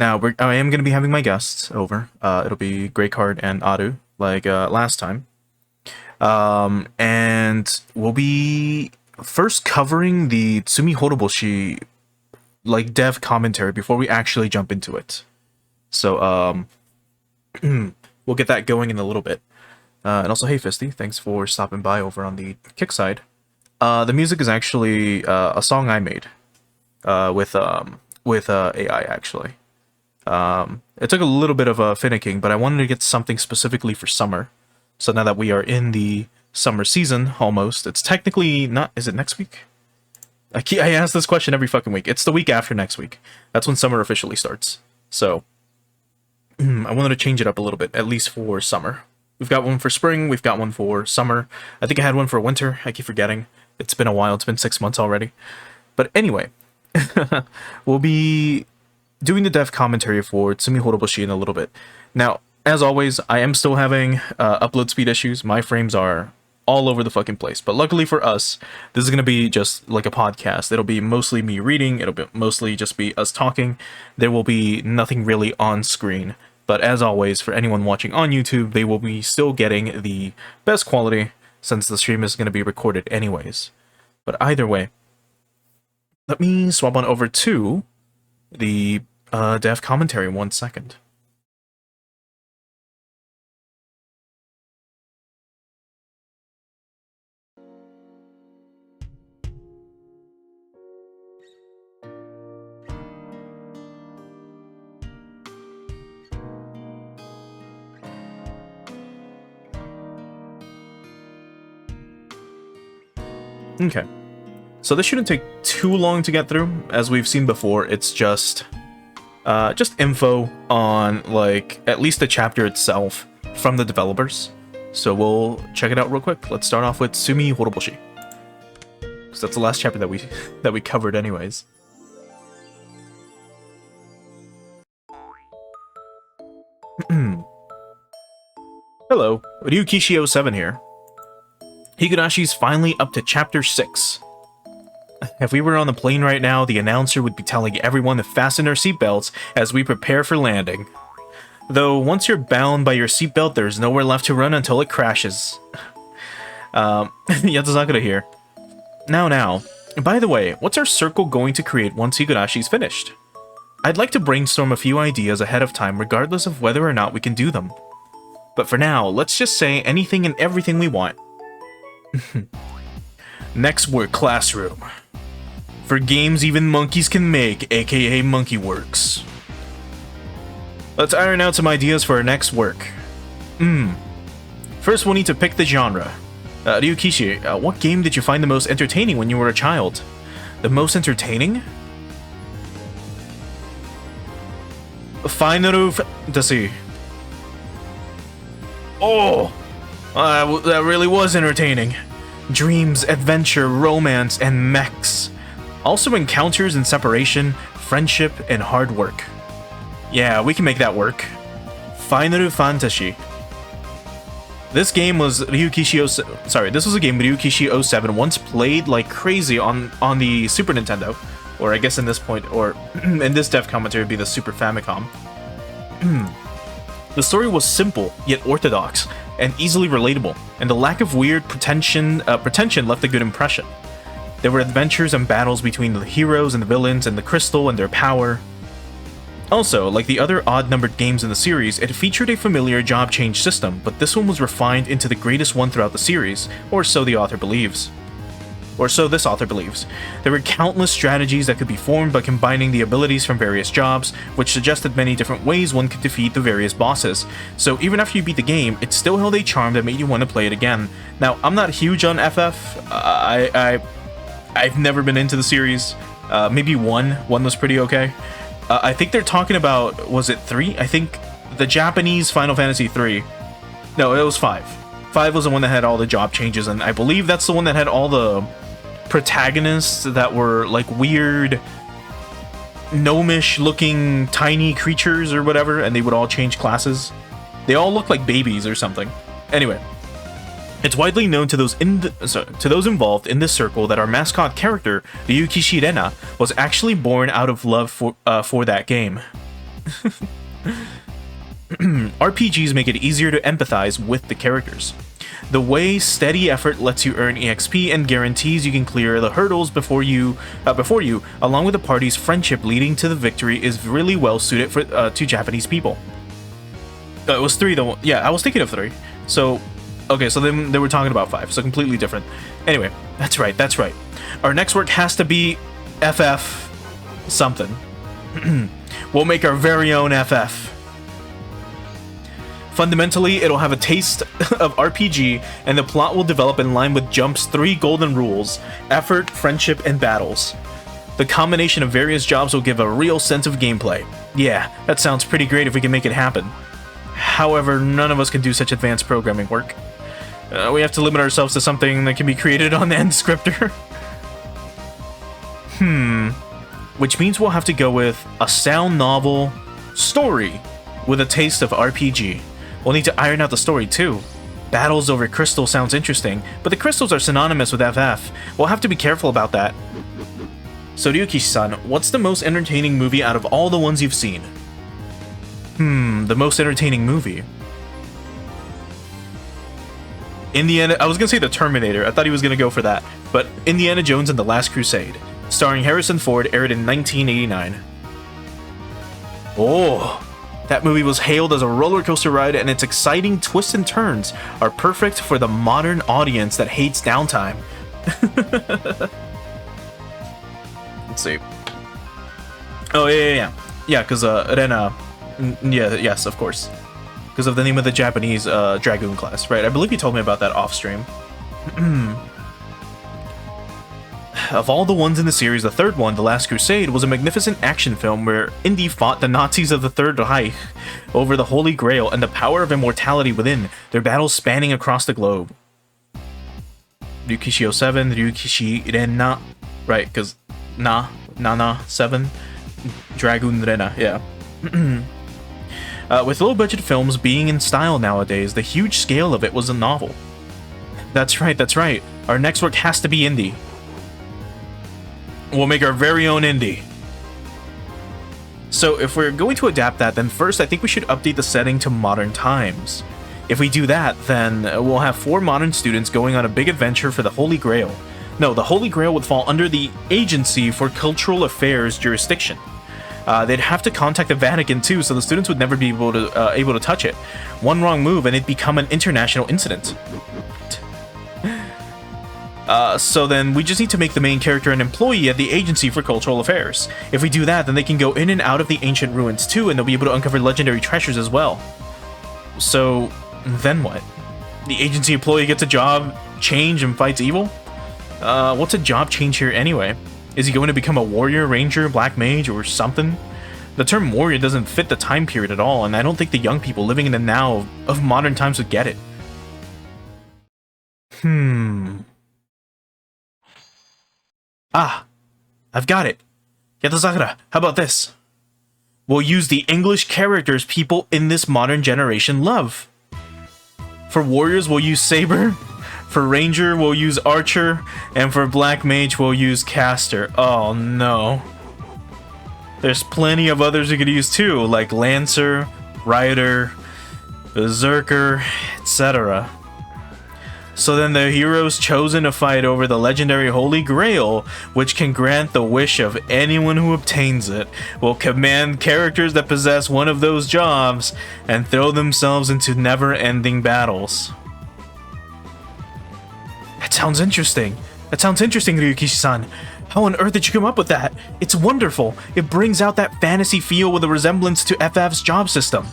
Now, I am going to be having my guests over. It'll be Greycart and Aru, like last time. And we'll be first covering the Tsumihoroboshi like dev commentary before we actually jump into it. So we'll get that going in a little bit. And also, hey Fisty, thanks for stopping by over on the Kick side. The music is actually a song I made with AI actually. It took a little bit of finicking, but I wanted to get something specifically for summer. So now that we are in the summer season, almost, it's technically not, is it next week? I ask this question every fucking week. It's the week after next week. That's when summer officially starts. So, I wanted to change it up a little bit, at least for summer. We've got one for spring, we've got one for summer. I think I had one for winter, I keep forgetting. It's been a while, it's been 6 months already. But anyway, we'll be doing the dev commentary for Tsumihoroboshi in a little bit. Now, as always, I am still having upload speed issues. My frames are all over the fucking place. But luckily for us, this is going to be just like a podcast. It'll be mostly me reading. It'll be mostly just be us talking. There will be nothing really on screen. But as always, for anyone watching on YouTube, they will be still getting the best quality since the stream is going to be recorded anyways. But either way, let me swap on over to the dev commentary 1 second. Okay, so this shouldn't take too long to get through. As we've seen before, it's just info on, like, at least the chapter itself from the developers. So we'll check it out real quick. Let's start off with Tsumihoroboshi, because that's the last chapter that we covered anyways. Hello, Ryukishi07 here. Higurashi's finally up to Chapter 6. If we were on the plane right now, the announcer would be telling everyone to fasten their seatbelts as we prepare for landing. Though, once you're bound by your seatbelt, there's nowhere left to run until it crashes. Yatazakura here. Now, by the way, what's our circle going to create once Higurashi's finished? I'd like to brainstorm a few ideas ahead of time regardless of whether or not we can do them. But for now, let's just say anything and everything we want. Next work classroom. For games even monkeys can make, aka Monkey Works. Let's iron out some ideas for our next work. First we'll need to pick the genre. Ryukishi, what game did you find the most entertaining when you were a child? The most entertaining? Final Fantasy. Oh! That really was entertaining. Dreams, adventure, romance, and mechs. Also encounters and separation, friendship, and hard work. Yeah, we can make that work. Final Fantasy. This game was this was a game Ryukishi07 once played like crazy on the Super Nintendo, or I guess in this point, or in this dev commentary would be the Super Famicom. The story was simple, yet orthodox, and easily relatable, and the lack of weird pretension left a good impression. There were adventures and battles between the heroes and the villains and the crystal and their power. Also, like the other odd-numbered games in the series, it featured a familiar job change system, but this one was refined into the greatest one throughout the series, or so the author believes. Or so this author believes. There were countless strategies that could be formed by combining the abilities from various jobs, which suggested many different ways one could defeat the various bosses. So even after you beat the game, it still held a charm that made you want to play it again. Now, I'm not huge on FF. I've never been into the series. Maybe one was pretty okay. I think they're talking about, was it 3? I think the Japanese Final Fantasy 3. No, it was 5. 5 was the one that had all the job changes, and I believe that's the one that had all the protagonists that were like weird gnomish looking tiny creatures or whatever, and they would all change classes. They all look like babies or something. Anyway, it's widely known to those involved in this circle that our mascot character, Ryukishi Rena, was actually born out of love for that game. RPGs make it easier to empathize with the characters. The way steady effort lets you earn EXP and guarantees you can clear the hurdles before you, along with the party's friendship leading to the victory, is really well suited for to Japanese people. It was 3 though. Yeah, I was thinking of 3. So, okay, so then they were talking about 5. So completely different. Anyway, that's right. That's right. Our next work has to be FF something. We'll make our very own FF. Fundamentally, it'll have a taste of RPG, and the plot will develop in line with Jump's 3 golden rules: effort, friendship, and battles. The combination of various jobs will give a real sense of gameplay. Yeah, that sounds pretty great if we can make it happen. However, none of us can do such advanced programming work. We have to limit ourselves to something that can be created on the end scripter. Which means we'll have to go with a sound novel story with a taste of RPG. We'll need to iron out the story too. Battles over crystal sounds interesting, but the crystals are synonymous with FF. We'll have to be careful about that. So Ryukishi-san, what's the most entertaining movie out of all the ones you've seen? The most entertaining movie. Indiana, I was gonna say The Terminator. I thought he was gonna go for that. But Indiana Jones and the Last Crusade, starring Harrison Ford, aired in 1989. Oh, that movie was hailed as a roller coaster ride, and its exciting twists and turns are perfect for the modern audience that hates downtime. Let's see. Oh, yeah. Yeah, because Rena... yes, of course. Because of the name of the Japanese Dragoon class, right? I believe you told me about that off-stream. Of all the ones in the series, the third one, The Last Crusade, was a magnificent action film where Indy fought the Nazis of the Third Reich over the Holy Grail and the power of immortality within, their battles spanning across the globe. Ryukishi 07, Ryukishi Rena, right, because Nana 7, Dragoon Rena, yeah. With low-budget films being in style nowadays, the huge scale of it was a novel. That's right. Our next work has to be indie. We'll make our very own indie. So if we're going to adapt that, then first I think we should update the setting to modern times. If we do that, then we'll have 4 modern students going on a big adventure for the Holy Grail. No, the Holy Grail would fall under the Agency for Cultural Affairs jurisdiction. They'd have to contact the Vatican too, so the students would never be able to touch it. One wrong move and it'd become an international incident. So then we just need to make the main character an employee at the Agency for Cultural Affairs. If we do that, then they can go in and out of the ancient ruins too, and they'll be able to uncover legendary treasures as well. So then what? The agency employee gets a job change and fights evil? What's a job change here anyway? Is he going to become a warrior, ranger, black mage, or something? The term warrior doesn't fit the time period at all, and I don't think the young people living in the now of modern times would get it. Ah, I've got it. Yatazakura, how about this? We'll use the English characters people in this modern generation love. For warriors, we'll use saber. For ranger, we'll use archer. And for black mage, we'll use caster. Oh no. There's plenty of others we could use too, like lancer, rider, berserker, etc. So then the heroes chosen to fight over the legendary Holy Grail, which can grant the wish of anyone who obtains it, will command characters that possess one of those jobs and throw themselves into never-ending battles. That sounds interesting. Ryukishi-san. How on earth did you come up with that? It's wonderful. It brings out that fantasy feel with a resemblance to FF's job system.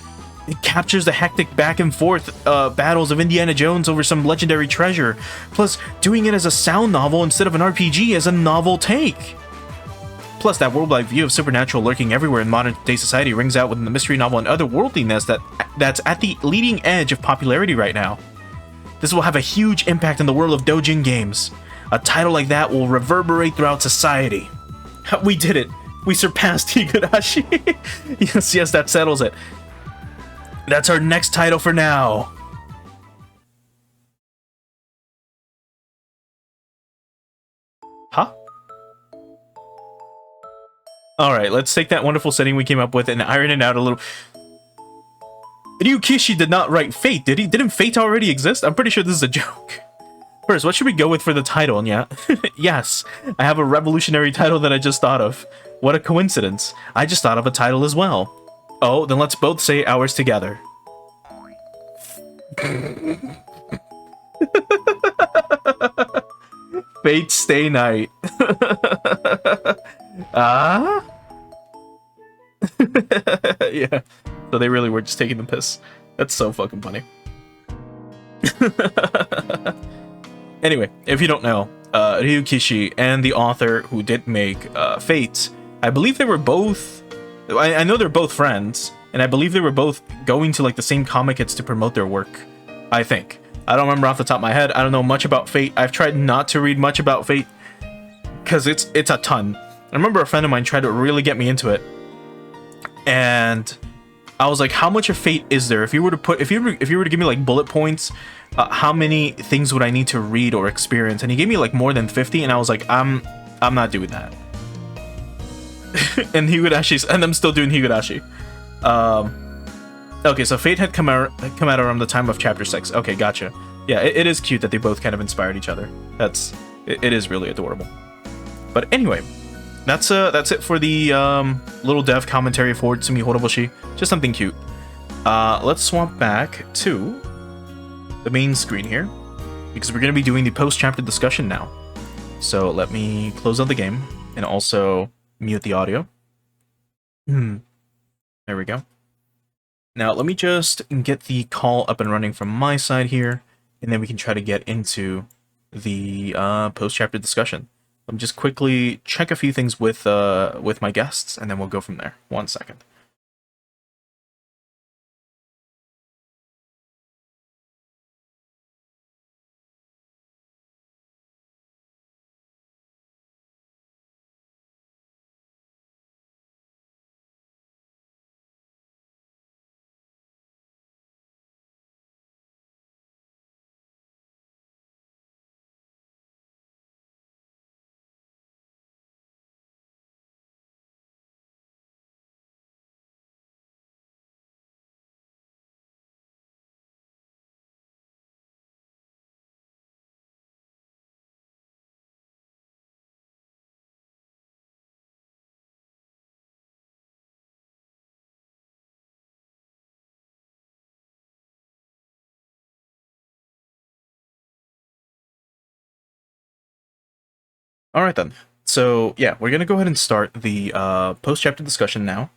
It captures the hectic back and forth battles of Indiana Jones over some legendary treasure. Plus, doing it as a sound novel instead of an RPG is a novel take. Plus, that worldwide view of supernatural lurking everywhere in modern-day society rings out within the mystery novel and otherworldliness that's at the leading edge of popularity right now. This will have a huge impact in the world of doujin games. A title like that will reverberate throughout society. We did it. We surpassed Higurashi. Yes, that settles it. That's our next title for now. Huh? All right, let's take that wonderful setting we came up with and iron it out a little. Ryukishi did not write Fate, did he? Didn't Fate already exist? I'm pretty sure this is a joke. First, what should we go with for the title, yeah? Yes, I have a revolutionary title that I just thought of. What a coincidence. I just thought of a title as well. Oh, then let's both say ours together. Fate Stay Night. Ah? Yeah. So they really were just taking the piss. That's so fucking funny. Anyway, if you don't know, Ryukishi and the author who did make Fate, I believe they were both... I know they're both friends, and I believe they were both going to like the same comic hits to promote their work. I think. I don't remember off the top of my head. I don't know much about Fate. I've tried not to read much about Fate, because it's a ton. I remember a friend of mine tried to really get me into it, and I was like, how much of Fate is there? If you were to give me like bullet points, how many things would I need to read or experience? And he gave me like more than 50, and I was like, I'm not doing that. And Higurashi, and I'm still doing Higurashi. Okay, so Fate had come out around the time of chapter 6. Okay, gotcha. Yeah, it is cute that they both kind of inspired each other. It is really adorable. But anyway, that's it for the little dev commentary for Tsumihoroboshi. Just something cute. Let's swap back to the main screen here, because we're going to be doing the post-chapter discussion now. So let me close out the game and also mute the audio. There we go. Now let me just get the call up and running from my side here, and then we can try to get into the post-chapter discussion. Let me just quickly check a few things with my guests, and then we'll go from there. 1 second. Alright then. So yeah, we're gonna go ahead and start the post-chapter discussion now.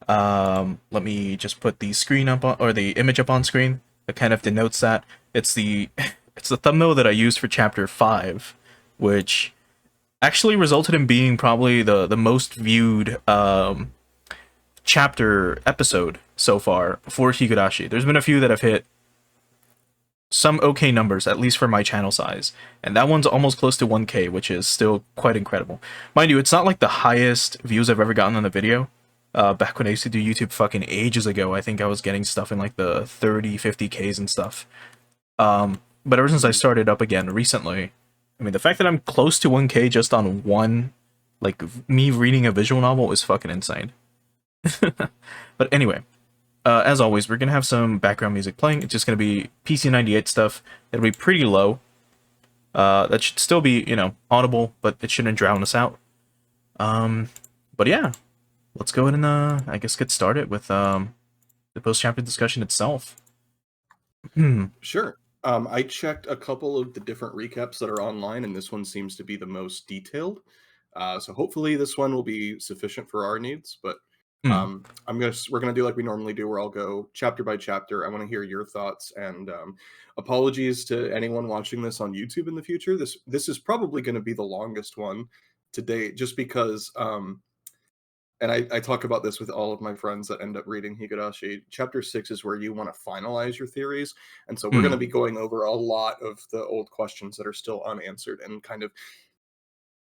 Let me just put the screen up on, or the image up on screen. That kind of denotes that. It's the it's the thumbnail that I used for chapter 5, which actually resulted in being probably the most viewed chapter episode so far for Higurashi. There's been a few that have hit some okay numbers, at least for my channel size, and that one's almost close to 1K, which is still quite incredible. Mind you, it's not like the highest views I've ever gotten on a video. Back when I used to do YouTube fucking ages ago, I think I was getting stuff in like the 30, 50Ks and stuff. But ever since I started up again recently, I mean, the fact that I'm close to 1K just on one, like, me reading a visual novel is fucking insane. But anyway, as always, we're going to have some background music playing. It's just going to be PC98 stuff. It'll be pretty low. That should still be, you know, audible, but it shouldn't drown us out. But yeah, let's go ahead and, I guess, get started with the post-chapter discussion itself. Sure. I checked a couple of the different recaps that are online, and this one seems to be the most detailed. So hopefully this one will be sufficient for our needs, but we're gonna do like we normally do, where I'll go chapter by chapter. I want to hear your thoughts, and apologies to anyone watching this on YouTube in the future. This is probably going to be the longest one to date, just because and I talk about this with all of my friends that end up reading Higurashi. Chapter 6 is where you want to finalize your theories, and so we're going to be going over a lot of the old questions that are still unanswered and kind of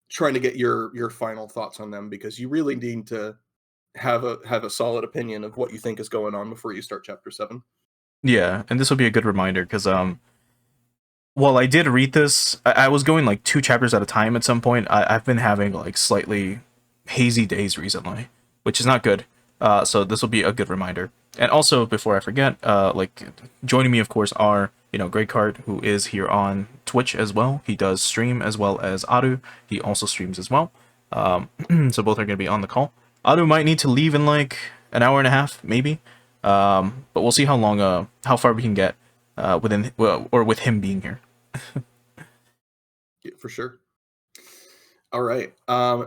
trying to get your final thoughts on them, because you really need to have a solid opinion of what you think is going on before you start chapter 7. Yeah, and this will be a good reminder, because while I did read this, I was going like 2 chapters at a time at some point. I've been having like slightly hazy days recently, which is not good. So this will be a good reminder. And also, before I forget, joining me, of course, are Greycart, who is here on Twitch as well. He does stream, as well as Aru. He also streams as well. So both are going to be on the call. Aru might need to leave in like an hour and a half, maybe. But we'll see how long, how far we can get with him being here. Yeah, for sure. All right.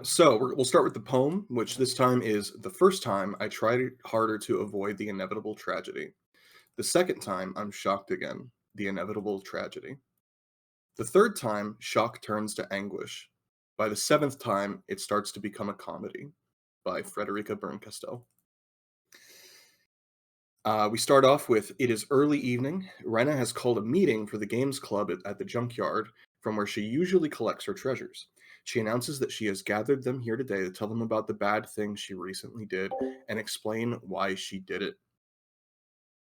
So we'll start with the poem, which this time is the first time I tried harder to avoid the inevitable tragedy. The second time, I'm shocked again, the inevitable tragedy. The third time, shock turns to anguish. By the seventh time, it starts to become a comedy. By Frederica Berncastel. We start off with, it is early evening. Rena has called a meeting for the games club at the junkyard, from where she usually collects her treasures. She announces that she has gathered them here today to tell them about the bad things she recently did and explain why she did it.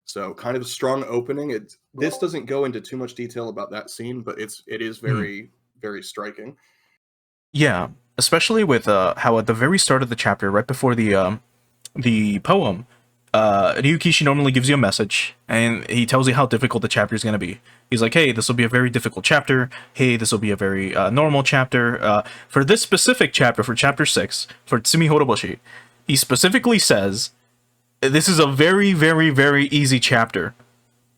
So kind of a strong opening. This doesn't go into too much detail about that scene, but it is very, very striking. Yeah, especially with how at the very start of the chapter, right before the poem, Ryukishi normally gives you a message, and he tells you how difficult the chapter is going to be. He's like, hey, this will be a very difficult chapter. Hey, this will be a very normal chapter. For this specific chapter, for chapter 6, for Tsumihoroboshi, he specifically says, this is a very, very, very easy chapter.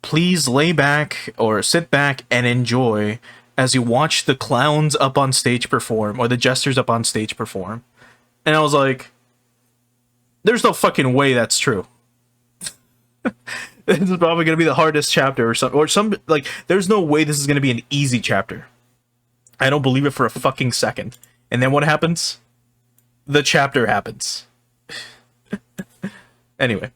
Please lay back or sit back and enjoy as you watch the clowns up on stage perform, or the jesters up on stage perform. And I was like, there's no fucking way that's true. This is probably going to be the hardest chapter or some like there's no way this is going to be an easy chapter. I don't believe it for a fucking second. And then what happens? The chapter happens. Anyway.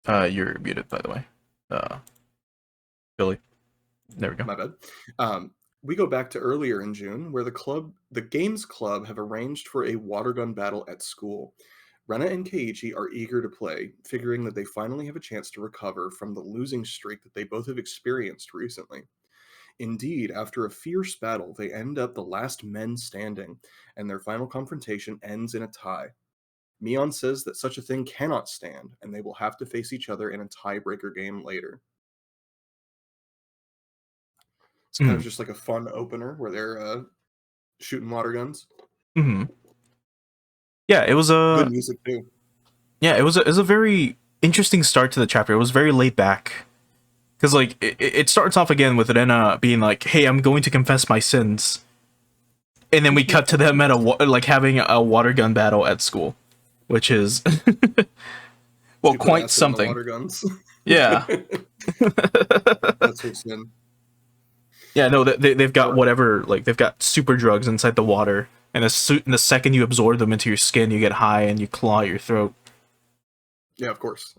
You're muted, by the way. Billy. There we go. My bad. We go back to earlier in June, where the Games Club have arranged for a water gun battle at school. Rena and Keiichi are eager to play, figuring that they finally have a chance to recover from the losing streak that they both have experienced recently. Indeed, after a fierce battle, they end up the last men standing, and their final confrontation ends in a tie. Mion says that such a thing cannot stand, and they will have to face each other in a tiebreaker game later. It's kind of just like a fun opener where they're shooting water guns. Yeah, it was a good music too. Yeah, it was a very interesting start to the chapter. It was very laid back, because like it starts off again with Rena being like, "Hey, I'm going to confess my sins," and then we cut to them at having a water gun battle at school, which is well, quite something. Water guns. Yeah. That's her sin. Yeah, no, they've got whatever, like they've got super drugs inside the water, and the second you absorb them into your skin, you get high and you claw your throat. Yeah, of course.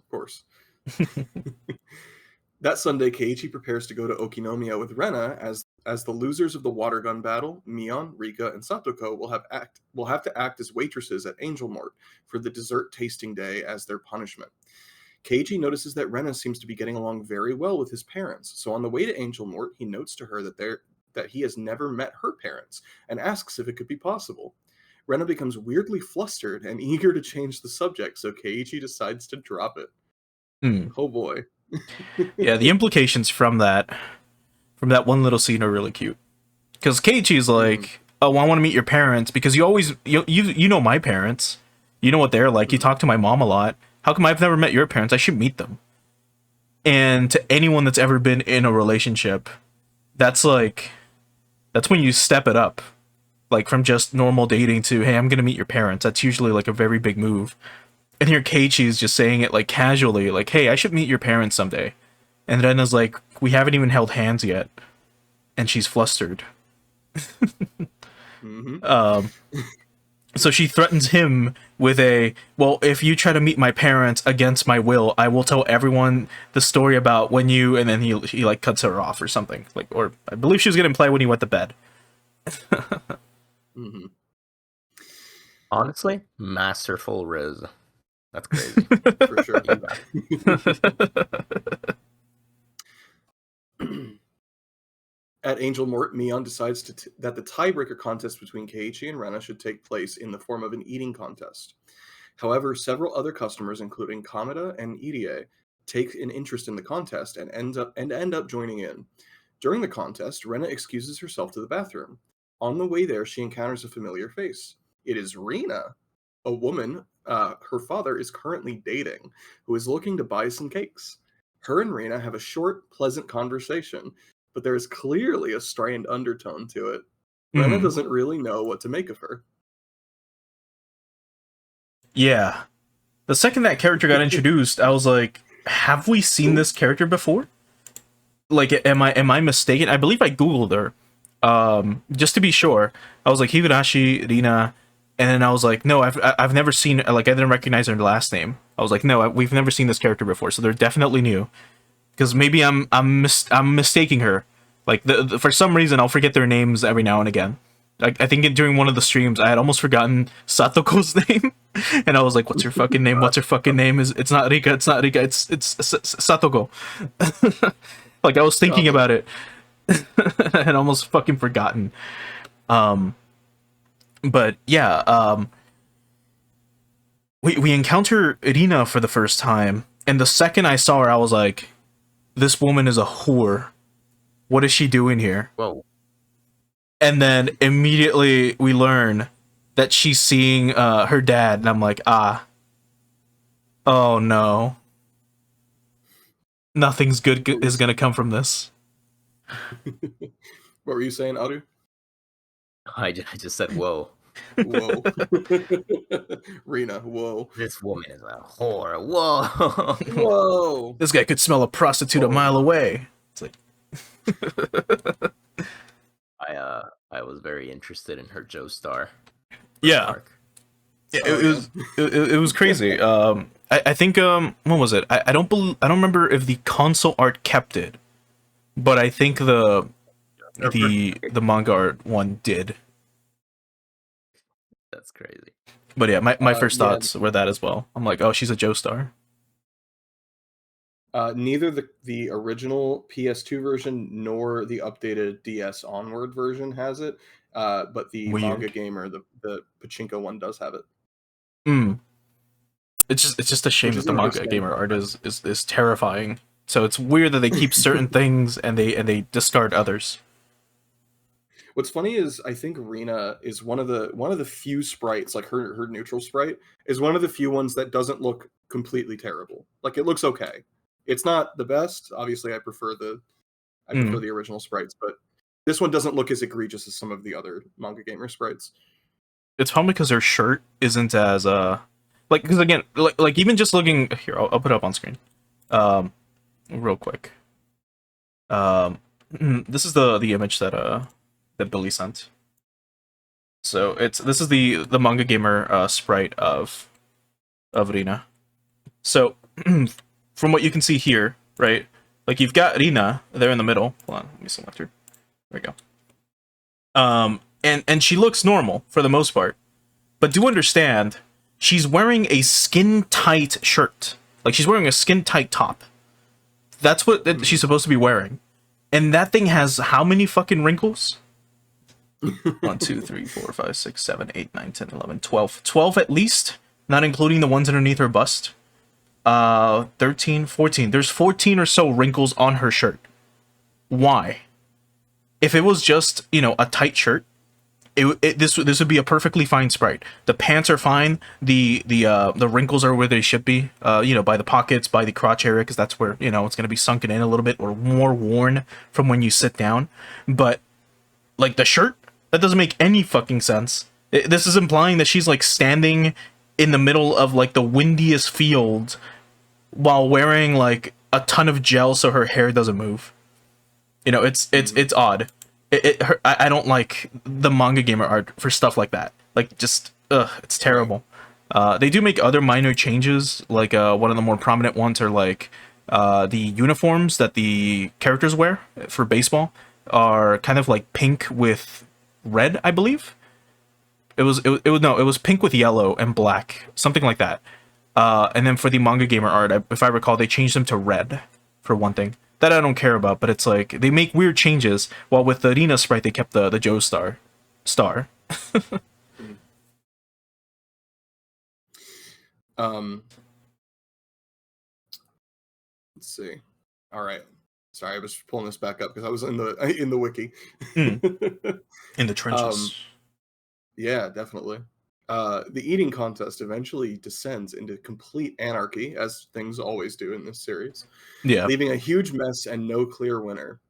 That Sunday, Keiichi prepares to go to Okinomiya with Rena as the losers of the water gun battle, Mion, Rika, and Satoko will have to act as waitresses at Angel Mort for the dessert tasting day as their punishment. Keiichi notices that Rena seems to be getting along very well with his parents, so on the way to Angel Mort, he notes to her that he has never met her parents and asks if it could be possible. Rena becomes weirdly flustered and eager to change the subject, so Keiichi decides to drop it. Oh boy. Yeah, the implications from that one little scene are really cute. Because Keiichi is like, "Oh, I want to meet your parents because you know my parents. You know what they're like. You talk to my mom a lot. How come I've never met your parents? I should meet them." And to anyone that's ever been in a relationship, that's when you step it up. Like from just normal dating to, "Hey, I'm gonna meet your parents." That's usually like a very big move. And here Keiichi is just saying it like casually, like, "Hey, I should meet your parents someday." And Rena's like, "We haven't even held hands yet." And she's flustered. So she threatens him with "Well, if you try to meet my parents against my will, I will tell everyone the story about when you," and then he like cuts her off or something. Or I believe she was gonna play when he went to bed. Honestly, masterful Riz. That's crazy. For sure. At Angel Mort, Mion decides that the tiebreaker contest between Keiichi and Rena should take place in the form of an eating contest. However, several other customers, including Kameda and Irie, take an interest in the contest and end up joining in. During the contest, Rena excuses herself to the bathroom. On the way there, she encounters a familiar face. It is Rena, a woman her father is currently dating, who is looking to buy some cakes. Her and Rena have a short, pleasant conversation, but there is clearly a strained undertone to it. Rena doesn't really know what to make of her. Yeah. The second that character got introduced, I was like, have we seen this character before? Like, am I mistaken? I believe I Googled her. Just to be sure. I was like, Higurashi, Rina, and then I was like, no, I've never seen, like, I didn't recognize her last name. I was like, no, we've never seen this character before, so they're definitely new. Because maybe I'm mistaking her. Like, for some reason, I'll forget their names every now and again. I think during one of the streams, I had almost forgotten Satoko's name, and I was like, "What's her fucking name? What's her fucking name? It's not Rika. It's not Rika. It's Satoko." Like, I was thinking about it, and almost fucking forgotten. But yeah, we encounter Irina for the first time, and the second I saw her, I was like, "This woman is a whore. What is she doing here?" Whoa. And then immediately we learn that she's seeing her dad, and I'm like, oh no, nothing's good is gonna come from this. What were you saying, Aru? I just said, whoa. Whoa. Rena, whoa. This woman is a whore. Whoa. Whoa. This guy could smell a prostitute a mile away. It's like... I was very interested in her Joestar. Yeah. Arc. Yeah, it was crazy. I think what was it? I don't remember if the console art kept it, but I think the manga art one did. That's crazy. But yeah, my first thoughts were that as well. I'm like, oh, she's a Joestar. Neither the original PS2 version nor the updated DS Onward version has it, but the Manga Gamer, the Pachinko one, does have it. It's just a shame that the Manga Gamer art is terrifying. So it's weird that they keep certain things and they discard others. What's funny is I think Rina is one of the few sprites, like her neutral sprite is one of the few ones that doesn't look completely terrible. Like, it looks okay. It's not the best. Obviously, I prefer the original sprites, but this one doesn't look as egregious as some of the other Manga Gamer sprites. It's probably because her shirt isn't as like, because again, like even just looking here, I'll put it up on screen, real quick. This is the image that Billy sent. So this is the Manga Gamer sprite of Rina. So from what you can see here, right? Like, you've got Rina there in the middle. Hold on, let me select her. There we go. And she looks normal for the most part. But do understand, she's wearing a skin-tight shirt. Like, she's wearing a skin-tight top. That's what she's supposed to be wearing. And that thing has how many fucking wrinkles? 1, 2, 3, 4, 5, 6, 7, 8, 9, 10, 11, 12. 12 at least, not including the ones underneath her bust. 13, 14. There's 14 or so wrinkles on her shirt. Why? If it was just, a tight shirt, this would be a perfectly fine sprite. The pants are fine. The wrinkles are where they should be. By the pockets, by the crotch area, because that's where it's gonna be sunken in a little bit or more worn from when you sit down. But like the shirt, that doesn't make any fucking sense. This is implying that she's like standing in the middle of like the windiest field while wearing like a ton of gel so her hair doesn't move. It's odd. I don't like the Manga Gamer art for stuff like that. Like, just it's terrible. They do make other minor changes, like one of the more prominent ones are like the uniforms that the characters wear for baseball are kind of like pink with red, I believe. It was pink with yellow and black, something like that. And then for the Manga Gamer art, if I recall, they changed them to red for one thing. that I don't care about. But it's like they make weird changes. While with the Rina sprite, they kept the Joe star. Let's see. All right. Sorry, I was pulling this back up because I was in the wiki. In the trenches. Yeah, definitely. The eating contest eventually descends into complete anarchy, as things always do in this series, Yeah. leaving a huge mess and no clear winner.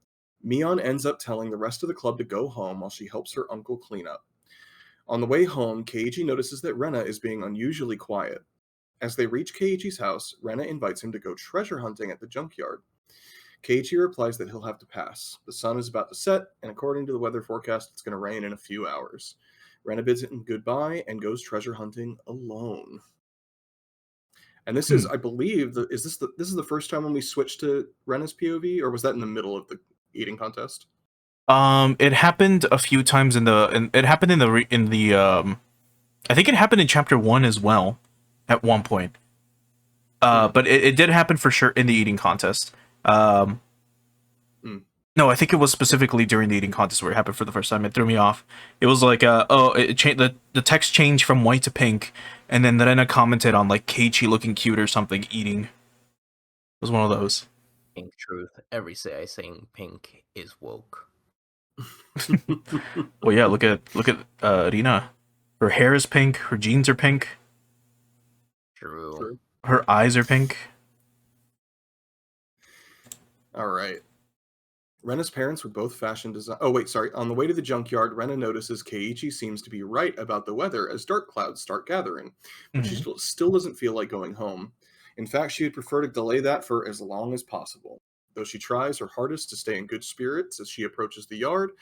Mion ends up telling the rest of the club to go home while she helps her uncle clean up. On the way home, Keiji notices that Rena is being unusually quiet. As they reach Keiichi's house, Rena invites him to go treasure hunting at the junkyard. Keiichi replies that he'll have to pass. The sun is about to set, and according to the weather forecast, it's going to rain in a few hours. Rena bids him goodbye and goes treasure hunting alone. And this is, I believe, this is the first time when we switched to Rena's POV, or was that in the middle of the eating contest? It happened a few times it happened in the I think it happened in chapter 1 as well at one point. But it did happen for sure in the eating contest. No, I think it was specifically during the eating contest where it happened for the first time. It threw me off. It was like, the text changed from white to pink, and then Rena commented on like Keiichi looking cute or something eating. It was one of those. Pink truth. Every say I saying pink is woke. Well, yeah. Look at Rina. Her hair is pink. Her jeans are pink. True. Her eyes are pink. All right. Rena's parents were both fashion design. Oh, wait, sorry. On the way to the junkyard, Rena notices Keiichi seems to be right about the weather as dark clouds start gathering, but she still doesn't feel like going home. In fact, she would prefer to delay that for as long as possible. Though she tries her hardest to stay in good spirits as she approaches the yard,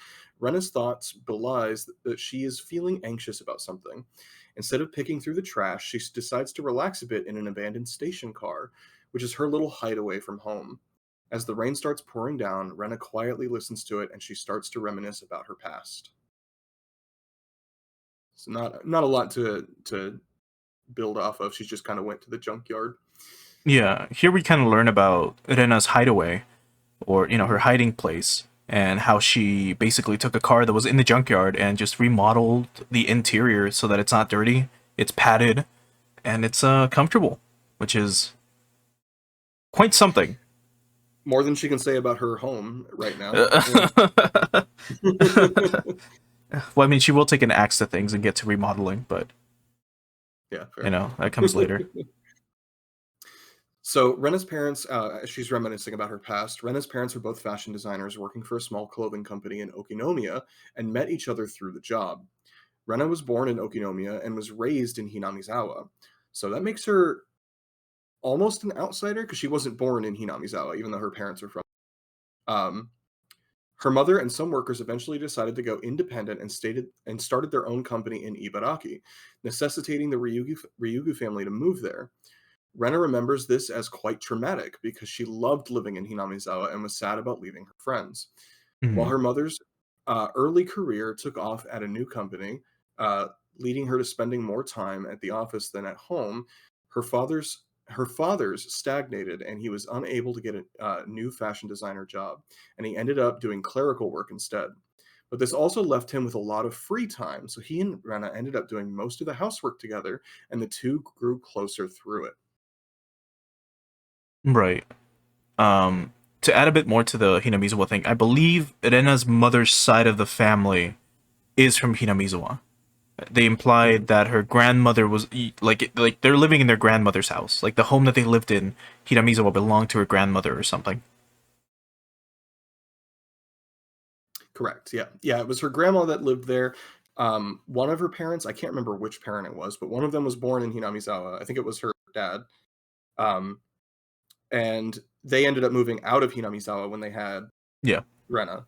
Rena's thoughts belies that she is feeling anxious about something. Instead of picking through the trash, she decides to relax a bit in an abandoned station car, which is her little hideaway from home. As the rain starts pouring down, Rena quietly listens to it and she starts to reminisce about her past. It's not a lot to build off of. She just kind of went to the junkyard. Yeah, here we kind of learn about Rena's hideaway, or her hiding place, and how she basically took a car that was in the junkyard and just remodeled the interior so that it's not dirty, it's padded, and it's comfortable, which is quite something. More than she can say about her home right now. Well, I mean, she will take an axe to things and get to remodeling, but yeah, fair. That comes later. So Rena's parents, she's reminiscing about her past. Rena's parents were both fashion designers working for a small clothing company in Okinomiya and met each other through the job. Rena was born in Okinomiya and was raised in Hinamizawa. So that makes her almost an outsider because she wasn't born in Hinamizawa, even though her parents were from. Her mother and some workers eventually decided to go independent and started their own company in Ibaraki, necessitating the Ryugu family to move there. Rena remembers this as quite traumatic because she loved living in Hinamizawa and was sad about leaving her friends. While her mother's early career took off at a new company, leading her to spending more time at the office than at home, her father's stagnated and he was unable to get a new fashion designer job, and he ended up doing clerical work instead. But this also left him with a lot of free time, so he and Rena ended up doing most of the housework together, and the two grew closer through it. Right. To add a bit more to the Hinamizawa thing, I believe Rena's mother's side of the family is from Hinamizawa. They implied that her grandmother was like they're living in their grandmother's house, like the home that they lived in. Hinamizawa belonged to her grandmother or something. Correct. Yeah. Yeah. It was her grandma that lived there. One of her parents, I can't remember which parent it was, but one of them was born in Hinamizawa. I think it was her dad. And they ended up moving out of Hinamizawa when they had Rena.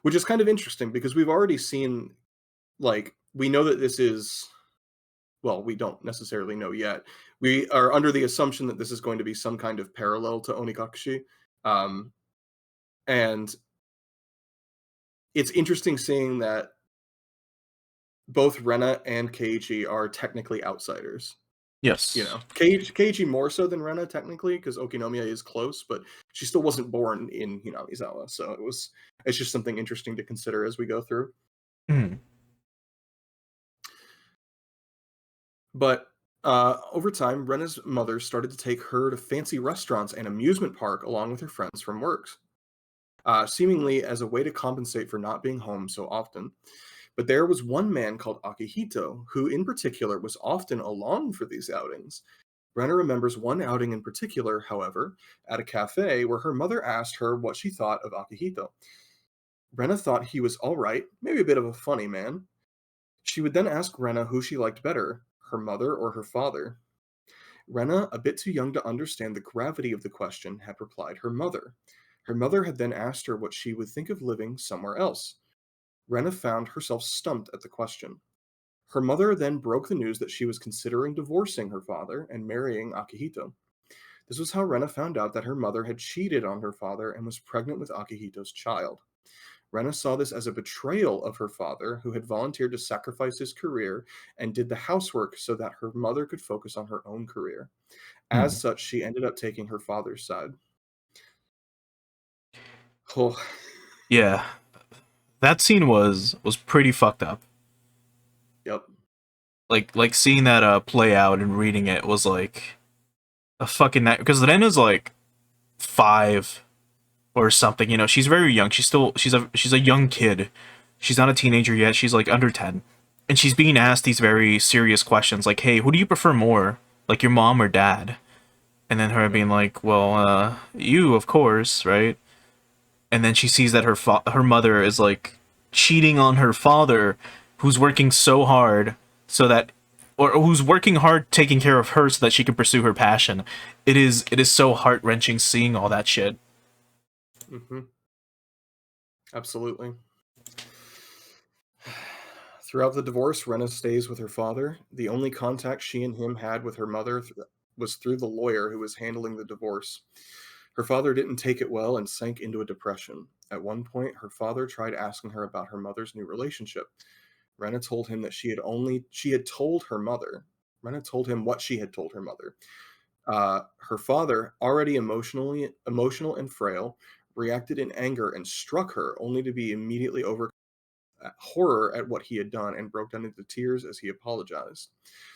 Which is kind of interesting because we've already seen, like, we know that this is, well, we don't necessarily know yet. We are under the assumption that this is going to be some kind of parallel to Onikakushi. And it's interesting seeing that both Rena and Keiichi are technically outsiders. Yes. You know, Keiji more so than Rena technically, because Okinomiya is close, but she still wasn't born in Hinamizawa, so it's just something interesting to consider as we go through. Mm. But over time, Rena's mother started to take her to fancy restaurants and amusement park along with her friends from works, seemingly as a way to compensate for not being home so often. But there was one man called Akihito, who in particular was often along for these outings. Rena remembers one outing in particular, however, at a cafe where her mother asked her what she thought of Akihito. Rena thought he was all right, maybe a bit of a funny man. She would then ask Rena who she liked better, her mother or her father. Rena, a bit too young to understand the gravity of the question, had replied her mother. Her mother had then asked her what she would think of living somewhere else. Rena found herself stumped at the question. Her mother then broke the news that she was considering divorcing her father and marrying Akihito. This was how Rena found out that her mother had cheated on her father and was pregnant with Akihito's child. Rena saw this as a betrayal of her father, who had volunteered to sacrifice his career and did the housework so that her mother could focus on her own career. As Mm. such, she ended up taking her father's side. Oh, Yeah. That scene was pretty fucked up. yep. Like seeing that play out and reading it was like a fucking night, because Rena's like 5 or something. You know, she's very young. She's a young kid. She's not a teenager yet. She's like under 10, and she's being asked these very serious questions, like, "Hey, who do you prefer more, like your mom or dad?" And then her Yep. being like, "Well, you, of course, right?" And then she sees that her mother is like cheating on her father, who's working so hard so that, or who's working hard taking care of her so that she can pursue her passion. It is so heart wrenching seeing all that shit. Hmm. Absolutely. Throughout the divorce, Rena stays with her father. The only contact she and him had with her mother was through the lawyer who was handling the divorce. Her father didn't take it well and sank into a depression. At one point, her father tried asking her about her mother's new relationship. Rena told him that she had told her mother. Rena told him what she had told her mother. Her father, already emotional and frail, reacted in anger and struck her, only to be immediately over horror at what he had done and broke down into tears as he apologized.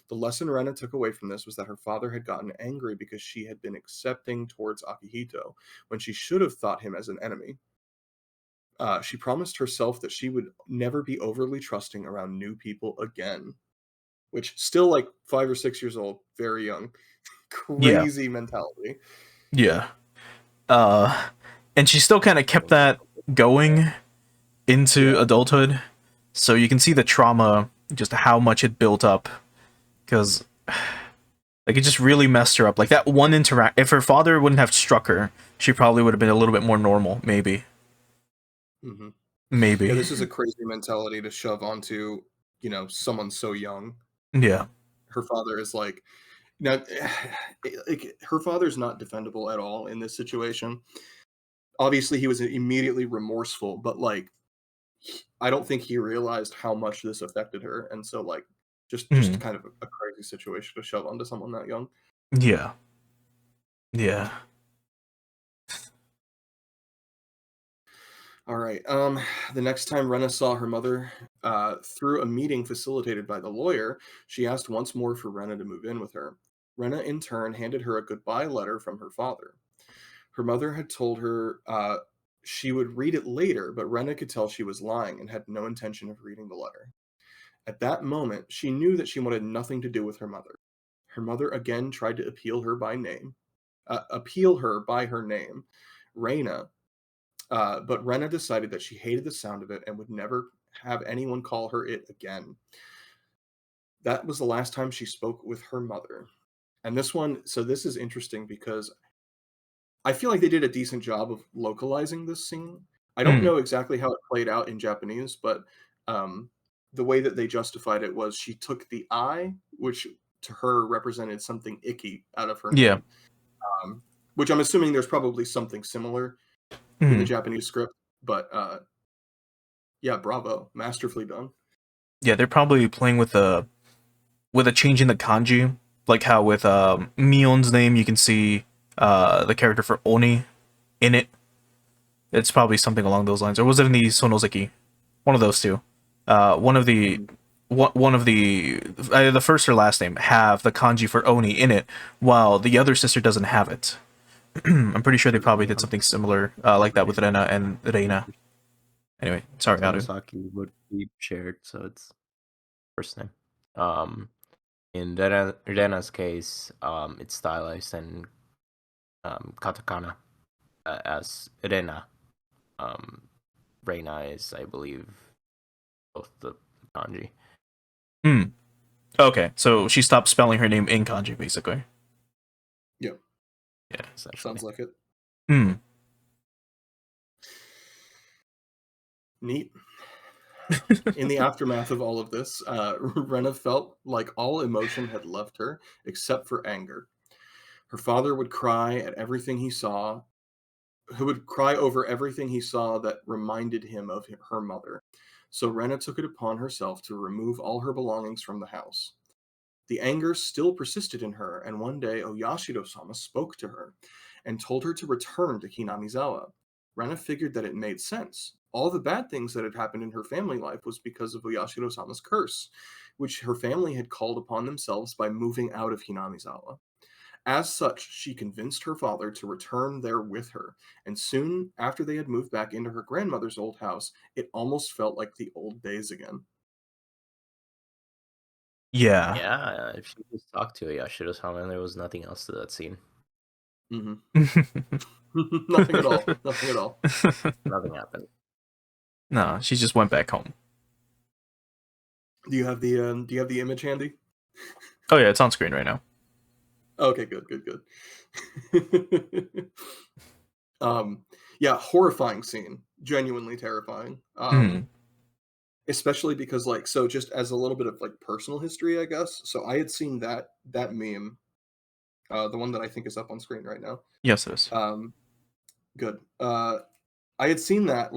The lesson Rena took away from this was that her father had gotten angry because she had been accepting towards Akihito when she should have thought him as an enemy. She promised herself that she would never be overly trusting around new people again, which still like 5 or 6 years old, very young, Yeah, crazy mentality. yeah. Uh, and she still kind of kept that going into Yeah. adulthood, so you can see the trauma, just how much it built up, because like it just really messed her up. Like that one interact, if her father wouldn't have struck her, she probably would have been a little bit more normal, maybe. Hmm. Yeah, Maybe. this is a crazy mentality to shove onto, someone so young. Yeah. Her father is like, now, like, her father's not defendable at all in this situation. Obviously, he was immediately remorseful, but like, I don't think he realized how much this affected her, and so like, just Mhm. kind of a crazy situation to shove onto someone that young. Yeah. Yeah. All right. The next time Rena saw her mother through a meeting facilitated by the lawyer, she asked once more for Rena to move in with her. Rena, in turn, handed her a goodbye letter from her father. Her mother had told her she would read it later, but Rena could tell she was lying and had no intention of reading the letter. At that moment, she knew that she wanted nothing to do with her mother. Her mother again tried to appeal her by her name, Reina, but Rena decided that she hated the sound of it and would never have anyone call her it again. That was the last time she spoke with her mother. And this is interesting because I feel like they did a decent job of localizing this scene. I don't Mm. know exactly how it played out in Japanese, but um, the way that they justified it was she took the I, which to her represented something icky out of her Yeah. name, um, which I'm assuming there's probably something similar in the Mm. Japanese script. But yeah, bravo, masterfully done. Yeah, they're probably playing with a change in the kanji. Like how with Mion's name, you can see the character for Oni in it. It's probably something along those lines. Or was it in the Sonozeki? One of those two. One of the one of the first or last name have the kanji for Oni in it, while the other sister doesn't have it. I'm pretty sure they probably did something similar like that with Rena and Reina. Anyway, sorry, Aru. Tonosaki would be shared, so it's first name. In Rena's case, it's stylized in katakana as Rena. Reina is, I believe, both the kanji. Okay, so she stopped spelling her name in kanji, basically. Yep. Yeah, sounds like it. Neat. In the aftermath of all of this, Rena felt like all emotion had left her except for anger. Her father would cry at everything he saw, who would cry over everything he saw that reminded him of her mother. So Rena took it upon herself to remove all her belongings from the house. The anger still persisted in her, and one day Oyashiro-sama spoke to her and told her to return to Hinamizawa. Rena figured that it made sense. All the bad things that had happened in her family life was because of Oyashiro-sama's curse, which her family had called upon themselves by moving out of Hinamizawa. As such, she convinced her father to return there with her, and soon after they had moved back into her grandmother's old house, it almost felt like the old days again. Yeah. Yeah, if you just talked to Yashiro-sama, there was nothing else to that scene. Nothing at all. Nothing at all. Nothing happened. No, she just went back home. Do you have the image handy? Oh yeah, it's on screen right now. Okay, good. Yeah, horrifying scene, genuinely terrifying. Especially because so just as a little bit of personal history, I guess. So I had seen that meme, the one that I think is up on screen right now. Yes, it is. Good. I had seen that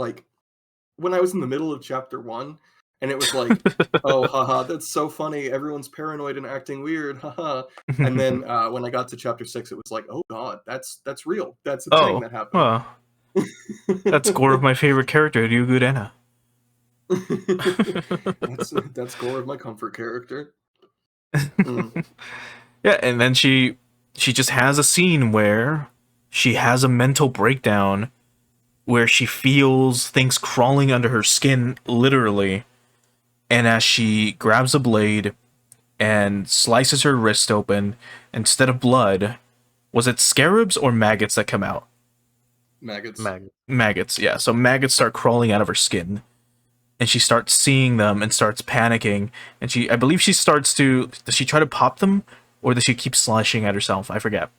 when I was in the middle of chapter 1, and it was like, oh, haha, that's so funny. Everyone's paranoid and acting weird, haha. And then when I got to chapter 6, it was like, oh god, that's real. That's a thing that happened. Well, that's gore of my favorite character, Ryugu Rena. that's gore of my comfort character. Yeah, and then she just has a scene where she has a mental breakdown where she feels things crawling under her skin, literally. And as she grabs a blade and slices her wrist open, instead of blood, was it scarabs or maggots that come out? Maggots, yeah. So maggots start crawling out of her skin. And she starts seeing them and starts panicking. And I believe she starts to, does she try to pop them? Or does she keep slashing at herself? I forget.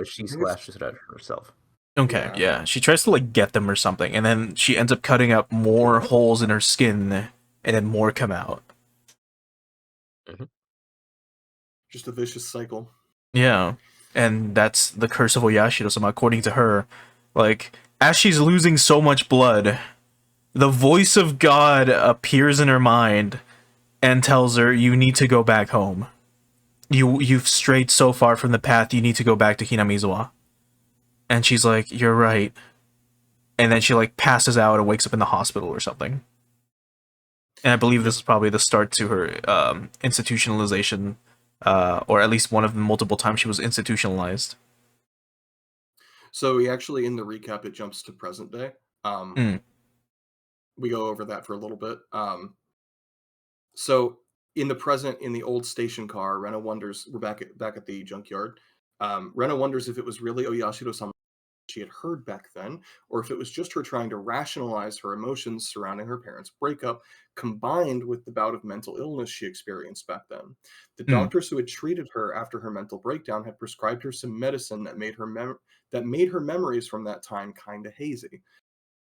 She slashes it at herself. Okay, yeah. She tries to get them or something, and then she ends up cutting up more holes in her skin, and then more come out. Just a vicious cycle. Yeah, and that's the curse of Oyashiro-sama, according to her. As she's losing so much blood, the voice of God appears in her mind and tells her, "You need to go back home. You've strayed so far from the path. You need to go back to Hinamizawa." And she's like, "You're right." And then she passes out and wakes up in the hospital or something. And I believe this is probably the start to her institutionalization, or at least one of the multiple times she was institutionalized. So we actually, in the recap, it jumps to present day. We go over that for a little bit. So in the present, in the old station car, Rena wonders, we're back at the junkyard. Rena wonders if it was really Oyashiro-sama she had heard back then, or if it was just her trying to rationalize her emotions surrounding her parents' breakup, combined with the bout of mental illness she experienced back then. The doctors who had treated her after her mental breakdown had prescribed her some medicine that made her memories from that time kind of hazy.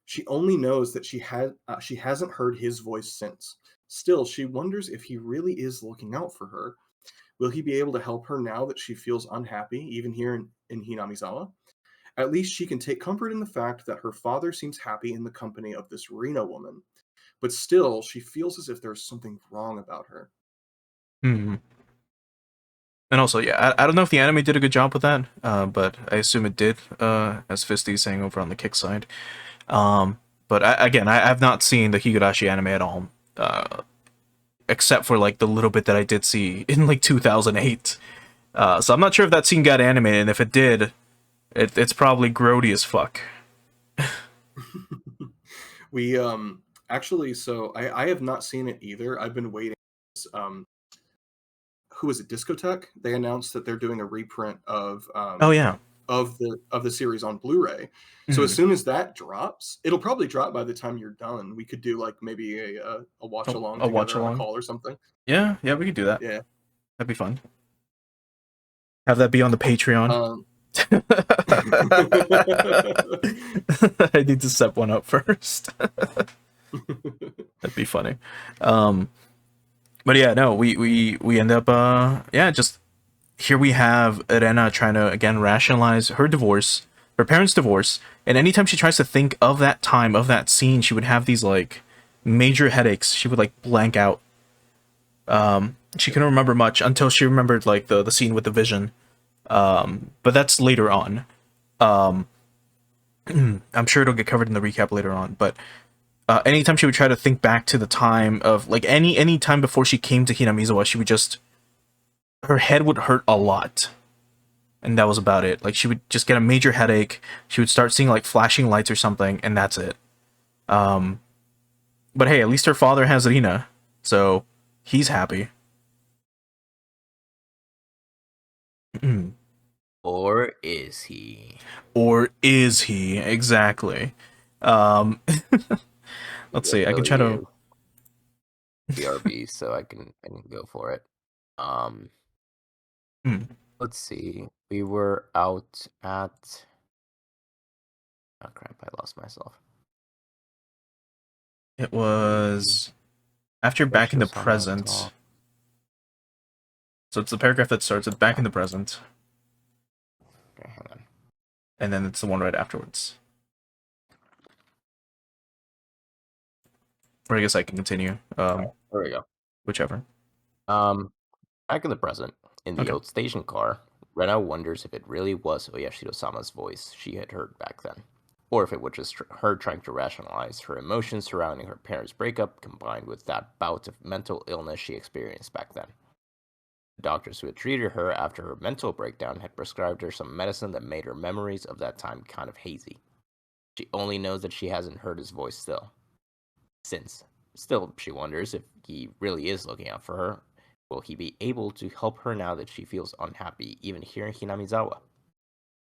She only knows that she hasn't heard his voice since. Still, she wonders if he really is looking out for her. Will he be able to help her now that she feels unhappy, even here in Hinamizawa? At least she can take comfort in the fact that her father seems happy in the company of this Rena woman. but still, she feels as if there's something wrong about her. Hmm. And also, yeah, I don't know if the anime did a good job with that, but I assume it did, as Fisty is saying over on the kick side. But again, I've not seen the Higurashi anime at all, except for like the little bit that I did see in like 2008. So I'm not sure if that scene got animated, and if it did, it's probably grody as fuck. We actually, so I have not seen it either. I've been waiting. Who is it? Discotheque. They announced that they're doing a reprint of Oh yeah. of the series on Blu-ray. So as Mhm. soon as that drops, it'll probably drop by the time you're done. We could do like maybe a watch along A watch together on a along. call or something. Yeah, we could do that. Yeah. That'd be fun. Have that be on the Patreon. I need to set one up first. That'd be funny. But yeah, no, we end up yeah, just here we have Irena trying to again rationalize her divorce, her parents' divorce, and anytime she tries to think of that time, of that scene, she would have these like major headaches. She would like blank out. She couldn't remember much until she remembered like the scene with the vision. But that's later on. I'm sure it'll get covered in the recap later on, but anytime she would try to think back to the time of like any time before she came to Hinamizawa, she would just her head would hurt a lot. And that was about it. Like she would just get a major headache. She would start seeing like flashing lights or something, and that's it. But hey, at least her father has Rina, so he's happy. Or is he? Or is he? Exactly. Um, let's see. I can try to. BRB, so I can go for it. Hmm. Let's see. We were out at. Oh crap! I lost myself. It was after back in the present. So it's the paragraph that starts with back in the present. Okay, hang on. And then it's the one right afterwards. Or I guess I can continue. There we go. Whichever. Back in the present, in the old station car, Rena wonders if it really was Oyashiro-sama's voice she had heard back then, or if it was just her trying to rationalize her emotions surrounding her parents' breakup combined with that bout of mental illness she experienced back then. The doctors who had treated her after her mental breakdown had prescribed her some medicine that made her memories of that time kind of hazy. She only knows that she hasn't heard his voice still. Still, she wonders if he really is looking out for her. Will he be able to help her now that she feels unhappy even here in Hinamizawa?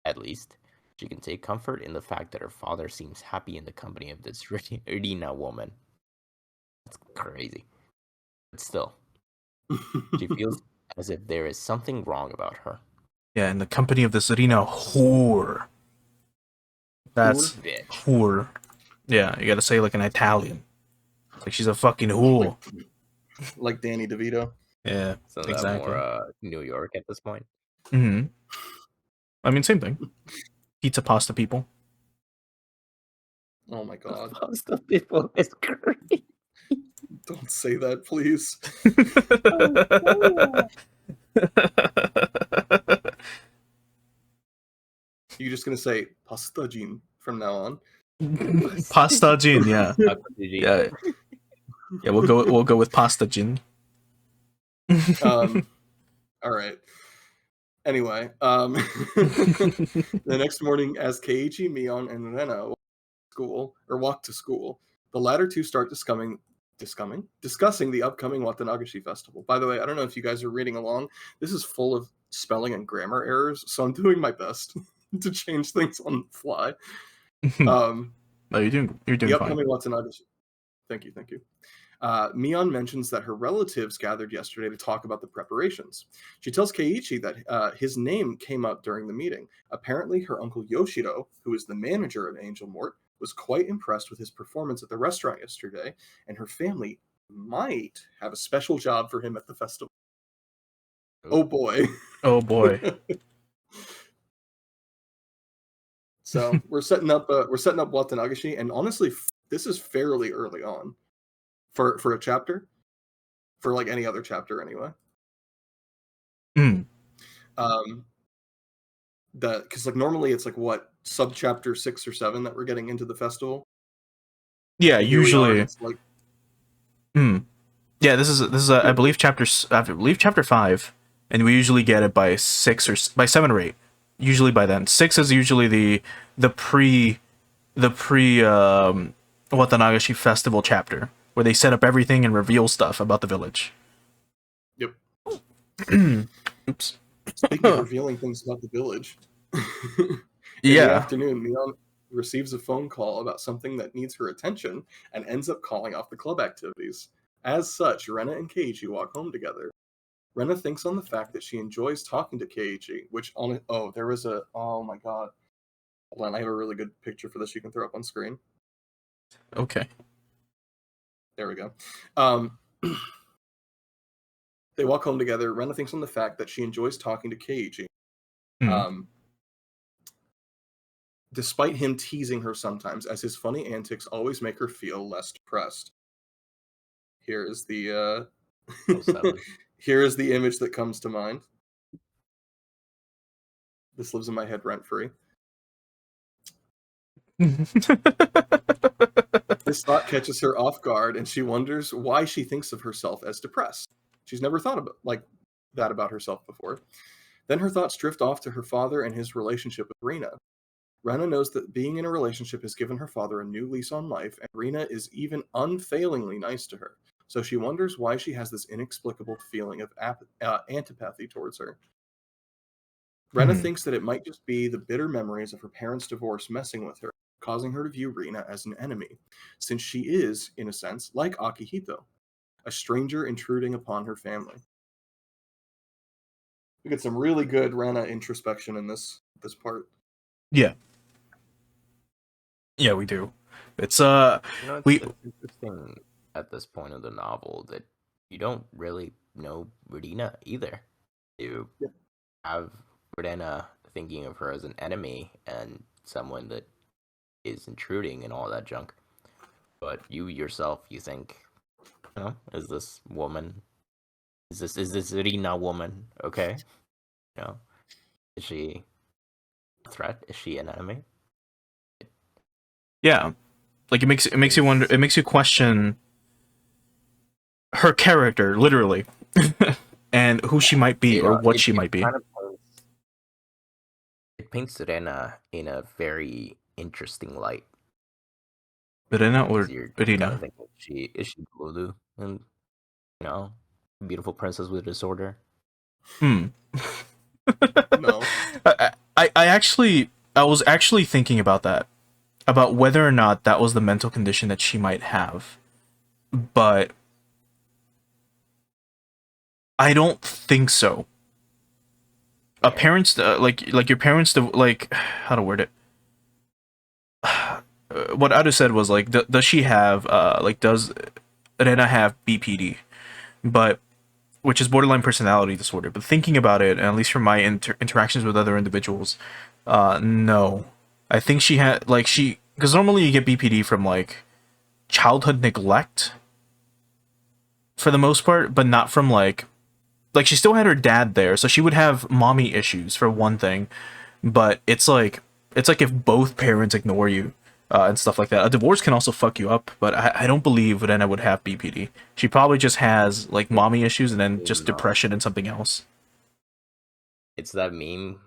At least, she can take comfort in the fact that her father seems happy in the company of this Rina woman. That's crazy. But still, she feels as if there is something wrong about her. Yeah, in the company of this Rina whore. That's whore. Yeah, you gotta say like an Italian. Like she's a fucking whore. Like Danny DeVito. Yeah, So exactly. More New York at this point. Mm-hmm. I mean, same thing. Pizza pasta people. Oh my god. Pasta people is great. Don't say that, please. You're just gonna say pasta gin from now on. Pasta gin, yeah. Yeah. Yeah, we'll go with pasta gin. All right. Anyway, the next morning, as Keiichi, Mion, and Rena walk to school, the latter two start discussing the upcoming Watanagashi festival. By the way, I don't know if you guys are reading along. This is full of spelling and grammar errors, so I'm doing my best to change things on the fly. No, you're doing the upcoming fine. Watanagashi. Thank you. Mion mentions that her relatives gathered yesterday to talk about the preparations. She tells Keiichi that his name came up during the meeting. Apparently, her uncle Yoshiro, who is the manager of Angel Mort, was quite impressed with his performance at the restaurant yesterday, and her family might have a special job for him at the festival. Oh boy. Oh boy. So we're setting up Watanagashi, and honestly, this is fairly early on. for a chapter, for like any other chapter anyway. Because like normally it's like what, sub chapter 6 or 7 that we're getting into the festival. Yeah, and usually. it's like. Yeah, this is I believe chapter 5, and we usually get it by 6 or by 7 or 8. Usually by then. 6 is usually the pre Watanagashi festival chapter, where they set up everything and reveal stuff about the village. Yep. Oops. Speaking of revealing things about the village, in the afternoon, Neon receives a phone call about something that needs her attention and ends up calling off the club activities. As such, Rena and Keiji walk home together. Rena thinks on the fact that she enjoys talking to Keiji, which oh my god. Hold on, I have a really good picture for this you can throw up on screen. Okay. There we go. They walk home together. Rena thinks on the fact that she enjoys talking to Keiji. Despite him teasing her sometimes, as his funny antics always make her feel less depressed. Here is the here is the image that comes to mind. This lives in my head rent-free. This thought catches her off guard, and she wonders why she thinks of herself as depressed. She's never thought about like that about herself before. Then her thoughts drift off to her father and his relationship with Rena. Rena knows that being in a relationship has given her father a new lease on life, and Rena is even unfailingly nice to her. So she wonders why she has this inexplicable feeling of antipathy towards her. Rena thinks that it might just be the bitter memories of her parents' divorce messing with her, causing her to view Rena as an enemy, since she is, in a sense, like Akihito, a stranger intruding upon her family. We get some really good Rena introspection in this part. Yeah. Yeah, we do. It's it's interesting at this point of the novel that you don't really know Rena either. You have Rena thinking of her as an enemy and someone that is intruding and all that junk. But you yourself, you think, is this woman? Is this Rena woman okay? Is she a threat? Is she an enemy? Yeah, like it makes you wonder. It makes you question her character, literally, and who she might be or what she might be. It paints Rena in a very interesting light. Rena or Rina? Is she Lulu and beautiful princess with disorder? No. I was actually thinking about that. About whether or not that was the mental condition that she might have. But I don't think so. A parent's like your parents like how to word it. What Aru said was like, does she have does Rena have BPD? But which is borderline personality disorder. But thinking about it, and at least from my interactions with other individuals, no. I think she had because normally you get BPD from like childhood neglect for the most part, but not from like she still had her dad there, so she would have mommy issues for one thing. But it's like if both parents ignore you and stuff like that. A divorce can also fuck you up, but I don't believe Rena would have BPD. She probably just has like mommy issues and then just depression and something else. It's that meme,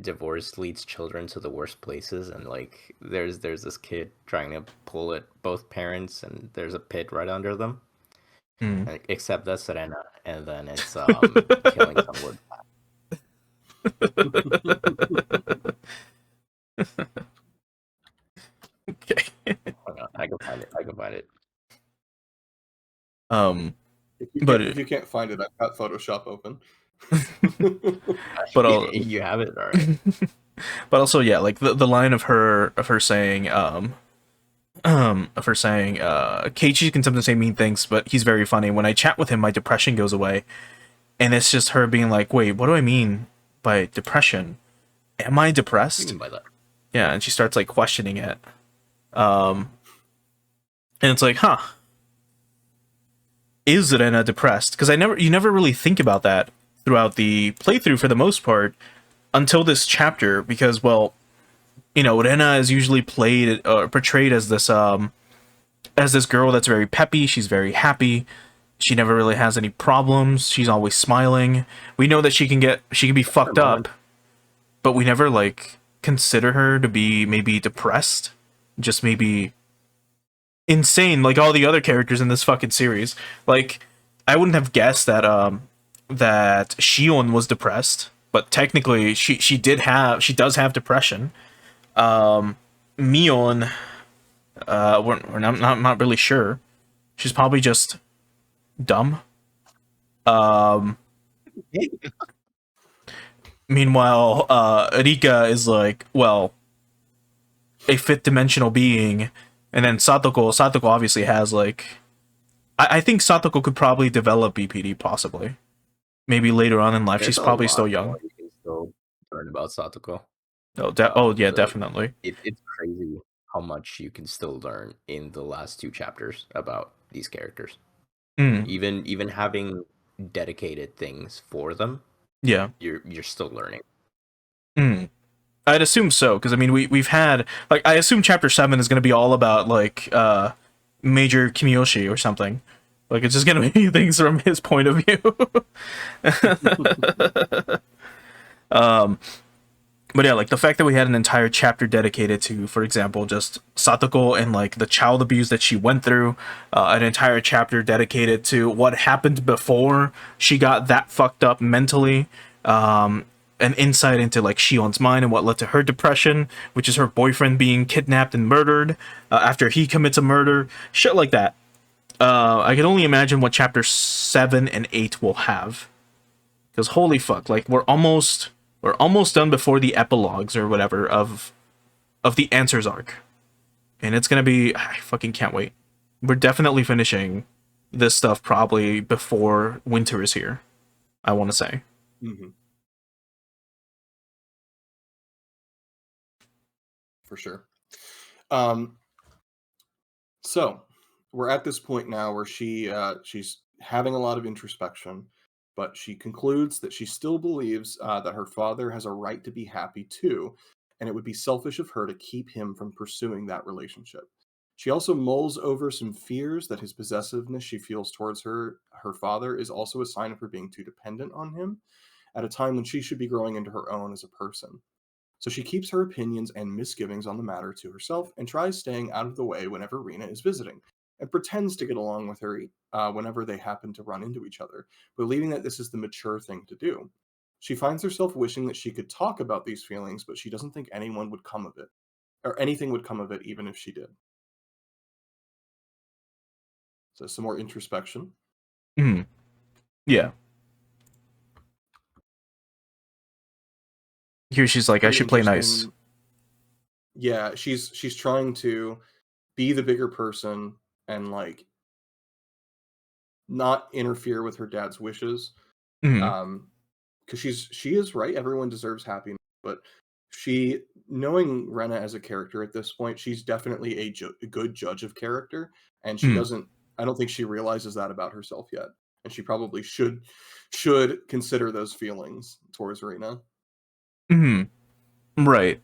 divorce leads children to the worst places, and like there's this kid trying to pull at both parents and there's a pit right under them. Except that's Rena, and then it's killing someone. Okay. I can find it. If you can't find it, I've got Photoshop open. But you have it, all right. But also, yeah, like the line of her saying, Keiichi can sometimes say mean things, but he's very funny. When I chat with him, my depression goes away. And it's just her being like, wait, what do I mean by depression? Am I depressed? What do you mean by that? Yeah, and she starts like questioning it. And it's like, huh. is Rena depressed? Because you never really think about that throughout the playthrough for the most part until this chapter. Because, well, you know, Rena is usually played or portrayed as this girl that's very peppy. She's very happy. She never really has any problems. She's always smiling. We know that she can be fucked up, but we never like consider her to be maybe depressed, just maybe insane like all the other characters in this fucking series. Like I wouldn't have guessed that Shion was depressed, but technically she does have depression. Mion, we're not really sure. She's probably just dumb. Meanwhile, Rika is like, well, a fifth dimensional being, and then Satoko obviously has like, I think Satoko could probably develop BPD possibly. Maybe later on in life. There's She's probably still more young. you can still learn about Satoko. Oh yeah, definitely. It's crazy how much you can still learn in the last 2 chapters about these characters. Even having dedicated things for them, yeah, you're still learning. I'd assume so, because I mean we've had like, I assume chapter 7 is going to be all about like Major Kimiyoshi or something. Like it's just going to be things from his point of view. But yeah, like the fact that we had an entire chapter dedicated to, for example, just Satoko and like the child abuse that she went through, an entire chapter dedicated to what happened before she got that fucked up mentally, an insight into like Shion's mind and what led to her depression, which is her boyfriend being kidnapped and murdered after he commits a murder, shit like that. I can only imagine what chapter 7 and 8 will have, because holy fuck, like we're almost done before the epilogues or whatever of the Answers arc, and it's gonna be, I fucking can't wait. We're definitely finishing this stuff probably before winter is here, I want to say. For sure. So we're at this point now where she's having a lot of introspection, but she concludes that she still believes that her father has a right to be happy too, and it would be selfish of her to keep him from pursuing that relationship. She also mulls over some fears that his possessiveness she feels towards her father is also a sign of her being too dependent on him at a time when she should be growing into her own as a person. So she keeps her opinions and misgivings on the matter to herself and tries staying out of the way whenever Rena is visiting, and pretends to get along with her whenever they happen to run into each other, believing that this is the mature thing to do. She finds herself wishing that she could talk about these feelings, but she doesn't think anyone would come of it, or anything would come of it, even if she did. So some more introspection. Yeah. Here she's like, I should play nice. Yeah, she's trying to be the bigger person and like not interfere with her dad's wishes. Because she is right. Everyone deserves happiness, but she, knowing Rena as a character at this point, she's definitely a good judge of character, and she doesn't. I don't think she realizes that about herself yet, and she probably should consider those feelings towards Rena. Right,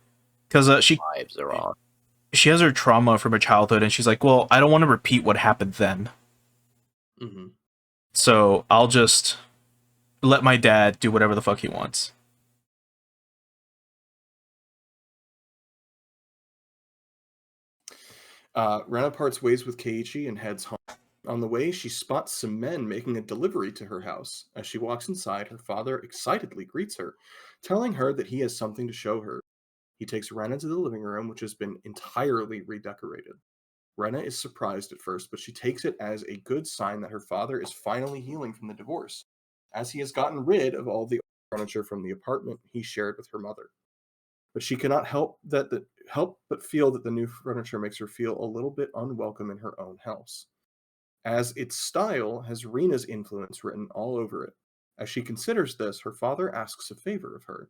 because she Vibes are off. She has her trauma from her childhood, and she's like, well, I don't want to repeat what happened then. So I'll just let my dad do whatever the fuck he wants. Rena parts ways with Keiichi and heads home. On the way, she spots some men making a delivery to her house. As she walks inside, her father excitedly greets her, telling her that he has something to show her. He takes Rena to the living room, which has been entirely redecorated. Rena is surprised at first, but she takes it as a good sign that her father is finally healing from the divorce, as he has gotten rid of all the furniture from the apartment he shared with her mother. But she cannot help but feel that the new furniture makes her feel a little bit unwelcome in her own house, as its style has Rena's influence written all over it. As she considers this, her father asks a favor of her.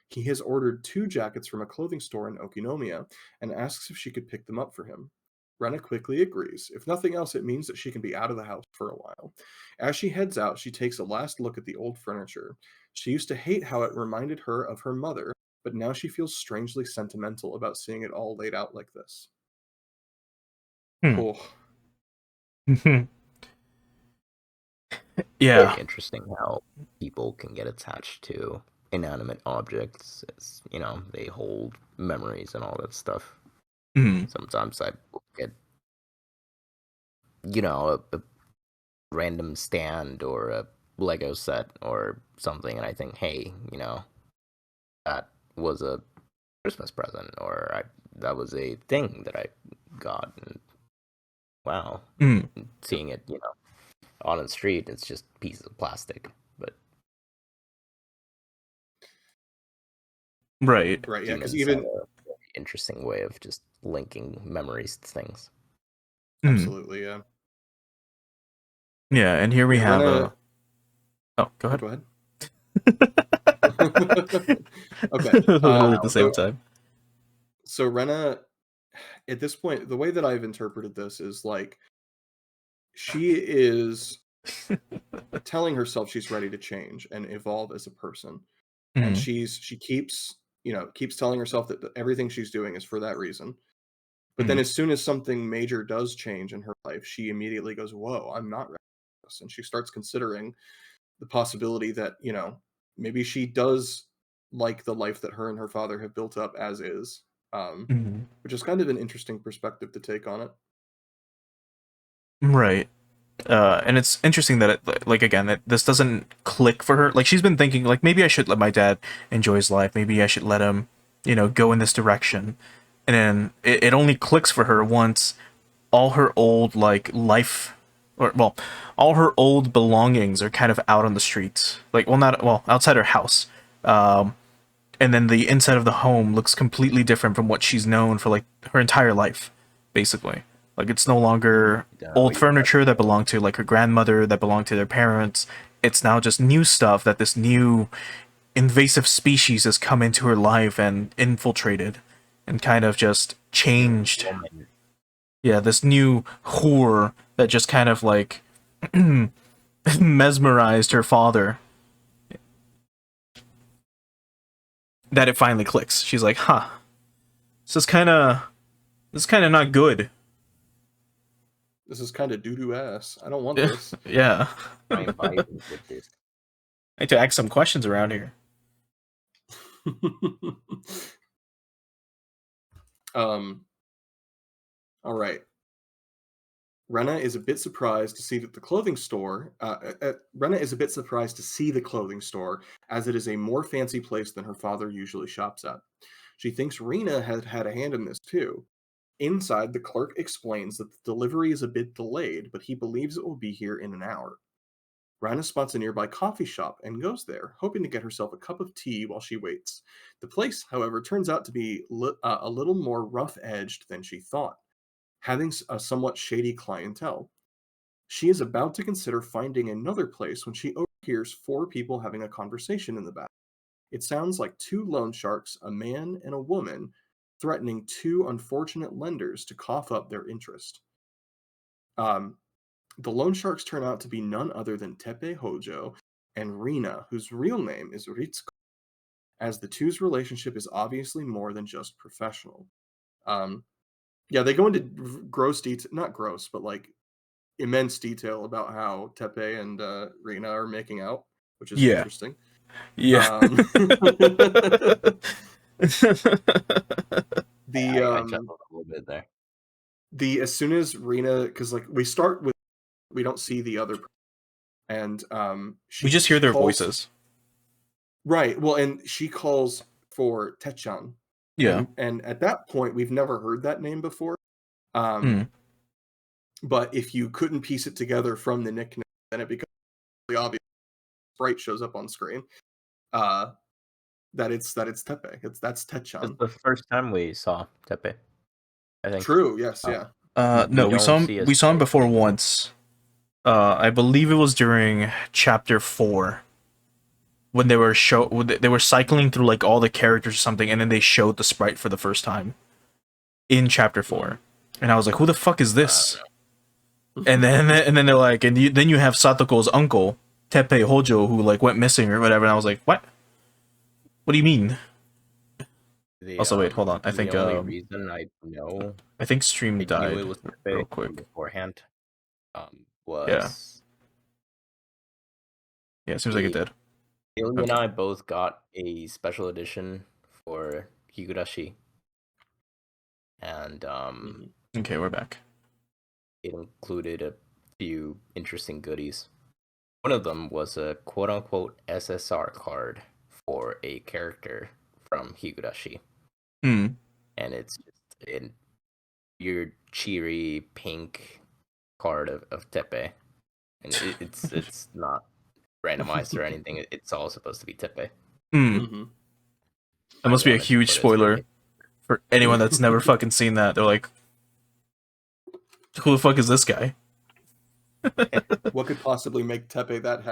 He has ordered 2 jackets from a clothing store in Okinomiya and asks if she could pick them up for him. Rena quickly agrees. If nothing else, it means that she can be out of the house for a while. As she heads out, she takes a last look at the old furniture. She used to hate how it reminded her of her mother, but now she feels strangely sentimental about seeing it all laid out like this. Oh. Yeah. Very interesting how people can get attached to inanimate objects. As, you know, they hold memories and all that stuff. Sometimes I get, you know, a random stand or a Lego set or something, and I think, hey, you know, that was a Christmas present, or that was a thing that I got, and wow, seeing it, you know, on the street, it's just pieces of plastic, but right, yeah, because even have a very interesting way of just linking memories to things. Absolutely, yeah. Yeah, and here we have Rena... Oh, go ahead. Go ahead. Okay. Literally at the same time. So Rena, at this point, the way that I've interpreted this is like she is telling herself she's ready to change and evolve as a person, and she keeps telling herself that everything she's doing is for that reason. But then as soon as something major does change in her life, she immediately goes, "Whoa, I'm not ready for this," and she starts considering the possibility that, you know, maybe she does like the life that her and her father have built up as is, which is kind of an interesting perspective to take on it. Right. And it's interesting that that this doesn't click for her. Like, she's been thinking, like, maybe I should let my dad enjoy his life. Maybe I should let him, you know, go in this direction. And then it only clicks for her once all her old, like, life, or, well, all her old belongings are kind of out on the streets. Like, outside her house. And then the inside of the home looks completely different from what she's known for, like, her entire life, basically. Like, it's no longer old furniture that belonged to, like, her grandmother, that belonged to their parents. It's now just new stuff that this new invasive species has come into her life and infiltrated and kind of just changed. Yeah, this new whore that just kind of, like, mesmerized her father. That it finally clicks. She's like, huh, this is kind of not good. This is kind of doo-doo ass. I don't want this. Yeah. I with this. I need to ask some questions around here. All right. Rena is a bit surprised to see that the clothing store. Rena is a bit surprised to see the clothing store, as it is a more fancy place than her father usually shops at. She thinks Rena had a hand in this too. Inside, the clerk explains that the delivery is a bit delayed, but he believes it will be here in an hour. Rena spots a nearby coffee shop and goes there, hoping to get herself a cup of tea while she waits. The place, however, turns out to be a little more rough-edged than she thought, having a somewhat shady clientele. She is about to consider finding another place when she overhears four people having a conversation in the back. It sounds like two loan sharks, a man and a woman, threatening two unfortunate lenders to cough up their interest. The loan sharks turn out to be none other than Tepe Hojo and Rina, whose real name is Ritsuko, as the two's relationship is obviously more than just professional. Yeah, they go into gross detail, not gross, but like immense detail about how Tepe and Rina are making out, which is interesting. Yeah. I chuckled a little bit there. As soon as Rina, because like we start with, we don't see the other, and we just hear their voices. Right. Well, and she calls for Techan. Yeah. And at that point, we've never heard that name before. But if you couldn't piece it together from the nickname, then it becomes really obvious. Sprite shows up on screen. That it's Tepe. That's Techan. It's the first time we saw Tepe, I think. True. Yes. Yeah. No, we saw him before once. I believe it was during chapter 4 when they were cycling through like all the characters or something, and then they showed the sprite for the first time in chapter 4. And I was like, who the fuck is this? And then they're like, then you have Satoko's uncle, Teppei Hojo, who like went missing or whatever. And I was like, what? What do you mean? Also, wait, hold on. I think the only reason I know I think stream I died knew it was real quick beforehand Yeah, was it seems like it did. Ilya and I both got a special edition for Higurashi. And okay, we're back. It included a few interesting goodies. One of them was a quote-unquote SSR card for a character from Higurashi. And it's just in your cheery pink card of Teppei. And it's not randomized or anything. It's all supposed to be Teppei. That must be a huge spoiler for anyone that's never fucking seen that. They're like, who the fuck is this guy? What could possibly make Teppei that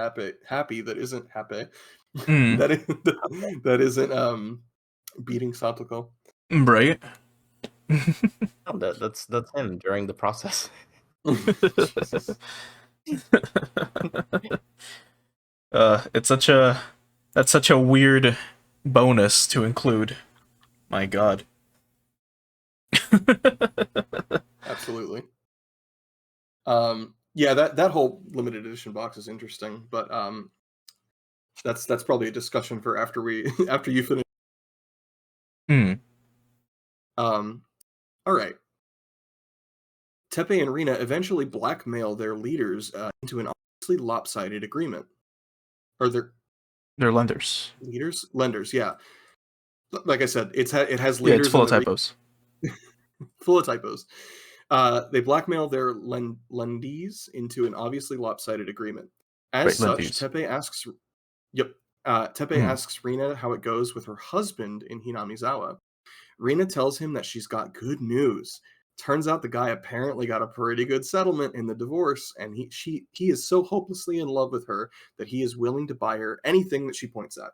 happy that isn't happy? that isn't beating Satoko. Right? That's him during the process. That's such a weird bonus to include. My god. Absolutely. Yeah, that whole limited edition box is interesting, but that's probably a discussion for after you finish. All right. Teppei and Rina eventually blackmail their leaders into an obviously lopsided agreement. Or they're lenders. Lenders, yeah. Like I said, it has leaders. Yeah, it's full of typos. Full of typos. They blackmail their lendees into an obviously lopsided agreement. As such, Teppei asks asks Rina how it goes with her husband in Hinamizawa. Rina tells him that she's got good news. Turns out the guy apparently got a pretty good settlement in the divorce, and he is so hopelessly in love with her that he is willing to buy her anything that she points at.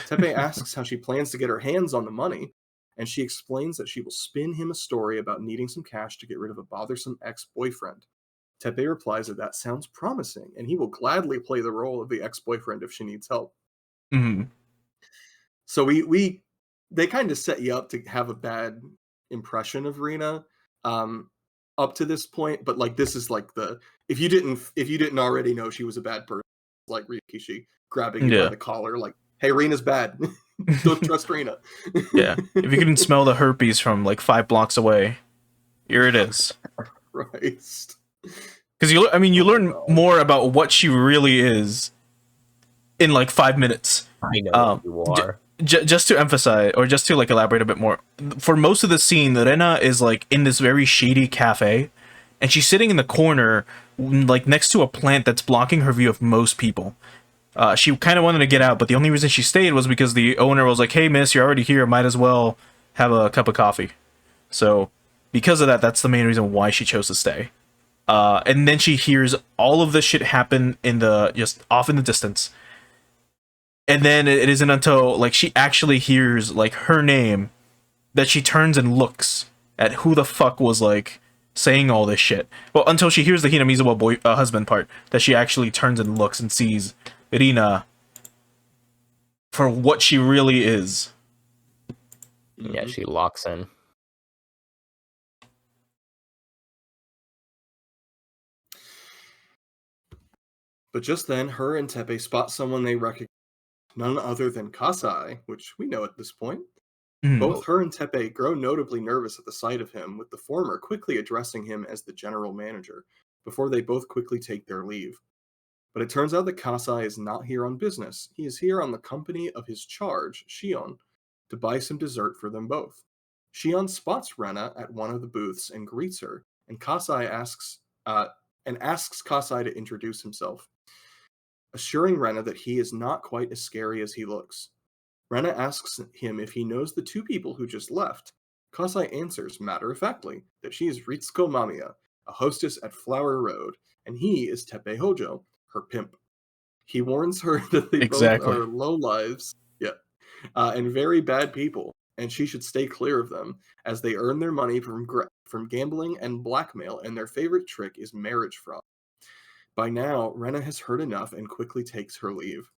Teppei asks how she plans to get her hands on the money, and she explains that she will spin him a story about needing some cash to get rid of a bothersome ex-boyfriend. Teppei replies that sounds promising, and he will gladly play the role of the ex-boyfriend if she needs help. So they kind of set you up to have a bad impression of Rina up to this point, but like this is like if you didn't already know she was a bad person, like Rikishi grabbing you by the collar, like, hey, Rina's bad. Don't trust Rina. Yeah, if you couldn't smell the herpes from like 5 blocks away, here it is. Christ. Because you learn more about what she really is in like 5 minutes. I know you are. Just to emphasize, or just to like elaborate a bit more, for most of the scene, Rena is like in this very shady cafe, and she's sitting in the corner, like next to a plant that's blocking her view of most people. She kind of wanted to get out, but the only reason she stayed was because the owner was like, "Hey, miss, you're already here. Might as well have a cup of coffee." So, because of that, that's the main reason why she chose to stay. And then she hears all of this shit happen just off in the distance. And then it isn't until like she actually hears like her name that she turns and looks at who the fuck was like saying all this shit. Well, until she hears the Hinamizawa husband part, that she actually turns and looks and sees Rina for what she really is. Yeah, she locks in. But just then, her and Teppei spot someone they recognize, none other than Kasai, which we know at this point. Both her and Teppei grow notably nervous at the sight of him, with the former quickly addressing him as the general manager, before they both quickly take their leave. But it turns out that Kasai is not here on business. He is here on the company of his charge, Shion, to buy some dessert for them both. Shion spots Rena at one of the booths and greets her, and Kasai asks Kasai to introduce himself, assuring Rena that he is not quite as scary as he looks. Rena asks him if he knows the two people who just left. Kasai answers matter-of-factly that she is Ritsuko Mamiya, a hostess at Flower Road, and he is Teppei Hojo, her pimp. He warns her that they both are lowlives, and very bad people, and she should stay clear of them, as they earn their money from from gambling and blackmail, and their favorite trick is marriage fraud. By now, Rena has heard enough and quickly takes her leave.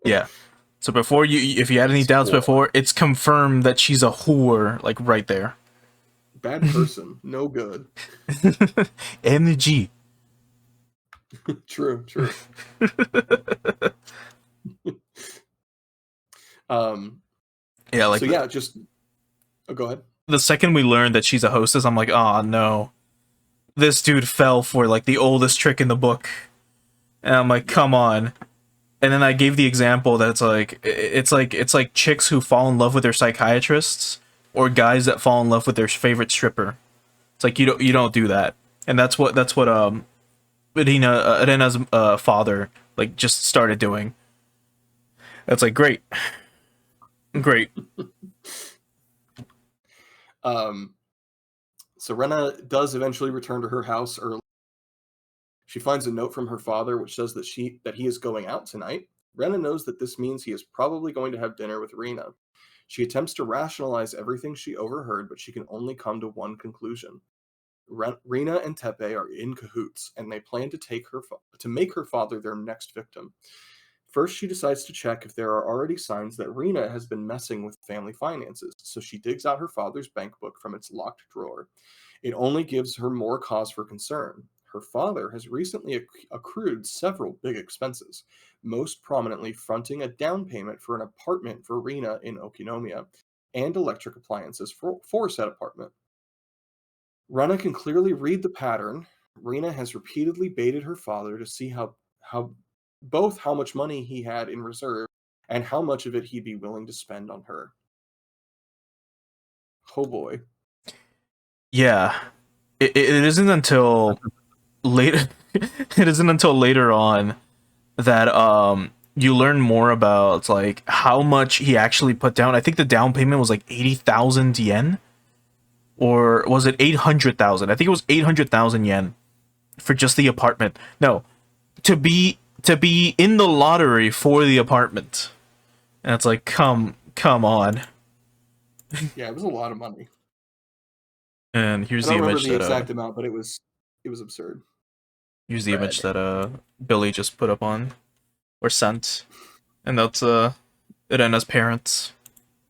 Yeah. So before if you had any doubts before, it's confirmed that she's a whore, like right there. Bad person, no good. MG. True. Yeah, like so yeah, just go ahead. The second we learned that she's a hostess, I'm like, oh no, this dude fell for like the oldest trick in the book, and I'm like, come on. And then I gave the example that it's like chicks who fall in love with their psychiatrists, or guys that fall in love with their favorite stripper. It's like you don't do that, and that's what Irena's father like just started doing. It's like great. So Rena does eventually return to her house early. She finds a note from her father which says that he is going out tonight. Rena knows that this means he is probably going to have dinner with Rena. She attempts to rationalize everything she overheard, but she can only come to one conclusion. Rena and Tepe are in cahoots, and they plan to make her father their next victim. First, she decides to check if there are already signs that Rena has been messing with family finances, so she digs out her father's bank book from its locked drawer. It only gives her more cause for concern. Her father has recently accrued several big expenses, most prominently fronting a down payment for an apartment for Rena in Okinomiya, and electric appliances for said apartment. Rena can clearly read the pattern. Rena has repeatedly baited her father to see how much money he had in reserve and how much of it he'd be willing to spend on her. Oh boy. Yeah. It isn't until later it isn't until later on that you learn more about like how much he actually put down. I think the down payment was like 80,000 yen, or was it 800,000? I think it was 800,000 yen for just the apartment. No, to be in the lottery for the apartment. And it's like, come on. Yeah, it was a lot of money. And here's the image. I don't remember the exact amount, but it was absurd. Here's the image that Billy just put up on, or sent, and that's Irena's parents,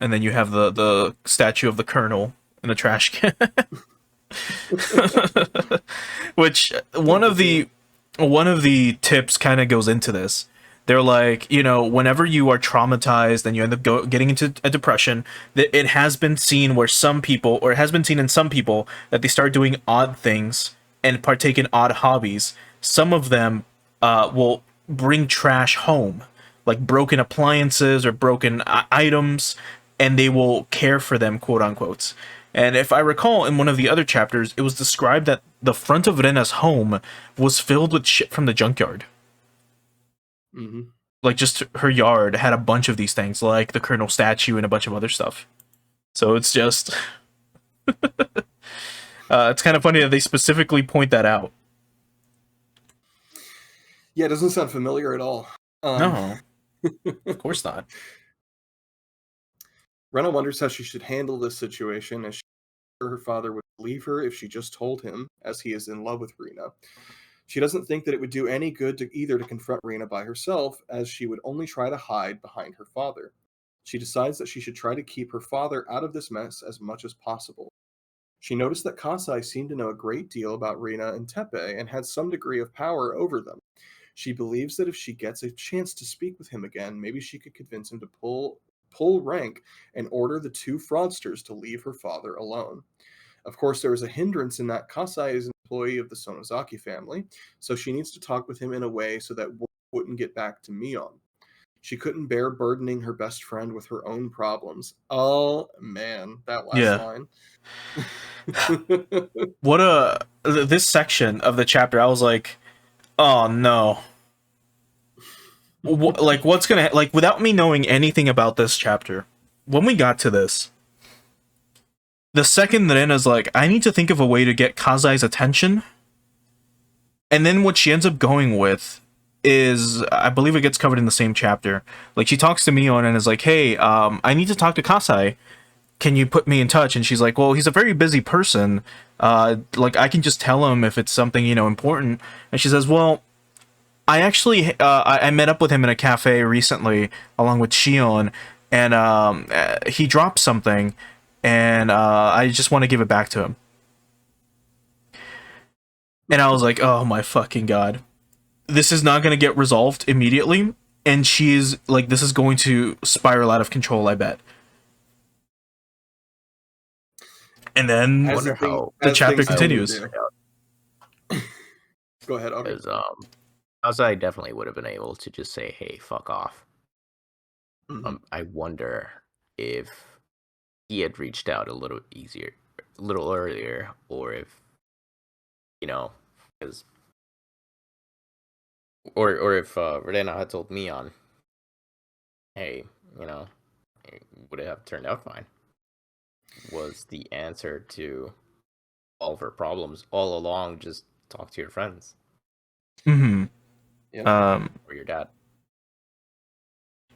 and then you have the statue of the Colonel in the trash can. Which one of the tips kind of goes into this. They're like, whenever you are traumatized and you end up getting into a depression, that it has been seen where some people, or it has been seen in some people, that they start doing odd things and partake in odd hobbies. Some of them will bring trash home, like broken appliances or broken items, and they will care for them, quote unquote. And if I recall, in one of the other chapters, it was described that the front of Rena's home was filled with shit from the junkyard. Mm-hmm. Like, just her yard had a bunch of these things, like the Colonel statue and a bunch of other stuff. So it's just... it's kind of funny that they specifically point that out. Yeah, it doesn't sound familiar at all. No. Of course not. Rena wonders how she should handle this situation, as her father would leave her if she just told him, as he is in love with Rena. She doesn't think that it would do any good to confront Rena by herself, as she would only try to hide behind her father. She decides that she should try to keep her father out of this mess as much as possible. She noticed that Kasai seemed to know a great deal about Rena and Tepe and had some degree of power over them. She believes that if she gets a chance to speak with him again, maybe she could convince him to pull rank and order the two fraudsters to leave her father alone. Of course, there is a hindrance in that Kasai is an employee of the Sonozaki family, so she needs to talk with him in a way so that word wouldn't get back to Mion. She couldn't bear burdening her best friend with her own problems. Oh, man, that last line. This section of the chapter, I was like, oh no. What's gonna, without me knowing anything about this chapter, when we got to this, the second that Rena's like, I need to think of a way to get Kazai's attention. And then what she ends up going with is, I believe it gets covered in the same chapter. Like, she talks to Mion and is like, hey, I need to talk to Kasai. can you put me in touch? And she's like, well, he's a very busy person. Like, I can just tell him if it's something, important. And she says, well, I actually, I met up with him in a cafe recently, along with Shion, and he dropped something, and I just want to give it back to him. And I was like, oh my fucking god. This is not going to get resolved immediately, and she's like, this is going to spiral out of control, I bet. And then the chapter continues. Go ahead, Aru. Because Kasai definitely would have been able to just say, hey, fuck off. Mm-hmm. I wonder if he had reached out a little earlier, or if, because, or if Rena had told Mion, hey, would it have turned out fine? Was the answer to all of her problems all along just talk to your friends? Mm-hmm. Yep. Or your dad.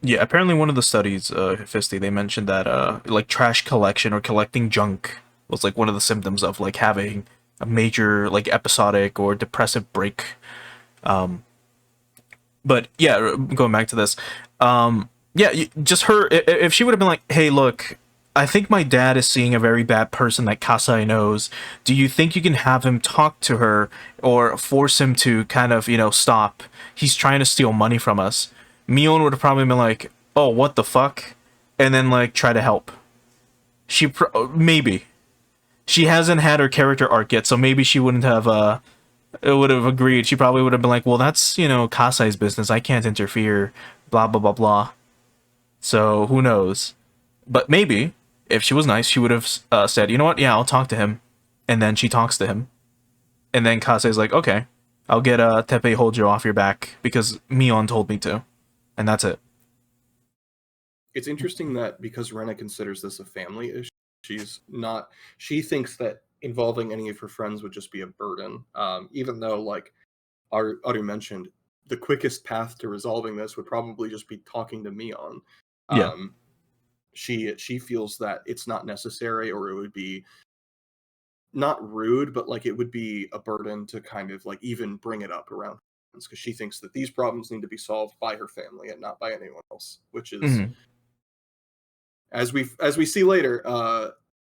Yeah, apparently one of the studies, Fisty, they mentioned that like trash collection or collecting junk was like one of the symptoms of like having a major like episodic or depressive break. But yeah, going back to this, yeah, just her. If she would have been like, "Hey, look, I think my dad is seeing a very bad person that Kasai knows. Do you think you can have him talk to her or force him to kind of, stop? He's trying to steal money from us." Mion would have probably been like, "Oh, what the fuck?" And then like try to help. Maybe she hasn't had her character arc yet, so maybe she wouldn't have would have agreed. She probably would have been like, "Well, that's Kasai's business. I can't interfere." Blah blah blah blah. So who knows? But maybe if she was nice, she would have said, "You know what? Yeah, I'll talk to him." And then she talks to him, and then Kasai's like, "Okay, I'll get Teppei Hojo off your back because Mion told me to," and that's it. It's interesting that because Rena considers this a family issue, she thinks that involving any of her friends would just be a burden. Even though, like Aru mentioned, the quickest path to resolving this would probably just be talking to Mion. Yeah. She feels that it's not necessary, or it would be not rude, but like it would be a burden to kind of like even bring it up around, because she thinks that these problems need to be solved by her family and not by anyone else, which is as we see later,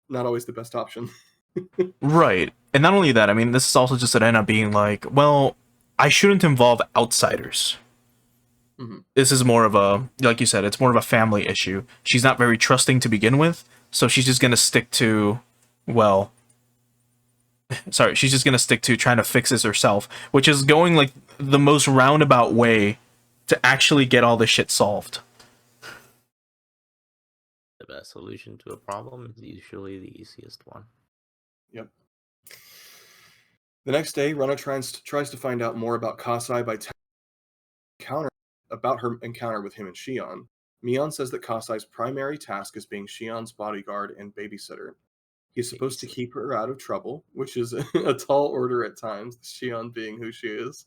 not always the best option. Right. And not only that, I mean, this is also just Arena being like, well, I shouldn't involve outsiders. Mm-hmm. This is more of a, like you said, it's more of a family issue. She's not very trusting to begin with, so she's just going to stick to, well, sorry, she's just going to stick to trying to fix this herself, which is going like the most roundabout way to actually get all this shit solved. The best solution to a problem is usually the easiest one. Yep. The next day, Rena tries to find out more about Kasai by about her encounter with him and Shion. Mion says that Kasai's primary task is being Shion's bodyguard and babysitter. He's supposed to keep her out of trouble, which is a tall order at times, Shion being who she is.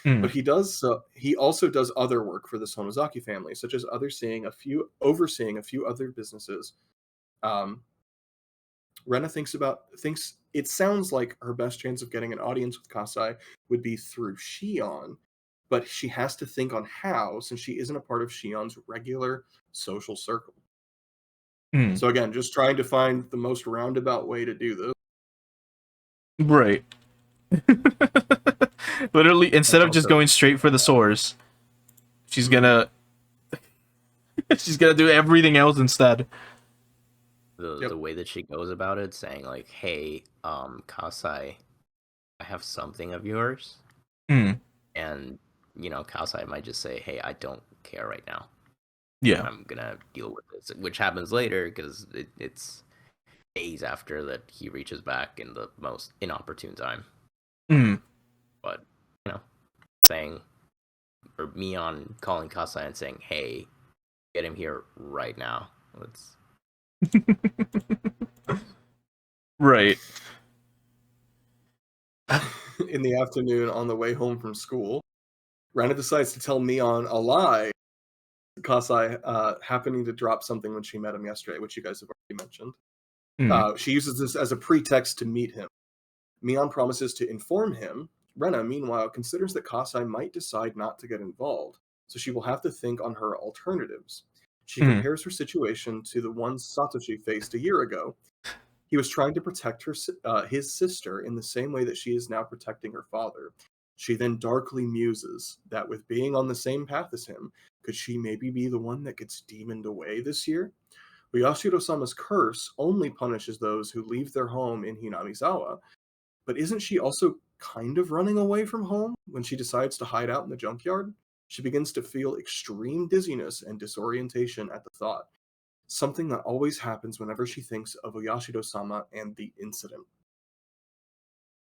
But he also does other work for the Sonozaki family, such as overseeing a few other businesses. Rena thinks it sounds like her best chance of getting an audience with Kasai would be through Shion, but she has to think on how, since she isn't a part of Shion's regular social circle. So again, just trying to find the most roundabout way to do this. Right. Literally, instead of just going straight for the source, she's gonna do everything else instead. The way that she goes about it, saying like, "Hey, Kasai, I have something of yours," and Kasai might just say, "Hey, I don't care right now. Yeah, I'm gonna deal with this," which happens later because it's days after that he reaches back in the most inopportune time. But saying, or Mion calling Kasai and saying, "Hey, get him here right now." Let's. Right. In the afternoon, on the way home from school, Rena decides to tell Mion a lie Kasai happening to drop something when she met him yesterday, which you guys have already mentioned. She uses this as a pretext to meet him. Mion promises to inform him. Rena, meanwhile, considers that Kasai might decide not to get involved, so she will have to think on her alternatives. She compares her situation to the one Satoshi faced a year ago. He was trying to protect his sister in the same way that she is now protecting her father. She then darkly muses that with being on the same path as him, could she maybe be the one that gets demoned away this year? Yashiro-sama's curse only punishes those who leave their home in Hinamizawa, but isn't she also kind of running away from home when she decides to hide out in the junkyard? She begins to feel extreme dizziness and disorientation at the thought, something that always happens whenever she thinks of Oyashido-sama and the incident.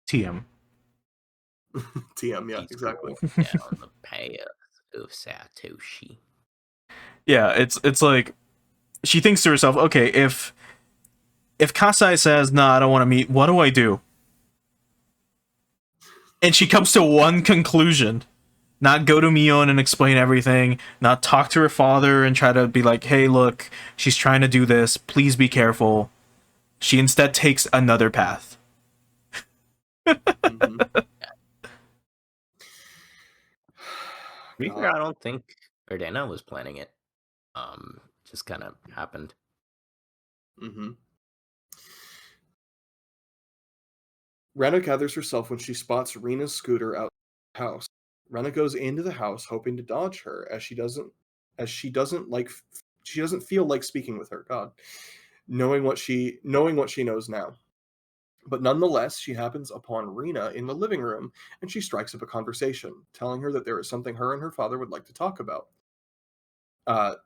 TM. TM, yeah, exactly. Down the path of Satoshi. Yeah, it's like she thinks to herself, okay, if Kasai says, "Nah, I don't want to meet," what do I do? And she comes to one conclusion. Not go to Mion and explain everything, not talk to her father and try to be like, hey, look, she's trying to do this, please be careful. She instead takes another path. I don't think Erdena was planning it. Just kind of happened. Rena gathers herself when she spots Rena's scooter out the house. Rena goes into the house hoping to dodge her, as she doesn't feel like speaking with her. God, knowing what she knows now. But nonetheless, she happens upon Rena in the living room, and she strikes up a conversation, telling her that there is something her and her father would like to talk about.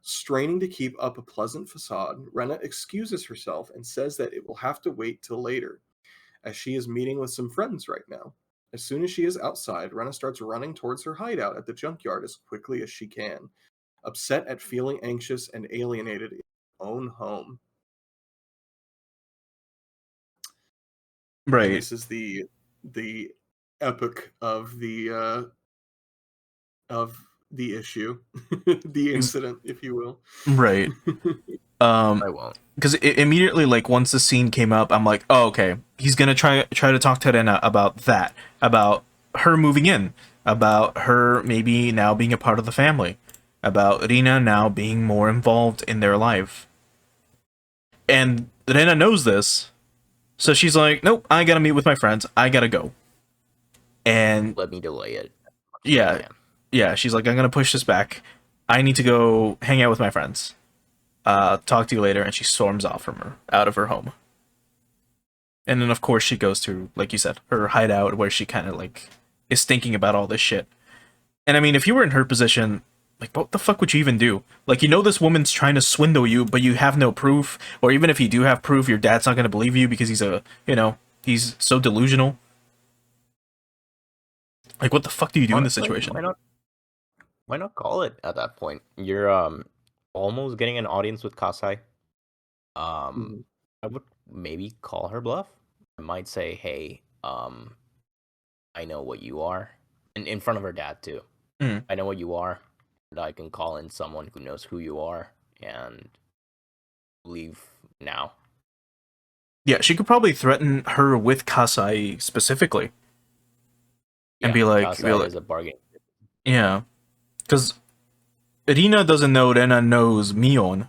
Straining to keep up a pleasant facade, Rena excuses herself and says that it will have to wait till later, as she is meeting with some friends right now. As soon as she is outside, Rena starts running towards her hideout at the junkyard as quickly as she can, upset at feeling anxious and alienated in her own home. Right. And this is the epic of the issue, the incident, if you will. Right. I won't. Because immediately, like, once the scene came up, I'm like, oh, okay, he's gonna try to talk to Rena about that, about her moving in, about her maybe now being a part of the family, about Rina now being more involved in their life. And Rena knows this, so she's like, nope, I gotta meet with my friends, I gotta go. And let me delay it. Yeah, she's like, I'm gonna push this back. I need to go hang out with my friends. Talk to you later, and she storms off from out of her home. And then, of course, she goes to, like you said, her hideout where she kind of, like, is thinking about all this shit. And I mean, if you were in her position, like, what the fuck would you even do? Like, you know this woman's trying to swindle you, but you have no proof. Or even if you do have proof, your dad's not going to believe you because he's so delusional. Like, what the fuck do you do in this situation? Why not call it at that point? You're almost getting an audience with Kasai. I would maybe call her bluff. I might say, hey, I know what you are. In front of her dad, too. I know what you are. And I can call in someone who knows who you are and leave now. Yeah, she could probably threaten her with Kasai specifically. And be like... Kasai is a bargain. Yeah. Because Rina doesn't know Rena knows Mion.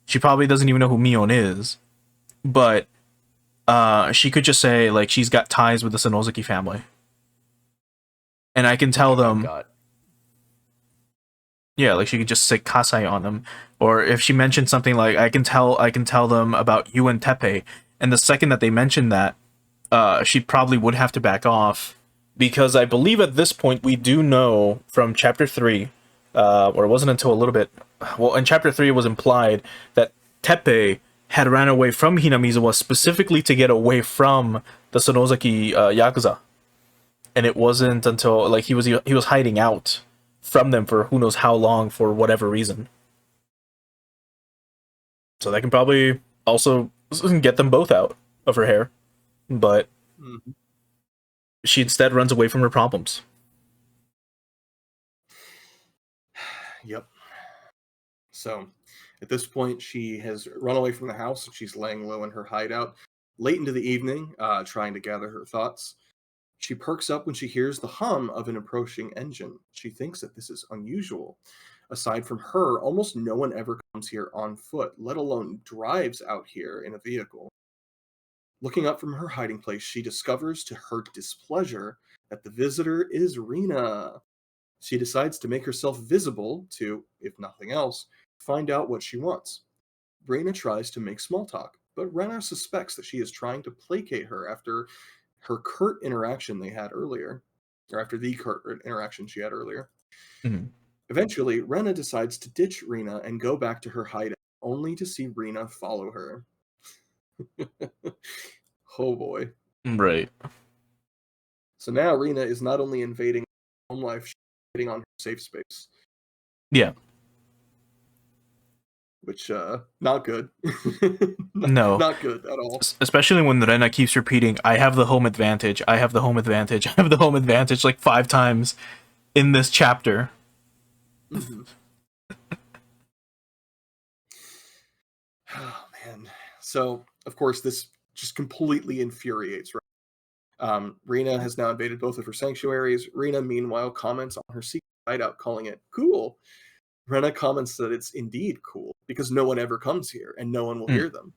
She probably doesn't even know who Mion is. But she could just say, like, she's got ties with the Sonozuki family. And I can tell them... Yeah, like, she could just say Kasai on them. Or if she mentioned something like, I can tell them about you and Teppei. And the second that they mentioned that, she probably would have to back off. Because I believe at this point we do know from Chapter 3, or it wasn't until a little bit... Well, in Chapter 3 it was implied that Teppei had ran away from Hinamizawa specifically to get away from the Sonozaki Yakuza. And it wasn't until, like, he was hiding out from them for who knows how long for whatever reason. So that can probably also get them both out of her hair. But she instead runs away from her problems. Yep. So at this point, she has run away from the house and she's laying low in her hideout late into the evening, trying to gather her thoughts. She perks up when she hears the hum of an approaching engine. She thinks that this is unusual. Aside from her, almost no one ever comes here on foot, let alone drives out here in a vehicle. Looking up from her hiding place, she discovers to her displeasure that the visitor is Rena. She decides to make herself visible to, if nothing else, find out what she wants. Rena tries to make small talk, but Rena suspects that she is trying to placate her after her curt interaction they had earlier, or after the curt interaction she had earlier. Mhm. Eventually, Rena decides to ditch Rena and go back to her hideout, only to see Rena follow her. Oh boy. Right. So now Rena is not only invading her home life, she's invading on her safe space. Yeah. Which, not good. No. Not good at all. Especially when Rena keeps repeating, I have the home advantage, I have the home advantage, I have the home advantage, like 5 times in this chapter. Mm-hmm. Oh, man. So, of course, this just completely infuriates Rena. Rena has now invaded both of her sanctuaries. Rena, meanwhile, comments on her secret hideout, calling it cool. Rena comments that it's indeed cool, because no one ever comes here, and no one will hear them.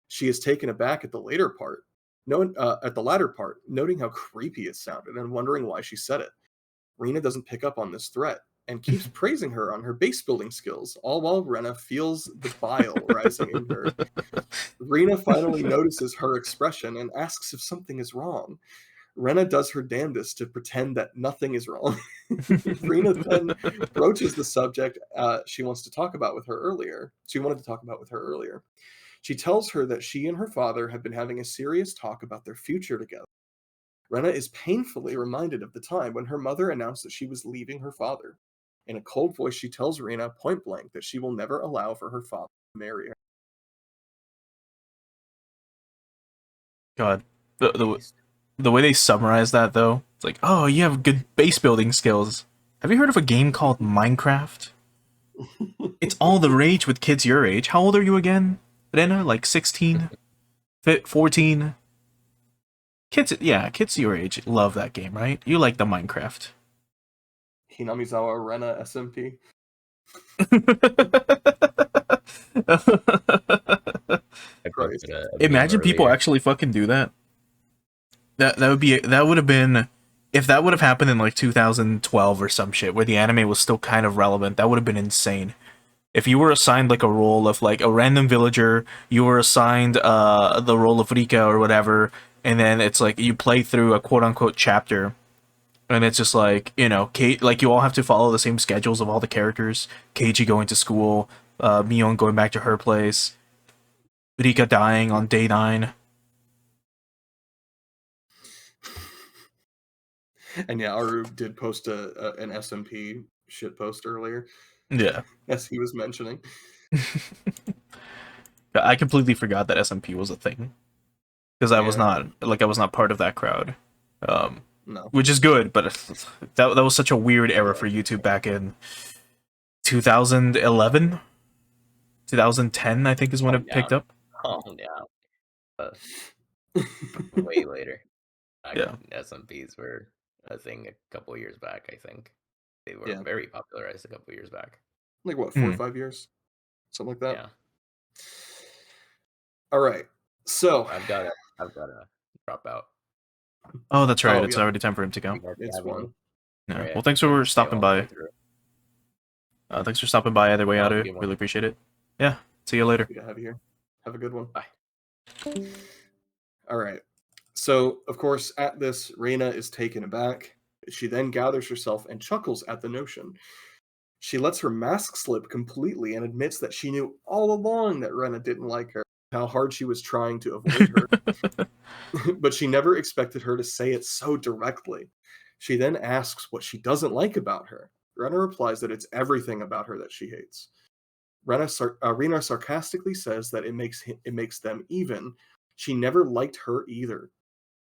She is taken aback at the later part, at the latter part, noting how creepy it sounded and wondering why she said it. Rena doesn't pick up on this threat and keeps praising her on her base building skills, all while Rena feels the bile rising in her. Rena finally notices her expression and asks if something is wrong. Rena does her damnedest to pretend that nothing is wrong. Rena then broaches the subject she wanted to talk about with her earlier. She tells her that she and her father have been having a serious talk about their future together. Rena is painfully reminded of the time when her mother announced that she was leaving her father. In a cold voice, she tells Rena point blank that she will never allow for her father to marry her. God. The way they summarize that, though, it's like, oh, you have good base building skills. Have you heard of a game called Minecraft? It's all the rage with kids your age. How old are you again, Rena? Like 16? 14? Kids your age love that game, right? You like the Minecraft. Hinamizawa Rena SMP. Christ. Imagine people actually fucking do that. That would have been, if that would have happened in like 2012 or some shit where the anime was still kind of relevant. That would have been insane. If you were assigned like a role of like a random villager, you were assigned the role of Rika or whatever, and then it's like you play through a quote unquote chapter, and it's just like, you know, like you all have to follow the same schedules of all the characters. Keiji going to school, Mion going back to her place, Rika dying on day 9. And yeah, Aru did post an SMP shit post earlier. Yeah. As he was mentioning. I completely forgot that SMP was a thing. Because I was not part of that crowd. No. Which is good, but that was such a weird era for YouTube back in 2011? 2010, I think, is when it picked up. Oh, yeah. Way later. Yeah. SMPs were a thing a couple of years back, I think. They were very popularized a couple of years back. Like what, 4 or 5 years? Something like that? Yeah. All right. So I've got to drop out. Oh, that's right. It's already time for him to go. It's one. Yeah. Right. Well, thanks for stopping by. Thanks for stopping by either way, Aru. Really appreciate it. Yeah. See you later. Happy to have you here. Have a good one. Bye. All right. So, of course, at this, Rena is taken aback. She then gathers herself and chuckles at the notion. She lets her mask slip completely and admits that she knew all along that Rena didn't like her, how hard she was trying to avoid her. But she never expected her to say it so directly. She then asks what she doesn't like about her. Rena replies that it's everything about her that she hates. Rena sarcastically says that it makes them even. She never liked her either.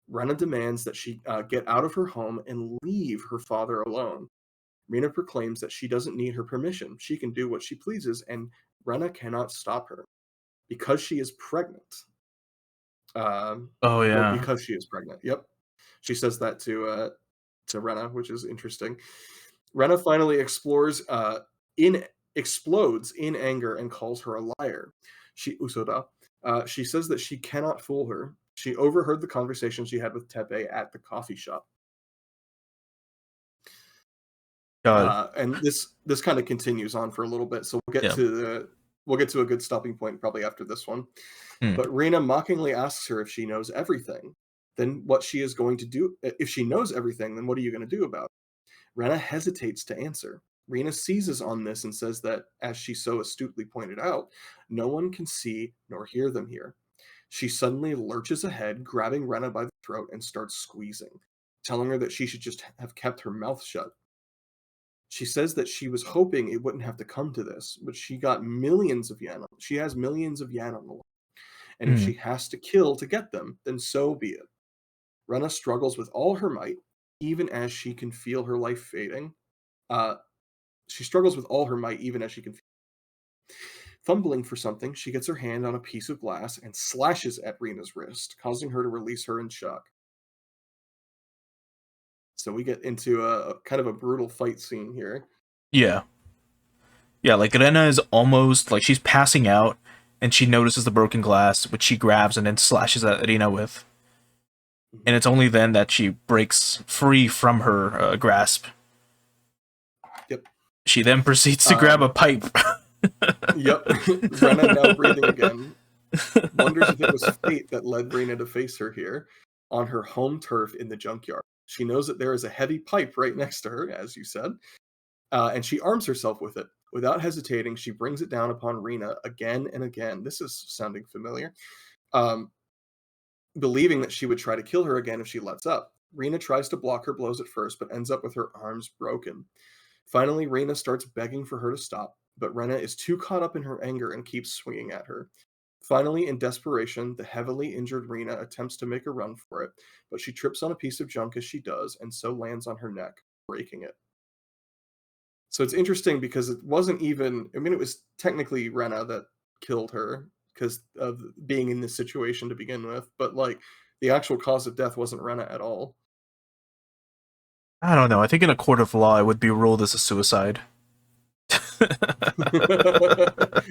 Rena demands that she get out of her home and leave her father alone. Rina proclaims that she doesn't need her permission. She can do what she pleases, and Rena cannot stop her because she is pregnant. Oh yeah. Because she is pregnant. Yep. She says that to Rena, which is interesting. Rena finally explodes in anger and calls her a liar. Usoda. She says that she cannot fool her. She overheard the conversation she had with Teppei at the coffee shop. God. And this kind of continues on for a little bit, so we'll get to a good stopping point probably after this one. But Rina mockingly asks her if she knows everything. Then what she is going to do, if she knows everything, then what are you going to do about it? Rena hesitates to answer. Rina seizes on this and says that, as she so astutely pointed out, no one can see nor hear them here. She suddenly lurches ahead, grabbing Rena by the throat and starts squeezing, telling her that she should just have kept her mouth shut. She says that she was hoping it wouldn't have to come to this, but she got millions of yen. She has millions of yen on the line. And if she has to kill to get them, then so be it. Rena struggles with all her might, even as she can feel her life fading. She struggles with all her might, even as she can feel. Fumbling for something, she gets her hand on a piece of glass and slashes at Rina's wrist, causing her to release her in shock. So we get into a kind of a brutal fight scene here. Yeah. Yeah, like Rena is almost like she's passing out, and she notices the broken glass, which she grabs and then slashes at Rina with. And it's only then that she breaks free from her grasp. Yep. She then proceeds to grab a pipe. Yep. Rena, now breathing again, wonders if it was fate that led Rina to face her here on her home turf in the junkyard. She knows that there is a heavy pipe right next to her, as you said, and she arms herself with it. Without hesitating, she brings it down upon Rina again and again. This is sounding familiar. Believing that she would try to kill her again if she lets up. Rina tries to block her blows at first, but ends up with her arms broken. Finally, Rina starts begging for her to stop, but Rena is too caught up in her anger and keeps swinging at her. Finally, in desperation, the heavily injured Rina attempts to make a run for it, but she trips on a piece of junk as she does, and so lands on her neck, breaking it. So it's interesting because it wasn't even, I mean, it was technically Rena that killed her because of being in this situation to begin with, but like the actual cause of death wasn't Rena at all. I don't know. I think in a court of law, it would be ruled as a suicide.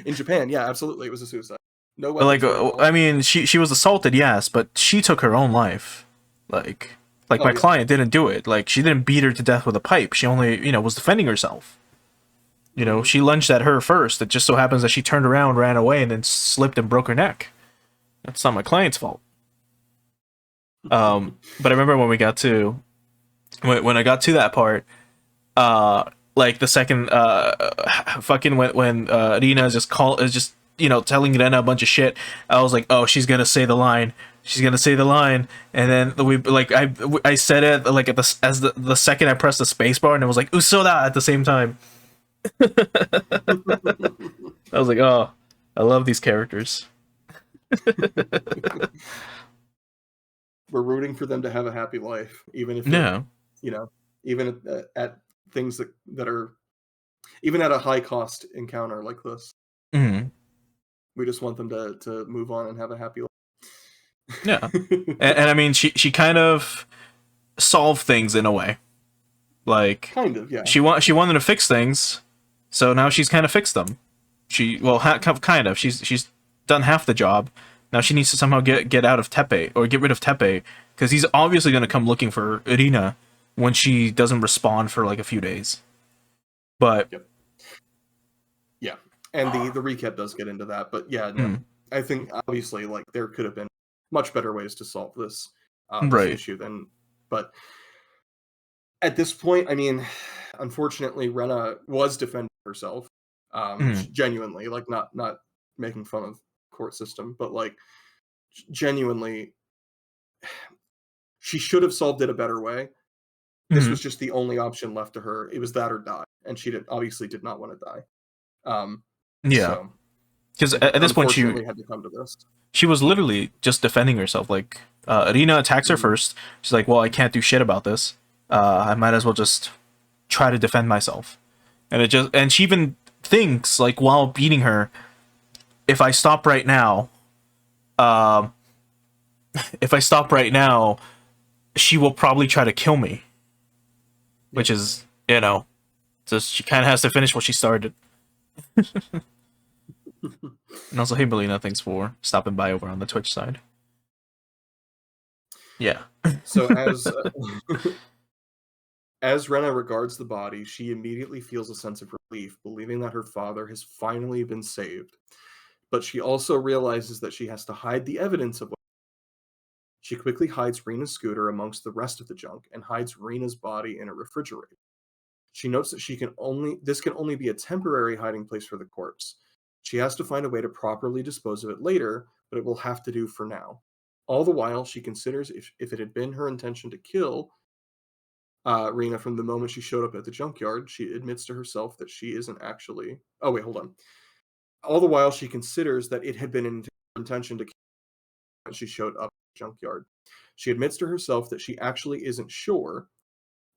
In Japan, yeah, absolutely, it was a suicide. No But like, I mean, she was assaulted, yes, but she took her own life. Like my client didn't do it. Like, she didn't beat her to death with a pipe. She only, was defending herself. She lunged at her first. It just so happens that she turned around, ran away, and then slipped and broke her neck. That's not my client's fault. But I remember when we got to, when I got to that part, like the second, fucking when Rina is just telling Rena a bunch of shit. I was like, oh, she's gonna say the line. She's gonna say the line, and then I said it like at the second I pressed the space bar, and it was like Usoda at the same time. I was like, oh, I love these characters. We're rooting for them to have a happy life, even if even at things that are even at a high cost encounter like this. Mm-hmm. We just want them to move on and have a happy life. Yeah, and I mean, she kind of solved things in a way. Like, kind of, yeah. She wanted to fix things, so now she's kind of fixed them. Kind of. She's done half the job. Now she needs to somehow get out of Teppei, or get rid of Teppei, because he's obviously going to come looking for Rina when she doesn't respond for like a few days. But yeah, and the recap does get into that, but yeah, no, I think obviously like there could have been much better ways to solve this issue than, but at this point, I mean, unfortunately, Rena was defending herself, genuinely, like not making fun of court system, but like genuinely, she should have solved it a better way. This was just the only option left to her. It was that or die, and she obviously did not want to die. Yeah, because at this point she had to come to this. She was literally just defending herself. Like, Rina attacks her first. She's like, well, I can't do shit about this. I might as well just try to defend myself. And she even thinks, like, while beating her, if I stop right now, she will probably try to kill me. Which is, just she kind of has to finish what she started. And also, hey, Melina, thanks for stopping by over on the Twitch side. Yeah. So as Rena regards the body, she immediately feels a sense of relief, believing that her father has finally been saved. But she also realizes that she has to hide the evidence of what. She quickly hides Rena's scooter amongst the rest of the junk and hides Rena's body in a refrigerator. She notes that this can only be a temporary hiding place for the corpse. She has to find a way to properly dispose of it later, but it will have to do for now. All the while, she considers if it had been her intention to kill Rena from the moment she showed up at the junkyard, she admits to herself that she isn't actually... Oh, wait, hold on. All the while, she considers that it had been her intention to kill her when she showed up at the junkyard. She admits to herself that she actually isn't sure,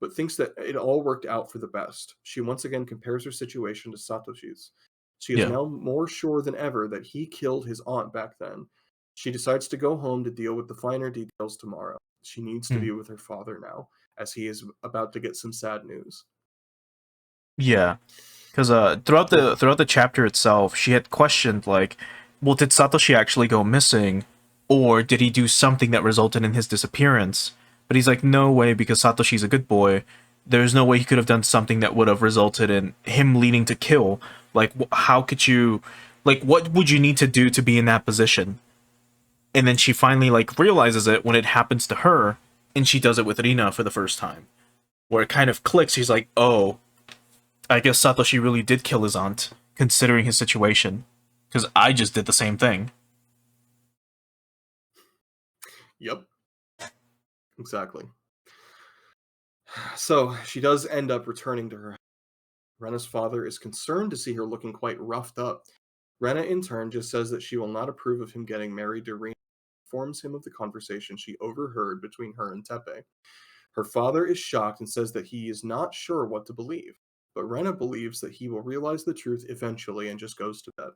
but thinks that it all worked out for the best. She once again compares her situation to Satoshi's. She is now more sure than ever that he killed his aunt back then. She decides to go home to deal with the finer details tomorrow. She needs to be with her father now, as he is about to get some sad news. Yeah, because throughout the chapter itself, she had questioned, like, well, did Satoshi actually go missing, or did he do something that resulted in his disappearance? But he's like, no way, because Satoshi's a good boy. There's no way he could have done something that would have resulted in him leading to kill. Like, how could you... Like, what would you need to do to be in that position? And then she finally, like, realizes it when it happens to her, and she does it with Rina for the first time. Where it kind of clicks, she's like, oh, I guess Satoshi really did kill his aunt, considering his situation. Because I just did the same thing. Yep. Exactly. So she does end up returning to her house. Rena's father is concerned to see her looking quite roughed up. Rena, in turn, just says that she will not approve of him getting married to Rina, and informs him of the conversation she overheard between her and Teppei. Her father is shocked and says that he is not sure what to believe, but Rena believes that he will realize the truth eventually and just goes to bed.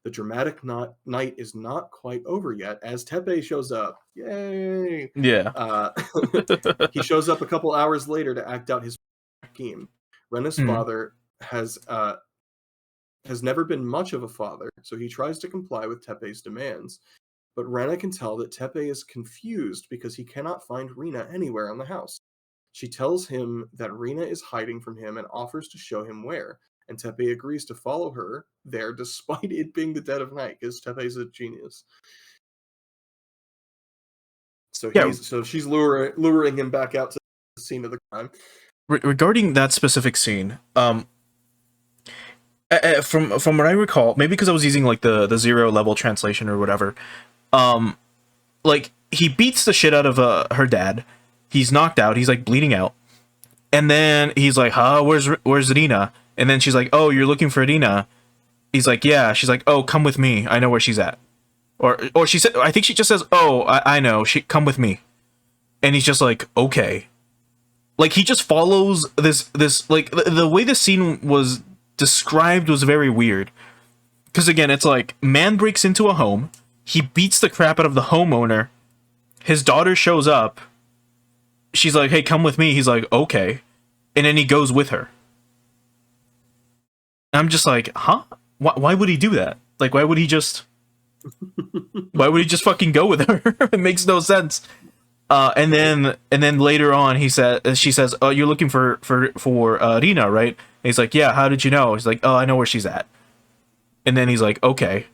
The dramatic night is not quite over yet as Teppei shows up. Yay! Yeah. He shows up a couple hours later to act out his scheme. Rena's father has never been much of a father, so he tries to comply with Teppei's demands. But Rena can tell that Teppei is confused because he cannot find Rina anywhere in the house. She tells him that Rina is hiding from him and offers to show him where, and Teppei agrees to follow her there despite it being the dead of night, because Teppei's a genius. So she's luring him back out to the scene of the crime. Regarding that specific scene, from what I recall, maybe because I was using like the 0 level translation or whatever, like he beats the shit out of her dad. He's knocked out. He's like bleeding out, and then he's like, "Huh, where's Rina?" And then she's like, "Oh, you're looking for Rina." He's like, "Yeah." She's like, "Oh, come with me. I know where she's at." Or she said, I think she just says, "Oh, I know. Come with me." And he's just like, "Okay." Like, he just follows this like, the way the scene was described was very weird. Because, again, it's like, man breaks into a home, he beats the crap out of the homeowner, his daughter shows up, she's like, "Hey, come with me." He's like, "Okay." And then he goes with her. I'm just like, huh? Why would he do that? Like, why would he just fucking go with her? It makes no sense. And then later on, she says, "Oh, you're looking for Rina, right?" And he's like, "Yeah, how did you know?" He's like, "Oh, I know where she's at." And then he's like, "Okay."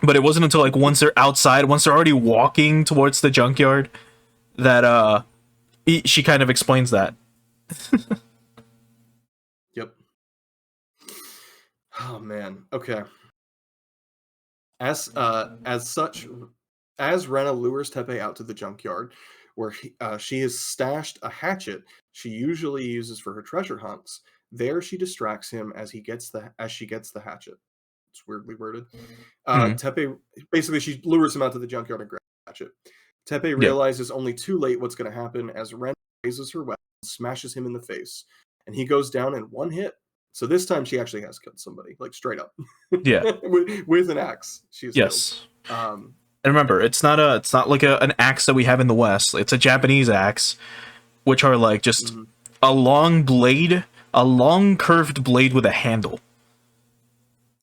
But it wasn't until like once they're outside, once they're already walking towards the junkyard, that she kind of explains that. Yep. Oh man. Okay. As Rena lures Teppei out to the junkyard, where she has stashed a hatchet she usually uses for her treasure hunts, there she distracts him as she gets the hatchet. It's weirdly worded. Teppei, basically, she lures him out to the junkyard and grabs the hatchet. Teppei realizes only too late what's going to happen as Rena raises her weapon and smashes him in the face. and he goes down in one hit. So this time she actually has killed somebody, like straight up. Yeah. with an axe. She's yes. killed. And remember, it's not like an axe that we have in the West. It's a Japanese axe, which are like just a long blade, a long curved blade with a handle.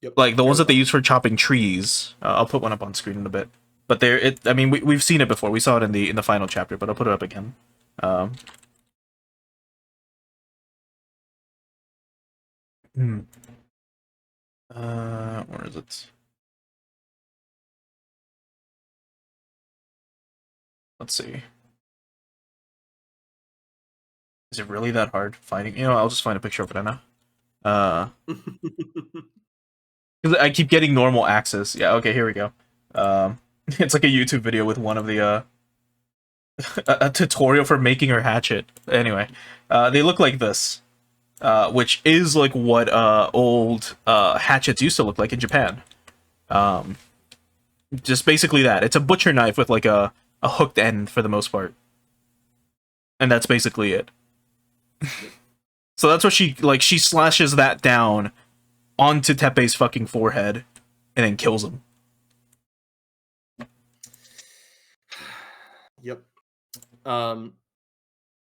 Yep. Like the ones that they use for chopping trees. I'll put one up on screen in a bit. But I mean, we've seen it before. We saw it in the final chapter, but I'll put it up again. Where is it? Let's see. Is it really that hard finding? You know, I'll just find a picture of it now. Because I keep getting normal axes. Yeah, okay, here we go. It's like a YouTube video with one of the a tutorial for making her hatchet. Anyway, they look like this, which is like what old hatchets used to look like in Japan. Just basically that. It's a butcher knife with like a hooked end for the most part, and that's basically it. So that's what she slashes that down onto Teppei's fucking forehead and then kills him. Yep.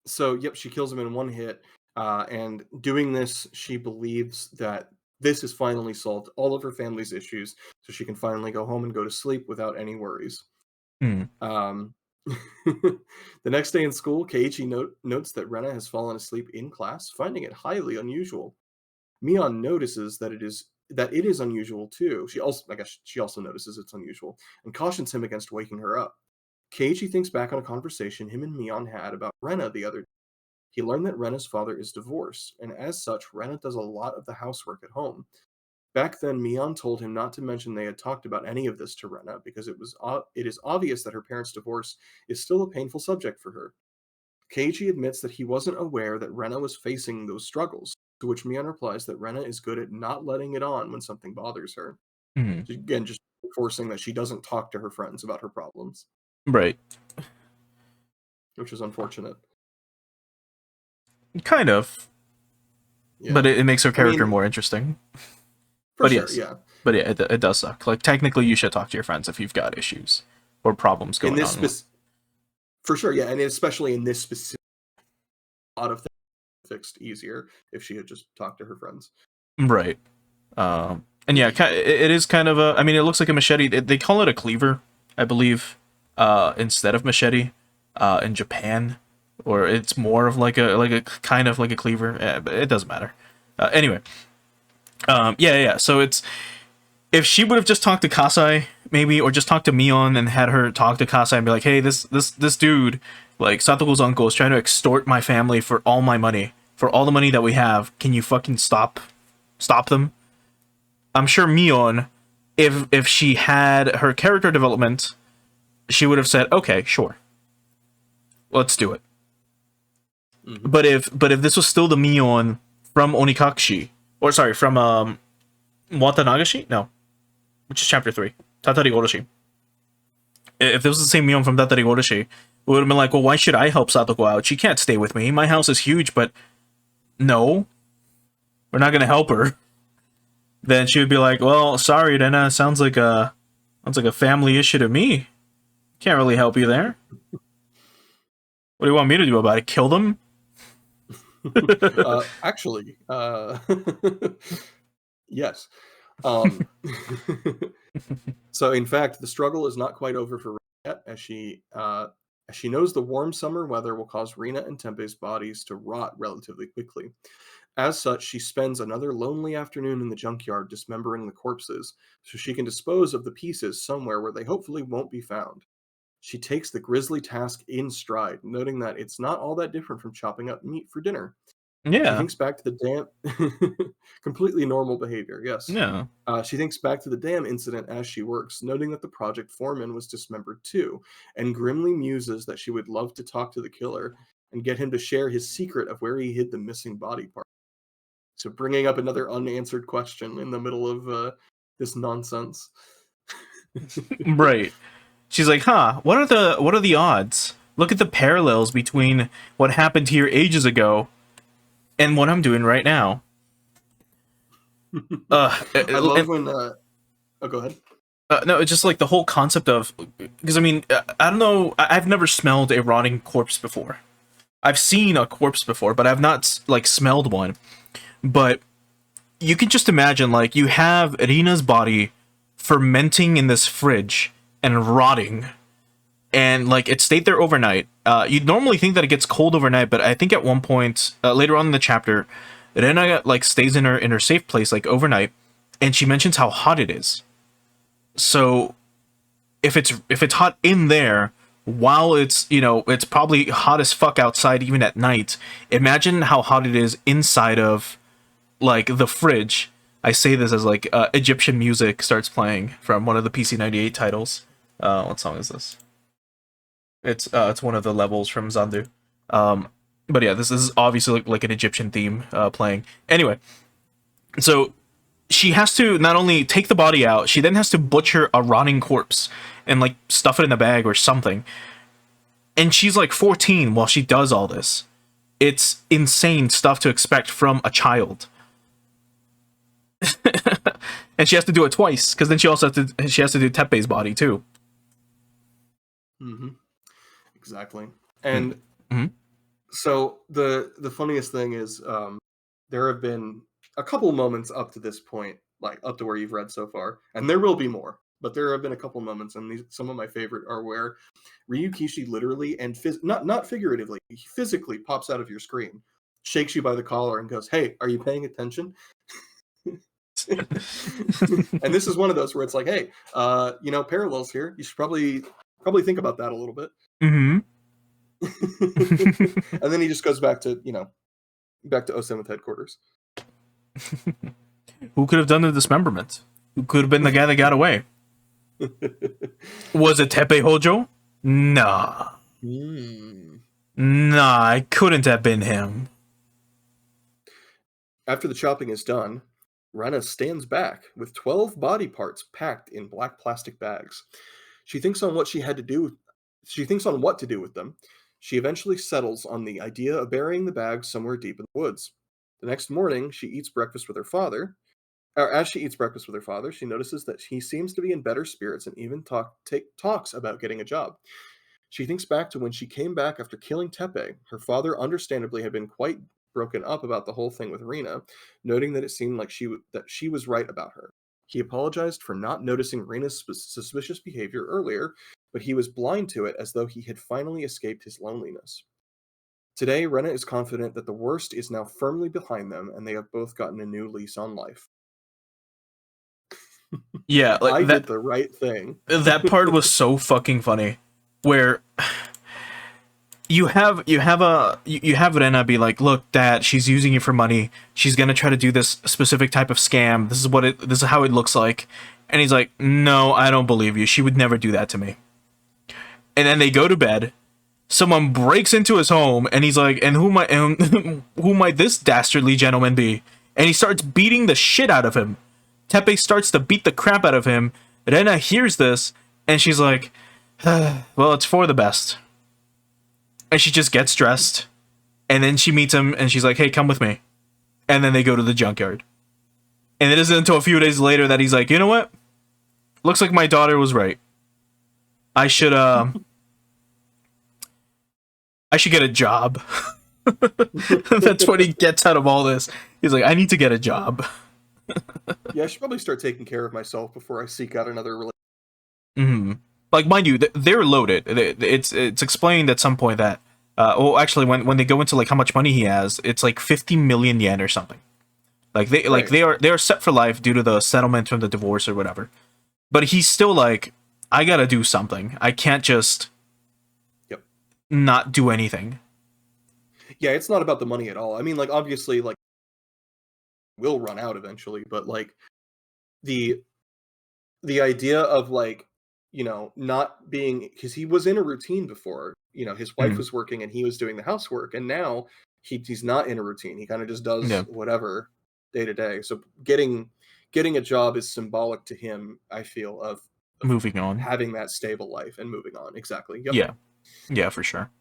So yep, she kills him in one hit, and doing this, she believes that this has finally solved all of her family's issues, so she can finally go home and go to sleep without any worries. The next day in school, Keiichi notes that Rena has fallen asleep in class, finding it highly unusual. Mion notices that it is unusual too. She also notices it's unusual and cautions him against waking her up. Keiichi thinks back on a conversation him and Mion had about Rena the other day. He learned that Rena's father is divorced, and as such, Rena does a lot of the housework at home. Back then, Mion told him not to mention they had talked about any of this to Rena because it is obvious that her parents' divorce is still a painful subject for her. Keiichi admits that he wasn't aware that Rena was facing those struggles, to which Mion replies that Rena is good at not letting it on when something bothers her. Again, just forcing that she doesn't talk to her friends about her problems. Right. Which is unfortunate. Kind of. Yeah. But it makes her character more interesting. But sure, yes. But yeah, it does suck. Like, technically, you should talk to your friends if you've got issues or problems going on. For sure, yeah, and especially in this specific, a lot of things fixed easier if she had just talked to her friends. Right. And yeah, it is kind of a. I mean, it looks like a machete. They call it a cleaver, I believe, instead of machete, in Japan, or it's more of like a kind of like a cleaver. But it doesn't matter. Anyway. Yeah. So it's, if she would have just talked to Kasai, maybe, or just talked to Mion and had her talk to Kasai and be like, hey, this dude, like Satoko's uncle, is trying to extort my family for all my money, for all the money that we have. Can you fucking stop them? I'm sure Mion, if she had her character development, she would have said, okay, sure, let's do it. Mm-hmm. But if this was still the Mion from Onikakushi, or sorry, from Watanagashi? No. Which is chapter 3. Tatari Oroshi. If this was the same Mion from Tatari Oroshi, it would have been like, well, why should I help Satoko out? She can't stay with me. My house is huge, but no. We're not going to help her. Then she would be like, well, sorry, Rena, sounds like a family issue to me. Can't really help you there. What do you want me to do about it? Kill them? Actually, yes. So in fact, the struggle is not quite over for Rena yet, as she knows the warm summer weather will cause Rena and Tempei's bodies to rot relatively quickly. As such, she spends another lonely afternoon in the junkyard dismembering the corpses, so she can dispose of the pieces somewhere where they hopefully won't be found. She takes the grisly task in stride, noting that it's not all that different from chopping up meat for dinner. Yeah. She thinks back to the dam. Completely normal behavior, yes. Yeah. She thinks back to the dam incident as she works, noting that the project foreman was dismembered too, and grimly muses that she would love to talk to the killer and get him to share his secret of where he hid the missing body part. So bringing up another unanswered question in the middle of this nonsense. Right. She's like, what are the odds? Look at the parallels between what happened here ages ago And what I'm doing right now. I love when. Oh, go ahead. No, it's just like the whole concept of, because I mean, I don't know, I've never smelled a rotting corpse before. I've seen a corpse before, but I've not like smelled one. But you can just imagine, like, you have Rina's body fermenting in this fridge and rotting, and like it stayed there overnight. You'd normally think that it gets cold overnight, but I think at one point later on in the chapter, Rina like stays in her safe place like overnight, and she mentions how hot it is. So if it's hot in there while it's, you know, it's probably hot as fuck outside even at night. Imagine how hot it is inside of like the fridge. I say this as like Egyptian music starts playing from one of the PC-98 titles. What song is this? It's one of the levels from Zandu. But yeah, this is obviously like an Egyptian theme playing. Anyway, so she has to not only take the body out, she then has to butcher a rotting corpse and like stuff it in a bag or something. And she's like 14 while she does all this. It's insane stuff to expect from a child. And she has to do it twice, because then she has to do Teppei's body too. Mm-hmm. Exactly. And so the funniest thing is there have been a couple moments up to this point, like up to where you've read so far, and there will be more, but there have been a couple moments, and some of my favorite are where Ryukishi literally and not figuratively, he physically pops out of your screen, shakes you by the collar, and goes, "Hey, are you paying attention?" And this is one of those where it's like, "Hey, you know, parallels here. You should probably think about that a little bit." Mm-hmm. And then he just goes back to O7 headquarters. Who could have done the dismemberment? Who could have been the guy that got away? Was it Teppei Hojo? Nah. Nah, it couldn't have been him. After the chopping is done, Rena stands back with 12 body parts packed in black plastic bags. She thinks on what to do with them. She eventually settles on the idea of burying the bags somewhere deep in the woods. The next morning, she eats breakfast with her father. As she eats breakfast with her father, she notices that he seems to be in better spirits and even talks about getting a job. She thinks back to when she came back after killing Teppei. Her father, understandably, had been quite broken up about the whole thing with Rina, noting that it seemed like she was right about her. He apologized for not noticing Rina's suspicious behavior earlier, but he was blind to it, as though he had finally escaped his loneliness. Today, Rena is confident that the worst is now firmly behind them, and they have both gotten a new lease on life. Yeah, like I did the right thing. That part was so fucking funny, where you have Rena be like, "Look, Dad, she's using you for money. She's gonna try to do this specific type of scam. This is how it looks like." And he's like, "No, I don't believe you. She would never do that to me." And then they go to bed. Someone breaks into his home, and he's like, "And who might this dastardly gentleman be?" And he starts beating the shit out of him. Teppei starts to beat the crap out of him. Rena hears this, and she's like, "Well, it's for the best." And she just gets dressed, and then she meets him, and she's like, "Hey, come with me." And then they go to the junkyard. And it isn't until a few days later that he's like, "You know what? Looks like my daughter was right. I should get a job." That's what he gets out of all this. He's like, "I need to get a job." Yeah, I should probably start taking care of myself before I seek out another relationship. Mm-hmm. Like, mind you, they're loaded. It's explained at some point that, actually, when they go into like how much money he has, it's like 50 million yen or something. Like they are set for life due to the settlement from the divorce or whatever. But he's still like, I gotta do something. I can't just not do anything. Yeah, it's not about the money at all. I mean, like, obviously, like, will run out eventually, but like the idea of, like, you know, not being, because he was in a routine before, you know, his wife was working and he was doing the housework, and now he's not in a routine. He kind of just does whatever day to day. So getting a job is symbolic to him, I feel, of moving on, having that stable life and moving on. Exactly. Yep. Yeah, for sure.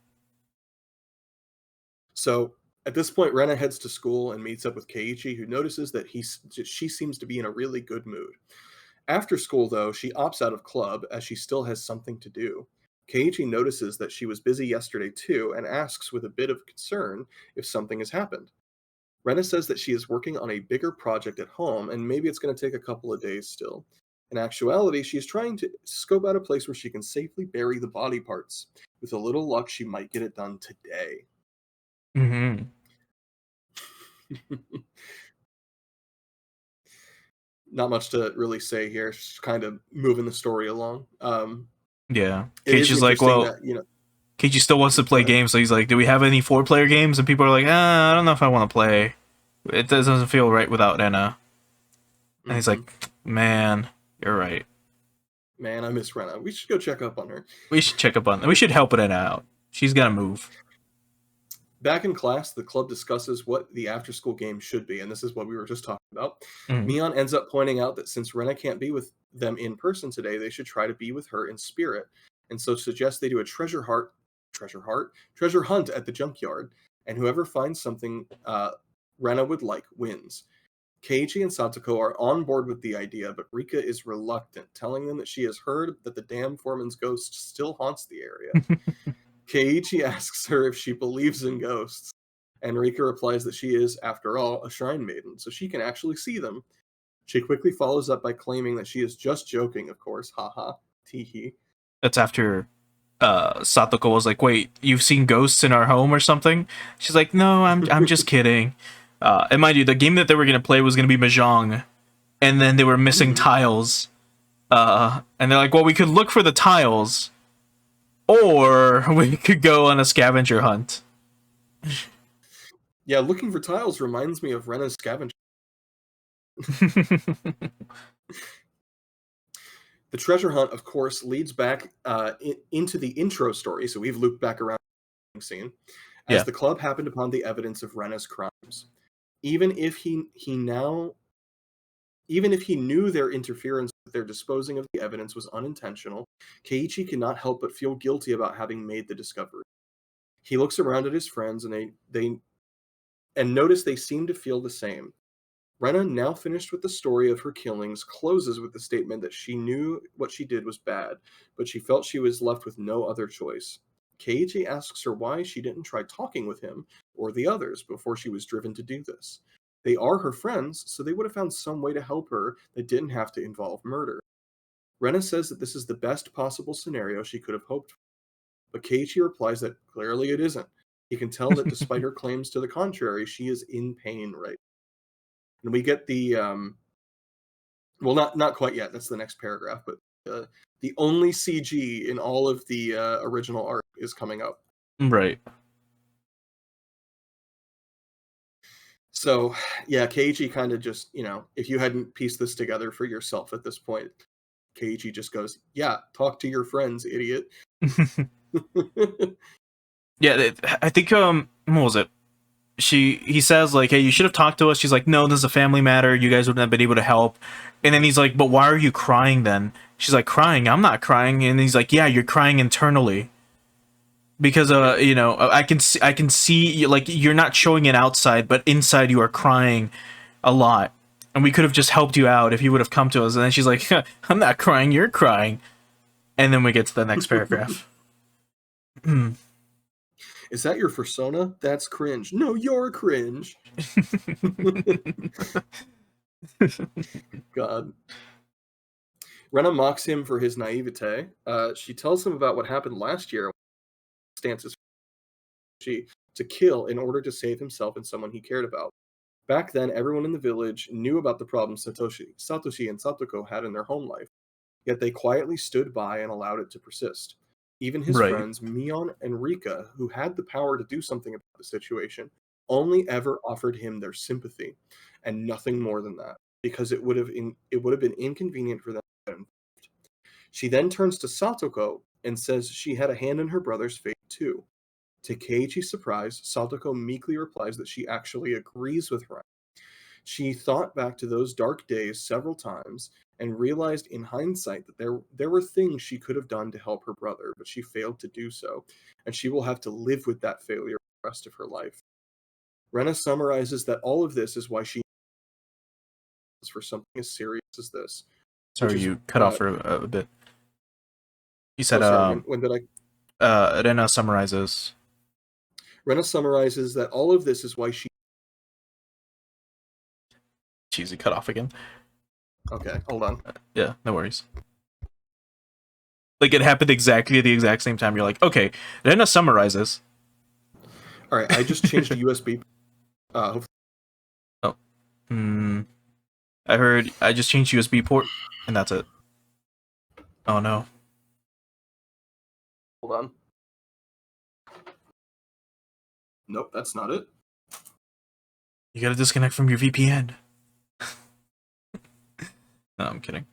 So At this point, Rena heads to school and meets up with Keiichi, who notices that she seems to be in a really good mood. After school, though, she opts out of club as she still has something to do. Keiichi notices that she was busy yesterday too and asks with a bit of concern if something has happened. Rena says that she is working on a bigger project at home and maybe it's going to take a couple of days still. In actuality, she is trying to scope out a place where she can safely bury the body parts. With a little luck, she might get it done today. Mm-hmm. Not much to really say here. Just kind of moving the story along. Yeah. Keiichi's like, well, that, Keiichi still wants to play games, so he's like, do we have any 4-player games? And people are like, I don't know if I want to play. It doesn't feel right without Rena. And he's like, man, you're right. Man, I miss Rena. We should go check up on her. We should check up on her. We should help Rena out. She's got to move. Back in class, the club discusses what the after-school game should be, and this is what we were just talking about. Mion ends up pointing out that since Rena can't be with them in person today, they should try to be with her in spirit, and so suggests they do a treasure hunt at the junkyard, and whoever finds something Rena would like wins. Keiichi and Satoko are on board with the idea, but Rika is reluctant, telling them that she has heard that the dam foreman's ghost still haunts the area. Keiichi asks her if she believes in ghosts, and Rika replies that she is, after all, a shrine maiden, so she can actually see them. She quickly follows up by claiming that she is just joking, of course, haha, teehee. That's after Satoko was like, wait, you've seen ghosts in our home or something? She's like, no, I'm just kidding. And mind you, the game that they were going to play was going to be Mahjong, and then they were missing tiles. And they're like, well, we could look for the tiles, or we could go on a scavenger hunt. Yeah, looking for tiles reminds me of Rena's scavenger. The treasure hunt, of course, leads back into the intro story, so we've looped back around the scene, as the club happened upon the evidence of Rena's crimes. Even if he knew their interference with their disposing of the evidence was unintentional, Keiichi cannot help but feel guilty about having made the discovery. He looks around at his friends and they notice they seem to feel the same. Rena, now finished with the story of her killings, closes with the statement that she knew what she did was bad, but she felt she was left with no other choice. Keiichi asks her why she didn't try talking with him or the others before she was driven to do this. They are her friends, so they would have found some way to help her that didn't have to involve murder. Rena says that this is the best possible scenario she could have hoped for, but Keiichi replies that clearly it isn't. He can tell that despite her claims to the contrary, she is in pain right now. And we get the well, not quite yet. That's the next paragraph, but the only CG in all of the original art is coming up. Right. So, yeah, Keiichi kind of just, if you hadn't pieced this together for yourself at this point, Keiichi just goes, yeah, talk to your friends, idiot. Yeah, I think, what was it? He says, like, hey, you should have talked to us. She's like, no, this is a family matter. You guys wouldn't have been able to help. And then he's like, but why are you crying then? She's like, crying? I'm not crying. And he's like, yeah, you're crying internally. Because, I can see, like, you're not showing it outside, but inside you are crying a lot. And we could have just helped you out if you would have come to us. And then she's like, I'm not crying, you're crying. And then we get to the next paragraph. Is that your persona? That's cringe. No, you're cringe. God. Rena mocks him for his naivete. She tells him about what happened last year. Stances to kill in order to save himself and someone he cared about. Back then, everyone in the village knew about the problems Satoshi and Satoko had in their home life, yet they quietly stood by and allowed it to persist. Even his friends, Mion and Rika, who had the power to do something about the situation, only ever offered him their sympathy, and nothing more than that, because it would have been inconvenient for them to get involved. She then turns to Satoko and says she had a hand in her brother's fate too. To Keiichi's surprise, Satoko meekly replies that she actually agrees with Rena. She thought back to those dark days several times and realized in hindsight that there were things she could have done to help her brother, but she failed to do so, and she will have to live with that failure the rest of her life. Rena summarizes that all of this is why she is for something as serious as this. Sorry, you cut off for a bit. You said, when did Rena summarizes. Rena summarizes that all of this is why she... Jeez, it cut off again. Okay, hold on. Yeah, no worries. Like, it happened exactly at the exact same time. You're like, okay, Rena summarizes. All right, I just changed the USB. Oh. I heard I just changed USB port, and that's it. Oh, no. Hold on. Nope, that's not it. You gotta disconnect from your VPN. No, I'm kidding.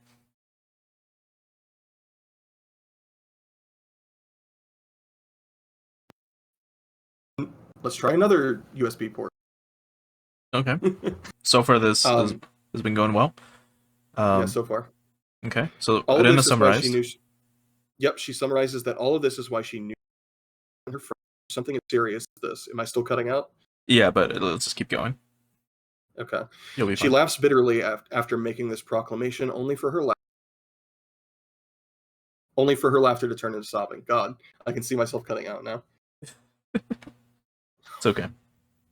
Let's try another USB port. Okay. So far, this has been going well. Yeah, so far. Okay, so all of Rena this is why summarized. she knew. Yep, she summarizes that all of this is why she knew her friend something as serious as this. Am I still cutting out? Yeah, but let's just keep going. Okay. You'll be she fine. laughs bitterly after making this proclamation, only for her laughter to turn into sobbing. God, I can see myself cutting out now. It's okay.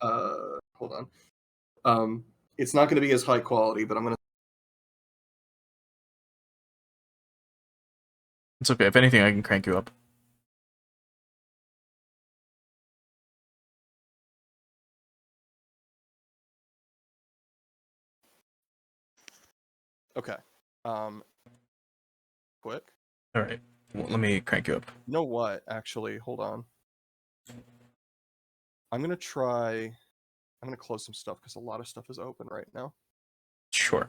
Hold on. It's not going to be as high quality, but I'm going to... It's okay. If anything, I can crank you up. Okay. Quick. All right. Well, let me crank you up. You know what? Actually, hold on. I'm going to close some stuff because a lot of stuff is open right now. Sure.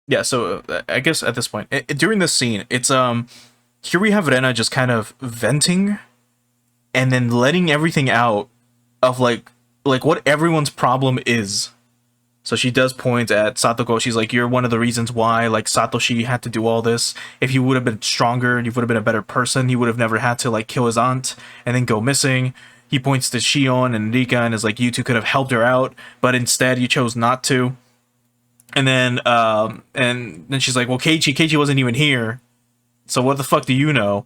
Yeah, so I guess at this point, during this scene, it's here we have Rena just kind of venting and then letting everything out of like what everyone's problem is. So she does point at Satoko. She's like, you're one of the reasons why like Satoshi had to do all this. If he would have been stronger, he would have been a better person. He would have never had to like kill his aunt and then go missing. He points to Shion and Rika and is like, you two could have helped her out, but instead you chose not to. And then she's like, well, Keiichi wasn't even here, so what the fuck do you know?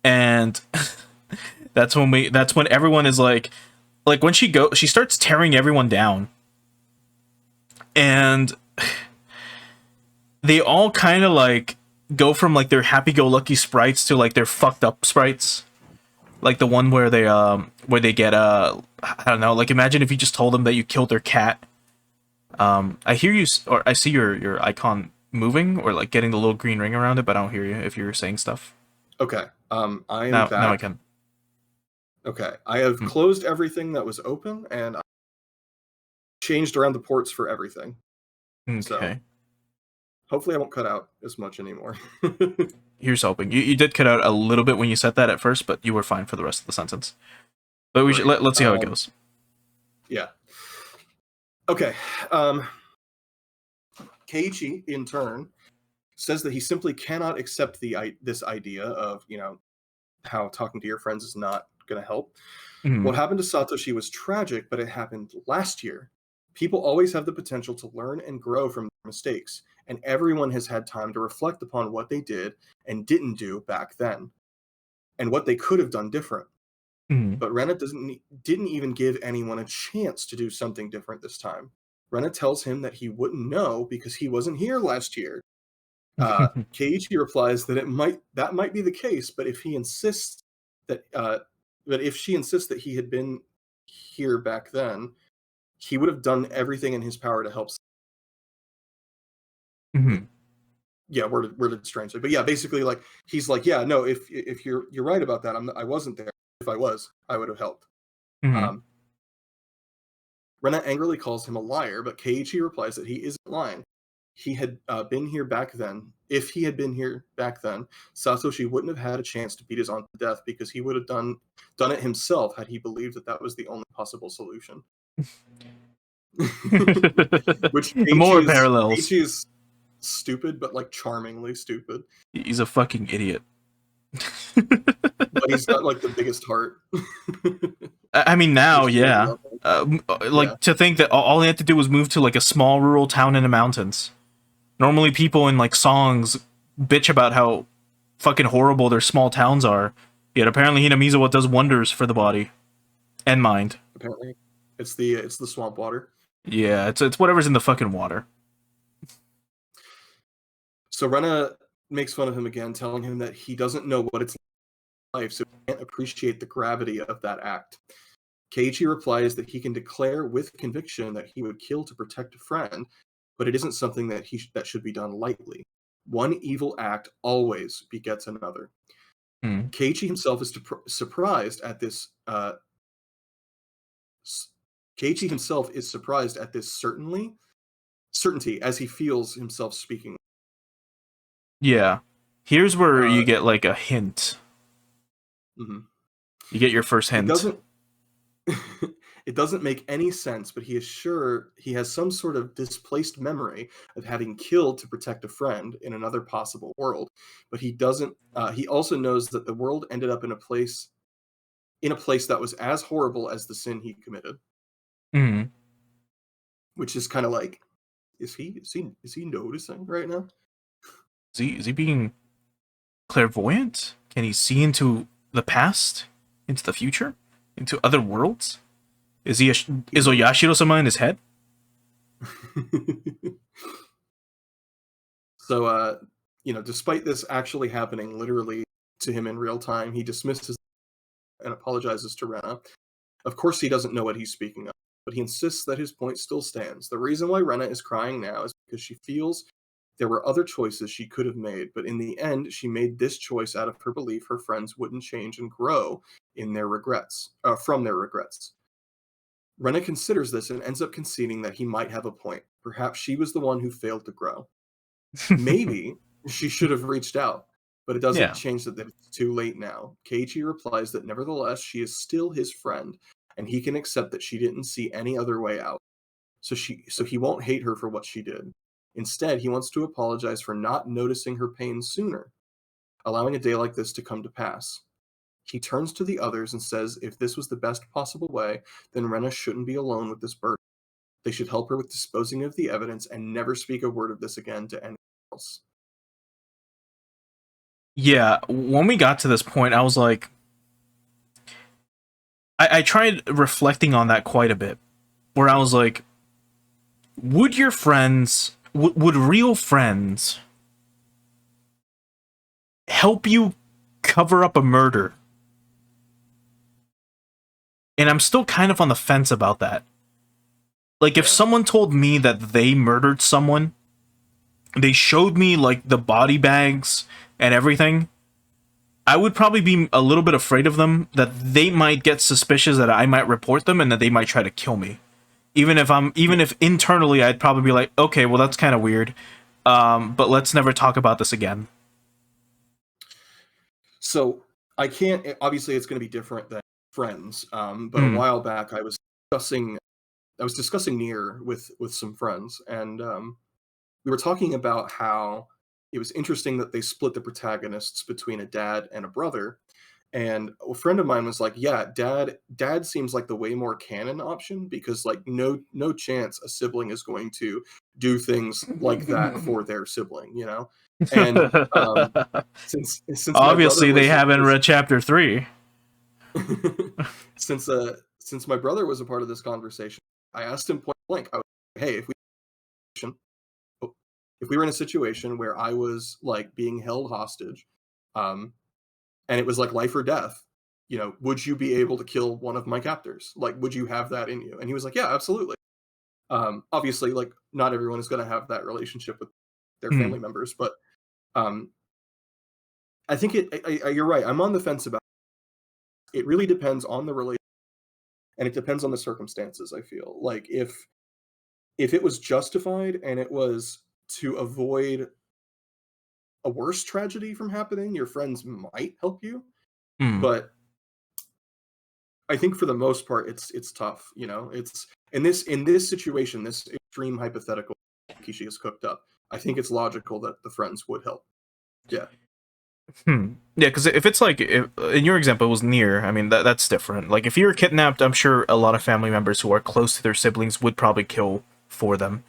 And that's when everyone is like when she starts tearing everyone down, and they all kind of like go from like their happy-go-lucky sprites to like their fucked up sprites, like the one where they get I don't know, like imagine if you just told them that you killed their cat. I hear you, or I see your icon moving, or like getting the little green ring around it, but I don't hear you if you're saying stuff. Okay. I am now, back. Now I can. Okay. I have closed everything that was open, and I changed around the ports for everything. Okay. So, hopefully I won't cut out as much anymore. Here's hoping. You did cut out a little bit when you said that at first, but you were fine for the rest of the sentence. But we should let's see how it goes. Yeah. Okay. Keiichi, in turn, says that he simply cannot accept this idea of, how talking to your friends is not going to help. Mm-hmm. What happened to Satoshi was tragic, but it happened last year. People always have the potential to learn and grow from their mistakes, and everyone has had time to reflect upon what they did and didn't do back then, and what they could have done different. Mm-hmm. But Rena didn't even give anyone a chance to do something different this time. Rena tells him that he wouldn't know because he wasn't here last year. Keiichi replies that that might be the case, but if he insists that if she insists that he had been here back then, he would have done everything in his power to help. Mm-hmm. Yeah, worded strangely, but yeah, basically, like he's like, yeah, no, if you're right about that, I wasn't there. If I was, I would have helped. Mm-hmm. Rena angrily calls him a liar, but Keiichi replies that he isn't lying. He had been here back then. If he had been here back then, Satoshi wouldn't have had a chance to beat his aunt to death because he would have done it himself had he believed that was the only possible solution. Which more parallels. Keiichi is stupid, but like charmingly stupid. He's a fucking idiot. But he's got like the biggest heart. I mean, now, Which is really yeah. lovely. Yeah. To think that all he had to do was move to like a small rural town in the mountains. Normally, people in like songs bitch about how fucking horrible their small towns are. Yet apparently, Hinamizawa does wonders for the body and mind. Apparently, it's the swamp water. Yeah, it's whatever's in the fucking water. So Rena makes fun of him again, telling him that he doesn't know what it's like, so he can't appreciate the gravity of that act. Keiichi replies that he can declare with conviction that he would kill to protect a friend, but it isn't something that that should be done lightly. One evil act always begets another. Keiichi himself is surprised at this. Keiichi himself is surprised at this certainty as he feels himself speaking. Yeah, here's where you get like a hint. Mm-hmm. You get your first hint. It doesn't make any sense, but he is sure he has some sort of displaced memory of having killed to protect a friend in another possible world. But he doesn't. He also knows that the world ended up in a place that was as horrible as the sin he committed. Mm-hmm. Which is kind of like, is he noticing right now? Is he being clairvoyant? Can he see into the past, into the future, into other worlds? Is Oyashiro-sama in his head? So, despite this actually happening literally to him in real time, he dismisses and apologizes to Rena. Of course, he doesn't know what he's speaking of, but he insists that his point still stands. The reason why Rena is crying now is because she feels there were other choices she could have made, but in the end, she made this choice out of her belief her friends wouldn't change and grow in their regrets, from their regrets. Rena considers this and ends up conceding that he might have a point. Perhaps she was the one who failed to grow. Maybe she should have reached out, but it doesn't change that it's too late now. Keiichi replies that nevertheless, she is still his friend, and he can accept that she didn't see any other way out. So he won't hate her for what she did. Instead, he wants to apologize for not noticing her pain sooner, allowing a day like this to come to pass. He turns to the others and says if this was the best possible way, then Rena shouldn't be alone with this burden. They should help her with disposing of the evidence and never speak a word of this again to anyone else. Yeah, when we got to this point, I was like, I tried reflecting on that quite a bit, where I was like, would your friends, would real friends help you cover up a murder? And I'm still kind of on the fence about that. Like, if someone told me that they murdered someone, they showed me, like, the body bags and everything, I would probably be a little bit afraid of them, that they might get suspicious that I might report them and that they might try to kill me. Even if internally I'd probably be like, okay, well, that's kind of weird, but let's never talk about this again. So I can't, obviously it's going to be different than friends, but a while back I was discussing Nier with some friends, and we were talking about how it was interesting that they split the protagonists between a dad and a brother. And a friend of mine was like, yeah, dad seems like the way more canon option, because like no chance a sibling is going to do things like that for their sibling, you know? And since obviously they haven't read chapter 3. Since my brother was a part of this conversation, I asked him point blank, I was like, hey, if we were in a situation where I was like being held hostage, and it was like life or death, you know, would you be able to kill one of my captors? Like, would you have that in you? And he was like, yeah, absolutely. Obviously, like, not everyone is going to have that relationship with their family members, but I think you're right. I'm on the fence about it. It really depends on the relationship, and it depends on the circumstances. I feel like if it was justified and it was to avoid a worse tragedy from happening, your friends might help you. But I think for the most part, it's tough. You know, it's in this situation, this extreme hypothetical Kishi has cooked up. I think it's logical that the friends would help. Yeah. Yeah, because if it's like in your example, it was near. I mean, that's different. Like if you were kidnapped, I'm sure a lot of family members who are close to their siblings would probably kill for them,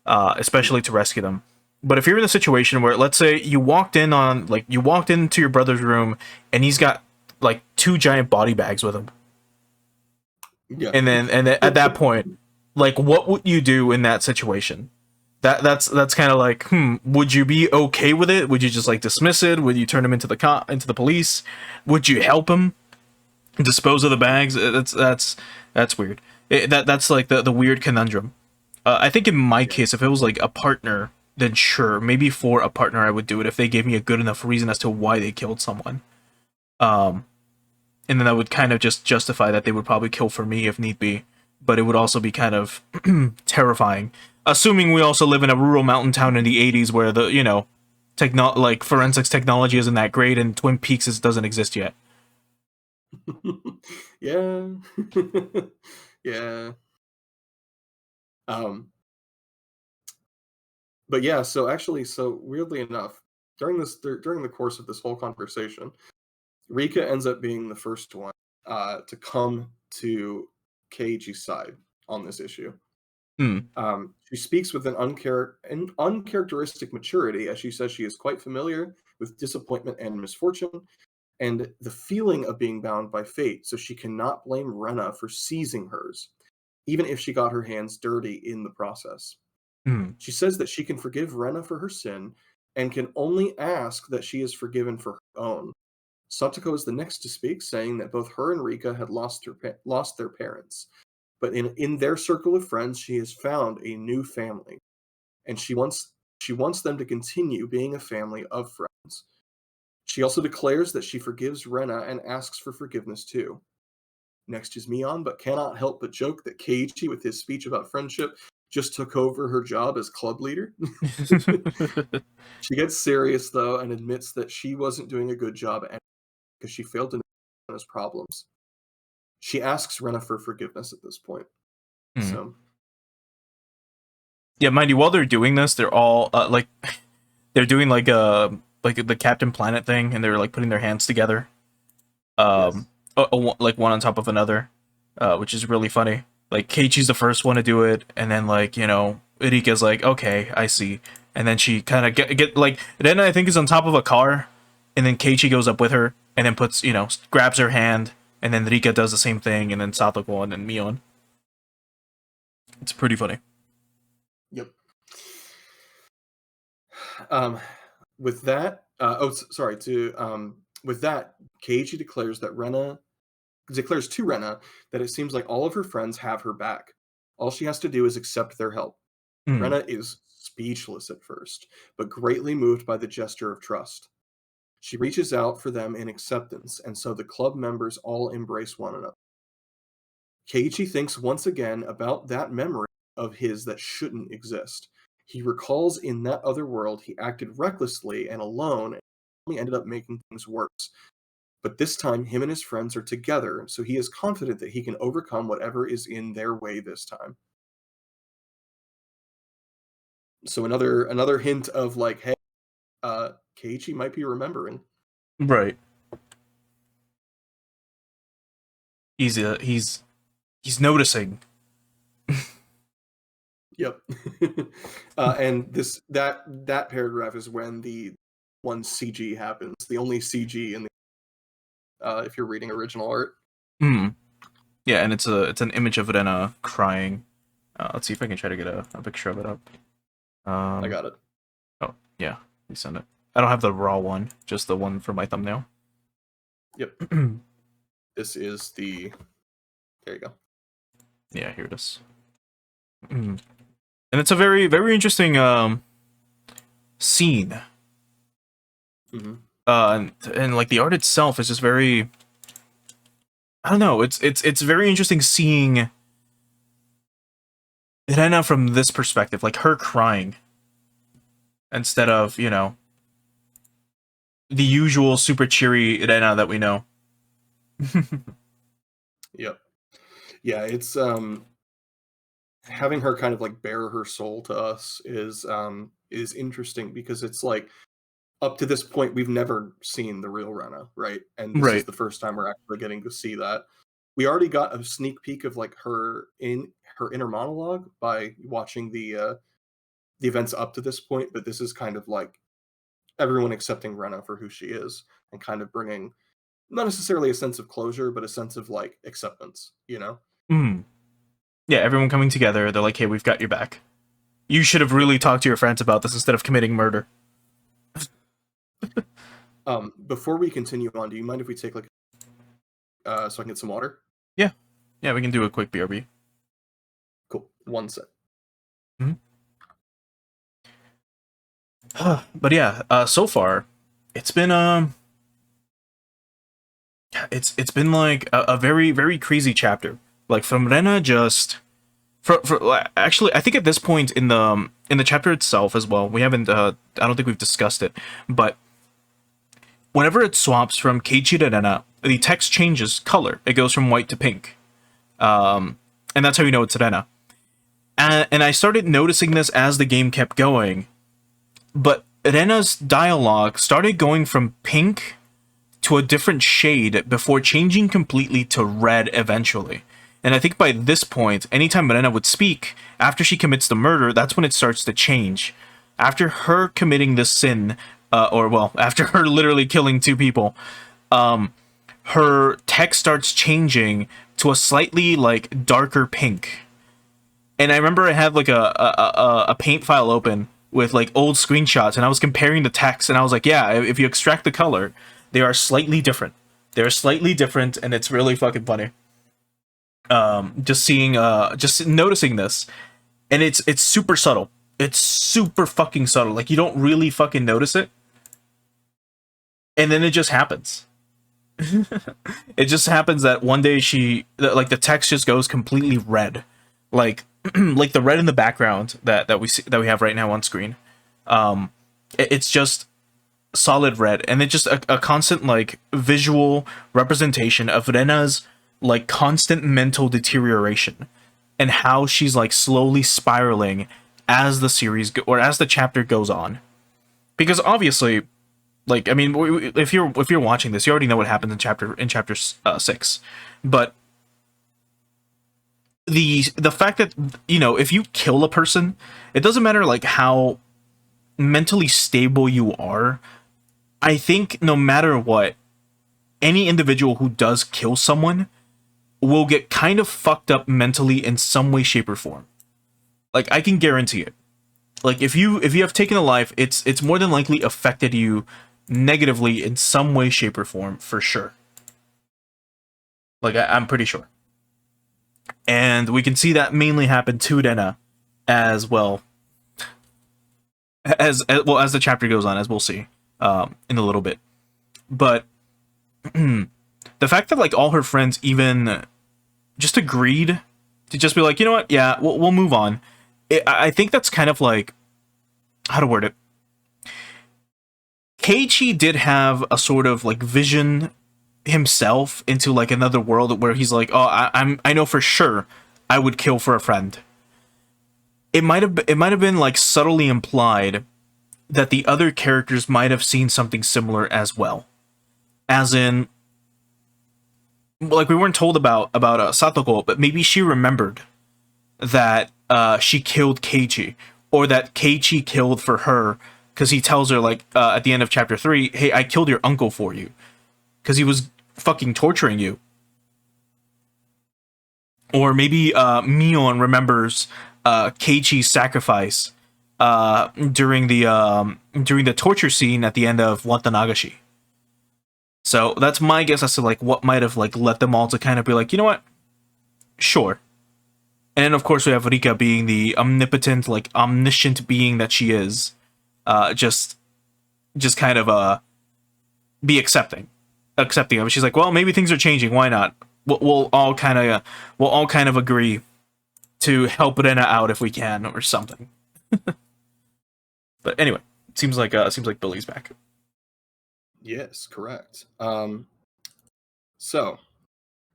especially to rescue them. But if you're in a situation where, let's say, you walked into your brother's room and he's got like two giant body bags with him, Yeah. and then at that point, like, what would you do in that situation? That's kind of like, would you be okay with it? Would you just like dismiss it? Would you turn him into the police? Would you help him dispose of the bags? That's weird. That's like the weird conundrum. I think in my case, if it was like a partner, then sure, maybe for a partner I would do it if they gave me a good enough reason as to why they killed someone. Um, and then that would kind of just justify that they would probably kill for me if need be. But it would also be kind of terrifying, assuming we also live in a rural mountain town in the '80s where the like forensics technology isn't that great and Twin Peaks doesn't exist yet. Yeah. Yeah. Um, but yeah, so actually, so weirdly enough, during the course of this whole conversation, Rika ends up being the first one to come to Keiichi's side on this issue. She speaks with an uncharacteristic maturity, as she says she is quite familiar with disappointment and misfortune, and the feeling of being bound by fate, so she cannot blame Rena for seizing hers, even if she got her hands dirty in the process. She says that she can forgive Rena for her sin and can only ask that she is forgiven for her own. Satoko is the next to speak, saying that both her and Rika had lost their parents, but in their circle of friends, she has found a new family, and she wants them to continue being a family of friends. She also declares that she forgives Rena and asks for forgiveness too. Next is Mion, but cannot help but joke that Keiichi, with his speech about friendship, just took over her job as club leader. She gets serious, though, and admits that she wasn't doing a good job because she failed to know Rena's problems. She asks Rena for forgiveness at this point. So, Yeah, mind you, while they're doing this, they're all like they're doing like the Captain Planet thing, and they're like putting their hands together, yes. like one on top of another, which is really funny. Like Keiichi's the first one to do it, and then like Irika's like, okay, I see, and then she kind of get like then I think is on top of a car, and then Keiichi goes up with her, and then puts grabs her hand, and then Rika does the same thing, and then Satoko and then Mion. It's pretty funny. Yep. With that, sorry. With that, Keiichi declares to Rena that it seems like all of her friends have her back. All she has to do is accept their help. Mm. Rena is speechless at first, but greatly moved by the gesture of trust. She reaches out for them in acceptance, and so the club members all embrace one another. Keiichi thinks once again about that memory of his that shouldn't exist. He recalls in that other world he acted recklessly and alone and only ended up making things worse. But this time, him and his friends are together, so he is confident that he can overcome whatever is in their way this time. So another hint of like, hey, Keiichi might be remembering. Right. He's noticing. Yep. And that paragraph is when the one CG happens. The only CG in the if you're reading original art. Yeah, and it's an image of Rena crying. Let's see if I can try to get a picture of it up. I got it. Oh yeah, we sent it. I don't have the raw one, just the one for my thumbnail. Yep. This is the. There you go. Yeah, here it is. And it's a very very interesting scene. And like the art itself is just very. I don't know. It's very interesting seeing Rena from this perspective, like her crying, instead of the usual super cheery Rena that we know. Yep. Yeah, it's having her kind of like bare her soul to us is interesting because it's like up to this point, we've never seen the real Rena, right? And this is the first time we're actually getting to see that. We already got a sneak peek of like her inner monologue by watching the events up to this point, but this is kind of like everyone accepting Rena for who she is and kind of bringing not necessarily a sense of closure, but a sense of like acceptance, you know? Yeah, everyone coming together. They're like, hey, we've got your back. You should have really talked to your friends about this instead of committing murder. Before we continue on, do you mind if we take like so I can get some water? Yeah. Yeah, we can do a quick BRB. Cool. One sec. But yeah, so far, it's been it's been like a very, very crazy chapter. Like from Rena just actually, I think at this point in the chapter itself as well, we haven't I don't think we've discussed it, but whenever it swaps from Keiichi to Rena, the text changes color. It goes from white to pink. And that's how you know it's Rena. And I started noticing this as the game kept going. But Rena's dialogue started going from pink to a different shade before changing completely to red eventually. And I think by this point, anytime Rena would speak, after she commits the murder, that's when it starts to change. After her committing this sin, after her literally killing 2 people, her text starts changing to a slightly like darker pink. And I remember I had like a paint file open with like old screenshots, and I was comparing the text, and I was like, yeah, if you extract the color, they are slightly different. They're slightly different, and it's really fucking funny. Just noticing this, and it's super subtle. It's super fucking subtle. Like you don't really fucking notice it, and then it just happens. It just happens that one day like the text just goes completely red, like like the red in the background that we have right now on screen. It's just solid red, and it's just a constant like visual representation of Rena's like constant mental deterioration and how she's like slowly spiraling as the or as the chapter goes on. Because obviously, like I mean, if you're watching this, you already know what happens in chapter 6, but the fact that, you know, if you kill a person, it doesn't matter like how mentally stable you are. I think no matter what, any individual who does kill someone will get kind of fucked up mentally in some way, shape, or form. Like I can guarantee it. Like if you have taken a life, it's more than likely affected you negatively in some way, shape, or form, for sure. Like I'm pretty sure. And we can see that mainly happen to Rena as well. As the chapter goes on, as we'll see in a little bit. But the fact that like all her friends even just agreed to just be like, you know what, yeah, we'll move on. I think that's kind of like, how to word it. Keiichi did have a sort of like vision himself into like another world where he's like, oh, I know for sure I would kill for a friend. It might have been like subtly implied that the other characters might have seen something similar as well, as in, like we weren't told about Satoko, but maybe she remembered that she killed Keiichi, or that Keiichi killed for her, because he tells her like at the end of chapter 3, hey, I killed your uncle for you because he was fucking torturing you. Or maybe Mion remembers Keiichi's sacrifice during the torture scene at the end of Watanagashi. So that's my guess as to like what might have like led them all to kind of be like, you know what, sure. And then of course we have Rika being the omnipotent, like omniscient being that she is, just kind of be accepting of it. She's like, well, maybe things are changing. Why not? We'll all kind of agree to help Rena out if we can, or something. But anyway, it seems like Billy's back. Yes, correct. So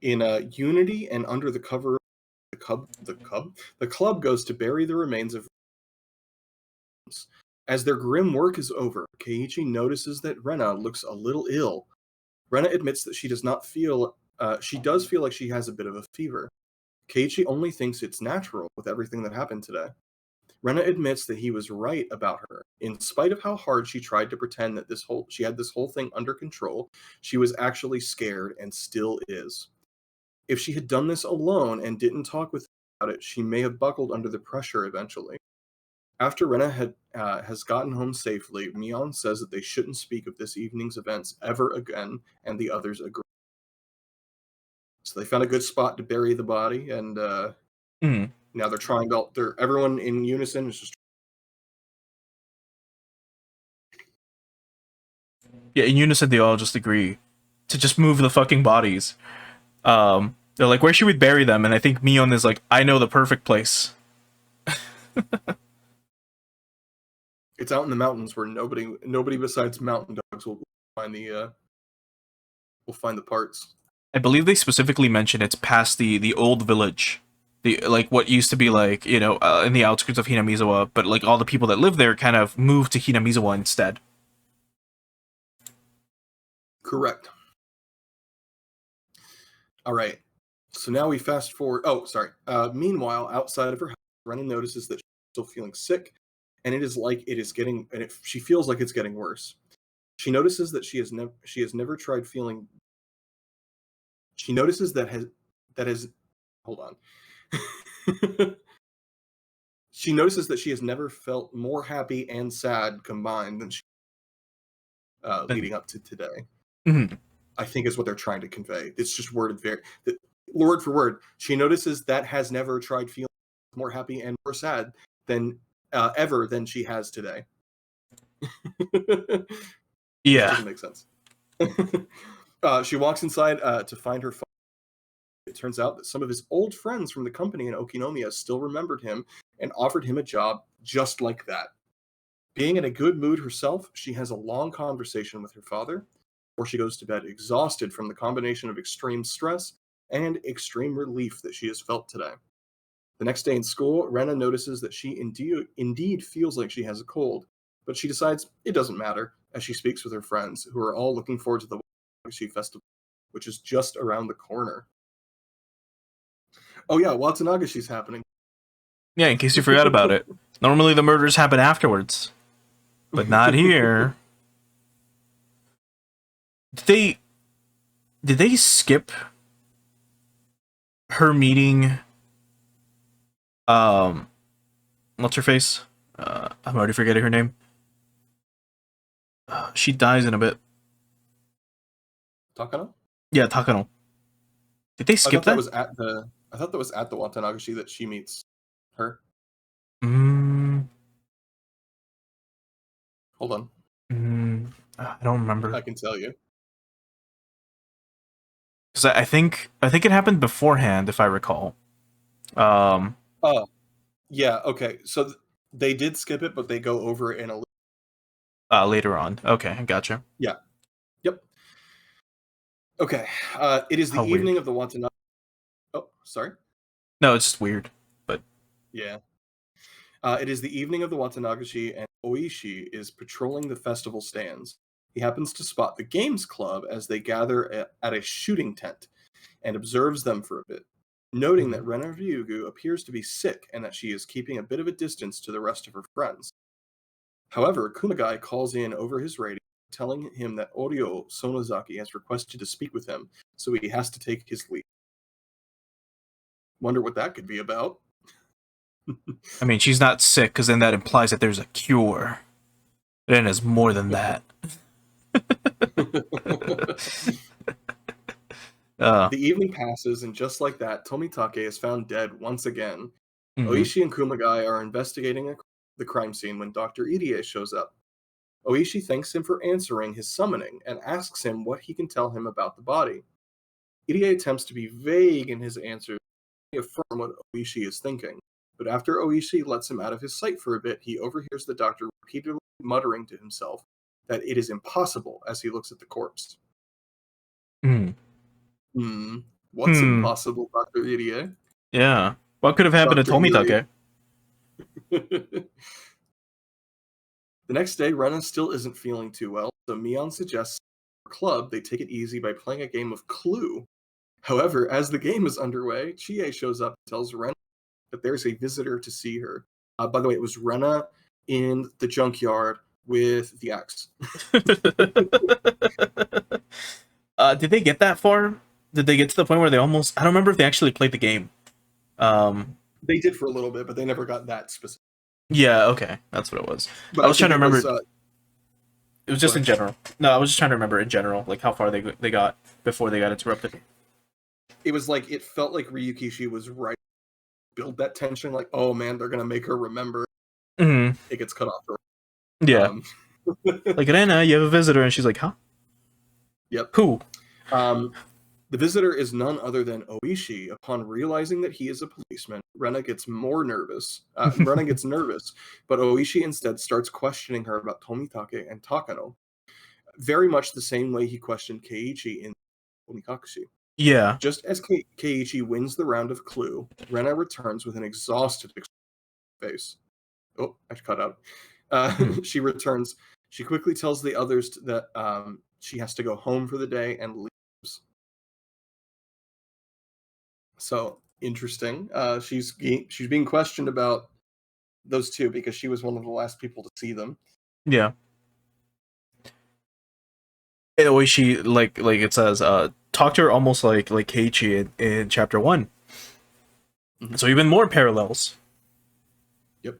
in Unity and under the cover of the club goes to bury the remains of As their grim work is over, Keiichi notices that Rena looks a little ill. Rena admits that she does feel like she has a bit of a fever. Keiichi only thinks it's natural with everything that happened today. Rena admits that he was right about her. In spite of how hard she tried to pretend that she had this whole thing under control, she was actually scared and still is. If she had done this alone and didn't talk with him about it, she may have buckled under the pressure eventually. After Rena has gotten home safely, Mion says that they shouldn't speak of this evening's events ever again, and the others agree. So they found a good spot to bury the body, and now they're trying to. Everyone in unison is just. Yeah, in unison, they all just agree to just move the fucking bodies. They're like, where should we bury them? And I think Mion is like, I know the perfect place. It's out in the mountains where nobody besides mountain dogs will find the parts. I believe they specifically mention it's past the old village, like what used to be like, you know, in the outskirts of Hinamizawa, but like all the people that live there kind of moved to Hinamizawa instead. Correct. All right. So now we fast forward. Oh, sorry. Meanwhile, outside of her house, Rena notices that she's still feeling sick, and she feels like it's getting worse. She notices that she has never tried feeling. She notices hold on. She notices that she has never felt more happy and sad combined than she leading up to today. Mm-hmm. I think is what they're trying to convey. It's just worded word for word. She notices that has never tried feeling more happy and more sad than ever than she has today. Yeah, doesn't make sense. She walks inside to find her father. It turns out that some of his old friends from the company in Okinomiya still remembered him and offered him a job just like that. Being in a good mood herself, she has a long conversation with her father, before she goes to bed exhausted from the combination of extreme stress and extreme relief that she has felt today. The next day in school, Rena notices that she indeed feels like she has a cold, but she decides it doesn't matter as she speaks with her friends, who are all looking forward to the Watanagishi festival, which is just around the corner. Oh yeah, Watanagashi's happening. Yeah, in case you forgot about it. Normally the murders happen afterwards, but not here. Did they skip her meeting? What's her face? I'm already forgetting her name. She dies in a bit. Takano? Yeah, Takano. Did they skip that? I thought that was at the Watanagashi that she meets her. Hold on. I don't remember. I can tell you. Because I think it happened beforehand, if I recall. Oh, yeah. Okay, so they did skip it, but they go over it in a later on. Okay, gotcha. Yeah. Yep. Okay. It is the evening of the Watanabe. Oh, sorry. No, it's just weird, but yeah. It is the evening of the Watanagashi, and Oishi is patrolling the festival stands. He happens to spot the Games Club as they gather at a shooting tent and observes them for a bit, noting that Rena Ryugu appears to be sick and that she is keeping a bit of a distance to the rest of her friends. However, Kumagai calls in over his radio, telling him that Oryo Sonozaki has requested to speak with him, so he has to take his leave. Wonder what that could be about. I mean, she's not sick, because then that implies that there's a cure. Then it's more than that. The evening passes, and just like that, Tomitake is found dead once again. Oishi and Kumagai are investigating the crime scene when Dr. Irie shows up. Oishi thanks him for answering his summoning and asks him what he can tell him about the body. Irie attempts to be vague in his answers to affirm what Oishi is thinking, but after Oishi lets him out of his sight for a bit, he overhears the doctor repeatedly muttering to himself that it is impossible as he looks at the corpse. What's impossible, Dr. Irie? Yeah. What could have happened to Tomitake? The next day, Rena still isn't feeling too well, so Mion suggests for club they take it easy by playing a game of Clue. However, as the game is underway, Chie shows up and tells Rena that there's a visitor to see her. By the way, it was Rena in the junkyard with the axe. Did they get that far? Did they get to the point where they almost... I don't remember if they actually played the game. They did for a little bit, but they never got that specific. Yeah, okay. That's what it was. But I was trying to remember... it was just in general. No, I was just trying to remember in general, like how far they got before they got interrupted. It was like, it felt like Ryukishi was right to build that tension, like, oh man, they're going to make her remember. Mm-hmm. It gets cut off. Yeah. Like, Rena, you have a visitor, and she's like, huh? Yep. Who? The visitor is none other than Oishi. Upon realizing that he is a policeman, Rena gets nervous, but Oishi instead starts questioning her about Tomitake and Takano. Very much the same way he questioned Keiichi in Onikakushi. Yeah. Just as Keiichi wins the round of Clue, Rena returns with an exhausted face. Oh, I cut out. She returns. She quickly tells the others that she has to go home for the day and leaves. So interesting. She's being questioned about those two because she was one of the last people to see them. Yeah. And Oishi, like it says, talk to her almost like Keiichi in chapter 1. Mm-hmm. So even more parallels. Yep.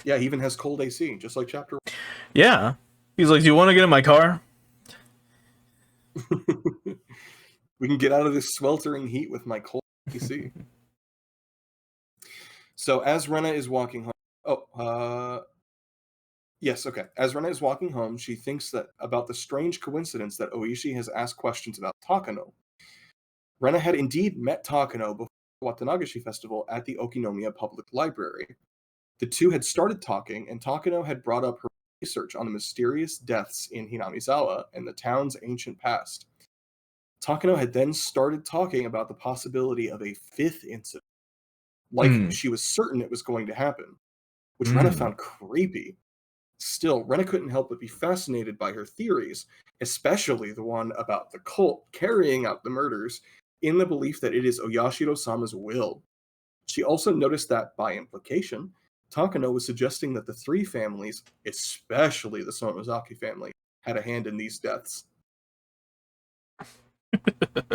Yeah, he even has cold AC, just like chapter 1. Yeah. He's like, do you want to get in my car? We can get out of this sweltering heat with my cold AC. So as Rena is walking home... Yes, okay. As Rena is walking home, she thinks about the strange coincidence that Oishi has asked questions about Takano. Rena had indeed met Takano before the Watanagashi Festival at the Okinomiya Public Library. The two had started talking, and Takano had brought up her research on the mysterious deaths in Hinamizawa and the town's ancient past. Takano had then started talking about the possibility of a 5th incident. Like she was certain it was going to happen, which Rena found creepy. Still, Rena couldn't help but be fascinated by her theories, especially the one about the cult carrying out the murders in the belief that it is Oyashiro-sama's will. She also noticed that, by implication, Takano was suggesting that the 3 families, especially the Sonozaki family, had a hand in these deaths.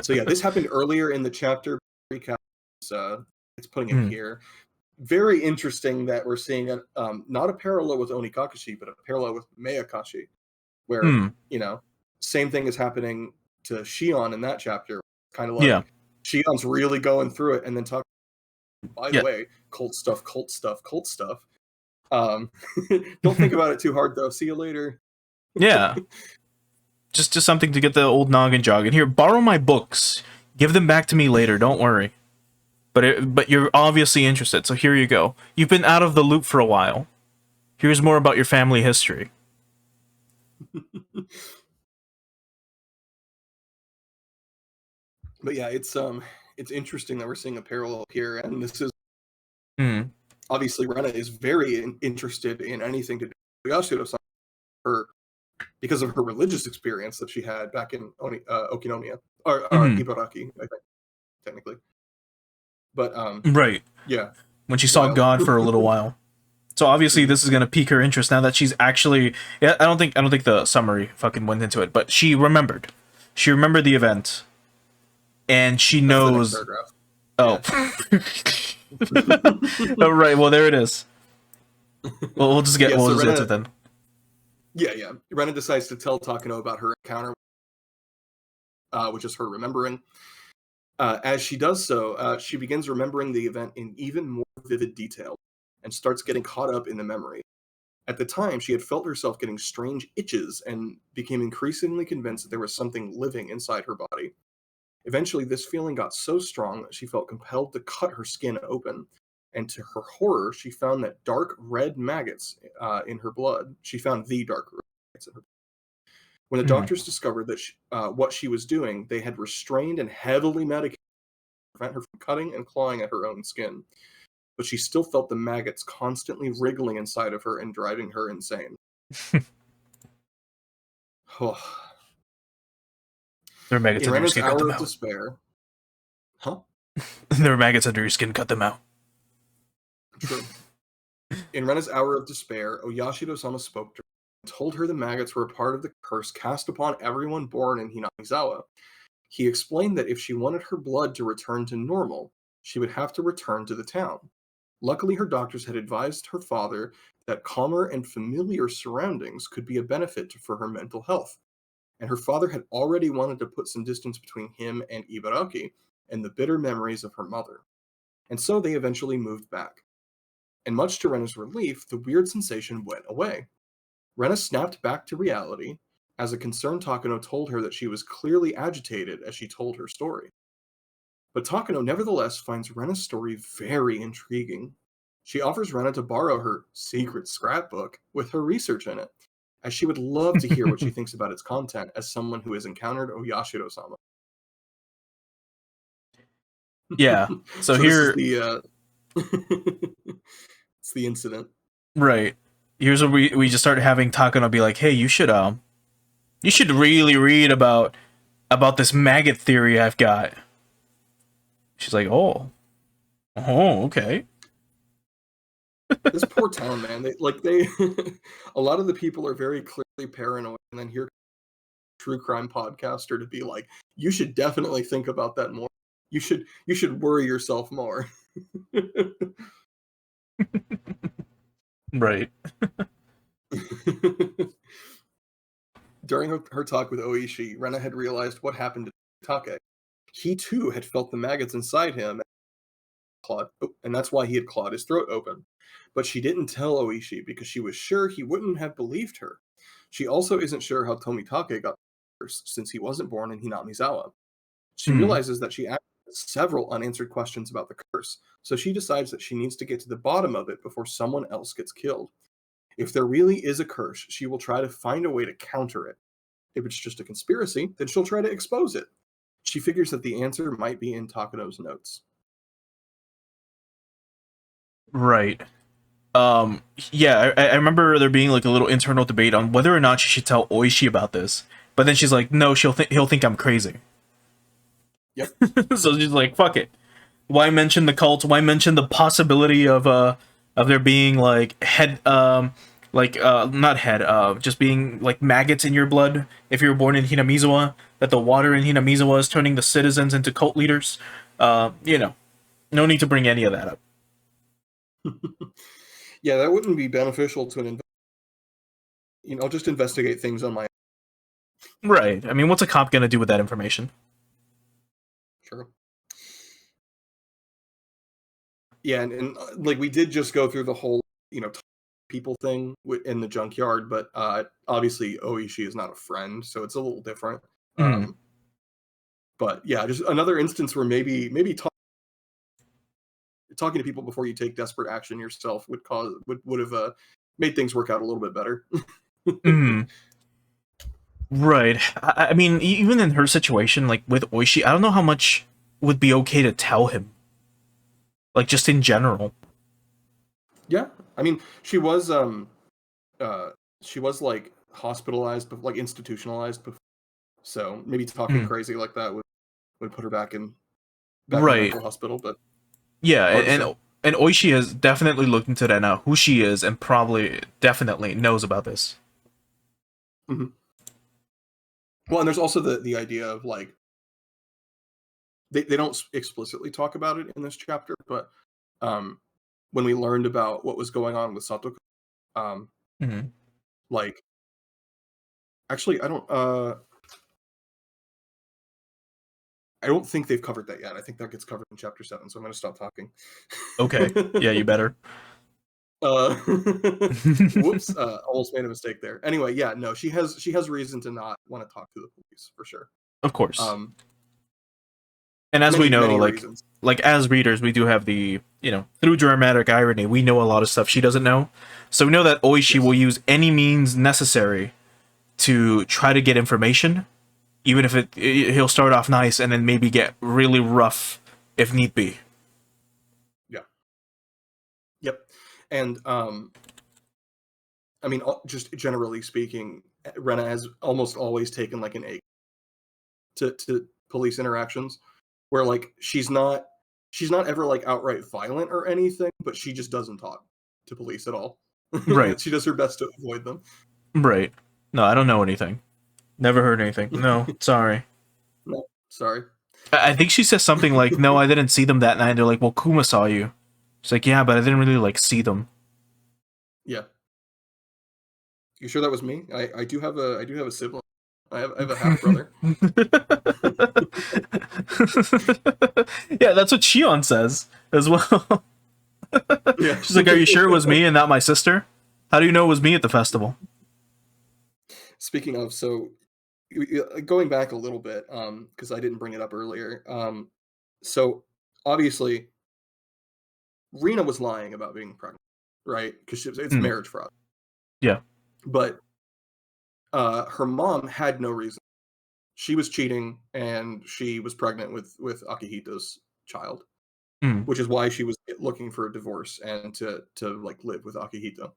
So yeah, this happened earlier in the chapter. Recap, it's putting it here. Very interesting that we're seeing not a parallel with Onikakushi, but a parallel with Meakashi, where same thing is happening to Shion in that chapter. Kind of like Shion's really going through it, and then talk. By the way, cult stuff. Don't think about it too hard, though. See you later. Yeah. Just something to get the old noggin jogging. Here, borrow my books. Give them back to me later. Don't worry. But you're obviously interested, so here you go. You've been out of the loop for a while. Here's more about your family history. But yeah, it's interesting that we're seeing a parallel here, and this is obviously Rena is very interested in anything to do with Yashiro-sama, because of her religious experience that she had back in Okinomiya or Ibaraki, I think, technically. But right, yeah, when she saw God for a little while. So obviously this is gonna pique her interest now that she's actually. Yeah, I don't think the summary fucking went into it, but she remembered. She remembered the event, and she knows. Oh. Oh right. Well, there it is. Well, we'll just get into it then. Yeah. Rena decides to tell Takano about her encounter, which is her remembering. As she does so, she begins remembering the event in even more vivid detail and starts getting caught up in the memory. At the time, she had felt herself getting strange itches and became increasingly convinced that there was something living inside her body. Eventually, this feeling got so strong that she felt compelled to cut her skin open, and to her horror, she found that dark red maggots in her blood. She found the dark red maggots in her blood. When the doctors discovered that what she was doing, they had restrained and heavily medicated to prevent her from cutting and clawing at her own skin. But she still felt the maggots constantly wriggling inside of her and driving her insane. There are maggots In under your Rena's skin, cut hour them of out. despair... Huh? There are maggots under your skin, cut them out. True. In Rena's hour of despair, Oyashido-sama spoke to her and told her the maggots were a part of the curse cast upon everyone born in Hinamizawa. He explained that if she wanted her blood to return to normal, she would have to return to the town. Luckily, her doctors had advised her father that calmer and familiar surroundings could be a benefit for her mental health, and her father had already wanted to put some distance between him and Ibaraki and the bitter memories of her mother. And so they eventually moved back. And much to Rena's relief, the weird sensation went away. Rena snapped back to reality as a concerned Takano told her that she was clearly agitated as she told her story. But Takano nevertheless finds Rena's story very intriguing. She offers Rena to borrow her secret scrapbook with her research in it, as she would love to hear what she thinks about its content as someone who has encountered Oyashiro-sama. Yeah. So This is here, the it's the incident. right. Here's where we just start having Takano be like, "Hey, you should really read about this maggot theory I've got." She's like, "Oh, okay." This poor town, man. They a lot of the people are very clearly paranoid, and then here true crime podcaster to be like, you should definitely think about that more. You should worry yourself more. Right. During her talk with Oishi, Rena had realized what happened to Take. He too had felt the maggots inside him, and that's why he had clawed his throat open. But she didn't tell Oishi because she was sure he wouldn't have believed her. She also isn't sure how Tomitake got first, since he wasn't born in Hinamizawa. She realizes that she has several unanswered questions about the curse, so she decides that she needs to get to the bottom of it before someone else gets killed. If there really is a curse, she will try to find a way to counter it. If it's just a conspiracy, then she'll try to expose it. She figures that the answer might be in Takano's notes. Right. Yeah, I remember there being like a little internal debate on whether or not she should tell Oishi about this. But then she's like, no, he'll think I'm crazy. Yep. So she's like, fuck it. Why mention the cult? Why mention the possibility of there being like not head, just being like maggots in your blood if you were born in Hinamizawa, that the water in Hinamizawa is turning the citizens into cult leaders. No need to bring any of that up. Yeah, that wouldn't be beneficial to just investigate things on my own. Right. I mean, what's a cop gonna do with that information? Sure. Yeah, and like we did just go through the whole, people thing in the junkyard, but obviously Oishi is not a friend, so it's a little different. But yeah, just another instance where maybe talking to people before you take desperate action yourself would have made things work out a little bit better. Right. I mean, even in her situation, like with Oishi, I don't know how much would be okay to tell him. Like just in general. Yeah, I mean, she was like hospitalized, but like institutionalized before. So maybe talking crazy like that would put her back in the mental hospital. But yeah, and Oishi has definitely looked into that now, who she is, and probably definitely knows about this. Mm-hmm. Well, and there's also the idea of like they don't explicitly talk about it in this chapter, but when we learned about what was going on with Satoko, like actually I don't think they've covered that yet. I think that gets covered in chapter 7, so I'm going to stop talking. Okay. Yeah, you better. Whoops, almost made a mistake there. Anyway, yeah, no, she has reason to not want to talk to the police for sure. Of course. And as we know, like as readers, we do have the, through dramatic irony, we know a lot of stuff she doesn't know. So we know that Oishi will use any means necessary to try to get information, even if he'll start off nice and then maybe get really rough if need be. Yeah. Yep. And I mean, just generally speaking, Rena has almost always taken like an A to police interactions, where like she's not ever like outright violent or anything, but she just doesn't talk to police at all. Right. She does her best to avoid them. Right. No, I don't know anything. Never heard anything. No, sorry. No, sorry. I think she says something like, "No, I didn't see them that night." They're like, "Well, Kuma saw you." She's like, "Yeah, but I didn't really like see them." Yeah. You sure that was me? I do have a sibling. I have a half brother. Yeah, that's what Shion says as well. Yeah. She's like, "Are you sure it was me and not my sister? How do you know it was me at the festival?" Speaking of, so going back a little bit, because I didn't bring it up earlier. So obviously, Rena was lying about being pregnant, right? Because it's marriage fraud. Yeah. But her mom had no reason. She was cheating, and she was pregnant with Akihito's child, which is why she was looking for a divorce and to like live with Akihito.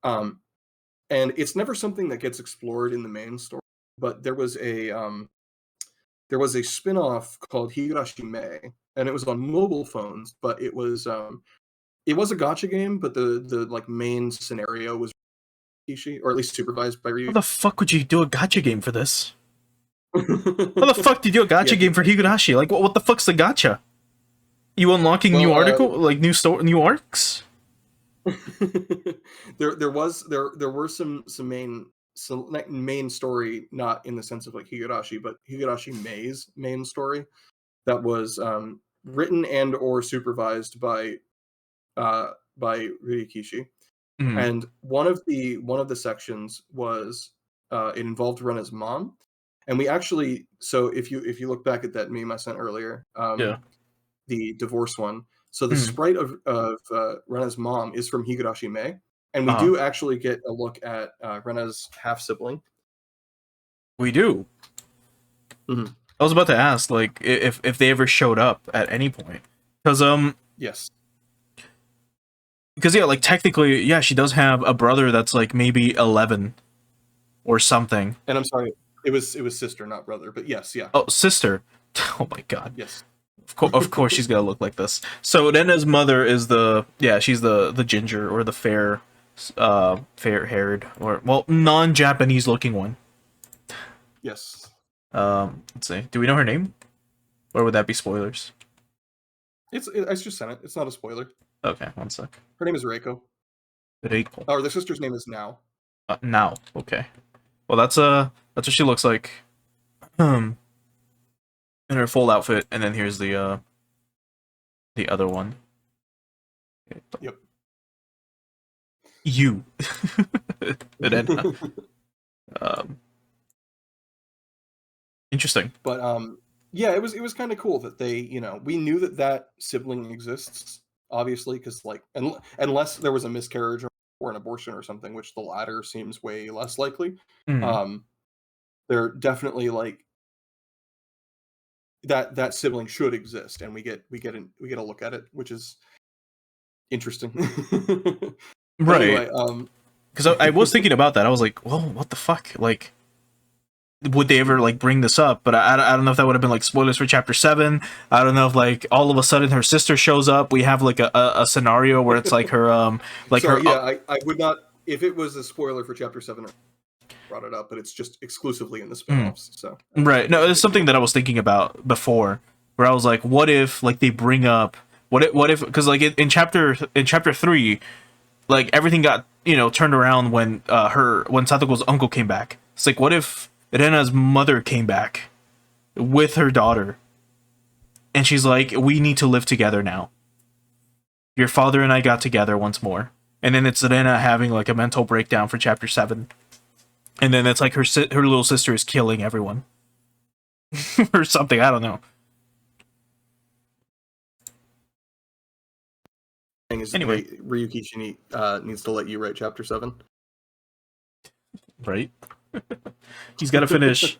And it's never something that gets explored in the main story, but there was a spin-off called Higurashi May, and it was on mobile phones, but it was a gacha game, but the like main scenario was Rikishi, or at least supervised by Ryu. How the fuck would you do a gacha game for this? How the fuck do you do a gacha game for Higurashi? Like, what the fuck's the gacha? You unlocking new new arcs? there were some main story, not in the sense of like Higurashi, but Higurashi May's main story that was written and or supervised by Rikishi. And one of the sections was it involved Rena's mom, and we actually, so if you look back at that meme I sent earlier, the divorce one, so the sprite of Rena's mom is from Higurashi May, and we do actually get a look at Rena's half sibling. We do. I was about to ask, like, if they ever showed up at any point, because yes. Because yeah, like technically, yeah, she does have a brother that's like maybe 11 or something. And I'm sorry, it was sister, not brother, but yes, yeah. Oh, sister. Oh my god. Yes. Of course she's gonna look like this. So Rena's mother is she's the ginger or the fair haired or well non-Japanese looking one. Yes. Let's see. Do we know her name? Or would that be spoilers? I just sent it. It's not a spoiler. Okay, one sec. Her name is Reiko. Reiko. Oh, the sister's name is Now. Now. Okay. Well, that's what she looks like. In her full outfit, and then here's the other one. Yep. You. And then, interesting. But yeah, it was kind of cool that they, we knew that sibling exists, obviously, because like unless there was a miscarriage or an abortion or something, which the latter seems way less likely. They're definitely like that sibling should exist, and we get a look at it, which is interesting. Right. Anyway, because I was thinking about that. I was like, well, what the fuck? Like, would they ever like bring this up? But I don't know if that would have been like spoilers for chapter 7. I don't know if like all of a sudden her sister shows up. We have like a scenario where it's like her like sorry, her. Yeah, I would not, if it was a spoiler for chapter 7. Brought it up, but it's just exclusively in the spin-offs. So right. No, it's something that I was thinking about before, where I was like, what if like they bring up what if because like in chapter 3, like everything got turned around when Satoko's uncle came back. It's like, what if Rena's mother came back with her daughter, and she's like, we need to live together now. Your father and I got together once more, and then it's Rena having like a mental breakdown for chapter 7. And then it's like her little sister is killing everyone. Or something, I don't know. Anyway, Ryukishi needs to let you write chapter 7. Right? He's got to finish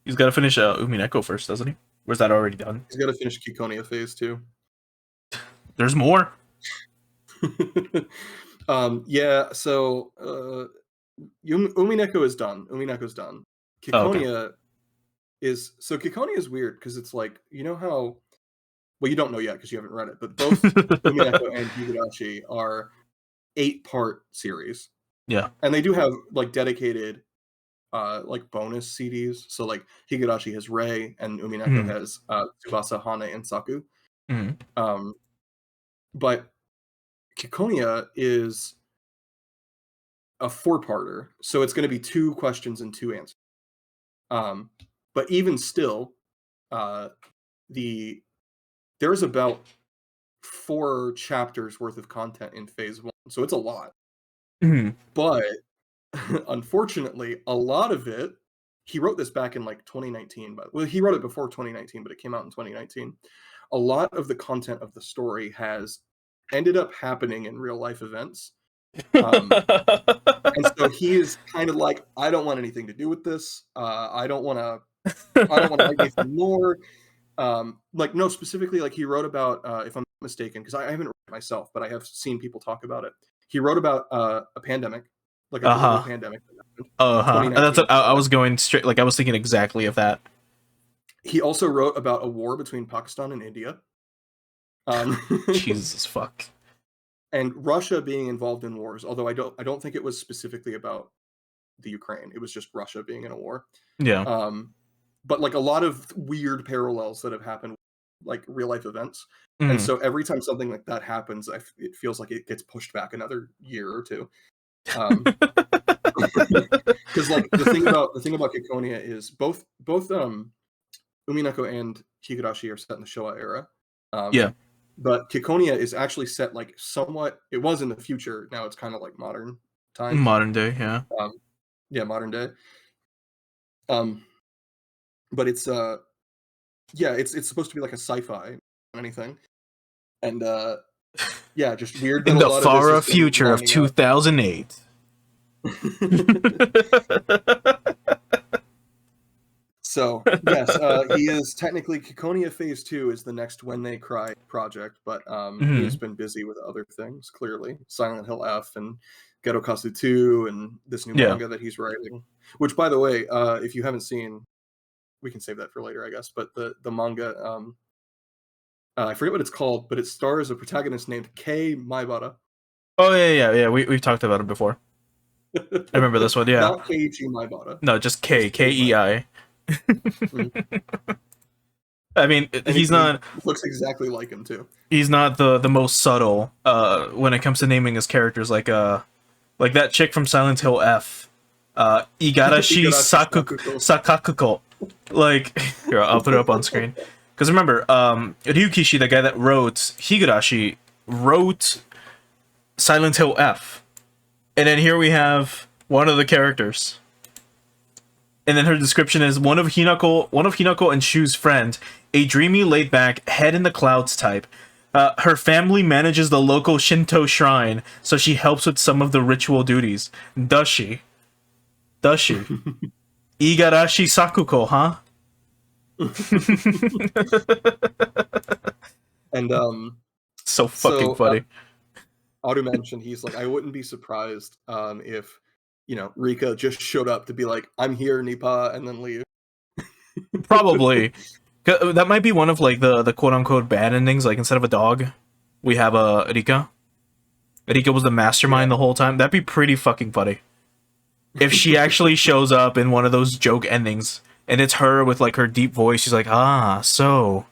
Umineko first, doesn't he? Or is that already done? He's got to finish Kikonia phase 2. There's more. Yeah, so Umineko is done. Umineko's done. Kikonia Kikonia is weird because it's like, you know how, well, you don't know yet because you haven't read it, but both Umineko and Higurashi are 8-part series. Yeah. And they do have like dedicated like bonus CDs. So like Higurashi has Rei and Umineko has Tsubasa, Hana, and Saku. But Kikonia is a 4-parter, so it's going to be 2 questions and 2 answers. But even still, there's about 4 chapters worth of content in phase 1, so it's a lot. But unfortunately, a lot of it, he wrote this back in like 2019, but well, he wrote it before 2019, but it came out in 2019. A lot of the content of the story has ended up happening in real life events. And so he is kind of like, I don't want anything to do with this. I don't want to write anything more. Like, no, specifically, like he wrote about, if I'm not mistaken, because I haven't read it myself, but I have seen people talk about it. He wrote about a pandemic, like a global pandemic that happened. That's what I was going straight. Like I was thinking exactly of that. He also wrote about a war between Pakistan and India. Jesus fuck. And Russia being involved in wars, although I don't think it was specifically about the Ukraine. It was just Russia being in a war. Yeah. But like a lot of weird parallels that have happened, like real life events. And so every time something like that happens, it feels like it gets pushed back another year or 2. Because like the thing about Kikonia is both Umineko and Higurashi are set in the Showa era. Yeah. But Kikonia is actually set like somewhat. It was in the future. Now it's kind of like modern times. Modern day, yeah. Yeah, modern day. But it's it's supposed to be like a sci-fi anything, and yeah, just weird. In the far future of 2008. So yes, he is technically Kikonia Phase 2 is the next When They Cry project, but he has been busy with other things. Clearly, Silent Hill F and Gerokasu 2 and this new manga that he's writing. Which, by the way, if you haven't seen, we can save that for later, I guess. But the manga, I forget what it's called, but it stars a protagonist named Kei Maibara. Oh yeah. We've talked about it before. I remember this one. Yeah. Not Keiichi Maibara. No, just Kei. I mean, he's not. Looks exactly like him too. He's not the most subtle when it comes to naming his characters. Like that chick from Silent Hill F, Igarashi Sakakuko. Like, here, I'll put it up on screen. Because remember, Ryukishi, the guy that wrote Higurashi, wrote Silent Hill F, and then here we have one of the characters. And then her description is one of Hinako and Shu's friend, a dreamy, laid-back, head-in-the-clouds type. Her family manages the local Shinto shrine, so she helps with some of the ritual duties. Does she? Igarashi Sakuko, huh? And so fucking funny. Aru mentioned he's like, I wouldn't be surprised if Rika just showed up to be like, I'm here, Nipa, and then leave. Probably. That might be one of like the quote-unquote bad endings. Like instead of a dog, we have a Rika. Rika was the mastermind the whole time. That'd be pretty fucking funny. If she actually shows up in one of those joke endings, and it's her with like her deep voice, she's like, so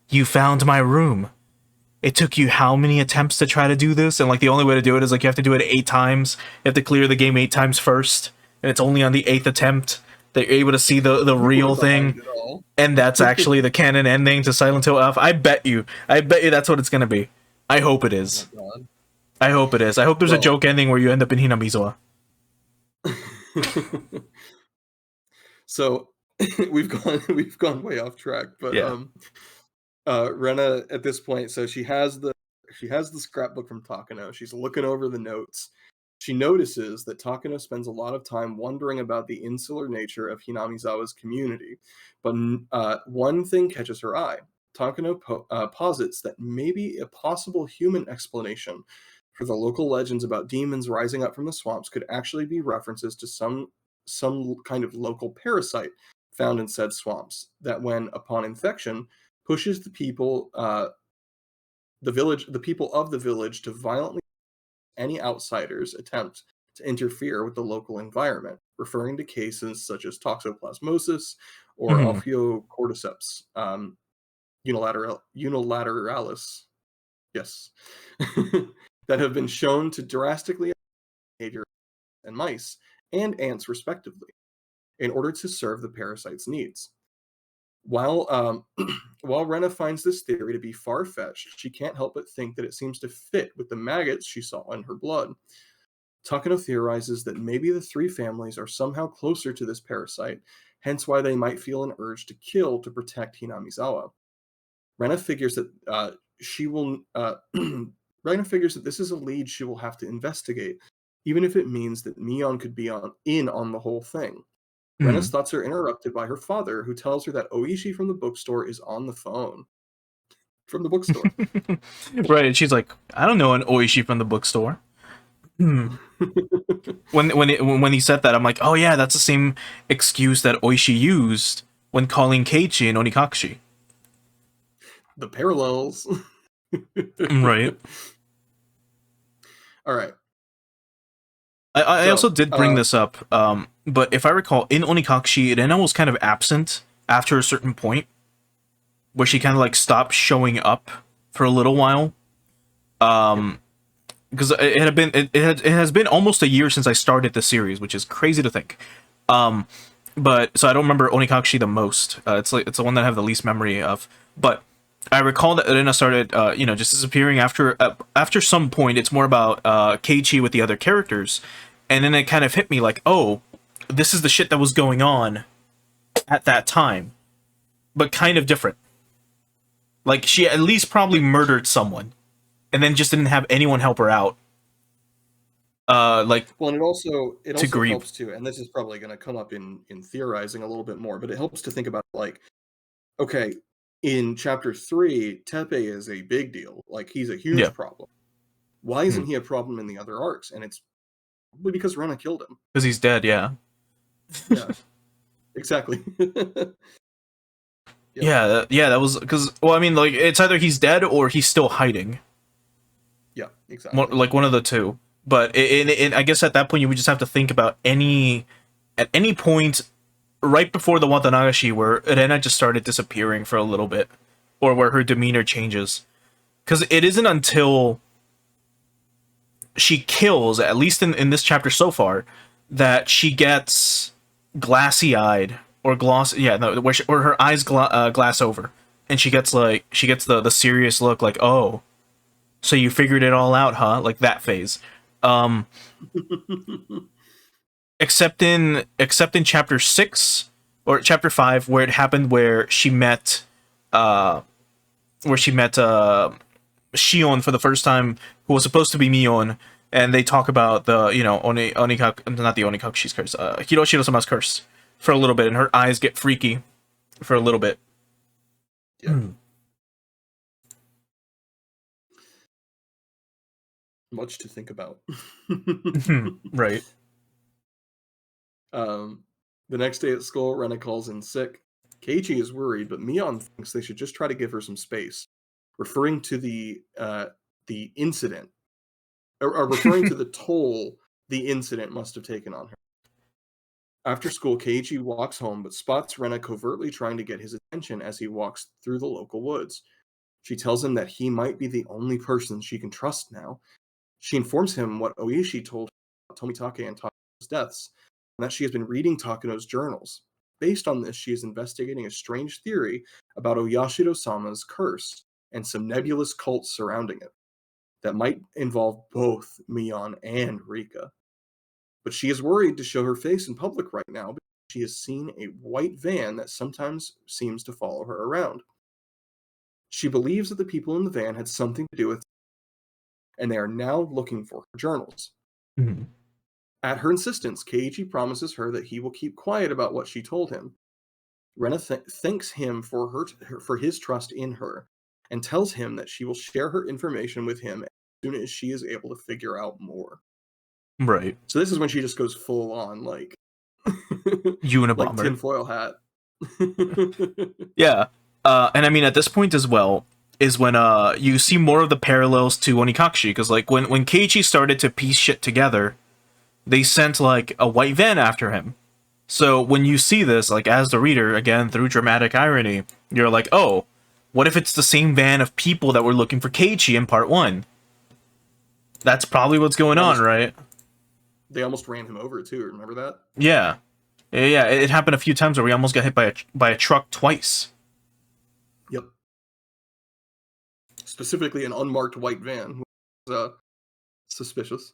you found my room. It took you how many attempts to try to do this? And like the only way to do it is like you have to do it 8 times. You have to clear the game 8 times first. And it's only on the 8th attempt that you're able to see the real thing. And that's actually the canon ending to Silent Hill F. I bet you that's what it's gonna be. I hope it is. Oh, I hope it is. I hope there's a joke ending where you end up in Hinamizawa. So we've gone way off track, but Rena at this point, so she has the scrapbook from Takano. She's looking over the notes. She notices that Takano spends a lot of time wondering about the insular nature of Hinamizawa's community, but one thing catches her eye. Takano posits that maybe a possible human explanation For the local legends about demons rising up from the swamps could actually be references to some kind of local parasite found in said swamps that, when upon infection, pushes the people the people of the village to violently any outsiders attempt to interfere with the local environment, referring to cases such as toxoplasmosis or Mhm. Ophiocordyceps unilateralis, yes, that have been shown to drastically affect behavior in mice and ants respectively, in order to serve the parasite's needs. While while Rena finds this theory to be far-fetched, she can't help but think that it seems to fit with the maggots she saw in her blood. Takano theorizes that maybe the three families are somehow closer to this parasite, hence why they might feel an urge to kill to protect Hinamizawa. Rena figures that she will. Rena figures that this is a lead she will have to investigate, even if it means that Mion could be on the whole thing. Rena's Mhm. thoughts are interrupted by her father, who tells her that Oishi from the bookstore is on the phone. From the bookstore. Right, and she's like, I don't know an Oishi from the bookstore. Hmm. When he said that, I'm like, oh yeah, that's the same excuse that Oishi used when calling Keiichi and Onikakshi. The parallels. Right. All right. I also So, did bring this up, but if I recall, in Onikakshi, Rena was kind of absent after a certain point, where she kind of like stopped showing up for a little while. Because it has been almost a year since I started the series, which is crazy to think. But so I don't remember Onikakshi the most. It's the one that I have the least memory of. But I recall that Rena started, just disappearing after some point. It's more about Keiichi with the other characters, and then it kind of hit me like, oh, this is the shit that was going on at that time, but kind of different. Like she at least probably murdered someone, and then just didn't have anyone help her out. Like well, and it to also grieve. helps to, and this is probably going to come up in theorizing a little bit more, but it helps to think about, like, okay, in chapter 3, Tepe is a big deal. Like, he's a Yeah. huge problem. Why isn't he a problem in the other arcs? And it's probably because Rena killed him. Because he's dead, yeah. Yeah, exactly. Yep. Yeah, that was because, well, I mean, like, it's either he's dead or he's still hiding. Yeah, exactly. Like one of the two. But I guess at that point you would just have to think about at any point right before the Watanagashi where Rena just started disappearing for a little bit, or where her demeanor changes. Because it isn't until she kills, at least in this chapter so far, that she gets glassy eyed or gloss. Yeah, no, where her eyes glass over, and she gets the serious look, like, oh, so you figured it all out, huh? Like that phase. Except in chapter 6 or chapter 5, where it happened, where she met Shion for the first time, who was supposed to be Mion, and they talk about the, not the Onikakushi's curse, Hiroshiro-sama's curse for a little bit, and her eyes get freaky for a little bit. Yeah. Much to think about. Right. The next day at school, Rena calls in sick. Keiichi is worried, but Mion thinks they should just try to give her some space, referring to the incident, or referring to the toll the incident must have taken on her. After school, Keiichi walks home, but spots Rena covertly trying to get his attention as he walks through the local woods. She tells him that he might be the only person she can trust now. She informs him what Oishi told her about Tomitake and Takano's deaths, and that she has been reading Takano's journals. Based on this, she is investigating a strange theory about Oyashiro-sama's curse and some nebulous cults surrounding it that might involve both Mion and Rika. But she is worried to show her face in public right now because she has seen a white van that sometimes seems to follow her around. She believes that the people in the van had something to do with it, and they are now looking for her journals. Mm-hmm. At her insistence, Keiichi promises her that he will keep quiet about what she told him. Rena thanks him for his trust in her, and tells him that she will share her information with him soon as she is able to figure out more. Right. So this is when she just goes full on, like, like Unabomber. tinfoil hat. Yeah. And I mean, at this point as well, is when you see more of the parallels to Onikakushi, because like when Keiichi started to piece shit together, they sent like a white van after him. So when you see this, like as the reader, again through dramatic irony, you're like, oh, what if it's the same van of people that were looking for Keiichi in part 1? That's probably what's going on, right? They almost ran him over too. Remember that? Yeah. Yeah, it happened a few times where we almost got hit by a truck twice. Yep. Specifically, an unmarked white van was suspicious.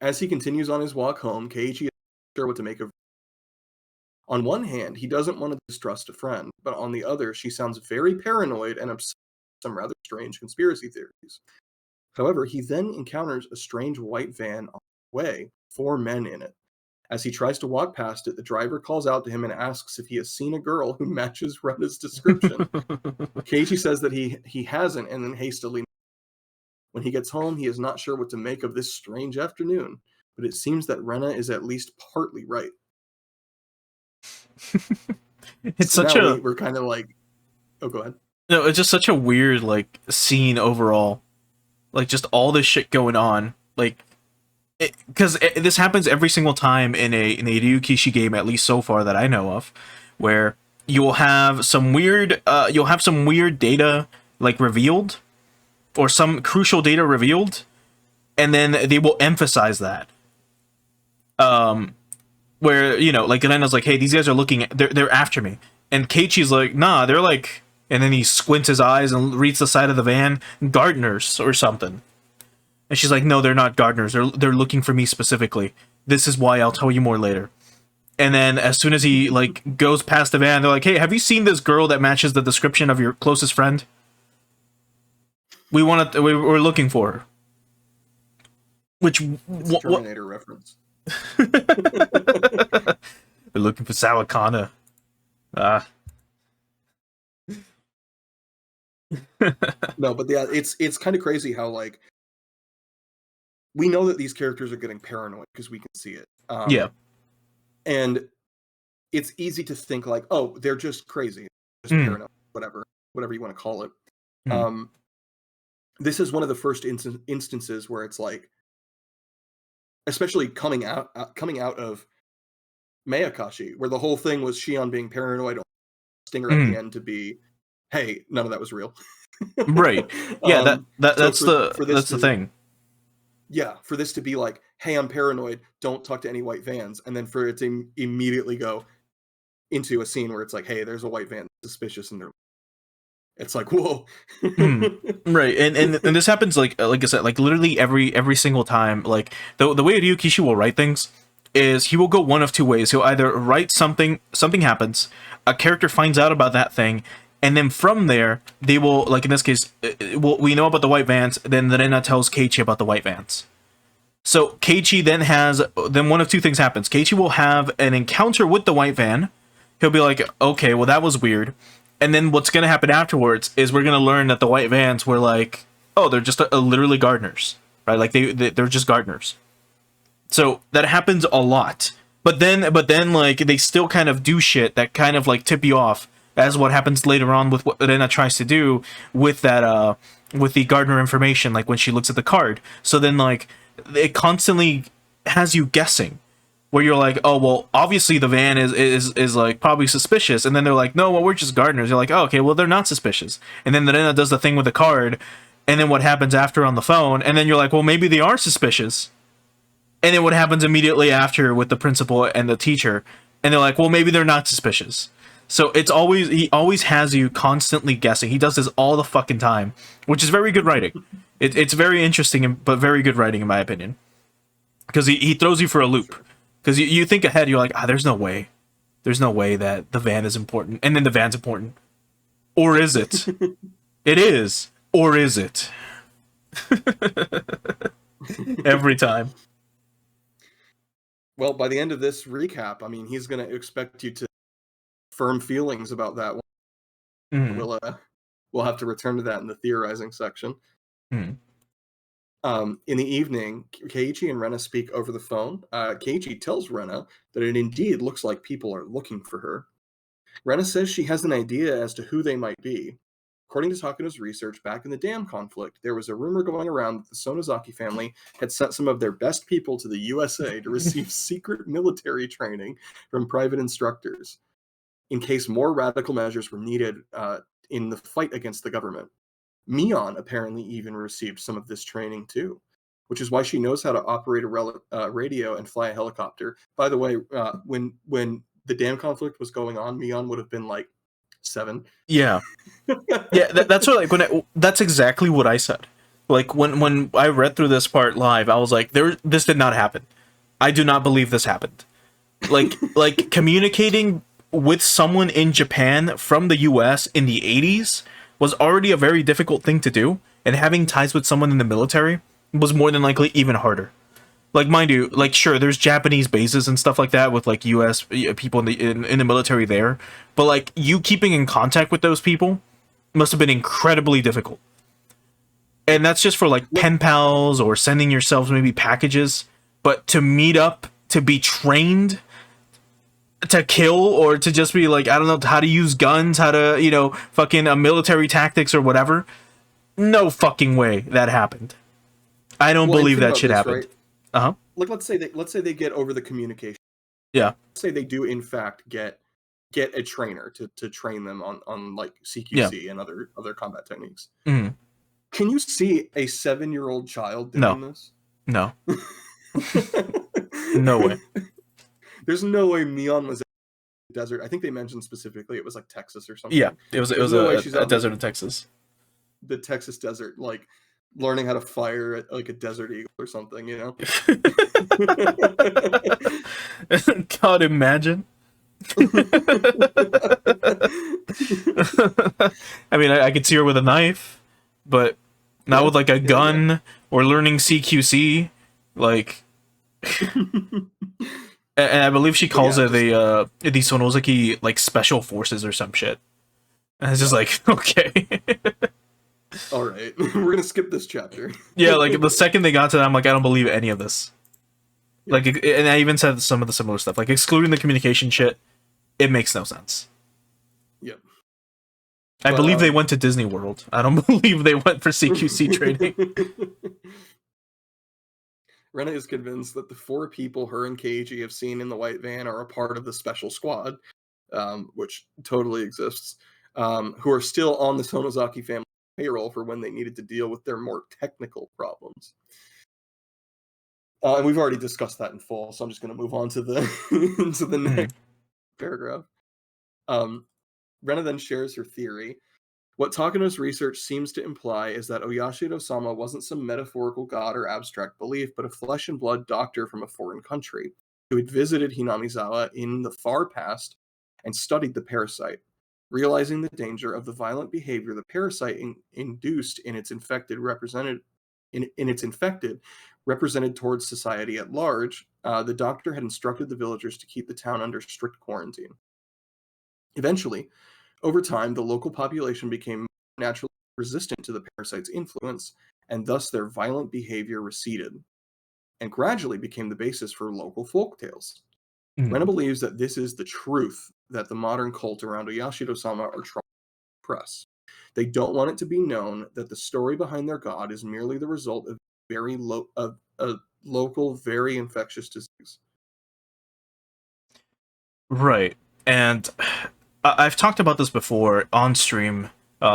As he continues on his walk home, Keiichi is not sure what to make of. On one hand, he doesn't want to distrust a friend, but on the other, she sounds very paranoid and obsessed with some rather strange conspiracy theories. However, he then encounters a strange white van on the way, 4 men in it. As he tries to walk past it, the driver calls out to him and asks if he has seen a girl who matches Rena's description. Keiichi says that he hasn't, and then hastily. When he gets home, he is not sure what to make of this strange afternoon, but it seems that Rena is at least partly right. It's so such a... we're kind of like... Oh, go ahead. No, it's just such a weird, like, scene overall. Like, just all this shit going on. Like, because this happens every single time in a Ryukishi game, at least so far that I know of, where you'll have some weird data, like, revealed, or some crucial data revealed, and then they will emphasize that. Where, you know, like, Rena's like, hey, these guys are looking at, they're after me. And Keiichi's like, nah, they're like, and then he squints his eyes and reads the side of the van, gardeners or something. And she's like, no, they're not gardeners. They're looking for me specifically. This is why, I'll tell you more later. And then as soon as he, like, goes past the van, they're like, hey, have you seen this girl that matches the description of your closest friend? We're looking for her. Which... It's a Terminator reference. They're looking for Sawakana. No, but yeah, it's kind of crazy how, like, we know that these characters are getting paranoid because we can see it. Yeah. And it's easy to think like, oh, they're just crazy, just paranoid, whatever you want to call it. This is one of the first instances where it's like, especially coming out of Mayakashi, where the whole thing was Shion being paranoid, Stinger at the end to be, hey, none of that was real. Right. Yeah, that's the thing. Yeah, for this to be like, hey, I'm paranoid, don't talk to any white vans, and then for it to immediately go into a scene where it's like, hey, there's a white van suspicious, and it's like, whoa. Right, and this happens like I said, like literally every single time. Like the way Ryukishi will write things is he will go one of two ways. He'll either write something happens, a character finds out about that thing, and then from there they will, like in this case, we know about the white vans. Then Rena tells Keiichi about the white vans. So Keiichi then one of two things happens. Keiichi will have an encounter with the white van. He'll be like, okay, well that was weird. And then what's going to happen afterwards is we're going to learn that the white vans were like, oh, they're just literally gardeners, right? Like they're just gardeners. So that happens a lot. But then like they still kind of do shit that kind of like tip you off, as what happens later on with what Rena tries to do with that with the gardener information, like when she looks at the card. So then like it constantly has you guessing, where you're like, oh, well, obviously the van is like probably suspicious. And then they're like, no, well, we're just gardeners. You're like, oh, okay, well, they're not suspicious. And then Rena does the thing with the card. And then what happens after on the phone? And then you're like, well, maybe they are suspicious. And then what happens immediately after with the principal and the teacher? And they're like, well, maybe they're not suspicious. So he always has you constantly guessing. He does this all the fucking time, which is very good writing. It's very interesting, but very good writing in my opinion. Because he throws you for a loop. Because you think ahead, you're like, there's no way. There's no way that the van is important. And then the van's important. Or is it? It is. Or is it? Every time. Well, by the end of this recap, I mean, he's going to expect you to firm feelings about that one We'll have to return to that in the theorizing section. In the evening, Keiichi and Rena speak over the phone. Keiichi tells Rena that it indeed looks like people are looking for her. Rena says she has an idea as to who they might be. According to Takuno's research, back in the dam conflict, there was a rumor going around that the Sonozaki family had sent some of their best people to the USA to receive secret military training from private instructors in case more radical measures were needed in the fight against the government. Mion apparently even received some of this training too, which is why she knows how to operate a radio and fly a helicopter. By the way, when the dam conflict was going on, Mion would have been like 7. Yeah, yeah. That's what that's exactly what I said. Like when I read through this part live, I was like, this did not happen. I do not believe this happened. Like communicating with someone in Japan from the US in the 80s was already a very difficult thing to do, and having ties with someone in the military was more than likely even harder. Like, mind you, like, sure, there's Japanese bases and stuff like that with like US people in the military there, but like you keeping in contact with those people must have been incredibly difficult. And that's just for like pen pals or sending yourselves maybe packages, but to meet up, to be trained to kill, or to just be like, I don't know, how to use guns, how to, fucking military tactics or whatever. No fucking way that happened. I don't believe that shit happened. Right? Like, let's say they get over the communication. Yeah. Let's say they do in fact get a trainer to train them on like CQC and other combat techniques. Mm-hmm. Can you see a 7-year-old child doing this? No. No way. There's no way Mion was in the desert. I think they mentioned specifically it was like Texas or something. Yeah, it was a desert in Texas. The Texas desert, like learning how to fire like a desert eagle or something, God, imagine. I mean, I could see her with a knife, but not with like a gun or learning CQC, like. And I believe she calls it the Sonozaki like special forces or some shit. And it's just like, okay. All right, we're gonna skip this chapter. Yeah, like the second they got to that, I'm like, I don't believe any of this. Yeah. Like, and I even said some of the similar stuff, like excluding the communication shit. It makes no sense. Yep. I believe they went to Disney World. I don't believe they went for CQC training. Rena is convinced that the 4 people her and Keiichi have seen in the white van are a part of the special squad, which totally exists, who are still on the Sonozaki family payroll for when they needed to deal with their more technical problems. And we've already discussed that in full, so I'm just going to move on to the next paragraph. Rena then shares her theory. What Takuno's research seems to imply is that Oyashiro-sama wasn't some metaphorical god or abstract belief, but a flesh-and-blood doctor from a foreign country who had visited Hinamizawa in the far past and studied the parasite. Realizing the danger of the violent behavior the parasite induced in its infected represented towards society at large, the doctor had instructed the villagers to keep the town under strict quarantine. Eventually, over time, the local population became naturally resistant to the parasite's influence, and thus their violent behavior receded, and gradually became the basis for local folktales. Rena believes that this is the truth that the modern cult around Oyashiro-sama are trying to press. They don't want it to be known that the story behind their god is merely the result of a local, very infectious disease. Right, and I've talked about this before on stream,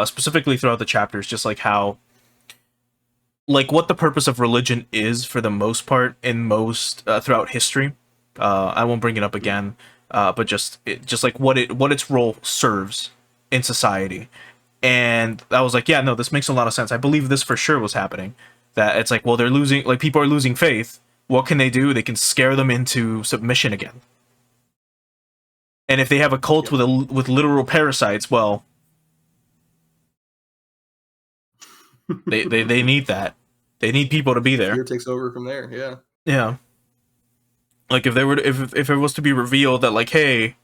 specifically throughout the chapters, just like how, like, what the purpose of religion is for the most part in most throughout history. I won't bring it up again, but just like what its role serves in society. And I was like, yeah, no, this makes a lot of sense. I believe this for sure was happening. That it's like, well, they're losing, like, people are losing faith. What can they do? They can scare them into submission again. And if they have a cult with literal parasites, well, they need that. They need people to be there. Fear takes over from there. Yeah. Yeah. Like if it was to be revealed that, like, hey,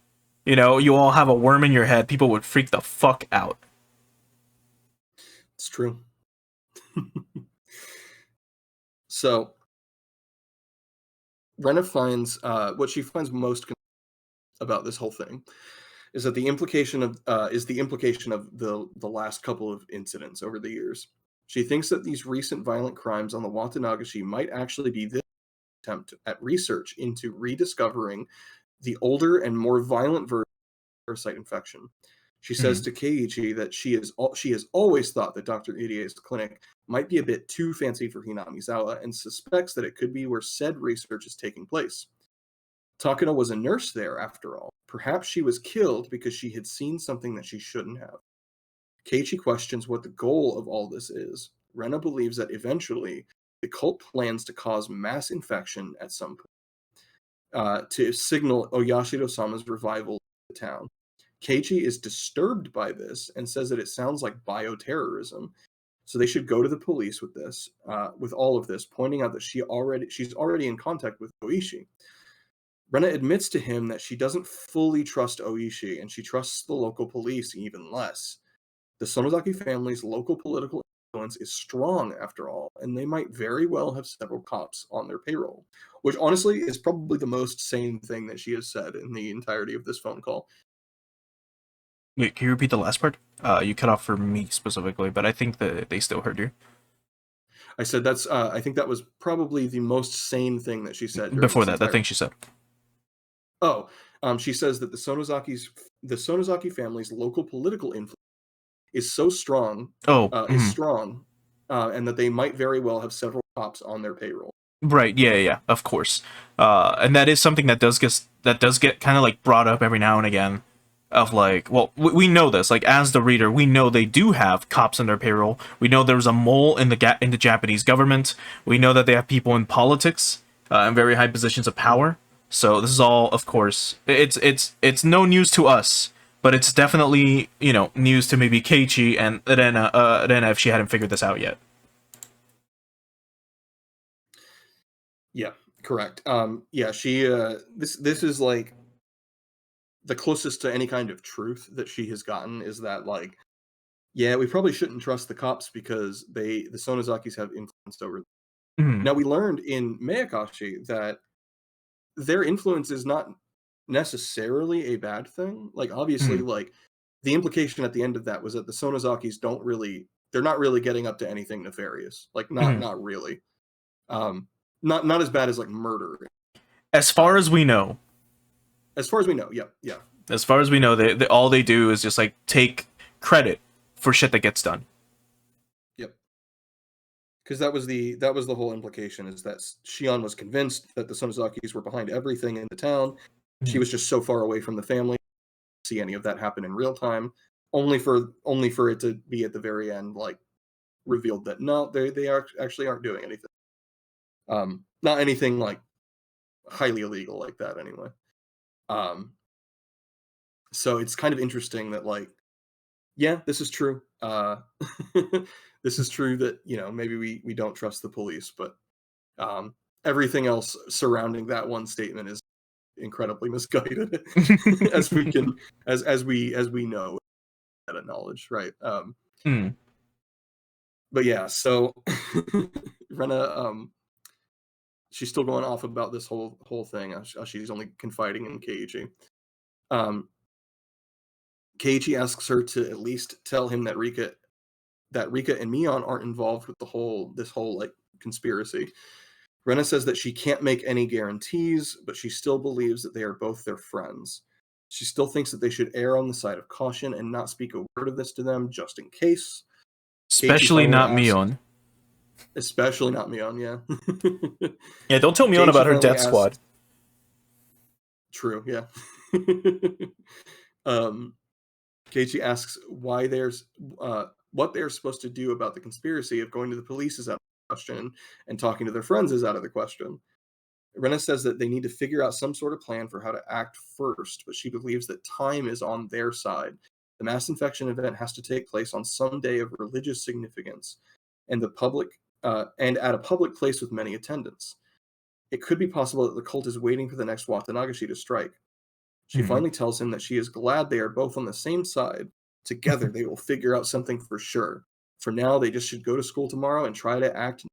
You know, you all have a worm in your head, people would freak the fuck out. It's true. So, Rena finds what she finds most about this whole thing is that the implication of the last couple of incidents over the years. She thinks that these recent violent crimes on the Watanagashi might actually be this attempt at research into rediscovering the older and more violent version of parasite infection. She says to Keiichi that she has always thought that Dr. Irie's clinic might be a bit too fancy for Hinamizawa and suspects that it could be where said research is taking place. Takano was a nurse there, after all. Perhaps she was killed because she had seen something that she shouldn't have. Keiichi questions what the goal of all this is. Rena believes that eventually the cult plans to cause mass infection at some point to signal Oyashiro-sama's revival in the town. Keiichi is disturbed by this and says that it sounds like bioterrorism. So they should go to the police with this, with all of this, pointing out that she's already in contact with Oishi. Rena admits to him that she doesn't fully trust Oishi, and she trusts the local police even less. The Sonozaki family's local political influence is strong, after all, and they might very well have several cops on their payroll, which honestly is probably the most sane thing that she has said in the entirety of this phone call. Wait, can you repeat the last part? You cut off for me specifically, but I think that they still heard you. I said that's. I think that was probably the most sane thing that she said before that. The thing she said. Oh, she says that the Sonozaki family's local political influence is so strong. Is strong, and that they might very well have several cops on their payroll. Right. Yeah. Of course. And that is something that does get kind of like brought up every now and again. Of like, well, we know this. Like, as the reader, we know they do have cops on their payroll. We know there's a mole in the Japanese government. We know that they have people in politics in very high positions of power. So this is all, of course, it's no news to us, but it's definitely, you know, news to maybe Keiichi and Rena if she hadn't figured this out yet. Yeah, correct. Yeah, she. This is like the closest to any kind of truth that she has gotten is that, like, yeah, we probably shouldn't trust the cops because the Sonozakis have influence over them. Now, we learned in Mayakashi that their influence is not necessarily a bad thing. Like, obviously, like, the implication at the end of that was that the Sonozakis they're not really getting up to anything nefarious. Like, not really. Not as bad as, like, murder. As far as we know. As far as we know, yeah. As far as we know, they all they do is just like take credit for shit that gets done. Yep. Because that was the whole implication, is that Shion was convinced that the Sonozakis were behind everything in the town. She was just so far away from the family, see any of that happen in real time. Only for it to be at the very end, like, revealed that no, they actually aren't doing anything. Not anything like highly illegal like that, anyway. So it's kind of interesting that, like, yeah, this is true. This is true that, you know, maybe we don't trust the police, but everything else surrounding that one statement is incredibly misguided, as we know that knowledge, right? But yeah, so Rena, she's still going off about this whole thing. She's only confiding in Keiichi. Keiichi asks her to at least tell him that Rika and Mion aren't involved with this whole like conspiracy. Rena says that she can't make any guarantees, but she still believes that they are both their friends. She still thinks that they should err on the side of caution and not speak a word of this to them, just in case. Especially not Mion. Especially not Mion, yeah. Yeah, don't tell Mion about her death squad. True, yeah. Keiichi asks why what they're supposed to do about the conspiracy if going to the police is out of the question and talking to their friends is out of the question. Rena says that they need to figure out some sort of plan for how to act first, but she believes that time is on their side. The mass infection event has to take place on some day of religious significance, and at a public place with many attendants. It could be possible that the cult is waiting for the next Watanagashi to strike. She finally tells him that she is glad they are both on the same side. Together, they will figure out something for sure. For now, they just should go to school tomorrow and try to act.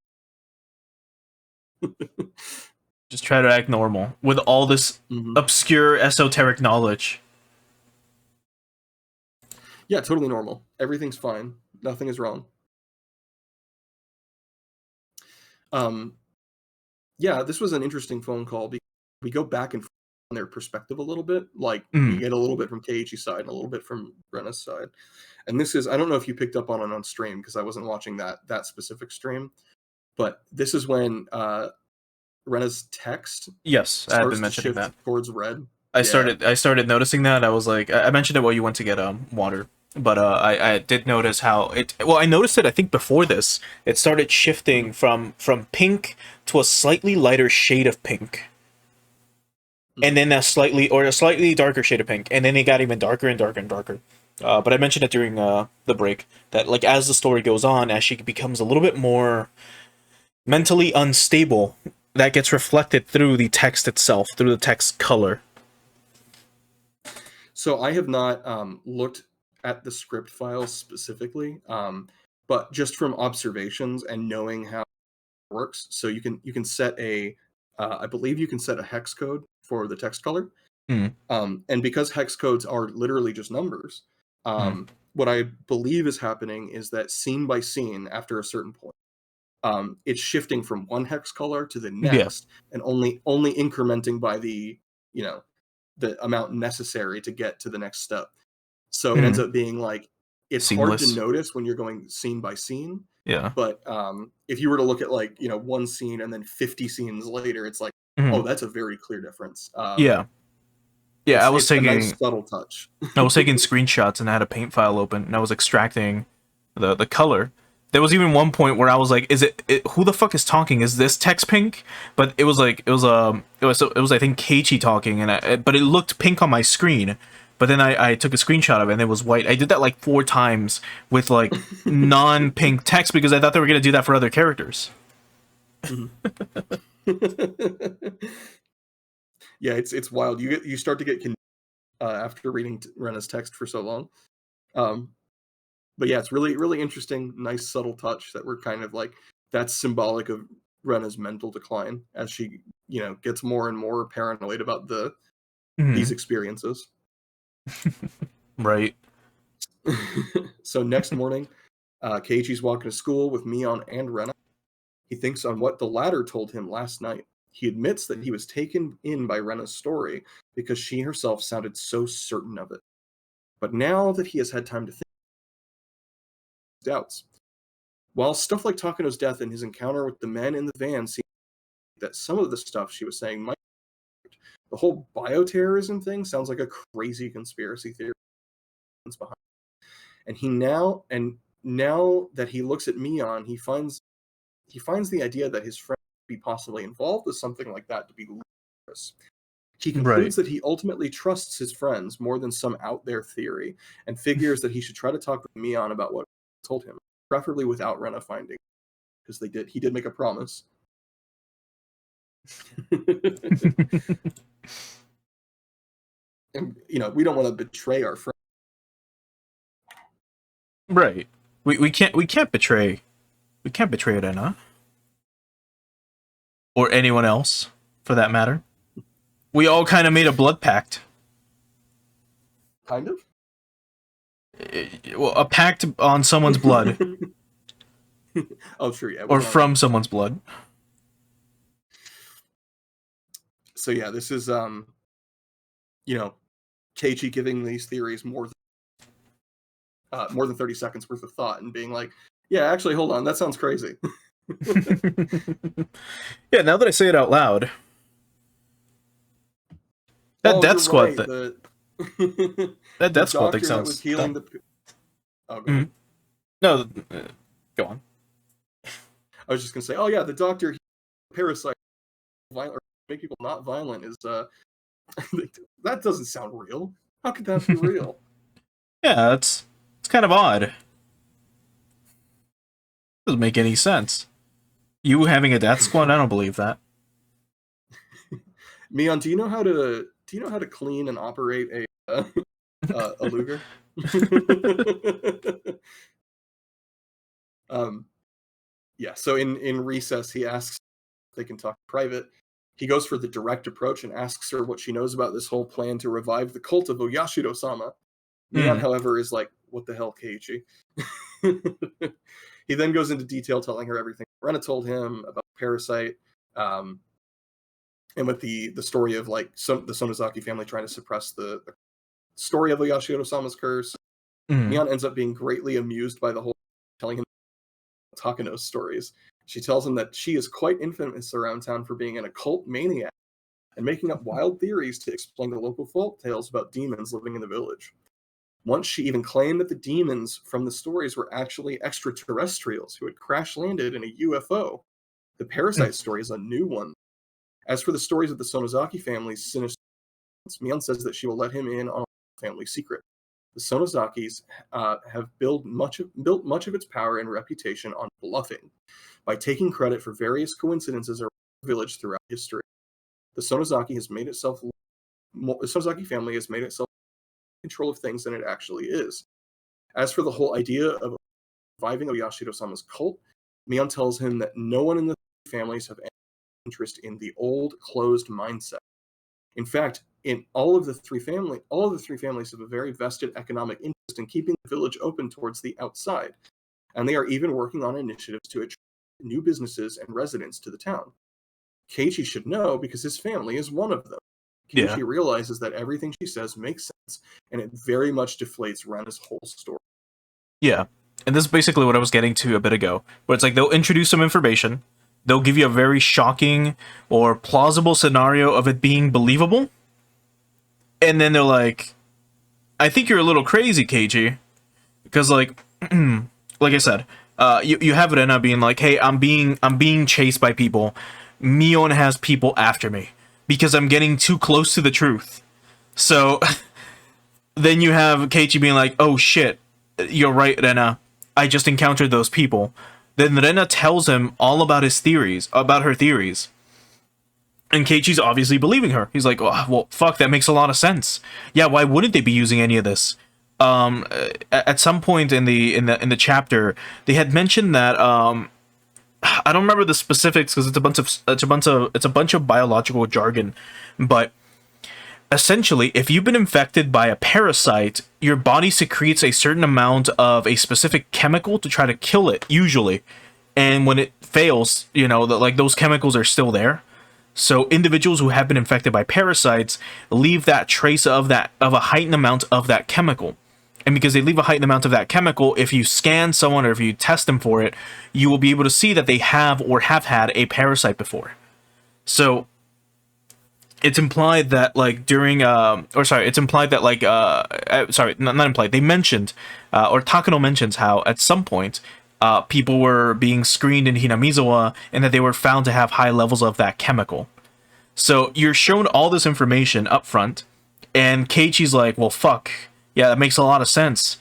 Just try to act normal with all this obscure esoteric knowledge. Yeah, totally normal. Everything's fine. Nothing is wrong. Yeah, this was an interesting phone call because we go back and forth on their perspective a little bit. Like, we get a little bit from Keiichi's side and a little bit from Rena's side. And this is, I don't know if you picked up on it on stream because I wasn't watching that specific stream, but this is when Rena's text I've been mentioning that towards red. I started noticing that. I was like, I mentioned it while you went to get water, but I did notice how it. Well, I noticed it. I think before this, it started shifting from pink to a slightly lighter shade of pink, and then a slightly darker shade of pink, and then it got even darker and darker and darker. But I mentioned it during the break that, like, as the story goes on, as she becomes a little bit more mentally unstable, that gets reflected through the text itself, through the text color. So I have not looked at the script files specifically, but just from observations and knowing how it works. So you can set a, I believe you can set a hex code for the text color, and because hex codes are literally just numbers, what I believe is happening is that scene by scene, after a certain point, it's shifting from one hex color to the next, and only incrementing by the the amount necessary to get to the next step. So it ends up being like, it's seamless. Hard to notice when you're going scene by scene. Yeah. But if you were to look at, like, one scene and then 50 scenes later, it's like, oh, that's a very clear difference. I was taking a nice subtle touch. I was taking screenshots and I had a paint file open and I was extracting the color. There was even one point where I was like, "Is it who the fuck is talking? Is this text pink?" But it was I think Keiichi talking, but it looked pink on my screen. But then I took a screenshot of it and it was white. I did that like 4 times with like non-pink text because I thought they were gonna do that for other characters. Yeah, it's wild. You start to get after reading Rena's text for so long. But yeah, it's really, really interesting, nice subtle touch that we're kind of like, that's symbolic of Rena's mental decline as she, gets more and more paranoid about these experiences. Right. So next morning, Keiichi's walking to school with Mion and Rena. He thinks on what the latter told him last night. He admits that he was taken in by Rena's story because she herself sounded so certain of it. But now that he has had time to think, doubts. While stuff like Takano's death and his encounter with the men in the van seemed that some of the stuff she was saying might be, the whole bioterrorism thing sounds like a crazy conspiracy theory behind it. And now that he looks at Mion, he finds the idea that his friend could be possibly involved with something like that to be ludicrous. He concludes that he ultimately trusts his friends more than some out there theory, and figures that he should try to talk with Mion about what told him, preferably without Rena finding, because he did make a promise. And we don't want to betray our friend. Right. We can't betray Rena. Or anyone else, for that matter. We all kind of made a blood pact. Kind of? Well, a pact on someone's blood. Oh, sure, yeah. Or from someone's blood. So yeah, this is Keiichi giving these theories more than 30 seconds worth of thought and being like, yeah, actually, hold on, that sounds crazy. Yeah, now that I say it out loud. That death squad that death squad thing sounds was healing the... Oh, go ahead. No, go on. I was just gonna say, oh yeah, the doctor parasite violent, make people not violent is that doesn't sound real. How could that be real? Yeah, it's kind of odd. Doesn't make any sense. You having a death squad? I don't believe that. Mion, do you know how to do you know how to clean and operate a Luger? Yeah, so in recess, he asks if they can talk private. He goes for the direct approach and asks her what she knows about this whole plan to revive the cult of Oyashiro-sama. Mion, however, is like, what the hell, Keiichi? He then goes into detail telling her everything Rena told him about Parasite, and with the story of like the Sonozaki family trying to suppress the story of Oyashiro-sama's curse. Mion ends up being greatly amused by the whole, telling him Takano's stories. She tells him that she is quite infamous around town for being an occult maniac and making up wild theories to explain the local folk tales about demons living in the village. Once she even claimed that the demons from the stories were actually extraterrestrials who had crash landed in a UFO. The Parasite story is a new one. As for the stories of the Sonozaki family's sinister, Mion says that she will let him in on a family secret. The Sonozakis have built much of its power and reputation on bluffing, by taking credit for various coincidences around the village throughout history. The Sonozaki family has made itself in control of things than it actually is. As for the whole idea of reviving Oyashiro-sama's cult, Mion tells him that no one in the families have any interest in the old, closed mindset. In fact, all of the three families have a very vested economic interest in keeping the village open towards the outside, and they are even working on initiatives to attract new businesses and residents to the town. Keiichi should know because his family is one of them. Keiichi realizes that everything she says makes sense, and it very much deflates Rena's whole story. Yeah, and this is basically what I was getting to a bit ago, where it's like they'll introduce some information, they'll give you a very shocking or plausible scenario of it being believable, and then they're like, I think you're a little crazy, Keiichi, because like, like I said, you have Rena being like, hey, I'm being chased by people. Mion has people after me because I'm getting too close to the truth. So then you have Keiichi being like, oh shit, you're right, Rena. I just encountered those people. Then Rena tells him all about her theories. And Keiichi's obviously believing her. He's like, oh, well, fuck, that makes a lot of sense. Yeah, why wouldn't they be using any of this? At some point in the chapter, they had mentioned that I don't remember the specifics because it's a bunch of biological jargon, but essentially, if you've been infected by a parasite, your body secretes a certain amount of a specific chemical to try to kill it, usually. And when it fails, like those chemicals are still there. So individuals who have been infected by parasites leave that trace of a heightened amount of that chemical. And because they leave a heightened amount of that chemical, if you scan someone or if you test them for it, you will be able to see that they have or have had a parasite before. So it's implied that like during it's implied that like not implied, they mentioned or Takano mentions how at some point people were being screened in Hinamizawa and that they were found to have high levels of that chemical. So you're shown all this information up front, and Keiichi's like, well, fuck, yeah, that makes a lot of sense.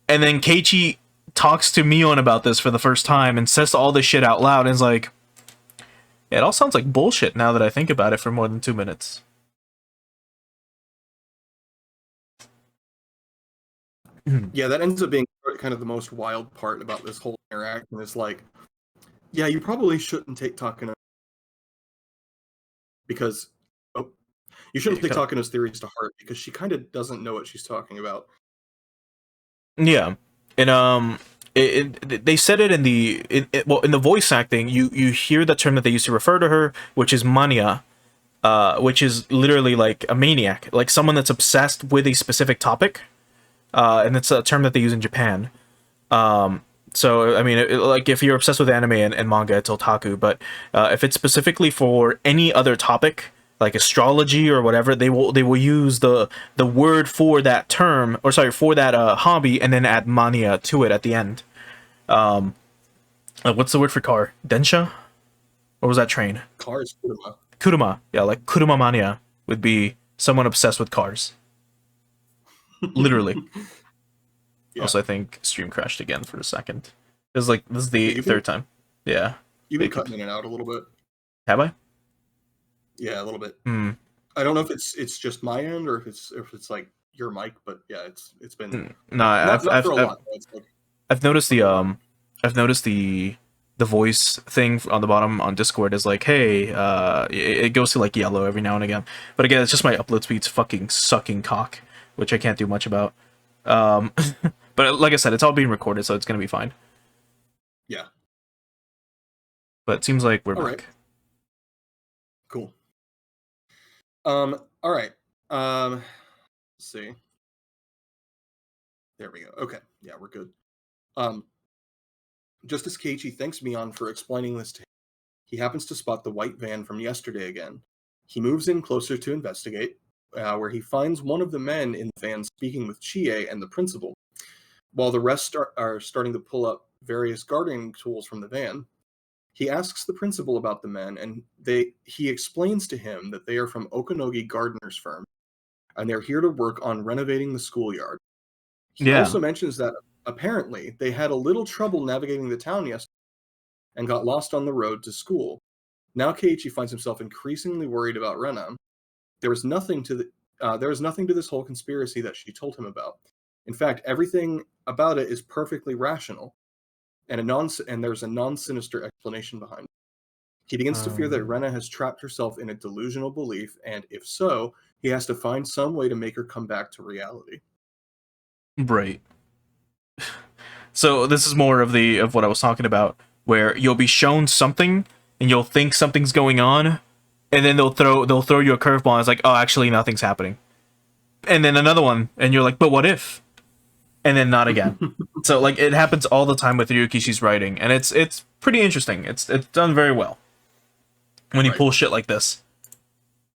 And then Keiichi talks to Mion about this for the first time and says all this shit out loud and is like, yeah, it all sounds like bullshit now that I think about it for more than 2 minutes. Yeah, that ends up being kind of the most wild part about this whole interaction. Is like, yeah, you probably shouldn't take Takano because you shouldn't take Takano's theories to heart because she kind of doesn't know what she's talking about. Yeah, and they said it in the voice acting. You hear the term that they used to refer to her, which is mania, which is literally like a maniac, like someone that's obsessed with a specific topic, and it's a term that they use in Japan. So I mean, like if you're obsessed with anime and manga, it's otaku. But if it's specifically for any other topic, like astrology or whatever, they will use the word for that term, or sorry, for that hobby, and then add mania to it at the end. Like what's the word for car? Densha? Or was that train? Car is kuruma. Kuruma. Yeah, like kuruma mania would be someone obsessed with cars. Literally. Yeah. Also, I think stream crashed again for a second. This is the third time. Yeah. You've been cutting in and out a little bit. Have I? Yeah, a little bit. I don't know if it's just my end or if it's like your mic, but yeah, it's been No, not for a lot. It's like I've noticed a lot. I've noticed the voice thing on the bottom on Discord is like, hey, it goes to like yellow every now and again. But again, it's just my upload speed's fucking sucking cock, which I can't do much about. But like I said, it's all being recorded, so it's gonna be fine. Yeah. But it seems like we're All back. Right. Cool. All right. Let's see. There we go. Okay. Yeah, we're good. Just as Keiichi thanks Mion for explaining this to him, he happens to spot the white van from yesterday again. He moves in closer to investigate, where he finds one of the men in the van speaking with Chie and the principal. While the rest are starting to pull up various gardening tools from the van, he asks the principal about the men, and he explains to him that they are from Okanogi Gardener's firm, and they're here to work on renovating the schoolyard. He also mentions that apparently they had a little trouble navigating the town yesterday and got lost on the road to school. Now Keiichi finds himself increasingly worried about Rena. There was nothing to this whole conspiracy that she told him about. In fact, everything about it is perfectly rational, and there's a non-sinister explanation behind it. He begins to fear that Rena has trapped herself in a delusional belief, and if so, he has to find some way to make her come back to reality. Right. So this is more of what I was talking about, where you'll be shown something and you'll think something's going on, and then they'll throw you a curveball and it's like, oh, actually nothing's happening. And then another one, and you're like, but what if? And then not again. So like it happens all the time with Ryukishi's writing, and it's pretty interesting. It's done very well. When you pull shit like this.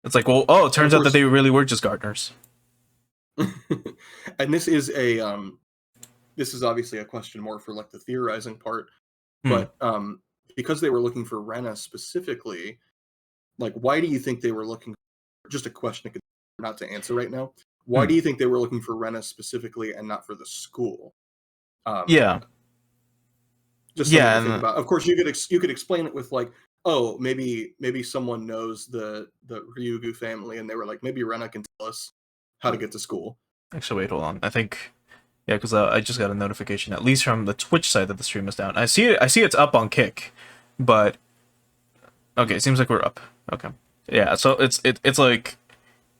It's like, well, oh, it turns out that they really were just gardeners. And this is obviously a question more for like the theorizing part, but because they were looking for Rena specifically, like, why do you think they were looking? Just a question, not to answer right now. Why do you think they were looking for Rena specifically and not for the school? Yeah. Just something to think about. Of course, you could explain it with like, oh, maybe someone knows the Ryugu family, and they were like, maybe Rena can tell us how to get to school. Actually, wait, hold on. I think, yeah, because I just got a notification, at least from the Twitch side, that the stream is down. I see it's up on Kick, but okay, it seems like we're up. Okay, yeah, so it's like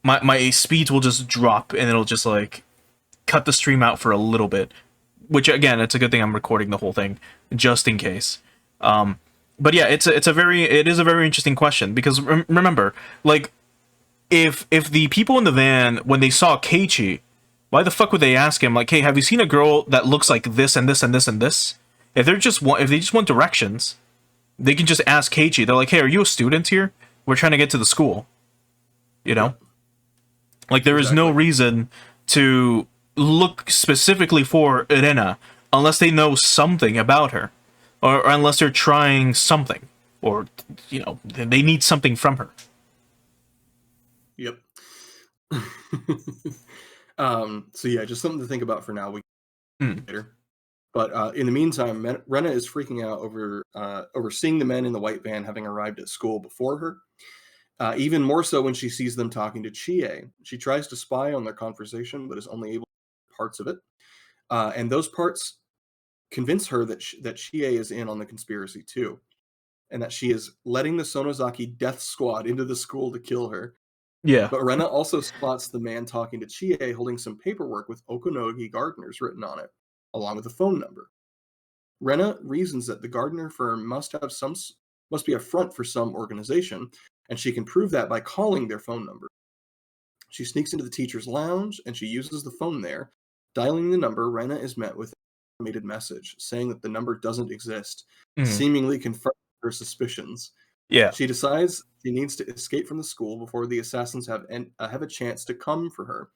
my speeds will just drop, and it'll just like cut the stream out for a little bit. Which again, it's a good thing I'm recording the whole thing just in case. But yeah, it is a very interesting question, because remember, like, if the people in the van, when they saw Keiichi, why the fuck would they ask him, like, hey, have you seen a girl that looks like this and this and this and this? If they just want directions, they can just ask Keiichi. They're like, hey, are you a student here? We're trying to get to the school. You know? Like, there is no reason to look specifically for Irena unless they know something about her. Or unless they're trying something. Or, you know, they need something from her. Yep. So yeah, just something to think about for now. We later. But in the meantime, Rena is freaking out over seeing the men in the white van having arrived at school before her. Even more so when she sees them talking to Chie. She tries to spy on their conversation, but is only able to hear parts of it. And those parts convince her that Chie is in on the conspiracy too, and that she is letting the Sonozaki death squad into the school to kill her. Yeah. But Rena also spots the man talking to Chie holding some paperwork with Okanogi gardeners written on it, along with a phone number. Rena reasons that the gardener firm must be a front for some organization, and she can prove that by calling their phone number. She sneaks into the teacher's lounge, and she uses the phone there. Dialing the number, Rena is met with an automated message saying that the number doesn't exist, seemingly confirming her suspicions. Yeah. She decides she needs to escape from the school before the assassins have a chance to come for her,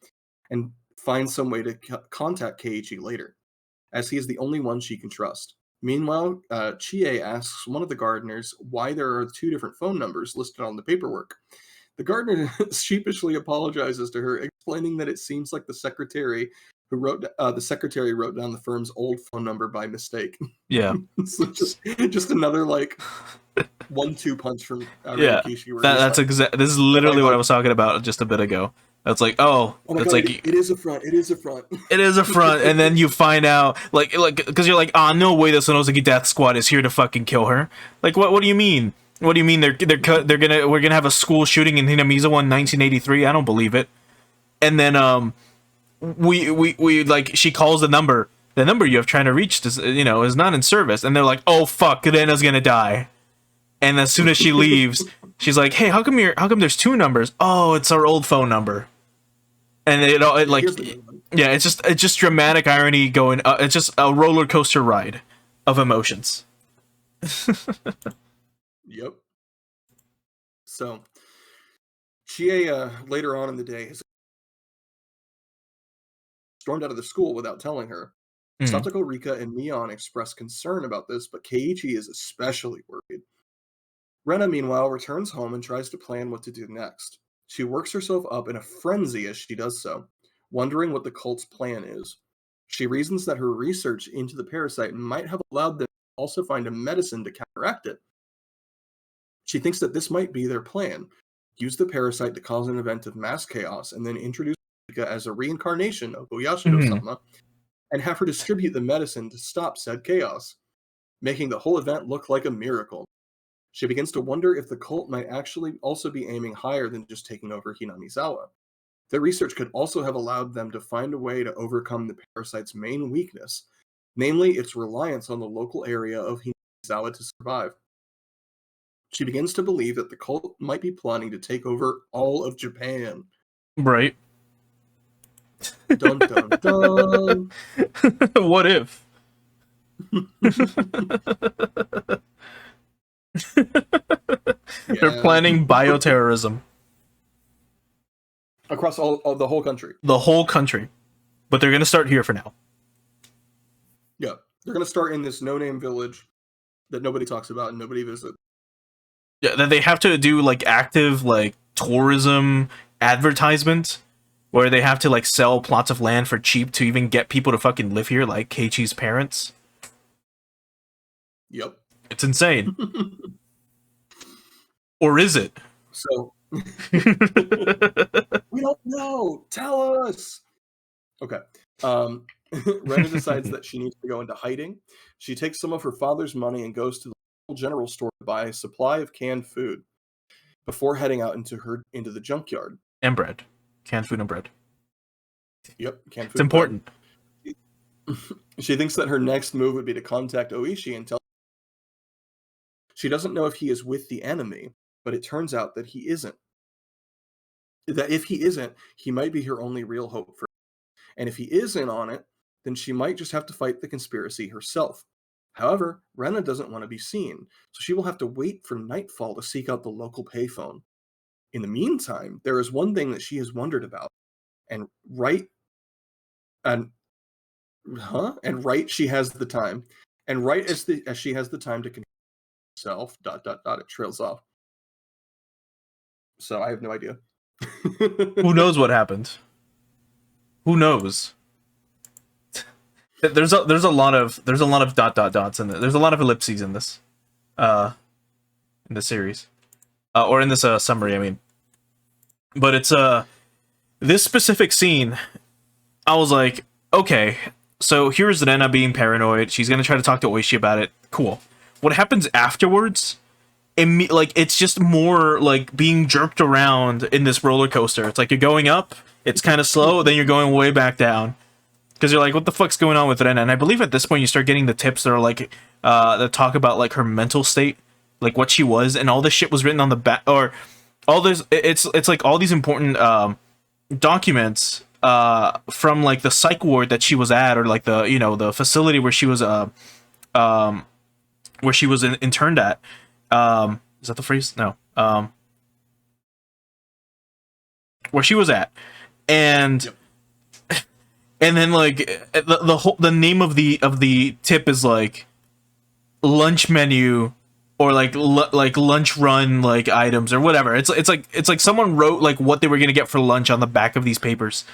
and find some way to contact Keiichi later, as he is the only one she can trust. Meanwhile, Chie asks one of the gardeners why there are two different phone numbers listed on the paperwork. The gardener sheepishly apologizes to her, explaining that it seems like the secretary wrote down the firm's old phone number by mistake. Yeah. So just another like 1-2 punch from Aru Yeah, Kishi. that's exact. This is literally what I was talking about just a bit ago. That's like, oh my it's God, like it is a front. It is a front. it is a front, and then you find out like because you're like, ah, oh, no way, the Sonosuke Death Squad is here to fucking kill her. Like, what do you mean? What do you mean we're gonna have a school shooting in Hinamizawa in 1983? I don't believe it. And then we like, she calls the number you have trying to reach is, is not in service, and they're like, oh fuck, Rena's gonna die. And as soon as she leaves, she's like, hey, how come there's two numbers? Oh, it's our old phone number. And it like, yeah, it's just dramatic irony going. It's just a roller coaster ride of emotions. Yep. So, Chie later on in the day has stormed out of the school without telling her. Satoko, Rika, and Mion express concern about this, but Keiichi is especially worried. Rena, meanwhile, returns home and tries to plan what to do next. She works herself up in a frenzy as she does so, wondering what the cult's plan is. She reasons that her research into the parasite might have allowed them to also find a medicine to counteract it. She thinks that this might be their plan: use the parasite to cause an event of mass chaos and then introduce Rika as a reincarnation of Oyashiro-sama and have her distribute the medicine to stop said chaos, making the whole event look like a miracle. She begins to wonder if the cult might actually also be aiming higher than just taking over Hinamizawa. Their research could also have allowed them to find a way to overcome the parasite's main weakness, namely its reliance on the local area of Hinamizawa to survive. She begins to believe that the cult might be plotting to take over all of Japan. Right. Dun dun dun. What if? They're planning bioterrorism across all the whole country. The whole country, but they're gonna start here for now. Yeah, they're gonna start in this no-name village that nobody talks about and nobody visits. Yeah, that they have to do like active like tourism advertisement, where they have to like sell plots of land for cheap to even get people to fucking live here, like Keiichi's parents. Yep. It's insane. Or is it? So we don't know. Tell us. Okay. Rena decides that she needs to go into hiding. She takes some of her father's money and goes to the local general store to buy a supply of canned food before heading out into the junkyard. And bread. Canned food and bread. Yep, canned food. It's important. She thinks that her next move would be to contact Oishi and tell. She doesn't know if he is with the enemy, but it turns out that he isn't. That if he isn't, he might be her only real hope for. And if he is in on it, then she might just have to fight the conspiracy herself. However, Rena doesn't want to be seen, so she will have to wait for nightfall to seek out the local payphone. In the meantime, there is one thing that she has wondered about, and right she has the time, and right as she has the time to control herself, ... it trails off. So I have no idea. Who knows what happened? Who knows? There's a lot of dots in there. There's a lot of ellipses in this series, or in this summary, I mean. But it's this specific scene, I was like, okay, so here's Rena being paranoid. She's gonna try to talk to Oishi about it. Cool. What happens afterwards? It's just more like being jerked around in this roller coaster. It's like you're going up, it's kind of slow, then you're going way back down. Because you're like, what the fuck's going on with Rena? And I believe at this point you start getting the tips that are like, that talk about like her mental state, like what she was, and all this shit was written on the back, or all this. It's like all these important documents from like the psych ward that she was at, or like the the facility where she was interned at. Is that the phrase? No. Where she was at, and. Yep. And then like the name of the tip is like lunch menu, or like lunch run like items or whatever. It's like someone wrote like what they were gonna get for lunch on the back of these papers.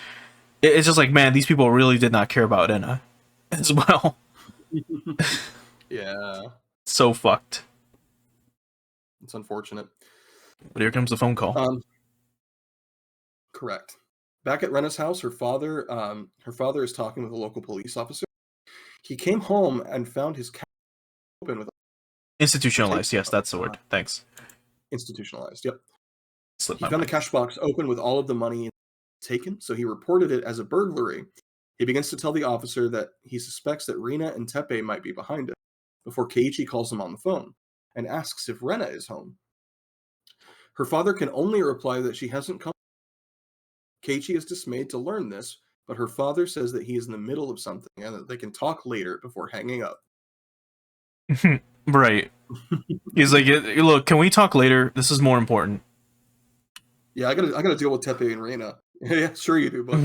It's just like, man, these people really did not care about Rena as well. Yeah. So fucked. It's unfortunate. But here comes the phone call. Correct. Back at Rena's house, her father is talking with a local police officer. He came home and found his cash open with Institutionalized, yes, that's the word. Thanks. Institutionalized, yep. Slipped He my found mind. the cash box open with all of the money taken, so he reported it as a burglary. He begins to tell the officer that he suspects that Rina and Teppei might be behind it, before Keiichi calls him on the phone and asks if Rena is home. Her father can only reply that she hasn't come. Keiichi is dismayed to learn this, but her father says that he is in the middle of something and that they can talk later before hanging up. Right. He's like, look, can we talk later? This is more important. Yeah, I gotta deal with Teppei and Reina. Yeah, sure you do, bud.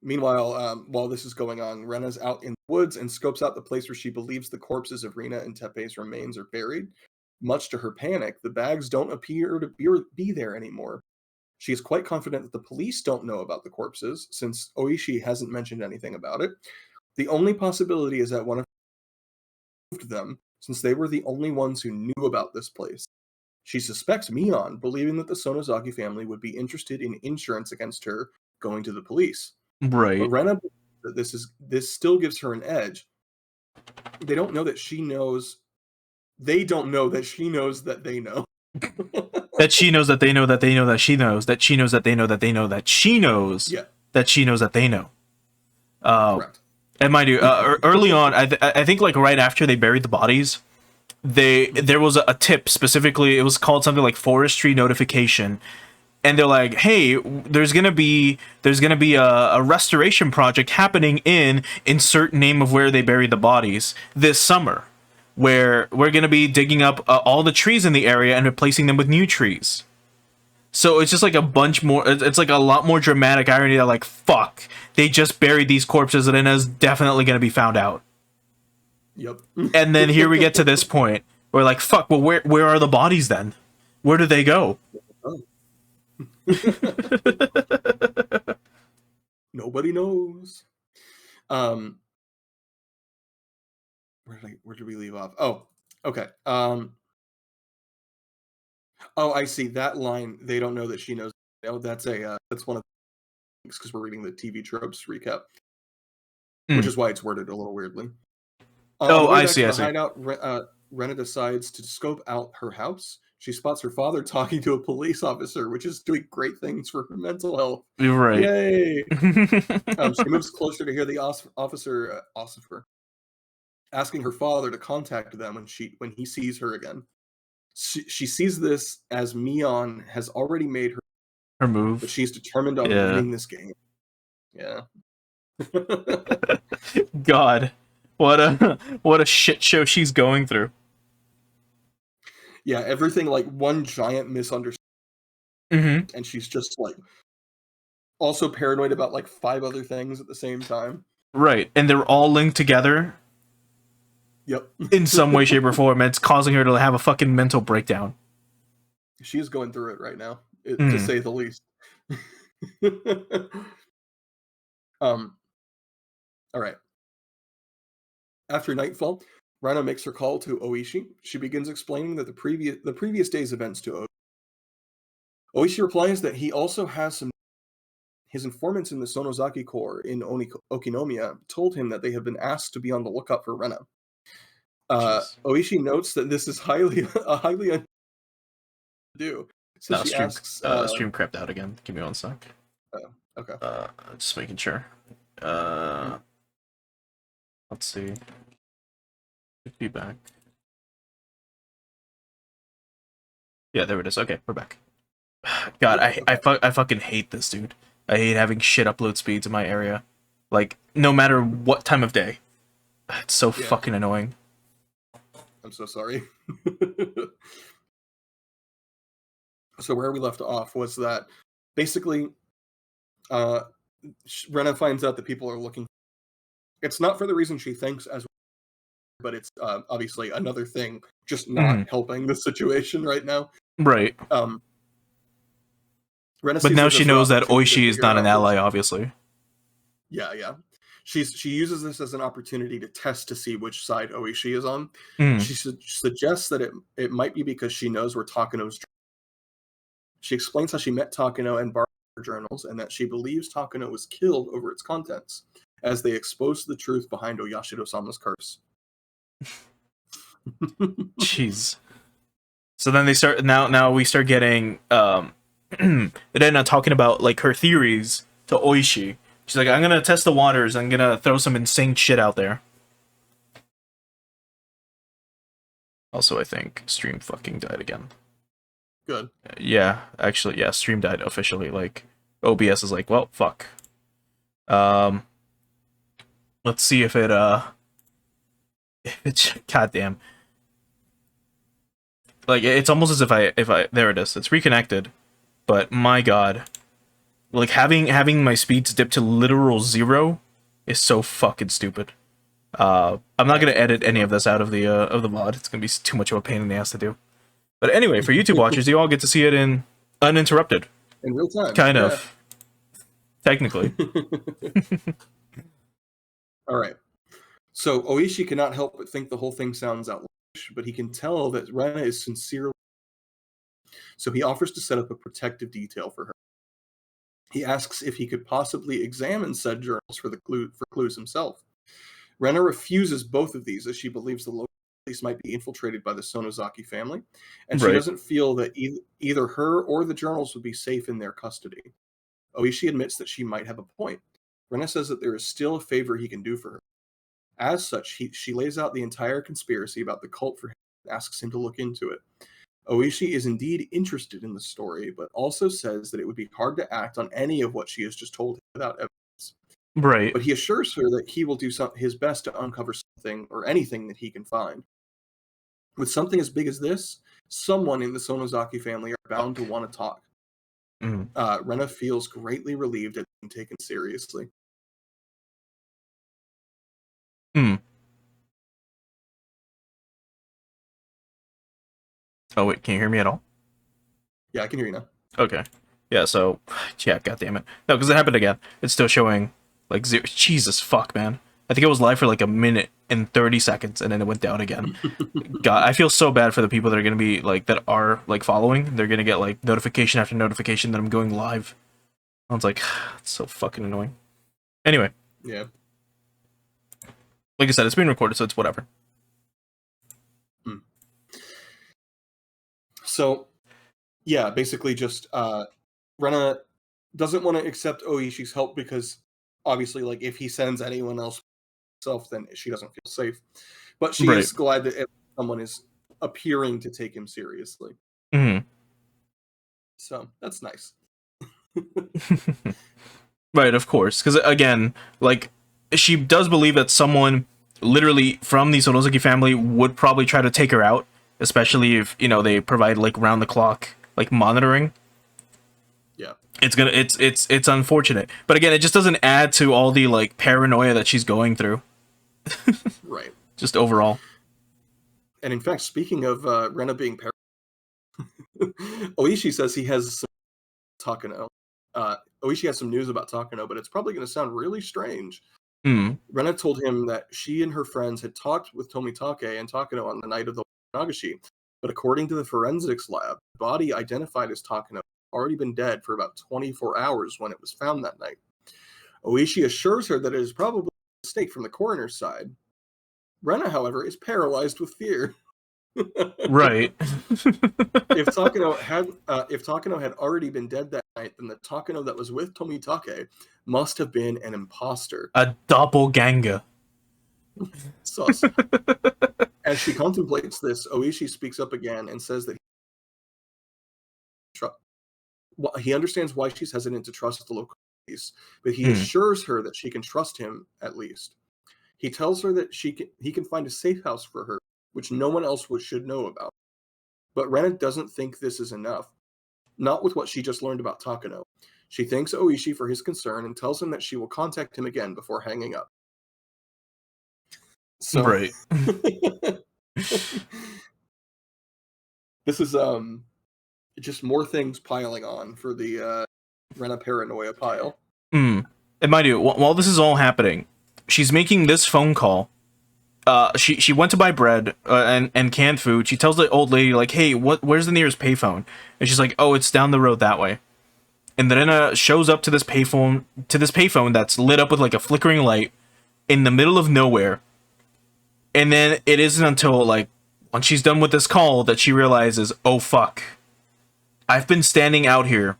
Meanwhile, while this is going on, Rena's out in the woods and scopes out the place where she believes the corpses of Rina and Teppei's remains are buried. Much to her panic, the bags don't appear to be there anymore. She is quite confident that the police don't know about the corpses, since Oishi hasn't mentioned anything about it. The only possibility is that one of them, since they were the only ones who knew about this place. She suspects Mion, believing that the Sonozaki family would be interested in insurance against her going to the police. Right. But Rena believes that this still gives her an edge. They don't know that she knows. They don't know that she knows that they know. That she knows that they know that they know that she knows. That she knows that they know that they know that she knows. Yeah. That she knows that they know. Correct. And mind you, early on, I think like right after they buried the bodies, there was a tip specifically. It was called something like forestry notification, and they're like, hey, there's gonna be a restoration project happening in insert name of where they buried the bodies this summer, where we're gonna be digging up all the trees in the area and replacing them with new trees. So it's just like a bunch more. It's like a lot more dramatic irony that like, fuck, they just buried these corpses and it's definitely gonna be found out. Yep. And then here we get to this point where like, fuck, well, where are the bodies then? Where do they go? Oh. Nobody knows. Where did we leave off? Oh, okay. Oh, I see that line. They don't know that she knows. Oh, that's one of the things because we're reading the TV tropes recap, which is why it's worded a little weirdly. I see. I see. Hideout, Rena decides to scope out her house. She spots her father talking to a police officer, which is doing great things for her mental health. Right. Yay! She moves closer to hear the officer asking her father to contact them when he sees her again. She sees this as Mion has already made her move, but she's determined on winning this game. Yeah. God, what a shit show she's going through. Yeah, everything like one giant misunderstanding, and she's just like also paranoid about like 5 other things at the same time. Right, and they're all linked together. Yep. In some way, shape, or form, and it's causing her to have a fucking mental breakdown. She's going through it right now, to say the least. All right. After nightfall, Rana makes her call to Oishi. She begins explaining that the previous day's events to Oishi. Oishi replies that he also has his informants in the Sonozaki Corps in Okinomiya told him that they have been asked to be on the lookout for Rena. Oishi notes that this is highly do. So she asks. Stream crept out again. Give me 1 sec. Okay. Just making sure. Let's see. Feedback. Yeah, there it is. Okay, we're back. God, I fucking hate this, dude. I hate having shit upload speeds in my area. Like, no matter what time of day. It's so fucking annoying. I'm so sorry. So where we left off was that basically Rena finds out that people are looking. It's not for the reason she thinks as well, but it's obviously another thing just not helping the situation right now. Right. Rena but now she knows that Oishi is not an ally, obviously. Yeah. She uses this as an opportunity to test to see which side Oishi is on. Mm. She suggests that it might be because she knows where Takano's. She explains how she met Takano and borrowed her journals, and that she believes Takano was killed over its contents, as they expose the truth behind Oyashiro-sama's curse. Jeez. So then they start now we start getting then talking about like her theories to Oishi. She's like, I'm gonna test the waters, I'm gonna throw some insane shit out there. Also, I think stream fucking died again. Good. Yeah, actually, yeah, stream died officially. Like, OBS is like, well, fuck. Let's see if it's goddamn. Like, it's almost as if I there it is. It's reconnected, but my god, like having my speeds dip to literal 0 is so fucking stupid. I'm not gonna edit any of this out of the mod. It's gonna be too much of a pain in the ass to do. But anyway, for YouTube watchers, you all get to see it in uninterrupted, in real time, kind of, technically. All right. So Oishi cannot help but think the whole thing sounds outlandish, but he can tell that Rena is sincerely. So he offers to set up a protective detail for her. He asks if he could possibly examine said journals for clues himself. Rena refuses both of these, as she believes the local police might be infiltrated by the Sonozaki family, and she doesn't feel that either her or the journals would be safe in their custody. Oishi admits that she might have a point. Rena says that there is still a favor he can do for her. As such, she lays out the entire conspiracy about the cult for him and asks him to look into it. Oishi is indeed interested in the story, but also says that it would be hard to act on any of what she has just told him without evidence. Right. But he assures her that he will do his best to uncover something or anything that he can find. With something as big as this, someone in the Sonozaki family are bound to want to talk. Rena feels greatly relieved at being taken seriously. Oh wait, can you hear me at all? Yeah, I can hear you now. Okay. Yeah, so yeah, god damn it. No, because it happened again. It's still showing like 0. Jesus fuck, man. I think it was live for like a minute and 30 seconds and then it went down again. God, I feel so bad for the people that are gonna be like that are like following. They're gonna get like notification after notification that I'm going live. I was like, it's so fucking annoying. Anyway. Yeah. Like I said, it's being recorded, so it's whatever. So, yeah, basically just Rena doesn't want to accept Oishi's help because obviously, like, if he sends anyone else himself, then she doesn't feel safe. But she is glad that someone is appearing to take him seriously. So that's nice. Right, of course, because again, like, she does believe that someone literally from the Sonozaki family would probably try to take her out, especially if, you know, they provide like round the clock like monitoring. Yeah, it's unfortunate, but again, it just doesn't add to all the like paranoia that she's going through. Right. Just overall. And in fact, speaking of Rena being paranoid, Oishi says he has some Takano. Oishi has some news about Takano, but it's probably going to sound really strange. Rena told him that she and her friends had talked with Tomitake and Takano on the night of the Nagashi, but according to the forensics lab, the body identified as Takano had already been dead for about 24 hours when it was found that night. Oishi assures her that it is probably a mistake from the coroner's side. Rena, however, is paralyzed with fear. Right. If Takano had already been dead that night, then the Takano that was with Tomitake must have been an imposter. A doppelganger. Sus. As she contemplates this, Oishi speaks up again and says that he understands why she's hesitant to trust the local police, but he assures her that she can trust him at least. He tells her that he can find a safe house for her, which no one else should know about. But Rena doesn't think this is enough. Not with what she just learned about Takano. She thanks Oishi for his concern and tells him that she will contact him again before hanging up. So, right. This is just more things piling on for the Rena paranoia pile. And mind you, while this is all happening, she's making this phone call. She went to buy bread and canned food. She tells the old lady like, "Hey, where's the nearest payphone?" And she's like, "Oh, it's down the road that way." And then shows up to this payphone that's lit up with like a flickering light in the middle of nowhere. And then it isn't until like when she's done with this call that she realizes, "Oh fuck. I've been standing out here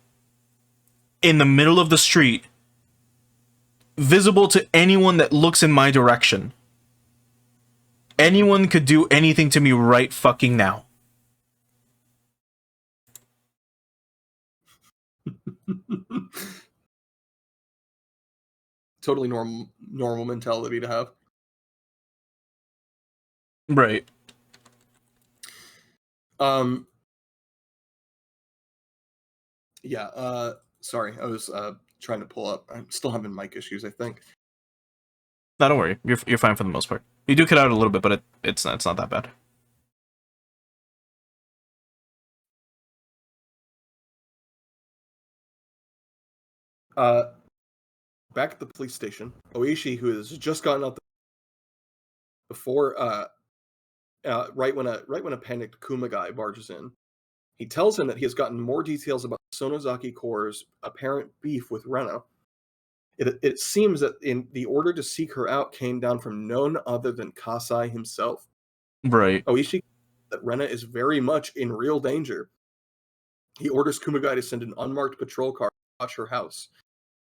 in the middle of the street, visible to anyone that looks in my direction. Anyone could do anything to me right fucking now." Totally normal mentality to have. Right. Yeah, sorry, I was trying to pull up. I'm still having mic issues, I think. No, don't worry. You're fine for the most part. You do cut out a little bit, but it's not that bad. Back at the police station, Oishi, who has just gotten out before right when a panicked Kumagai barges in, he tells him that he has gotten more details about Sonozaki Corps' apparent beef with Rena. It seems that in the order to seek her out came down from none other than Kasai himself. Right. Oishi that Rena is very much in real danger. He orders Kumagai to send an unmarked patrol car to watch her house.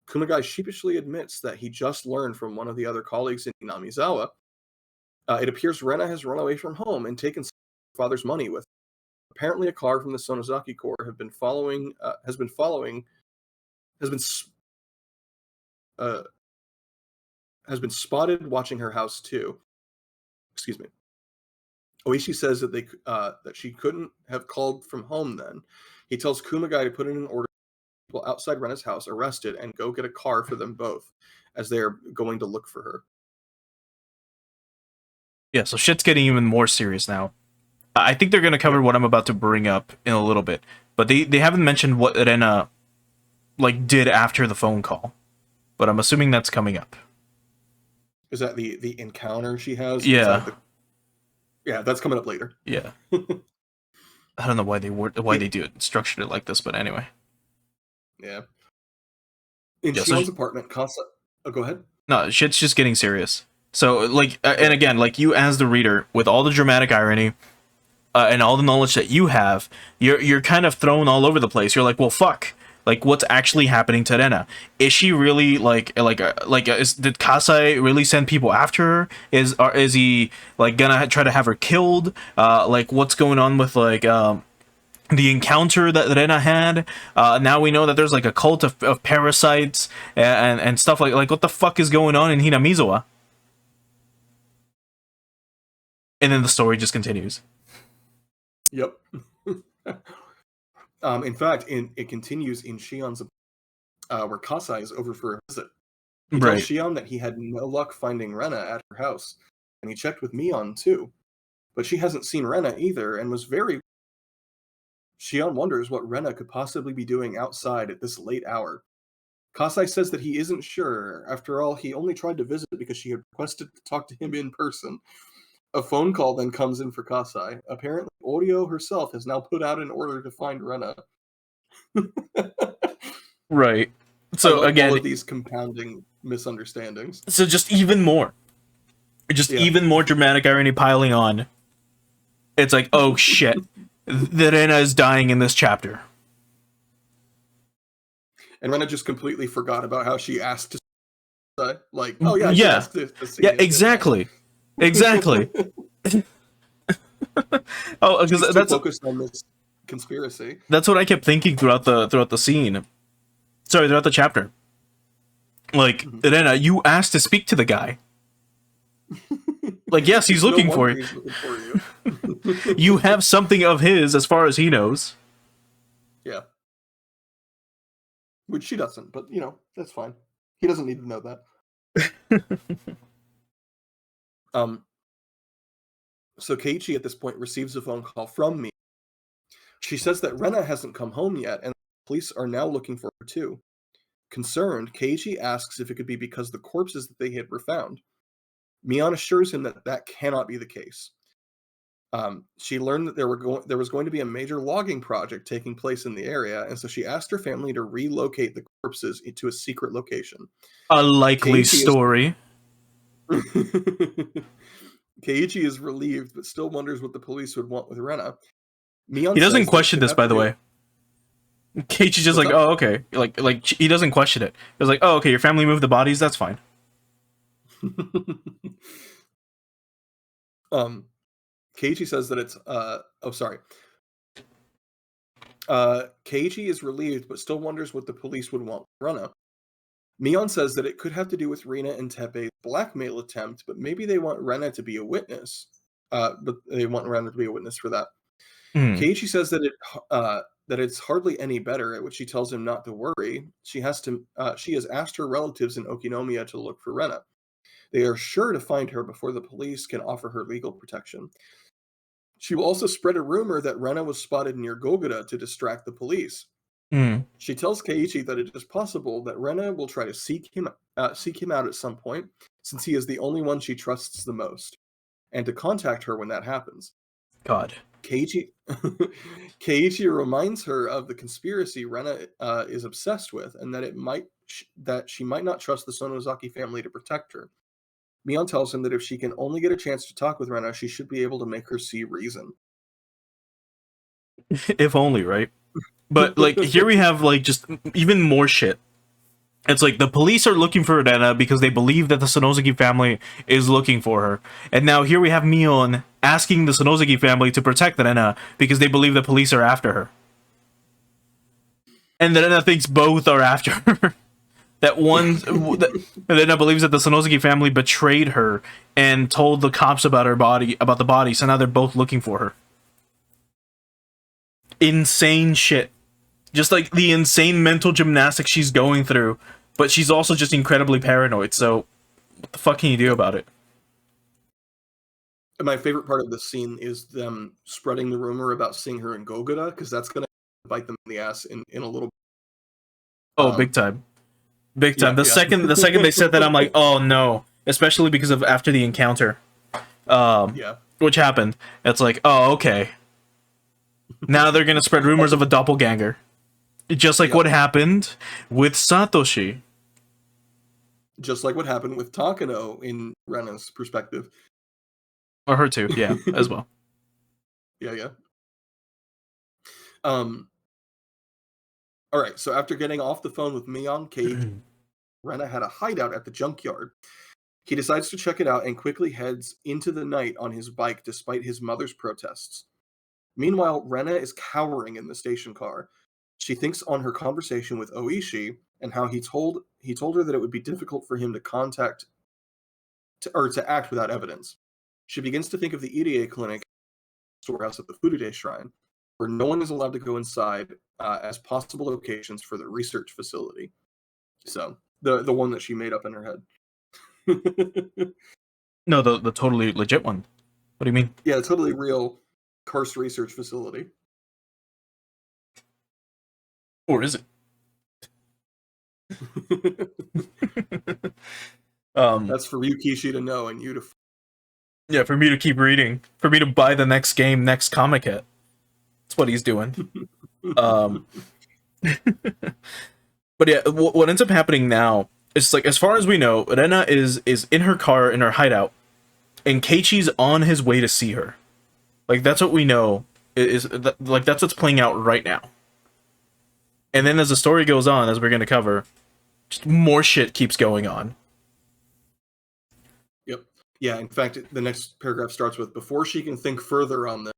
Kumagai sheepishly admits that he just learned from one of the other colleagues in Inamizawa. It appears Rena has run away from home and taken her father's money with her. Apparently, a car from the Sonozaki Corps has been spotted watching her house too. Excuse me. Oishi says that that she couldn't have called from home then. He tells Kumagai to put in an order for people outside Rena's house arrested and go get a car for them both, as they are going to look for her. Yeah, so shit's getting even more serious now. I think they're going to cover what I'm about to bring up in a little bit, but they haven't mentioned what Rena like did after the phone call. But I'm assuming that's coming up. Is that the encounter she has? Yeah. Yeah, that's coming up later. Yeah. I don't know why they do it, structured it like this, but anyway. Yeah. In Shion's apartment, Kasa... Oh, go ahead. No, shit's just getting serious. So, like, and again, like, you as the reader, with all the dramatic irony, and all the knowledge that you have, you're kind of thrown all over the place. You're like, well, fuck. Like, what's actually happening to Rena? Is she really did Kasai really send people after her? Is he like gonna try to have her killed? Like, what's going on with like the encounter that Rena had? Now we know that there's like a cult of parasites and stuff like what the fuck is going on in Hinamizawa? And then the story just continues. Yep. In fact, it continues in Shion's where Kasai is over for a visit. He tells Shion that he had no luck finding Rena at her house, and he checked with Mion too. But she hasn't seen Rena either, and was very... Shion wonders what Rena could possibly be doing outside at this late hour. Kasai says that he isn't sure. After all, he only tried to visit because she had requested to talk to him in person. A phone call then comes in for Kasai. Apparently, Oryo herself has now put out an order to find Rena. Right. So again, all of these compounding misunderstandings. So just even more. Even more dramatic irony piling on. It's like, oh shit. Rena is dying in this chapter. And Rena just completely forgot about how she asked to like, oh yeah, yeah. asked to see yeah, exactly. Exactly. Oh, because that's focused on this conspiracy. That's what I kept thinking throughout the scene. Sorry, throughout the chapter. Like, Rena, you asked to speak to the guy. Like, yes, he's looking for you. You have something of his, as far as he knows. Yeah. Which she doesn't, but you know, that's fine. He doesn't need to know that. So Keiichi at this point receives a phone call from me. She says that Rena hasn't come home yet, and the police are now looking for her too. Concerned, Keiichi asks if it could be because the corpses that they hid were found. Mion assures him that that cannot be the case. She learned that there was going to be a major logging project taking place in the area, and so she asked her family to relocate the corpses into a secret location. A likely story. Keiichi is relieved, but still wonders what the police would want with Rena. Mion He doesn't question this, by the way. Keiichi's just like, oh, okay. Like he doesn't question it. He's like, oh, okay, your family moved the bodies, that's fine. Keiichi says that it's Keiichi is relieved, but still wonders what the police would want with Rena. Mion says that it could have to do with Rina and Teppei's blackmail attempt, but maybe they want Rena to be a witness. But they want Rena to be a witness for that. Keiichi says that it's hardly any better, at which she tells him not to worry. She has asked her relatives in Okinomiya to look for Rena. They are sure to find her before the police can offer her legal protection. She will also spread a rumor that Rena was spotted near Gogura to distract the police. She tells Keiichi that it is possible that Rena will try to seek him out at some point, since he is the only one she trusts the most, and to contact her when that happens. God. Keiichi reminds her of the conspiracy Rena is obsessed with, and that she might not trust the Sonozaki family to protect her. Mion tells him that if she can only get a chance to talk with Rena, she should be able to make her see reason. If only, right? But like here we have like just even more shit. It's like the police are looking for Rena because they believe that the Sonozaki family is looking for her. And now here we have Mion asking the Sonozaki family to protect Rena because they believe the police are after her. And Rena thinks both are after her. Rena believes that the Sonozaki family betrayed her and told the cops about the body, so now they're both looking for her. Insane shit. Just like the insane mental gymnastics she's going through, but she's also just incredibly paranoid, so what the fuck can you do about it? My favorite part of this scene is them spreading the rumor about seeing her in Gogura, because that's going to bite them in the ass in a little bit. Oh, big time. Big time. The second they said that, I'm like, oh no. Especially because of after the encounter. Which happened. It's like, oh, okay. Now they're going to spread rumors of a doppelganger. Just like what happened with Satoshi. Just like what happened with Takano in Rena's perspective. Or her too, yeah, as well. Yeah. Alright, so after getting off the phone with Mion, Rena had a hideout at the junkyard. He decides to check it out and quickly heads into the night on his bike despite his mother's protests. Meanwhile, Rena is cowering in the station car. She thinks on her conversation with Oishi and how he told her that it would be difficult for him to act without evidence. She begins to think of the Irie clinic storehouse at the Furude Shrine, where no one is allowed to go inside as possible locations for the research facility. So, the one that she made up in her head. No, the totally legit one. What do you mean? Yeah, totally real Karst research facility. Or is it? That's for Ryukishi to know and you to... Yeah, for me to keep reading. For me to buy the next game, next comic hit. That's what he's doing. But yeah, what ends up happening now is, like, as far as we know, Rena is in her car, in her hideout, and Keiichi's on his way to see her. Like, that's what we know. That's what's playing out right now. And then as the story goes on, as we're going to cover, just more shit keeps going on. Yep. Yeah, in fact, the next paragraph starts with, before she can think further on this,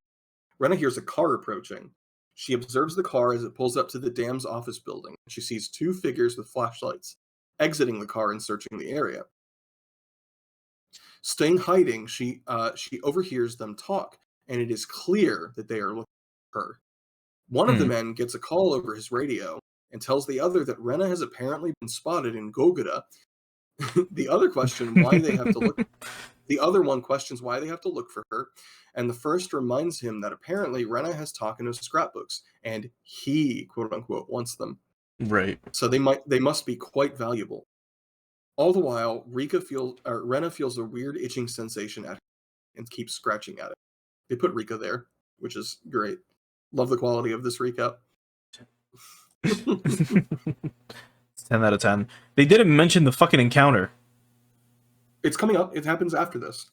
Rena hears a car approaching. She observes the car as it pulls up to the dam's office building. She sees two figures with flashlights, exiting the car and searching the area. Staying hiding, she overhears them talk, and it is clear that they are looking for her. One of the men gets a call over his radio and tells the other that Rena has apparently been spotted in Gogura. The other question why they have to look. The other one questions why they have to look for her, and the first reminds him that apparently Rena has Takano's scrapbooks, and he, quote unquote, wants them. Right. So they must be quite valuable. All the while, Rena feels a weird itching sensation at her and keeps scratching at it. They put Rika there, which is great. Love the quality of this recap. 10 out of 10. They didn't mention the fucking encounter. It's coming up. It happens after this.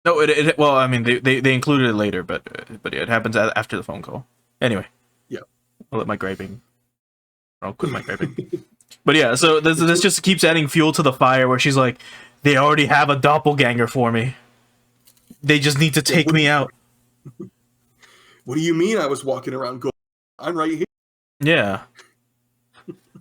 No, well, I mean, they included it later, but yeah, it happens after the phone call. Anyway. Yeah. I'll let my griping. I'll quit my griping. But yeah, so this just keeps adding fuel to the fire where she's like, they already have a doppelganger for me. They just need to take me out. What do you mean I was walking around going, I'm right here? Yeah.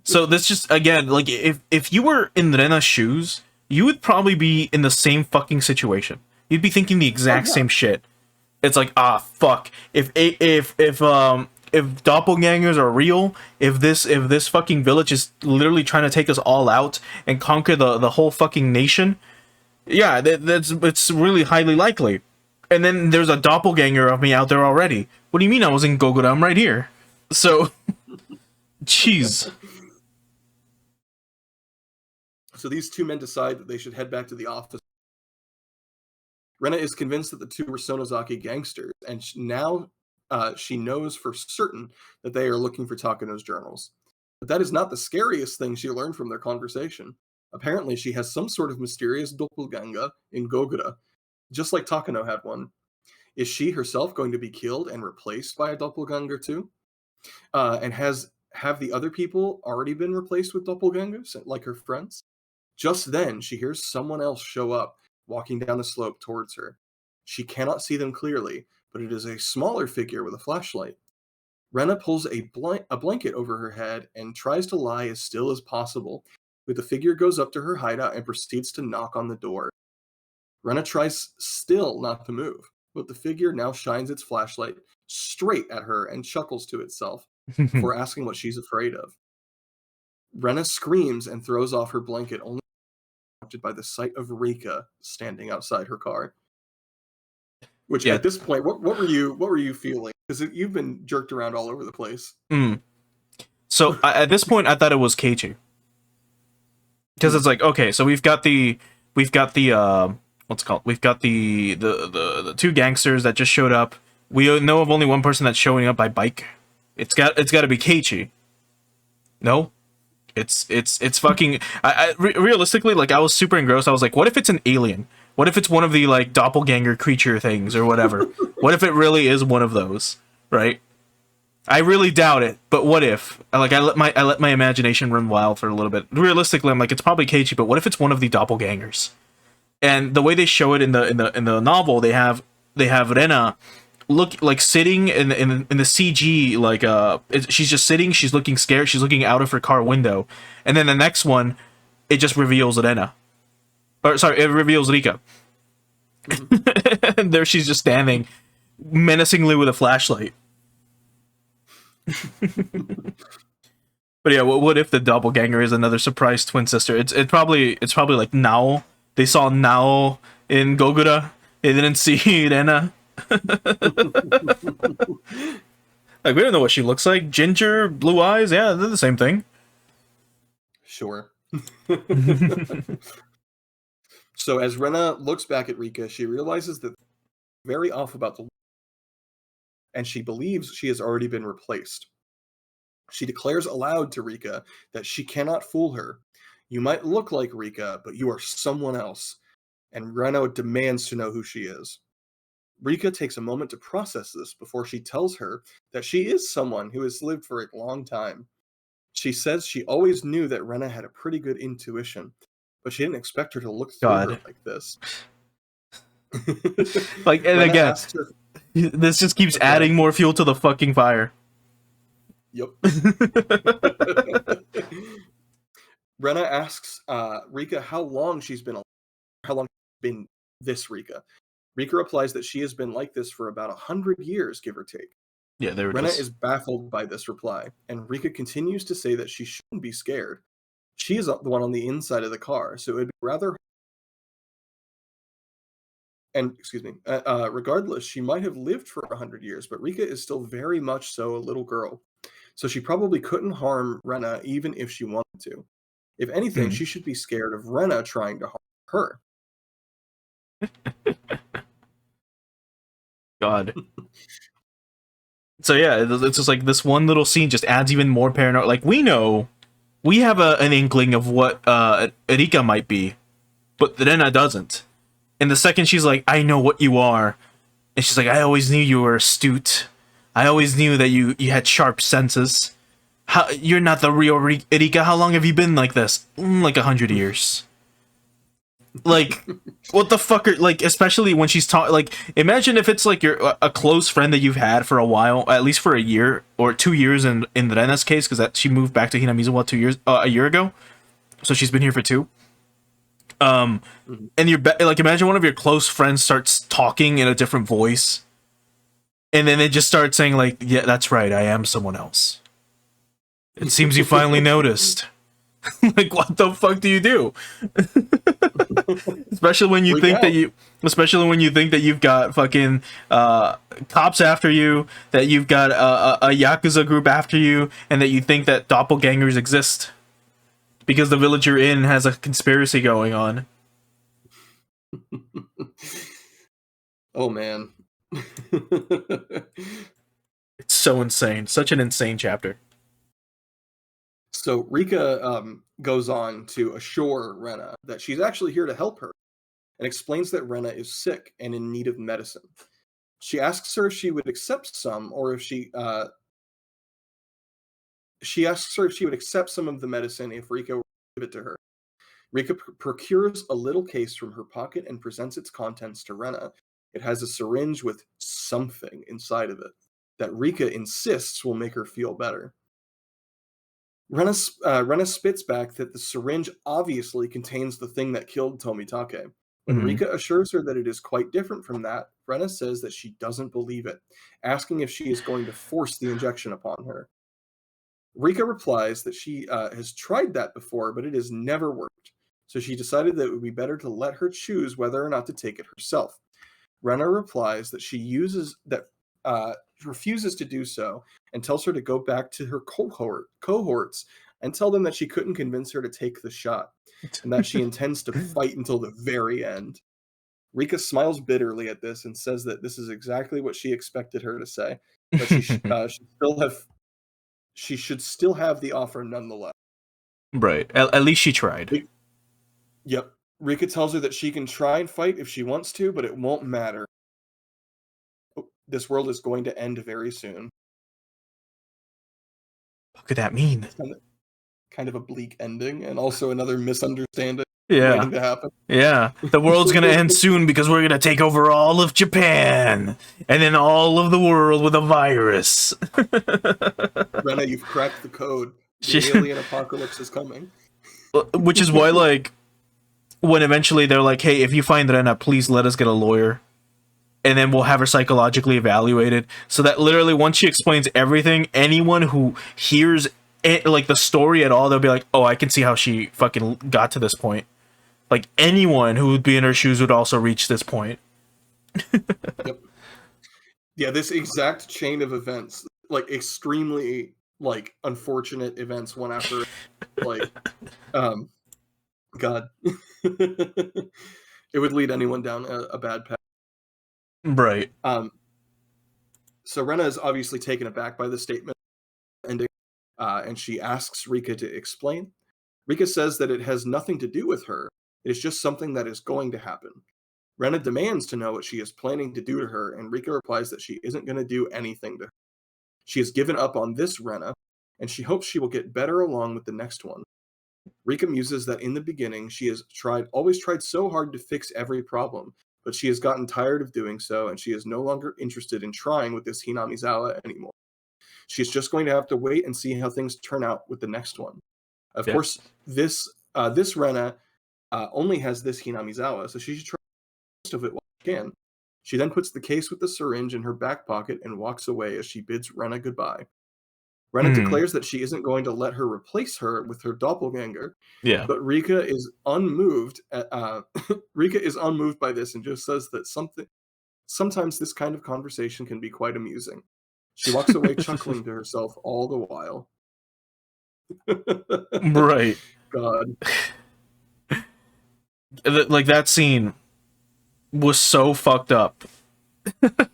So this just, again, like, if you were in Rena's shoes, you would probably be in the same fucking situation. You'd be thinking the exact same shit. It's like, fuck. If doppelgangers are real, if this fucking village is literally trying to take us all out and conquer the whole fucking nation, yeah, it's really highly likely. And then there's a doppelganger of me out there already. What do you mean I was in Gogura? I'm right here. So, jeez. So these two men decide that they should head back to the office. Rena is convinced that the two were Sonozaki gangsters, and now she knows for certain that they are looking for Takano's journals. But that is not the scariest thing she learned from their conversation. Apparently, she has some sort of mysterious doppelganger in Gogura, just like Takano had one. Is she herself going to be killed and replaced by a doppelganger too? And have the other people already been replaced with doppelgangers, like her friends? Just then, she hears someone else show up, walking down the slope towards her. She cannot see them clearly, but it is a smaller figure with a flashlight. Rena pulls a blanket over her head and tries to lie as still as possible, but the figure goes up to her hideout and proceeds to knock on the door. Rena tries still not to move, but the figure now shines its flashlight straight at her and chuckles to itself before asking what she's afraid of. Rena screams and throws off her blanket, only by the sight of Rika standing outside her car. Which at this point, what were you feeling? Because you've been jerked around all over the place. So at this point, I thought it was Keiichi, because it's like, okay, so we've got the what's it called? We've got the two gangsters that just showed up. We know of only one person that's showing up by bike. It's got to be Keiichi. No. It's fucking. Realistically, like, I was super engrossed. I was like, what if it's an alien? What if it's one of the, like, doppelganger creature things or whatever? What if it really is one of those? Right? I really doubt it, but what if? I let my imagination run wild for a little bit. Realistically, I'm like, it's probably Keiichi, but what if it's one of the doppelgangers? And the way they show it in the novel, they have Rena look like sitting in the CG, like she's just sitting, she's looking scared, she's looking out of her car window, and then the next one, it just reveals Rena, or sorry, it reveals Rika. And there she's just standing menacingly with a flashlight. But yeah, what if the doppelganger is another surprise twin sister? It's probably like Nao. They saw Nao in Gogura. They didn't see Rena. Like, we don't know what she looks like. Ginger, blue eyes, yeah, they're the same thing. Sure. So as Rena looks back at Rika, she realizes that very off about the, and she believes she has already been replaced. She declares aloud to Rika that she cannot fool her. You might look like Rika, but you are someone else. And Rena demands to know who she is. Rika takes a moment to process this before she tells her that she is someone who has lived for a long time. She says she always knew that Rena had a pretty good intuition, but she didn't expect her to look through her like this. Like, and again, this just keeps adding more fuel to the fucking fire. Yep. Rena asks Rika how long she's been this Rika. Rika replies that she has been like this for about 100 years, give or take. Yeah, they were Rena is baffled by this reply, and Rika continues to say that she shouldn't be scared. She is the one on the inside of the car, so it would be rather... And, excuse me, regardless, she might have lived for 100 years, but Rika is still very much so a little girl. so she probably couldn't harm Rena even if she wanted to. If anything, she should be scared of Rena trying to harm her. God. So yeah, it's just like this one little scene just adds even more paranoia. Like, we have an inkling of what Erika might be, but Rena doesn't. And the second she's like, I know what you are, and she's like, I always knew you were astute. I always knew that you had sharp senses. You're not the real Erika. How long have you been like this? Like 100 years. Like, what the fuck are, like, especially when she's talking, like, imagine if it's like a close friend that you've had for a while, at least for a year or 2 years in Rena's case, because that she moved back to Hinamizawa a year ago, so she's been here for 2. And you're like, imagine one of your close friends starts talking in a different voice, and then they just start saying like, yeah, that's right, I am someone else. It seems you finally noticed. Like, what the fuck do you do? especially when you think that you've got fucking cops after you, that you've got a Yakuza group after you, and that you think that doppelgangers exist because the village you're in has a conspiracy going on. Oh man. It's so insane. Such an insane chapter. So Rika goes on to assure Rena that she's actually here to help her, and explains that Rena is sick and in need of medicine. She asks her if she would accept some, or if she asks her if she would accept some of the medicine if Rika would give it to her. Rika procures a little case from her pocket and presents its contents to Rena. It has a syringe with something inside of it that Rika insists will make her feel better. Rena spits back that the syringe obviously contains the thing that killed Tomitake. When Rika assures her that it is quite different from that, Rena says that she doesn't believe it, asking if she is going to force the injection upon her. Rika replies that she has tried that before, but it has never worked, so she decided that it would be better to let her choose whether or not to take it herself. Rena replies that she refuses to do so, and tells her to go back to her cohorts and tell them that she couldn't convince her to take the shot, and that she intends to fight until the very end. Rika smiles bitterly at this and says that this is exactly what she expected her to say, but she should still have the offer nonetheless. Right. At least she tried. Yep. Rika tells her that she can try and fight if she wants to, but it won't matter. This world is going to end very soon. What could that mean? Kind of a bleak ending, and also another misunderstanding waiting to happen. Yeah. The world's going to end soon because we're going to take over all of Japan, and then all of the world with a virus. Rena, you've cracked the code. The alien apocalypse is coming. Which is why, like, when eventually they're like, hey, if you find Rena, please let us get a lawyer. And then we'll have her psychologically evaluated. So that literally, once she explains everything, anyone who hears like the story at all, they'll be like, oh, I can see how she fucking got to this point. Like, anyone who would be in her shoes would also reach this point. Yep. Yeah, this exact chain of events, like, extremely, like, unfortunate events one after, like, God. It would lead anyone down a bad path. Right. So Rena is obviously taken aback by the statement ending, and she asks Rika to explain. Rika says that it has nothing to do with her. It is just something that is going to happen. Rena demands to know what she is planning to do to her, and Rika replies that she isn't going to do anything to her. She has given up on this Rena, and she hopes she will get better along with the next one. Rika muses that in the beginning she has always tried so hard to fix every problem, but she has gotten tired of doing so, and she is no longer interested in trying with this Hinamizawa anymore. She's just going to have to wait and see how things turn out with the next one. Of course, this Rena only has this Hinamizawa, so she should try most of it while she can. She then puts the case with the syringe in her back pocket and walks away as she bids Rena goodbye. Rena declares that she isn't going to let her replace her with her doppelganger. Yeah. But Rika is unmoved. Rika is unmoved by this and just says that sometimes this kind of conversation can be quite amusing. She walks away chuckling to herself all the while. Right. God. Like, that scene was so fucked up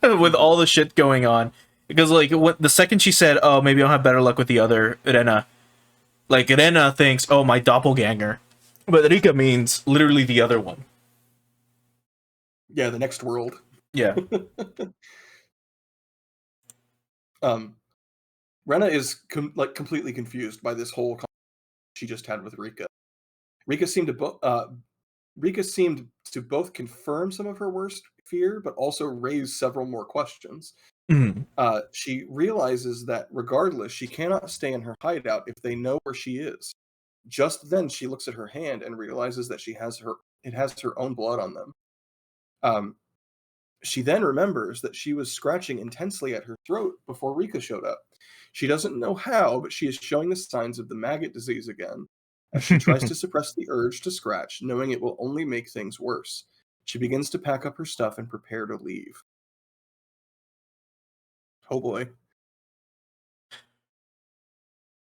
with all the shit going on. Because, like, the second she said, oh, maybe I'll have better luck with the other Rena, like, Rena thinks, oh, my doppelganger. But Rika means literally the other one. Yeah, the next world. Yeah. Rena is completely confused by this whole conversation she just had with Rika. Rika seemed to both confirm some of her worst fear, but also raise several more questions. Mm. She realizes that regardless, she cannot stay in her hideout if they know where she is. Just then, she looks at her hand and realizes that it has her own blood on them. She then remembers that she was scratching intensely at her throat before Rika showed up. She doesn't know how, but she is showing the signs of the maggot disease again, as she tries to suppress the urge to scratch, knowing it will only make things worse. She begins to pack up her stuff and prepare to leave. Oh boy.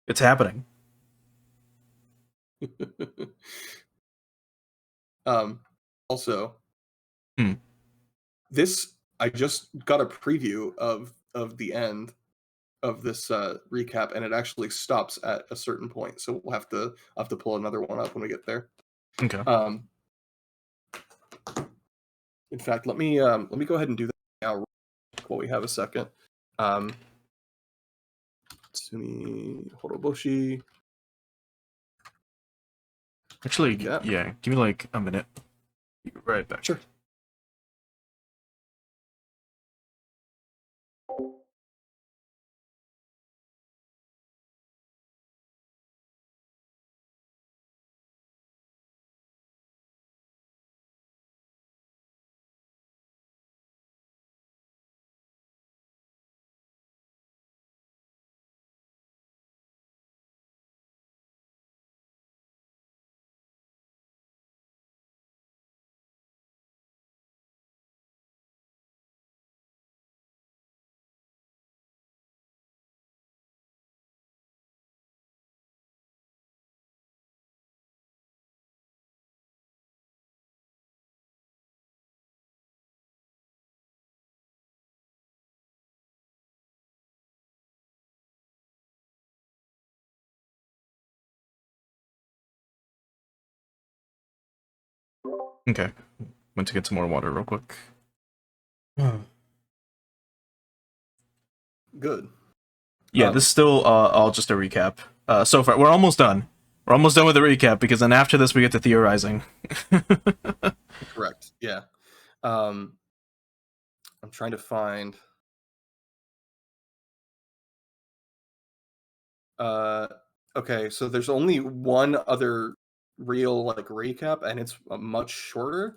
It's happening. Also, Hmm. I just got a preview of the end of this recap, and it actually stops at a certain point. So I'll have to pull another one up when we get there. Okay. In fact, let me go ahead and do that now while we have a second. Tsumihoroboshi. Actually, yeah. Give me like a minute. Be right back. Sure. Okay. Went to get some more water real quick. Good. Yeah, this is still all just a recap. So far, we're almost done. We're almost done with the recap, because then after this we get to theorizing. Correct. Yeah. I'm trying to find. Okay, so there's only one other real recap, and it's much shorter.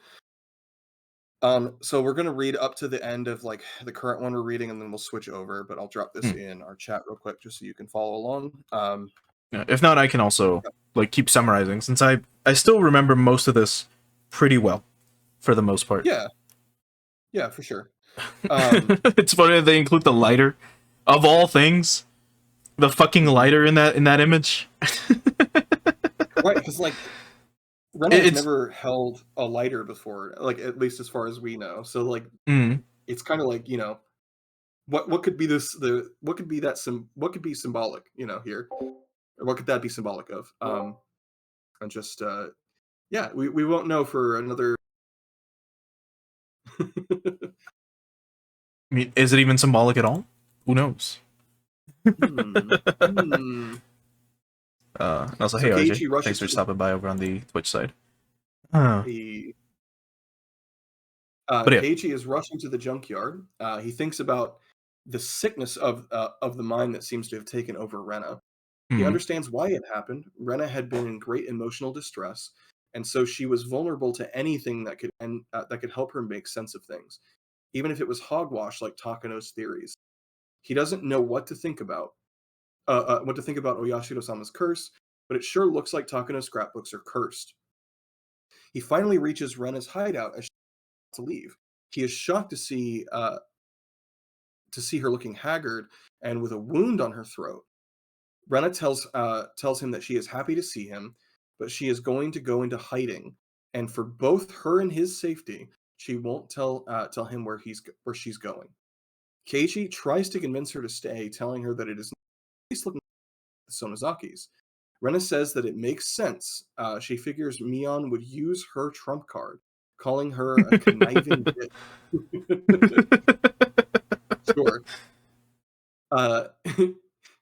So we're gonna read up to the end of the current one we're reading, and then we'll switch over. But I'll drop this in our chat real quick just so you can follow along. Yeah, if not, I can also keep summarizing, since I still remember most of this pretty well, for the most part. Yeah, for sure. It's funny that they include the lighter, of all things, the fucking lighter in that image. Right, because Rena has never held a lighter before, at least as far as we know. So it's kind of what could be what could be symbolic, here, or what could that be symbolic of? And just yeah, we won't know for another. I mean, is it even symbolic at all? Who knows? Also, hey RJ, thanks for stopping by over on the Twitch side. But yeah. Keiichi is rushing to the junkyard. He thinks about the sickness of the mind that seems to have taken over Rena. He understands why it happened. Rena had been in great emotional distress, and so she was vulnerable to anything that could help her make sense of things, even if it was hogwash like Takano's theories. He doesn't know what to think about Oyashiro-sama's curse, but it sure looks like Takano's scrapbooks are cursed. He finally reaches Rena's hideout as she wants to leave. He is shocked to see to see her looking haggard and with a wound on her throat. Rena tells him that she is happy to see him, but she is going to go into hiding, and for both her and his safety, she won't tell him where she's going. Keiichi tries to convince her to stay, telling her that it is nice looking at the Sonozakis. Rena says that it makes sense. She figures Mion would use her trump card, calling her a conniving bitch. Sure.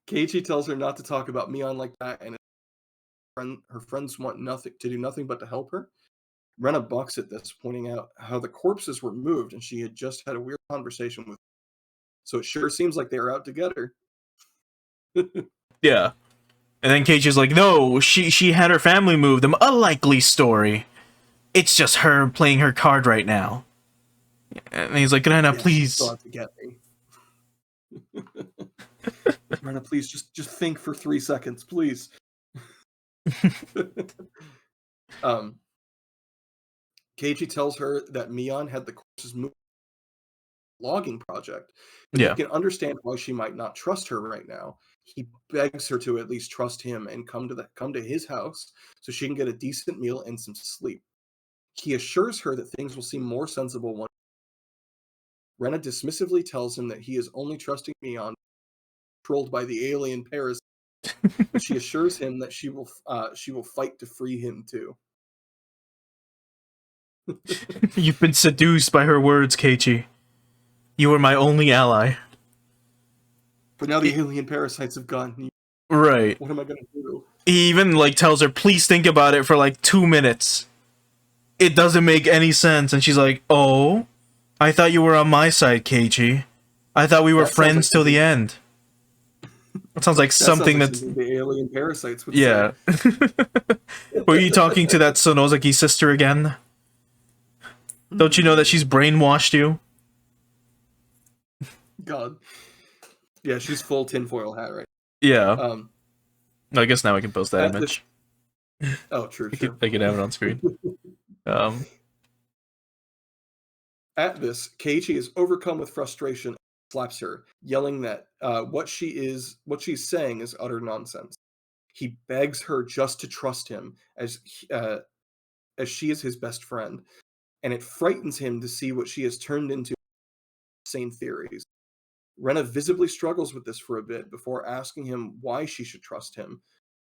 Keiichi tells her not to talk about Mion like that, and her friends want to do nothing but to help her. Rena balks at this, pointing out how the corpses were moved, and she had just had a weird conversation with. So it sure seems like they were out to get her. Yeah. And then Keiichi's like, no, she had her family move them. A likely story. It's just her playing her card right now. And he's like, Rena, please. Still out to get me. Rena, please, just think for 3 seconds, please. Keiichi tells her that Mion had the corpses moved logging project, but he can understand why she might not trust her right now. He begs her to at least trust him and come to his house so she can get a decent meal and some sleep. He assures her that things will seem more sensible once. Rena dismissively tells him that he is only trusting Mion, controlled by the alien parasite. But she assures him that she will fight to free him too. You've been seduced by her words, Keiichi. You were my only ally. But now the alien parasites have gone. Right. What am I gonna do? He even tells her, please think about it for 2 minutes. It doesn't make any sense. And she's like, oh, I thought you were on my side, Keiichi. I thought we were friends till the end. That sounds like something that's the alien parasites would say. Were you talking to that Sonozaki sister again? Don't you know that she's brainwashed you? God. Yeah, she's full tinfoil hat, right? Yeah. I guess now I can post that image. Oh, true. I can have it on screen. At this, Keiichi is overcome with frustration and slaps her, yelling that what she's saying is utter nonsense. He begs her just to trust him as she is his best friend, and it frightens him to see what she has turned into insane theories. Rena visibly struggles with this for a bit before asking him why she should trust him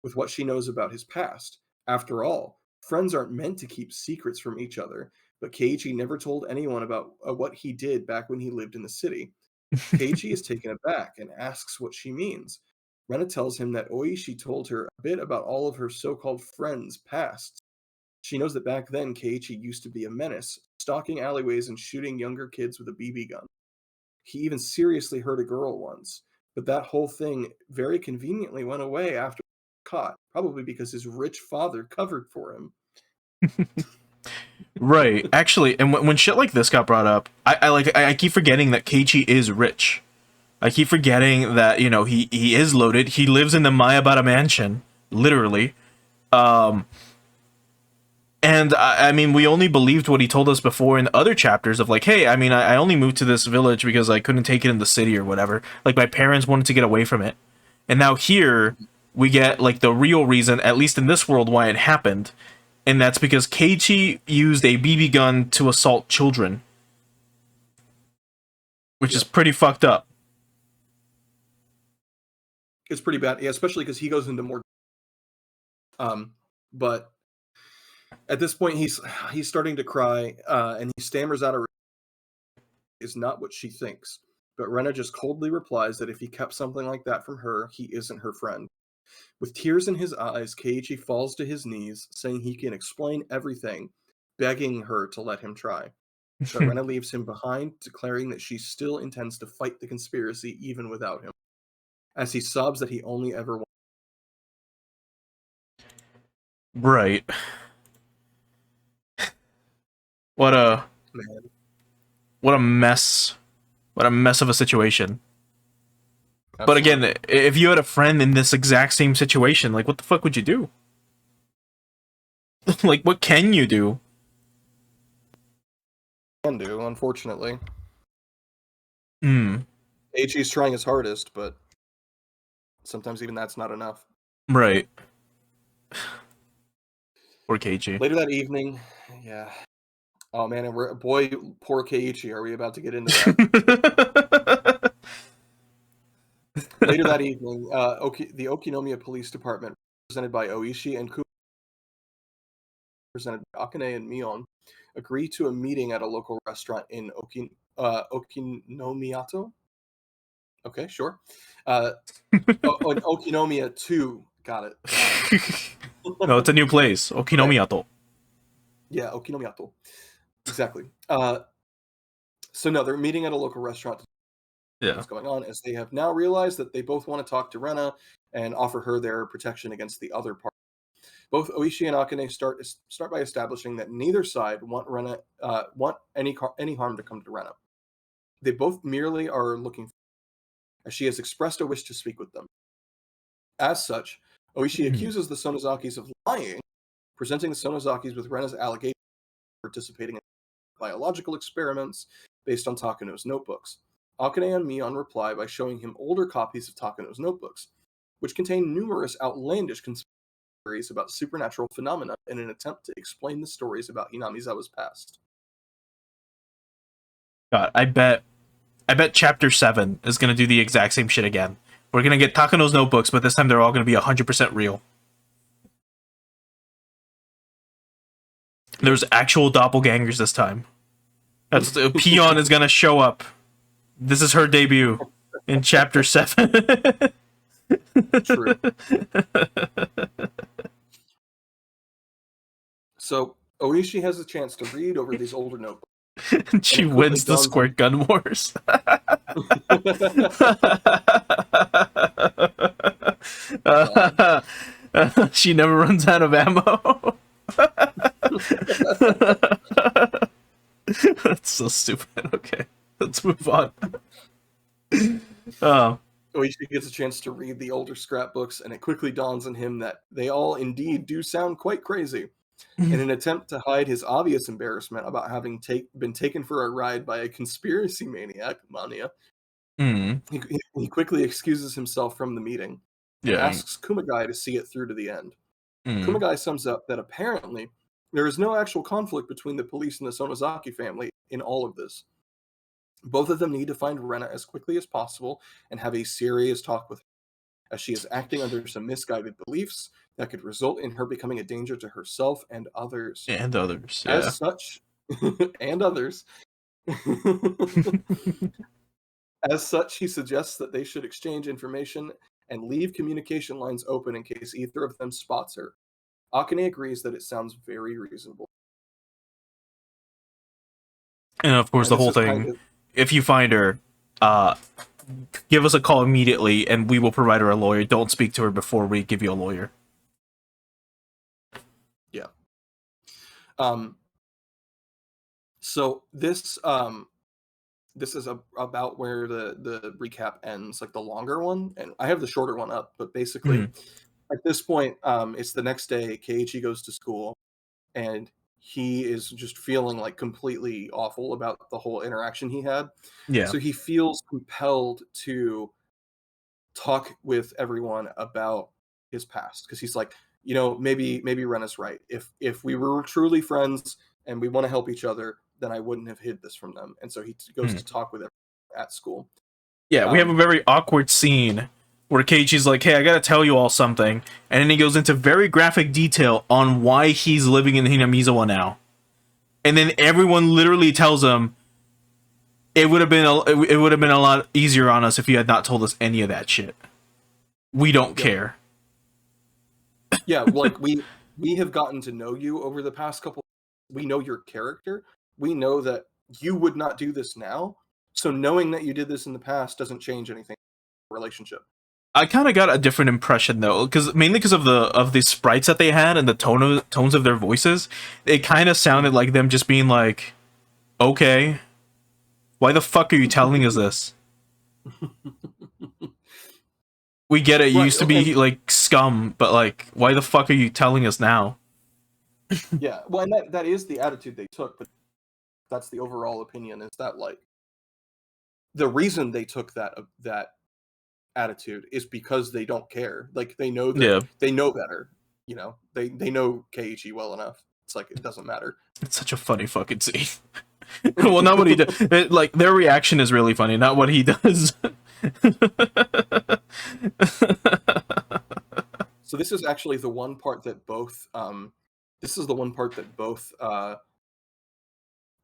with what she knows about his past. After all, friends aren't meant to keep secrets from each other, but Keiichi never told anyone about what he did back when he lived in the city. Keiichi is taken aback and asks what she means. Rena tells him that Oishi told her a bit about all of her so-called friends' pasts. She knows that back then Keiichi used to be a menace, stalking alleyways and shooting younger kids with a BB gun. He even seriously hurt a girl once, but that whole thing very conveniently went away after he was caught, probably because his rich father covered for him. Right. Actually, and when shit like this got brought up, I keep forgetting that Keiichi is rich. I keep forgetting that, he is loaded. He lives in the Mayabara mansion, literally. And I mean, we only believed what he told us before in other chapters of hey, I mean, I only moved to this village because I couldn't take it in the city or whatever. My parents wanted to get away from it. And now here we get the real reason, at least in this world, why it happened. And that's because Keiichi used a BB gun to assault children. Which is pretty fucked up. It's pretty bad, yeah, especially because he goes into more. But at this point, he's starting to cry, and he stammers out is not what she thinks. But Rena just coldly replies that if he kept something like that from her, he isn't her friend. With tears in his eyes, Keiichi falls to his knees, saying he can explain everything, begging her to let him try. But Rena leaves him behind, declaring that she still intends to fight the conspiracy even without him, as he sobs that he only ever wants. Right. What a mess. What a mess of a situation. Absolutely. But again, if you had a friend in this exact same situation, what the fuck would you do? What can you do? Can do, unfortunately. And Keiichi's trying his hardest, but sometimes even that's not enough. Right. Poor Keiichi. Later that evening, yeah. Oh man, and boy, poor Keiichi. Are we about to get into that? Later that evening, the Okinomiya Police Department, represented by Oishi and Kuma, represented by Akane and Mion, agree to a meeting at a local restaurant in Okinomiyato. Okay, sure. Okinomiya 2. Got it. No, it's a new place. Okinomiyato. Yeah, Okinomiyato. Exactly. So no, they're meeting at a local restaurant. What's going on, as they have now realized that they both want to talk to Rena and offer her their protection against the other party. Both Oishi and Akane start by establishing that neither side want any harm to come to Rena. They both merely are looking for her, as she has expressed a wish to speak with them. As such, Oishi accuses the Sonozakis of lying, presenting the Sonozakis with Rena's allegation of participating in biological experiments based on Takano's notebooks. Akane and Mion reply by showing him older copies of Takano's notebooks, which contain numerous outlandish conspiracies about supernatural phenomena in an attempt to explain the stories about Hinamizawa's past. God, I bet Chapter 7 is going to do the exact same shit again. We're going to get Takano's notebooks, but this time they're all going to be 100% real. There's actual doppelgangers this time. Pion is going to show up. This is her debut in Chapter 7. True. So, Oishi has a chance to read over these older notebooks. She wins the squirt gun wars. She never runs out of ammo. That's so stupid. Okay, let's move on. Oishi gets a chance to read the older scrapbooks, and it quickly dawns on him that they all indeed do sound quite crazy. In an attempt to hide his obvious embarrassment about having been taken for a ride by a conspiracy maniac, Mania, he quickly excuses himself from the meeting and asks Kumagai to see it through to the end. Kumagai sums up that apparently there is no actual conflict between the police and the Sonozaki family in all of this. Both of them need to find Rena as quickly as possible and have a serious talk with her, as she is acting under some misguided beliefs that could result in her becoming a danger to herself and others. And others, yeah. As such, and others. As such, he suggests that they should exchange information and leave communication lines open in case either of them spots her. Akane agrees that it sounds very reasonable. And of course, the whole thing, if you find her, give us a call immediately and we will provide her a lawyer. Don't speak to her before we give you a lawyer. Yeah. So this is about where the recap ends, like the longer one, and I have the shorter one up, but basically at this point, it's the next day. Keiichi goes to school, and he is just feeling like completely awful about the whole interaction he had. Yeah. So he feels compelled to talk with everyone about his past, because he's like, maybe Rena's right. If we were truly friends and we want to help each other, then I wouldn't have hid this from them. And so he goes to talk with everyone at school. Yeah, we have a very awkward scene where Keiichi's like, hey, I gotta tell you all something. And then he goes into very graphic detail on why he's living in Hinamizawa now. And then everyone literally tells him, it would have been a lot easier on us if you had not told us any of that shit. We don't care. Yeah, like we have gotten to know you over the past couple. We know your character. We know that you would not do this now. So knowing that you did this in the past doesn't change anything in the relationship. I kind of got a different impression though, mainly because of the sprites that they had and the tones of their voices. It kind of sounded like them just being like, "Okay, why the fuck are you telling us this? We get it. You used to be like scum, but like, why the fuck are you telling us now?" Yeah, well, and that is the attitude they took, but that's the overall opinion. Is that like the reason they took that attitude is because they don't care. Like, they know that they know better. You know, they know Keiichi well enough. It's like, it doesn't matter. It's such a funny fucking scene. Well, not what he does. Like, their reaction is really funny, not what he does. So this is actually the one part that both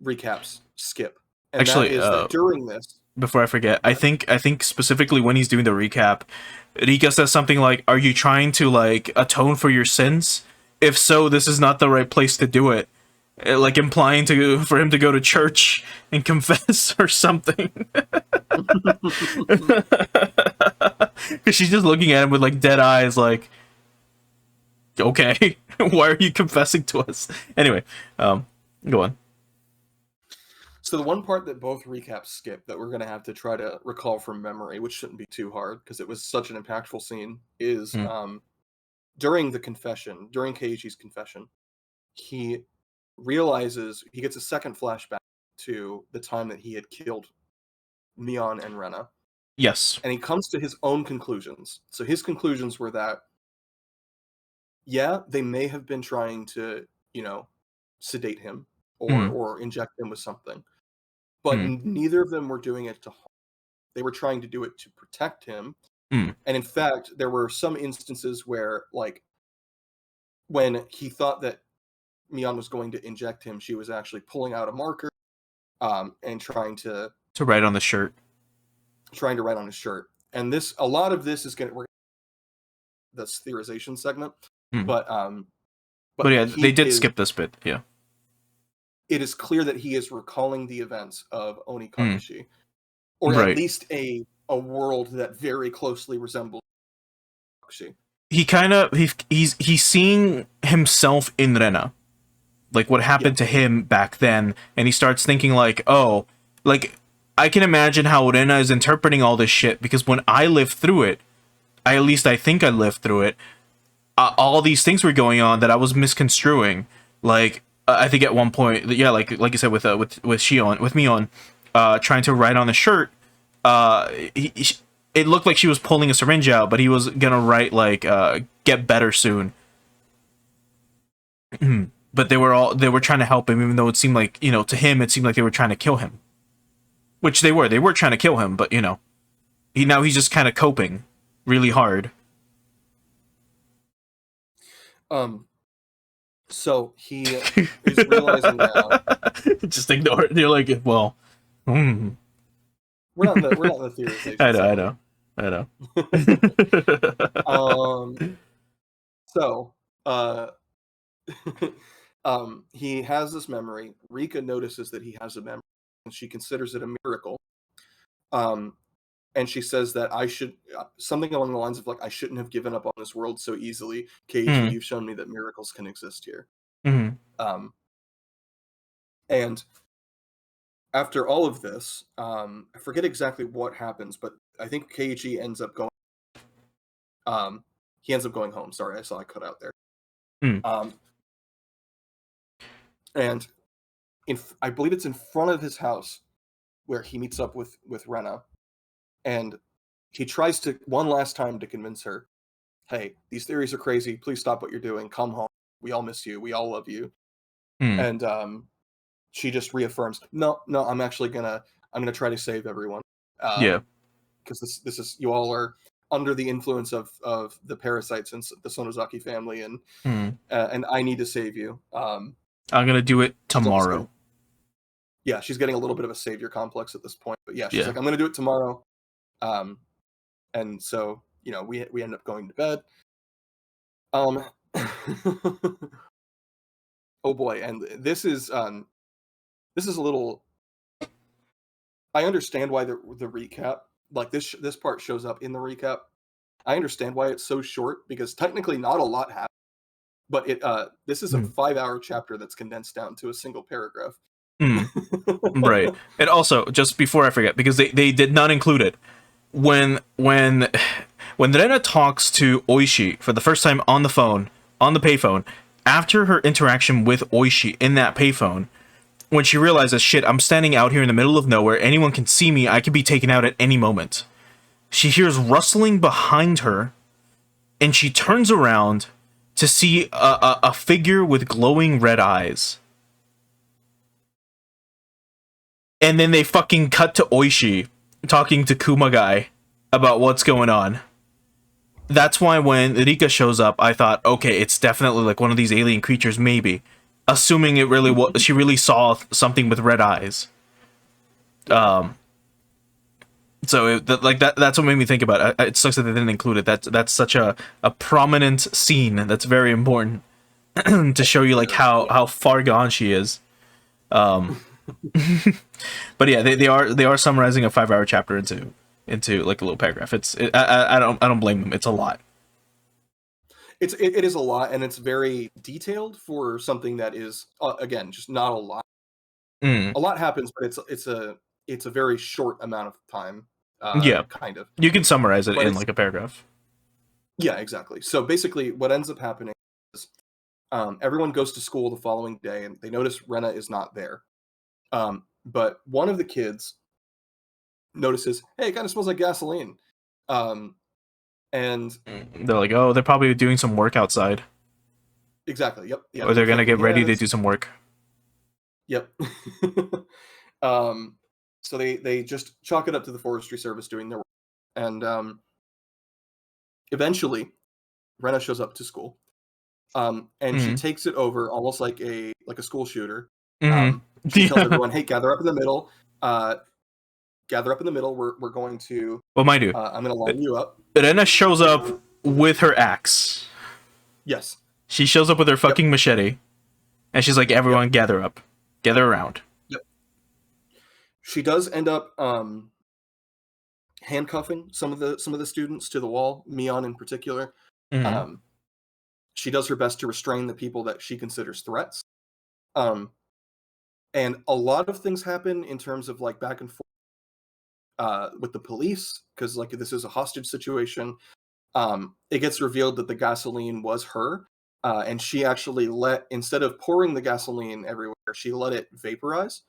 recaps skip. And actually, that is that during this, before I forget, I think specifically when he's doing the recap, Rika says something like, "Are you trying to like atone for your sins? If so, this is not the right place to do it." Like implying for him to go to church and confess or something. Because she's just looking at him with like dead eyes, like, okay, why are you confessing to us? Anyway, go on. So the one part that both recaps skip that we're going to have to try to recall from memory, which shouldn't be too hard because it was such an impactful scene, is during the confession, during Keiichi's confession, he realizes, he gets a second flashback to the time that he had killed Mion and Rena. Yes. And he comes to his own conclusions. So his conclusions were that, yeah, they may have been trying to, you know, sedate him or inject him with something. But neither of them were doing it to harm. They were trying to do it to protect him. And in fact, there were some instances where, like, when he thought that Mion was going to inject him, she was actually pulling out a marker and trying to write on the shirt. Trying to write on his shirt. And this, a lot of this is going to, this theorization segment. But yeah, they did skip this bit. Yeah. It is clear that he is recalling the events of Oni Kamishi, or at least a world that very closely resembles Kamishi. He kind of he's seeing himself in Rena, like what happened to him back then, and he starts thinking like, oh, like I can imagine how Rena is interpreting all this shit because when I lived through it, at least I think I lived through it. All these things were going on that I was misconstruing, like. I think at one point, yeah, like you said with Mion, trying to write on the shirt, it looked like she was pulling a syringe out, but he was gonna write like "get better soon." But they were trying to help him, even though it seemed like, you know, to him it seemed like they were trying to kill him, which they were trying to kill him, but you know, he's just kind of coping really hard. So he is realizing now. Just ignore it. You're like, well, we're not in the theorization. I know. He has this memory. Rika notices that he has a memory, and she considers it a miracle. And she says that I should, something along the lines of like, I shouldn't have given up on this world so easily. Keiichi, you've shown me that miracles can exist here. And after all of this, I forget exactly what happens, but I think Keiichi ends up going. He ends up going home. Sorry, I saw I cut out there. And I believe it's in front of his house where he meets up with Rena. And he tries to, one last time, to convince her, hey, these theories are crazy. Please stop what you're doing. Come home. We all miss you. We all love you. And she just reaffirms, no, I'm actually gonna try to save everyone. Because this is, you all are under the influence of the parasites and the Sonozaki family, and I need to save you. I'm gonna do it tomorrow. Yeah, she's getting a little bit of a savior complex at this point, but yeah, she's like, I'm gonna do it tomorrow. And so, you know, we end up going to bed. Oh boy, and this is a little. I understand why the recap, like this part shows up in the recap. I understand why it's so short because technically not a lot happened, but this is a 5-hour chapter that's condensed down to a single paragraph. Right. And also, just before I forget, because they did not include it. When Rena talks to Oishi for the first time on the phone, on the payphone, after her interaction with Oishi in that payphone, when she realizes, shit, I'm standing out here in the middle of nowhere. Anyone can see me. I could be taken out at any moment. She hears rustling behind her, and she turns around to see a figure with glowing red eyes. And then they fucking cut to Oishi talking to Kumagai about what's going on. That's why when Rika shows up, I thought, okay, it's definitely like one of these alien creatures, maybe. Assuming it really was, she really saw something with red eyes. So that's what made me think about it. It sucks that they didn't include it. That's such a prominent scene that's very important to show you like how far gone she is. But yeah, they are summarizing a 5-hour chapter into like a little paragraph. I don't blame them. It's a lot. It is a lot, and it's very detailed for something that is again just not a lot. A lot happens, but it's a very short amount of time. Yeah, kind of. You can summarize it in like a paragraph. Yeah, exactly. So basically, what ends up happening is everyone goes to school the following day, and they notice Rena is not there. But one of the kids notices, hey, it kind of smells like gasoline. And they're like, oh, they're probably doing some work outside. Exactly. Yep. Or they're gonna get ready to do some work. Yep. So they just chalk it up to the forestry service doing their work, and eventually, Rena shows up to school, and she takes it over almost like a school shooter. She tells everyone, "Hey, gather up in the middle. Gather up in the middle. We're going to. Well, mind you, I'm going to line you up." Rena shows up with her axe. Yes. She shows up with her fucking machete, and she's like, "Everyone, gather up, gather around." Yep. She does end up handcuffing some of the students to the wall, Mion in particular. She does her best to restrain the people that she considers threats. And a lot of things happen in terms of like back and forth with the police, because like this is a hostage situation. It gets revealed that the gasoline was her, and she actually instead of pouring the gasoline everywhere, she let it vaporize,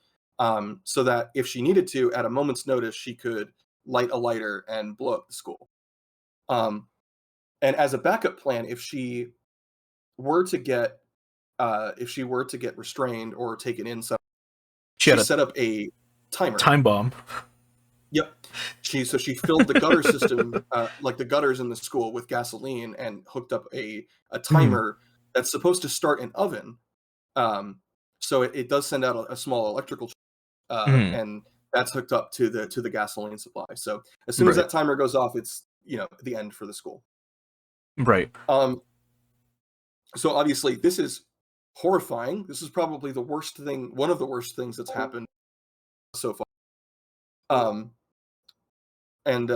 so that if she needed to, at a moment's notice, she could light a lighter and blow up the school. And as a backup plan, if she were to get restrained or taken in, she set up a timer. Time bomb. Yep. She filled the gutter system, like the gutters in the school, with gasoline and hooked up a timer that's supposed to start an oven. So it does send out a small electrical, and that's hooked up to the gasoline supply. So as soon as that timer goes off, it's the end for the school. Right. So obviously this is horrifying. This is probably one of the worst things that's happened so far. And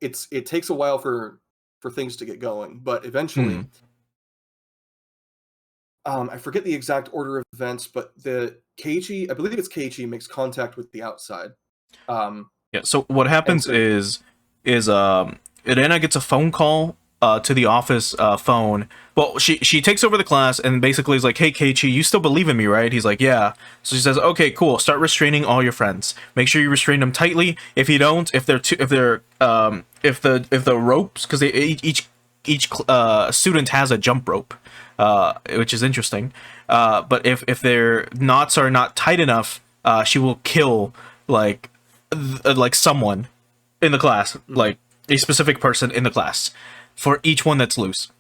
it takes a while for things to get going, but eventually, I forget the exact order of events, but I believe it's Keiichi, makes contact with the outside. Yeah. So what happens is Irena gets a phone call to the office phone. Well, she takes over the class and basically is like, "Hey, Keiichi, you still believe in me, right?" He's like, "Yeah." So she says, "Okay, cool. Start restraining all your friends. Make sure you restrain them tightly. If you don't, if the ropes, because each student has a jump rope, which is interesting. But if their knots are not tight enough, she will kill like someone in the class, like a specific person in the class, for each one that's loose.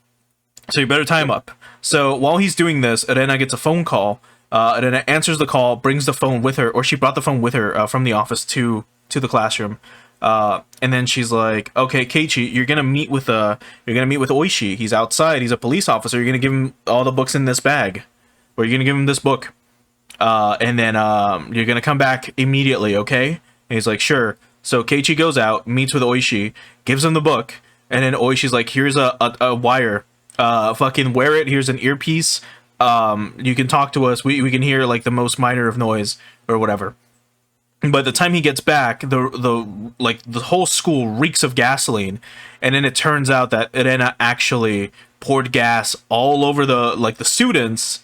So you better tie him up." So while he's doing this, Irena gets a phone call. Irena answers the call, brings the phone with her, or she brought the phone with her from the office to the classroom. And then she's like, "Okay, Keiichi, you're gonna meet with Oishi. He's outside. He's a police officer. You're gonna give him all the books in this bag, or you're gonna give him this book. And then you're gonna come back immediately, okay?" And he's like, "Sure." So Keiichi goes out, meets with Oishi, gives him the book, and then Oishi's like, "Here's a wire. Fucking wear it. Here's an earpiece. You can talk to us. We can hear like the most minor of noise or whatever." By the time he gets back, the whole school reeks of gasoline, and then it turns out that Irena actually poured gas all over the students,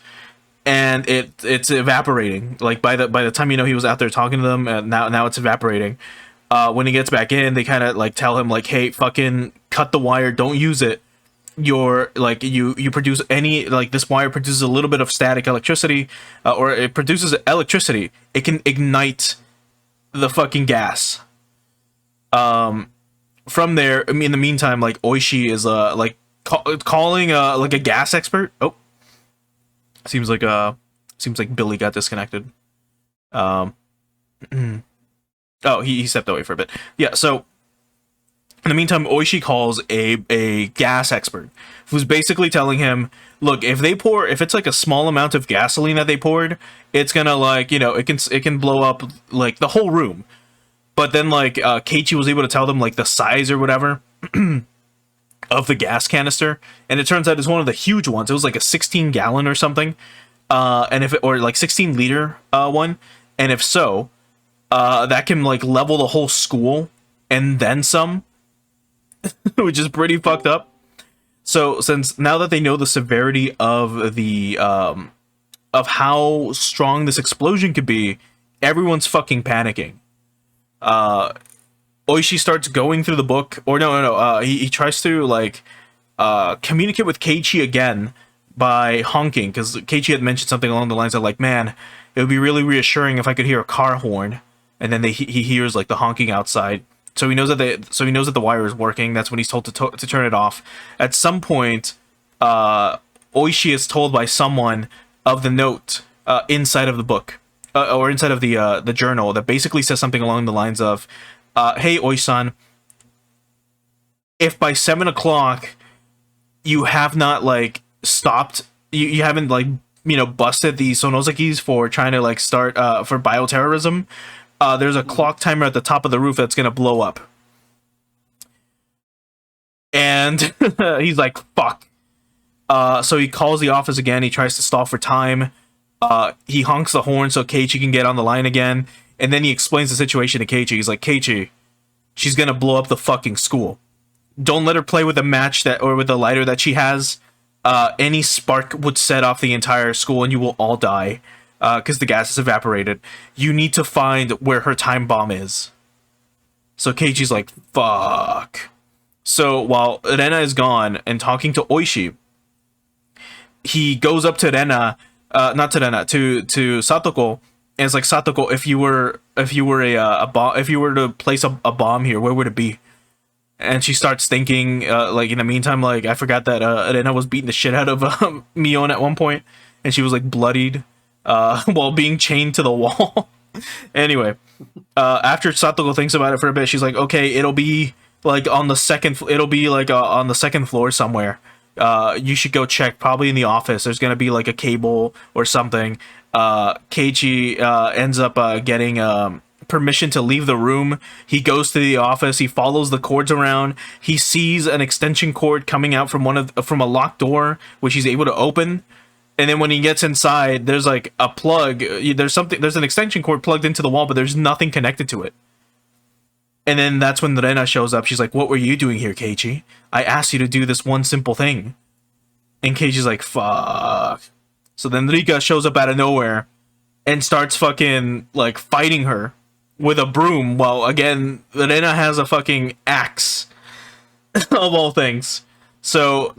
and it's evaporating. Like by the time he was out there talking to them, and now it's evaporating. When he gets back in, they kind of like tell him like, hey, fucking cut the wire, don't use it. You're like you produce any, like, this wire produces a little bit of static electricity, or it produces electricity. It can ignite the fucking gas. From there, I mean, in the meantime, like, Oishi is like calling like a gas expert. Oh, seems like Billy got disconnected. Oh, he stepped away for a bit. Yeah, so in the meantime, Oishi calls a gas expert who's basically telling him, look, if it's like a small amount of gasoline that they poured, it's gonna, like, you know, it can blow up like the whole room. But then, like, Keiichi was able to tell them, like, the size or whatever of the gas canister, and it turns out it's one of the huge ones. It was like a 16-gallon or something, or like 16-liter one, and if so, that can, like, level the whole school and then some, which is pretty fucked up. So since now that they know the severity of the of how strong this explosion could be, everyone's fucking panicking. Oishi starts going through the book, or no, he tries to, like, communicate with Keiichi again by honking, because Keiichi had mentioned something along the lines of, like, man, it would be really reassuring if I could hear a car horn, and then he hears, like, the honking outside, so he knows that the wire is working. That's when he's told to turn it off. At some point, Oishi is told by someone of the note inside of the book. Or inside of the journal, that basically says something along the lines of, hey, Oisan, if by 7 o'clock you have not, like, stopped, you haven't, like, you know, busted the Sonozakis for trying to, like, start for bioterrorism, there's a clock timer at the top of the roof that's gonna blow up. And he's like, fuck. So he calls the office again. He tries to stall for time. He honks the horn so Keiichi can get on the line again, and then he explains the situation to Keiichi. He's like, Keiichi, she's gonna blow up the fucking school. Don't let her play with a match or with the lighter that she has. Any spark would set off the entire school and you will all die, because the gas is evaporated. You need to find where her time bomb is. So Keiichi's like, fuck. So while Rena is gone and talking to Oishi, he goes up to Rena, to Satoko, and it's like, Satoko, if you were to place a bomb here, where would it be? And she starts thinking, like, in the meantime, like, I forgot that Rena was beating the shit out of Mion at one point, and she was, like, bloodied while being chained to the wall. Anyway, after Satoko thinks about it for a bit, she's like, okay, it'll be like on the second floor somewhere. You should go check, probably in the office. There's gonna be like a cable or something. Keiichi ends up getting permission to leave the room. He goes to the office. He follows the cords around. He sees an extension cord coming out from a locked door, which he's able to open. And then when he gets inside, there's like a plug. There's an extension cord plugged into the wall, but there's nothing connected to it. And then that's when Rena shows up. She's like, what were you doing here, Keiichi? I asked you to do this one simple thing. And Keiichi's like, fuck. So then Rika shows up out of nowhere and starts fucking, like, fighting her with a broom. Well, again, Rena has a fucking axe, of all things. So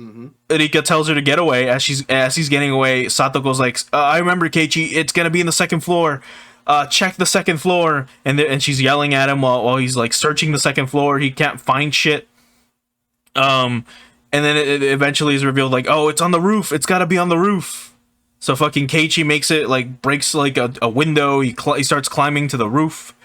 Rika tells her to get away. As he's getting away, Satoko's like, I remember, Keiichi, it's gonna be in the second floor. Check the second floor. And she's yelling at him while he's like searching the second floor. He can't find shit. And then it eventually is revealed, like, oh, it's on the roof. It's gotta be on the roof. So fucking Keiichi makes it, like, breaks like a window. He starts climbing to the roof.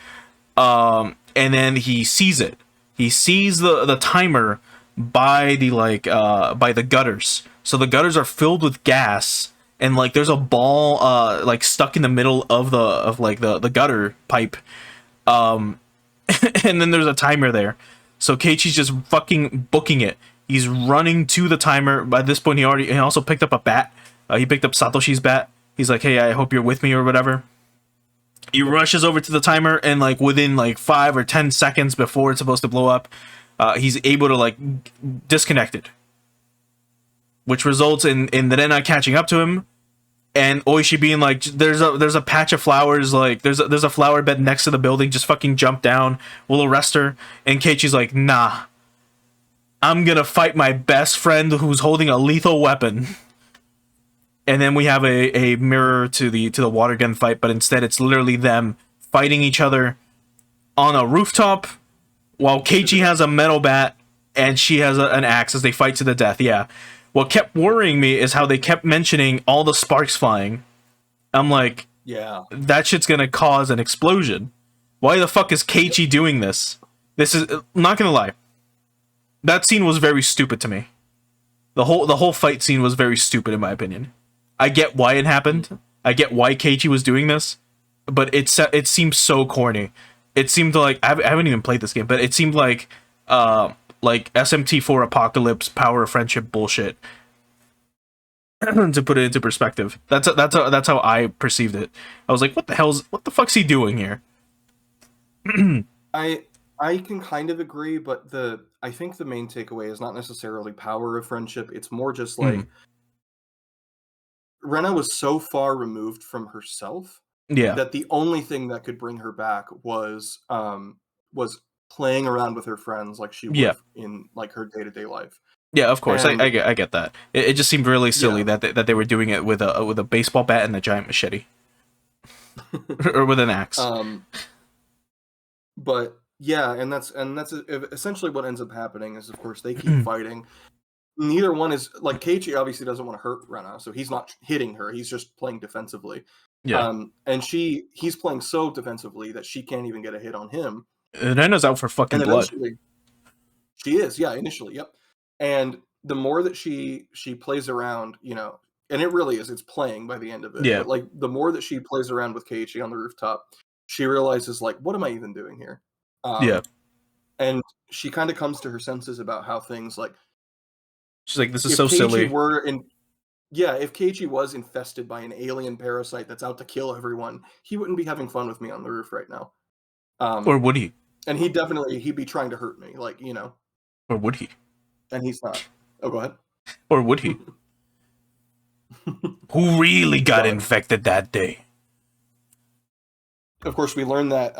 And then he sees it. He sees the timer by the gutters. So the gutters are filled with gas, and like there's a ball like stuck in the middle of the gutter pipe. And then there's a timer there. So Keiichi's just fucking booking it. He's running to the timer. By this point, he also picked up a bat. He picked up Satoshi's bat. He's like, hey, I hope you're with me or whatever. He rushes over to the timer, and like within like 5 or 10 seconds before it's supposed to blow up, he's able to like disconnect it, which results in the Rena catching up to him, and Oishi being like, there's a patch of flowers, like there's a flower bed next to the building, just fucking jump down, we'll arrest her. And Keiichi's like, nah, I'm gonna fight my best friend who's holding a lethal weapon. And then we have a mirror to the water gun fight, but instead it's literally them fighting each other on a rooftop while Keiichi has a metal bat and she has an axe as they fight to the death. Yeah. What kept worrying me is how they kept mentioning all the sparks flying. I'm like, yeah, that shit's gonna cause an explosion. Why the fuck is Keiichi doing this? This is, not gonna lie, that scene was very stupid to me. The whole fight scene was very stupid in my opinion. I get why it happened. I get why Keiichi was doing this, but it seemed so corny. It seemed like I haven't even played this game, but it seemed like SMT4 Apocalypse Power of Friendship bullshit. To put it into perspective, that's how I perceived it. I was like, what the fuck's he doing here? I can kind of agree, but I think the main takeaway is not necessarily power of friendship. It's more just like Rena was so far removed from herself that the only thing that could bring her back was playing around with her friends like she would in like her day-to-day life. Yeah, of course. I get that. It just seemed really silly that they were doing it with a baseball bat and a giant machete. Or with an axe. But yeah, and that's essentially what ends up happening is, of course, they keep fighting. Neither one is like, Keiichi obviously doesn't want to hurt Rena, so he's not hitting her. He's just playing defensively. Yeah. And he's playing so defensively that she can't even get a hit on him. Rena's out for fucking blood. She is, yeah, initially, yep. And the more that she plays around, you know, and it really is, it's playing by the end of it. Yeah. But like the more that she plays around with Keiichi on the rooftop, she realizes like, what am I even doing here? Yeah. And she kind of comes to her senses about how things like, she's like, this is so silly. If Keiichi was infested by an alien parasite that's out to kill everyone, he wouldn't be having fun with me on the roof right now. Or would he? And he'd be trying to hurt me, like, you know. Or would he? And he's not. Oh, go ahead. Or would he? Who really got infected that day? Of course, we learned that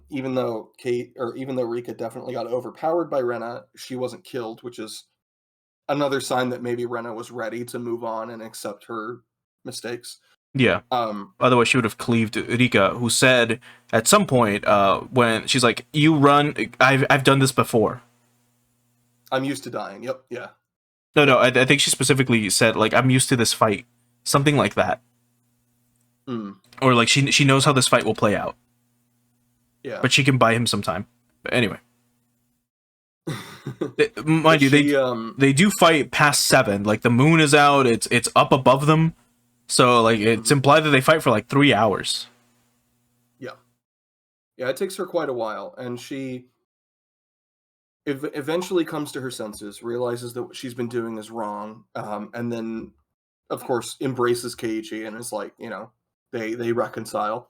even though Rika definitely got overpowered by Rena, she wasn't killed, which is another sign that maybe Rena was ready to move on and accept her mistakes. Yeah. Otherwise, she would have cleaved Rika, who said at some point when she's like, "You run. I've done this before. I'm used to dying." Yep. Yeah. No. I think she specifically said like, "I'm used to this fight," something like that. Or like she knows how this fight will play out. Yeah. But she can buy him some time. But anyway. Mind you, they do fight past 7. Like the moon is out, it's up above them. So like it's implied that they fight for like 3 hours. Yeah. Yeah, it takes her quite a while, and she eventually comes to her senses, realizes that what she's been doing is wrong, and then of course embraces Keiichi and is like, you know, they reconcile.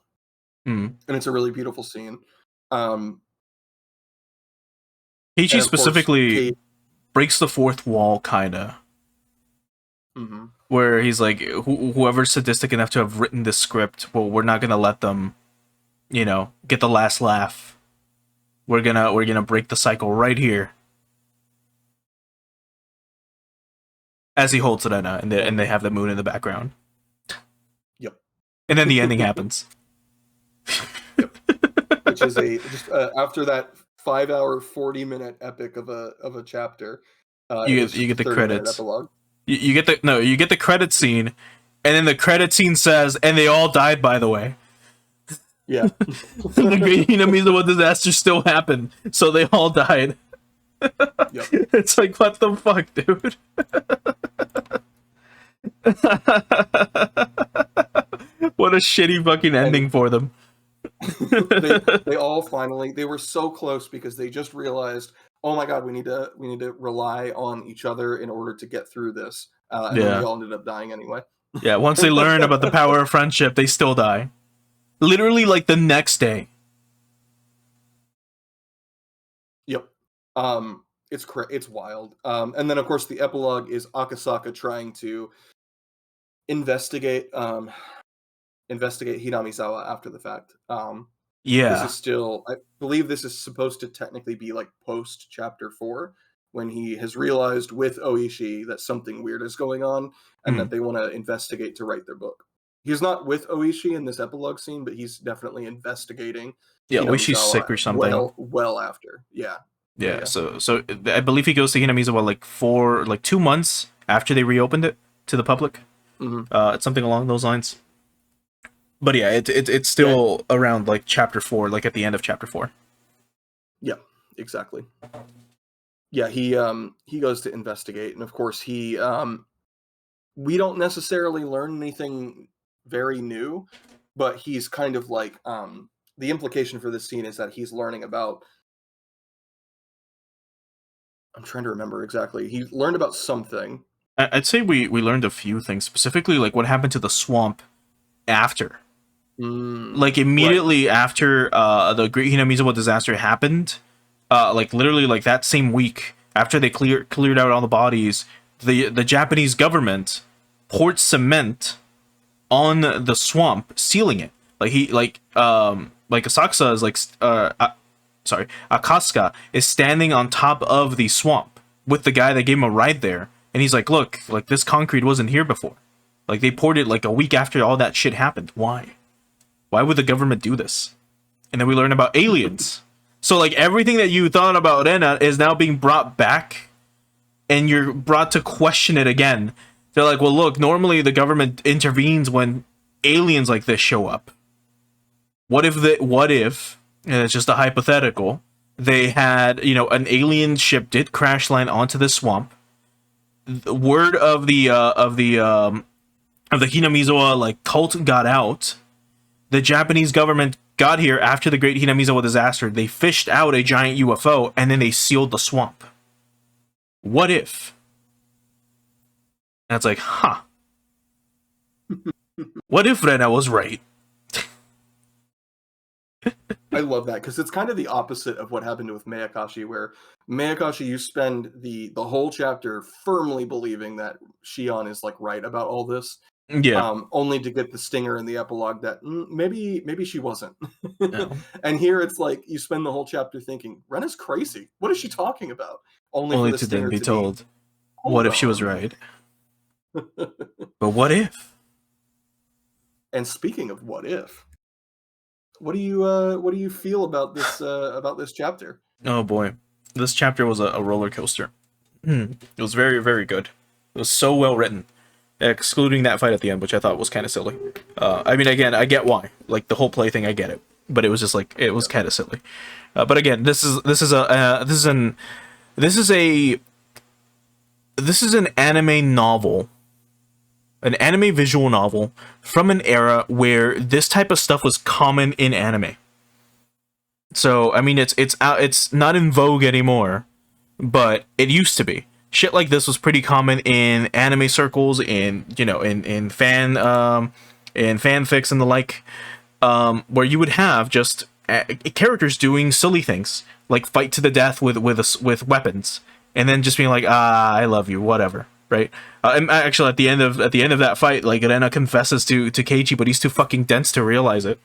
And it's a really beautiful scene. Keiichi specifically breaks the fourth wall, kinda. Where he's like, whoever's sadistic enough to have written this script, well, we're not gonna let them, you know, get the last laugh. We're gonna break the cycle right here. As he holds Rena, and they have the moon in the background. Yep. And then the ending happens. Yep. Which is just after that 5-hour, 40-minute epic of a chapter. You get the credits. Epilogue. You get the credit scene, and then the credit scene says, "And they all died, by the way." Yeah. The Great Hinamizawa disaster still happened, so they all died. Yep. It's like, what the fuck, dude? What a shitty fucking ending for them. they all finally, they were so close because they just realized, oh my god, we need to rely on each other in order to get through this. And then we all ended up dying anyway. Yeah, once they learn about the power of friendship, they still die. Literally, like, the next day. Yep. It's wild. And then, of course, the epilogue is Akasaka trying to investigate Hinamizawa after the fact. Yeah. This is still, I believe this is supposed to technically be like post chapter 4, when he has realized with Oishi that something weird is going on and that they want to investigate to write their book. He's not with Oishi in this epilogue scene, but he's definitely investigating. Yeah, Oishi's sick or something. Well after. Yeah. So I believe he goes to Hinamizawa like 2 months after they reopened it to the public. It's something along those lines. But yeah, it's still around like chapter 4, like at the end of chapter 4. Yeah, exactly. Yeah, he goes to investigate, and of course we don't necessarily learn anything very new, but he's kind of like the implication for this scene is that he's learning about, I'm trying to remember exactly. He learned about something. I'd say we learned a few things, specifically like what happened to the swamp after. Like immediately after the Great Hinamizawa disaster happened, like literally like that same week after they cleared out all the bodies, the Japanese government poured cement on the swamp, sealing it. Like Asakusa is like Akaska is standing on top of the swamp with the guy that gave him a ride there, and he's like, look, like this concrete wasn't here before. Like they poured it like a week after all that shit happened. Why would the government do this? And then we learn about aliens. So like everything that you thought about Rena is now being brought back, and you're brought to question it again. They're like, well, look, normally the government intervenes when aliens like this show up. What if, and it's just a hypothetical, they had, an alien ship did crash land onto the swamp. The word of the Hinamizawa like cult got out. The Japanese government got here after the Great Hinamizawa disaster. They fished out a giant UFO, and then they sealed the swamp. What if? And it's like, huh. What if Rena was right? I love that, because it's kind of the opposite of what happened with Miyakashi, where Miyakashi, you spend the whole chapter firmly believing that Shion is like right about all this. Yeah. Only to get the stinger in the epilogue that maybe she wasn't. No. And here it's like you spend the whole chapter thinking Rena's crazy. What is she talking about? Only for the to then be told, what if she was right? But what if? And speaking of what if, what do you feel about this chapter? Oh boy, this chapter was a roller coaster. It was very, very good. It was so well written. Excluding that fight at the end, which I thought was kind of silly. I mean, again, I get why. Like the whole play thing, I get it, but it was just like it was kind of silly. But again, this is an anime novel, an anime visual novel from an era where this type of stuff was common in anime. So I mean, it's not in vogue anymore, but it used to be. Shit like this was pretty common in anime circles, in fan fanfics and the like, where you would have just characters doing silly things like fight to the death with weapons, and then just being like, I love you, whatever, right? And actually, at the end of that fight, like Rena confesses to Keiichi, but he's too fucking dense to realize it.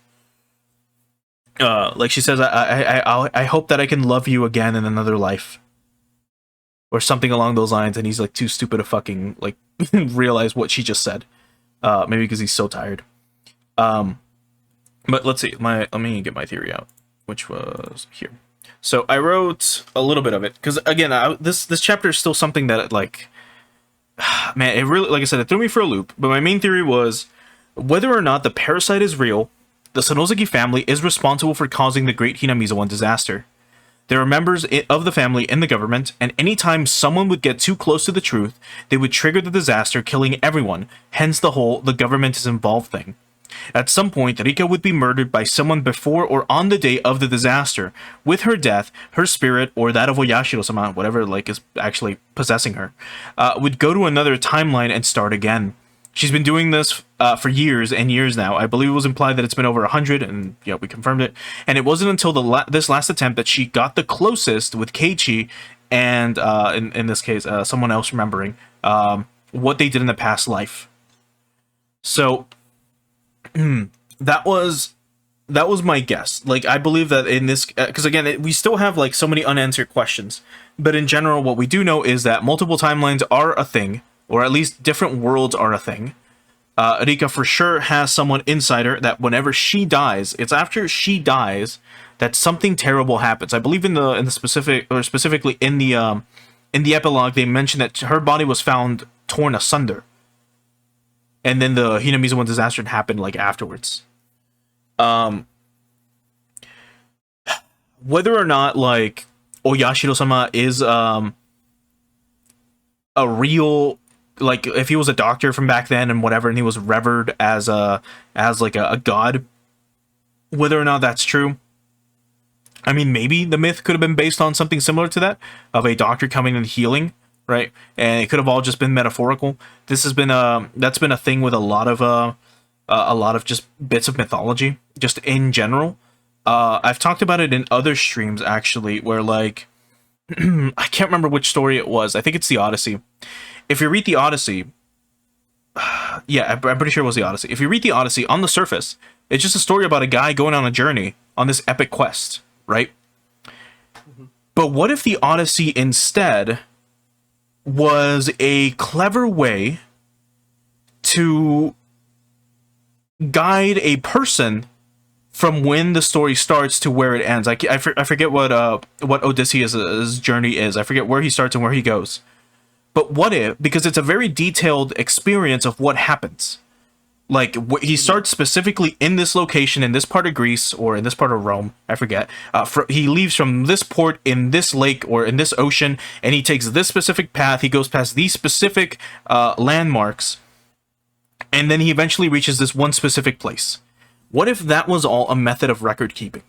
Like she says, I hope that I can love you again in another life. Or something along those lines, and he's like too stupid to fucking like realize what she just said. Maybe because he's so tired. But let's see. Let me get my theory out, which was here. So I wrote a little bit of it because again, this chapter is still something that like, man, it really, like I said, it threw me for a loop. But my main theory was whether or not the parasite is real, the Sonozaki family is responsible for causing the Great Hinamizawa disaster. There are members of the family in the government, and anytime someone would get too close to the truth, they would trigger the disaster, killing everyone, hence the whole "the government is involved" thing. At some point, Rika would be murdered by someone before or on the day of the disaster. With her death, her spirit, or that of Oyashiro-sama, whatever like is actually possessing her, would go to another timeline and start again. She's been doing this for years and years now. I believe it was implied that it's been over 100, and yeah, we confirmed it. And it wasn't until this last attempt that she got the closest with Keiichi, and in this case, someone else remembering what they did in the past life. So that was my guess. Like, I believe that in this, because again, we still have like so many unanswered questions. But in general, what we do know is that multiple timelines are a thing, or at least different worlds are a thing. Rika for sure has someone inside her that whenever she dies, it's after she dies that something terrible happens. I believe in the specific, or specifically in the epilogue, they mentioned that her body was found torn asunder, and then the Hinamizuwa disaster happened like afterwards. Whether or not like Oyashiro-sama is a real, like, if he was a doctor from back then and whatever, and he was revered as a god, whether or not that's true, I mean, maybe the myth could have been based on something similar to that, of a doctor coming and healing, right? And it could have all just been metaphorical. This has been that's been a thing with a lot of just bits of mythology, just in general. I've talked about it in other streams actually, where like I can't remember which story it was. I think it's the Odyssey. If you read the Odyssey, yeah, I'm pretty sure it was the Odyssey. If you read the Odyssey, on the surface, it's just a story about a guy going on a journey on this epic quest, right? Mm-hmm. But what if the Odyssey instead was a clever way to guide a person from when the story starts to where it ends? I forget what Odysseus' journey is. I forget where he starts and where he goes. But what if, because it's a very detailed experience of what happens. Like, he starts specifically in this location, in this part of Greece, or in this part of Rome, I forget. He leaves from this port in this lake, or in this ocean, and he takes this specific path, he goes past these specific landmarks, and then he eventually reaches this one specific place. What if that was all a method of record keeping?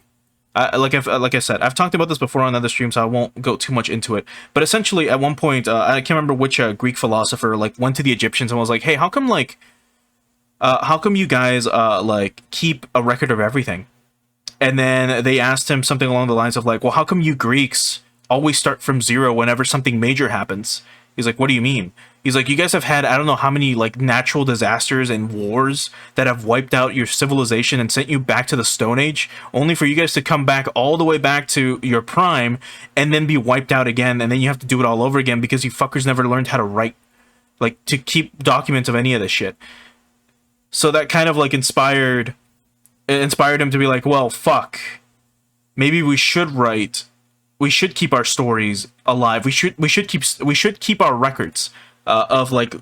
Like I said, I've talked about this before on other streams, so I won't go too much into it. But essentially, at one point, I can't remember which Greek philosopher like went to the Egyptians and was like, "Hey, how come you guys like keep a record of everything?" And then they asked him something along the lines of like, "Well, how come you Greeks always start from zero whenever something major happens?" He's like, "What do you mean?" He's like, "You guys have had I don't know how many like natural disasters and wars that have wiped out your civilization and sent you back to the Stone Age, only for you guys to come back all the way back to your prime and then be wiped out again, and then you have to do it all over again because you fuckers never learned how to write, like, to keep documents of any of this shit." So that kind of like inspired him to be like, "Well, fuck. Maybe we should write. We should keep our stories alive. We should keep our records of like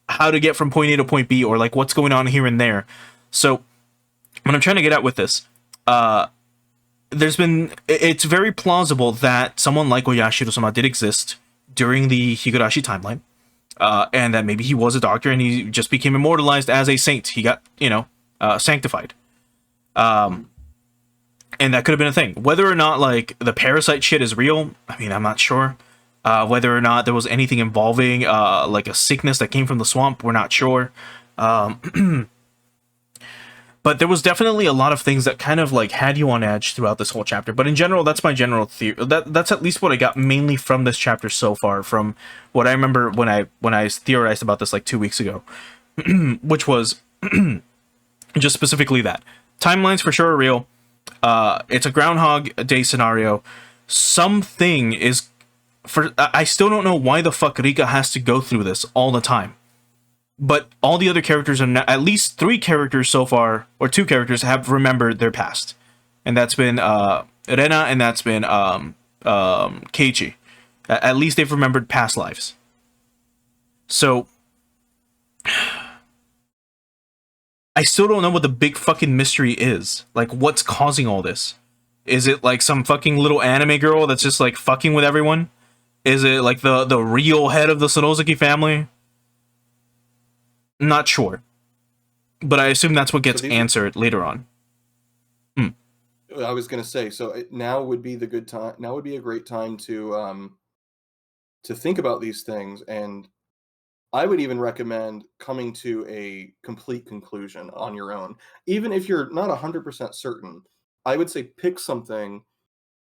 how to get from point A to point B, or like what's going on here and there." So what I'm trying to get at with this, it's very plausible that someone like Oyashiro-sama did exist during the Higurashi timeline, and that maybe he was a doctor and he just became immortalized as a saint. He got, sanctified. And that could have been a thing. Whether or not like the parasite shit is real, I mean, I'm not sure. Whether or not there was anything involving like a sickness that came from the swamp, we're not sure. But there was definitely a lot of things that kind of like had you on edge throughout this whole chapter. But in general, that's my general theory. That's at least what I got mainly from this chapter so far, from what I remember when I theorized about this like 2 weeks ago, which was just specifically that timelines for sure are real. It's a Groundhog Day scenario. Something is I still don't know why the fuck Rika has to go through this all the time. But all the other characters are at least 3 characters so far, or 2 characters, have remembered their past, and that's been Rena, and that's been Keiichi. At least they've remembered past lives. So I still don't know what the big fucking mystery is. Like, what's causing all this? Is it like some fucking little anime girl that's just like fucking with everyone? Is it like the real head of the Sanosuke family? Not sure. But I assume that's what gets answered later on. I was going to say, so now would be the good time. Now would be a great time to think about these things, and I would even recommend coming to a complete conclusion on your own. Even if you're not 100% certain, I would say pick something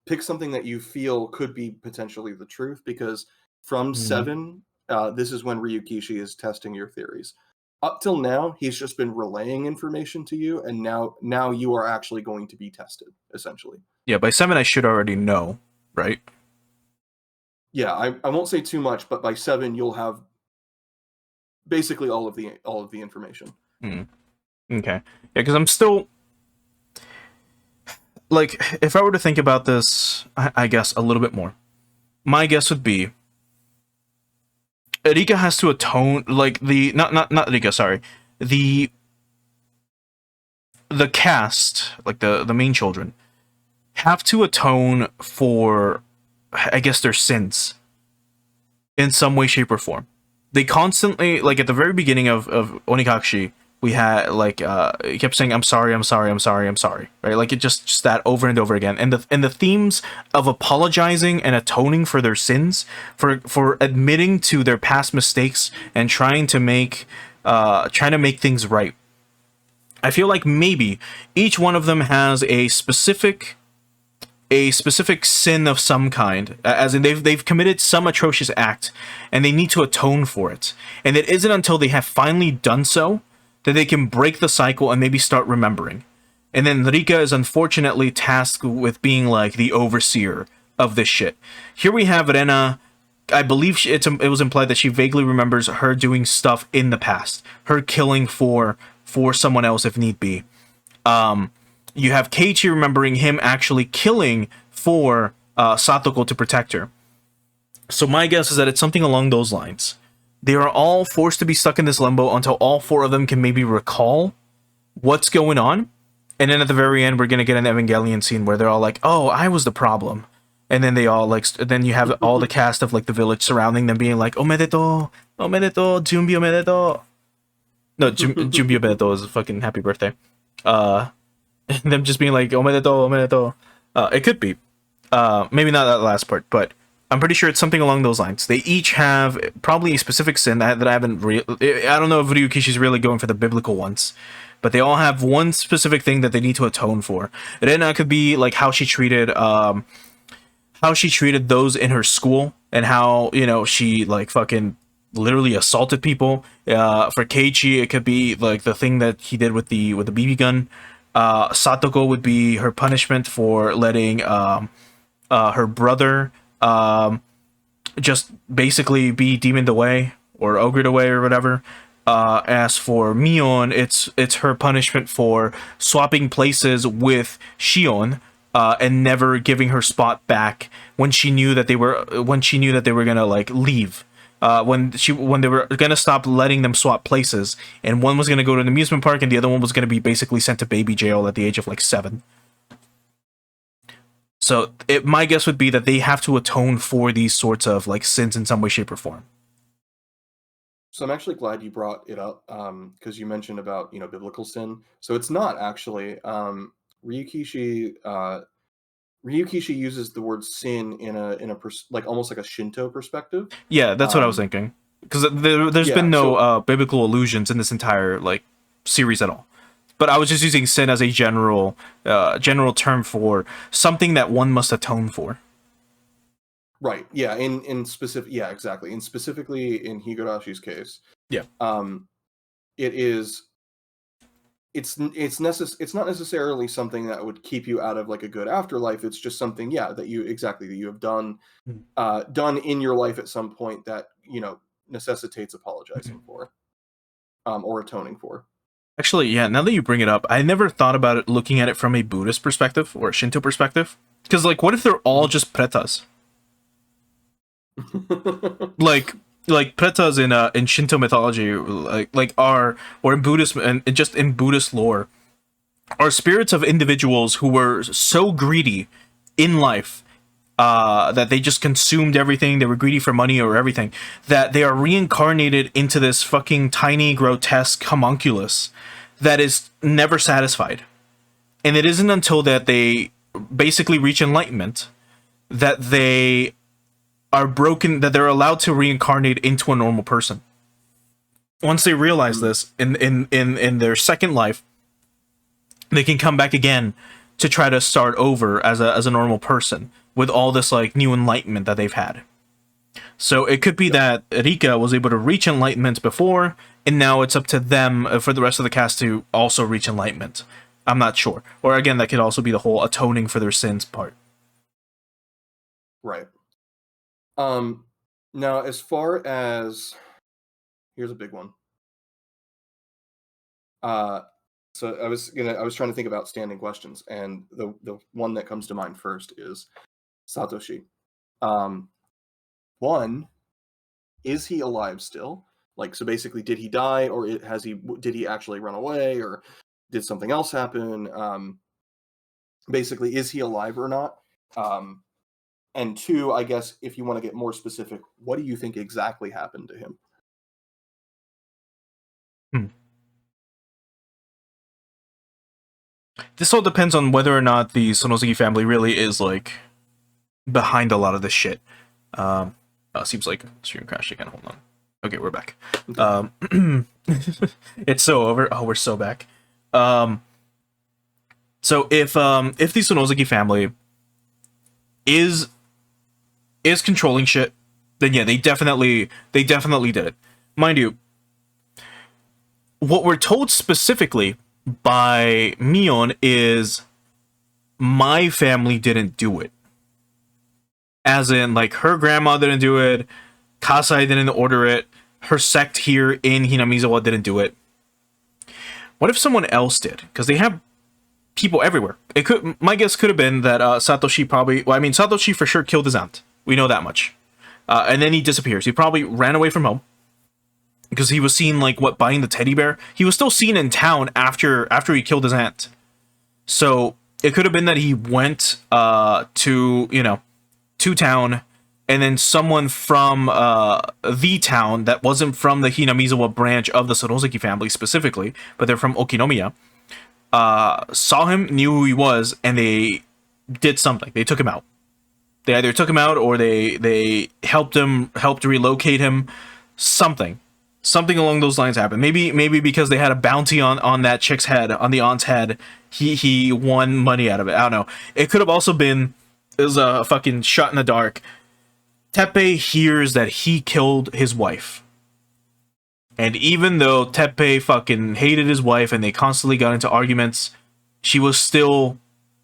that you feel could be potentially the truth, because from 7, this is when Ryukishi is testing your theories. Up till now, he's just been relaying information to you, and now you are actually going to be tested, essentially. Yeah, by 7 I should already know, right? Yeah, I won't say too much, but by 7 you'll have basically all of the information. Okay. Yeah, because I'm still like, if I were to think about this, I guess a little bit more, my guess would be Rika has to atone, like not Rika, sorry, the cast, like the main children, have to atone for, I guess, their sins in some way, shape, or form. They constantly, like at the very beginning of Onikakshi, we had like he kept saying, I'm sorry, I'm sorry, I'm sorry, I'm sorry, right? Like it just that over and over again. And the themes of apologizing and atoning for their sins, for admitting to their past mistakes and trying to make things right. I feel like maybe each one of them has a specific sin of some kind, as in they've committed some atrocious act and they need to atone for it. And it isn't until they have finally done so that they can break the cycle and maybe start remembering. And then Rika is unfortunately tasked with being like the overseer of this shit. Here we have Rena. I believe it was implied that she vaguely remembers her doing stuff in the past, her killing for someone else if need be. You have Keiichi remembering him actually killing for Satoko to protect her. So my guess is that it's something along those lines. They are all forced to be stuck in this limbo until all 4 of them can maybe recall what's going on. And then at the very end, we're going to get an Evangelion scene where they're all like, oh, I was the problem. And then they all like, then you have all the cast of like the village surrounding them being like, omedeto, omedeto, junbi omedeto. No, junbi omedeto is a fucking happy birthday. And them just being like, omedeto, omedeto. It could be. Maybe not that last part, but I'm pretty sure it's something along those lines. They each have probably a specific sin that I haven't I don't know if Ryukishi's really going for the biblical ones, but they all have one specific thing that they need to atone for. Rena could be like how she treated those in her school and how, you know, she like fucking literally assaulted people. For Keiichi, it could be like the thing that he did with the BB gun. Satoko would be her punishment for letting her brother just basically be demoned away or ogred away or whatever. As for Mion, it's her punishment for swapping places with Shion and never giving her spot back when she knew that they were gonna like leave. When they were gonna stop letting them swap places, and one was gonna go to an amusement park and the other one was gonna be basically sent to baby jail at the age of like 7. So my guess would be that they have to atone for these sorts of like sins in some way, shape, or form. So I'm actually glad you brought it up because you mentioned about, you know, biblical sin. So it's not actually. Ryukishi uses the word sin in a like almost like a Shinto perspective. Yeah, that's what I was thinking. Because there's been no biblical allusions in this entire like series at all. But I was just using sin as a general term for something that one must atone for. Right. Yeah. In specific. Yeah. Exactly. And specifically in Higurashi's case. Yeah. It is. It's not necessarily something that would keep you out of like a good afterlife. It's just something, yeah, that you have done in your life at some point that, you know, necessitates apologizing for, or atoning for. Actually, yeah, now that you bring it up, I never thought about it looking at it from a Buddhist perspective or a Shinto perspective. Because, like, what if they're all just pretas? like pretas in Shinto mythology, or in Buddhism and just in Buddhist lore, are spirits of individuals who were so greedy in life that they just consumed everything. They were greedy for money or everything, that they are reincarnated into this fucking tiny, grotesque homunculus that is never satisfied. And it isn't until that they basically reach enlightenment that they are broken, that they're allowed to reincarnate into a normal person. Once they realize this in their second life, they can come back again to try to start over as a normal person with all this like new enlightenment that they've had. So it could be that Rika was able to reach enlightenment before, and now it's up to them for the rest of the cast to also reach enlightenment. I'm not sure. Or again, that could also be the whole atoning for their sins part. Right. Now, as far as... Here's a big one. So I was trying to think of outstanding questions, and the one that comes to mind first is Satoshi. One, is he alive still? Like, so basically, did he die, or did he actually run away, or did something else happen? Basically, is he alive or not? And two, I guess, if you want to get more specific, what do you think exactly happened to him? This all depends on whether or not the Sonosuke family really is, like, behind a lot of this shit. Seems like stream crashed again. Hold on. Okay, we're back. It's so over. Oh, we're so back. So if the Sonosuke family is controlling shit, then yeah, they definitely did it. Mind you, what we're told specifically by Mion is my family didn't do it. As in, like, her grandma didn't do it, Kasai didn't order it, her sect here in Hinamizawa didn't do it. What if someone else did? Because they have people everywhere. My guess could have been that Satoshi probably... Well, I mean, Satoshi for sure killed his aunt. We know that much. And then he disappears. He probably ran away from home. Because he was seen, like, buying the teddy bear? He was still seen in town after he killed his aunt. So, it could have been that he went to town, and then someone from the town that wasn't from the Hinamizawa branch of the Sonosuke family specifically, but they're from Okinomiya, saw him, knew who he was, and they did something. They took him out. They either took him out or they helped relocate him. Something along those lines happened. Maybe because they had a bounty on that chick's head, on the aunt's head, he won money out of it. I don't know. It could have also been, it was a fucking shot in the dark. Teppei hears that he killed his wife. And even though Teppei fucking hated his wife and they constantly got into arguments, she was still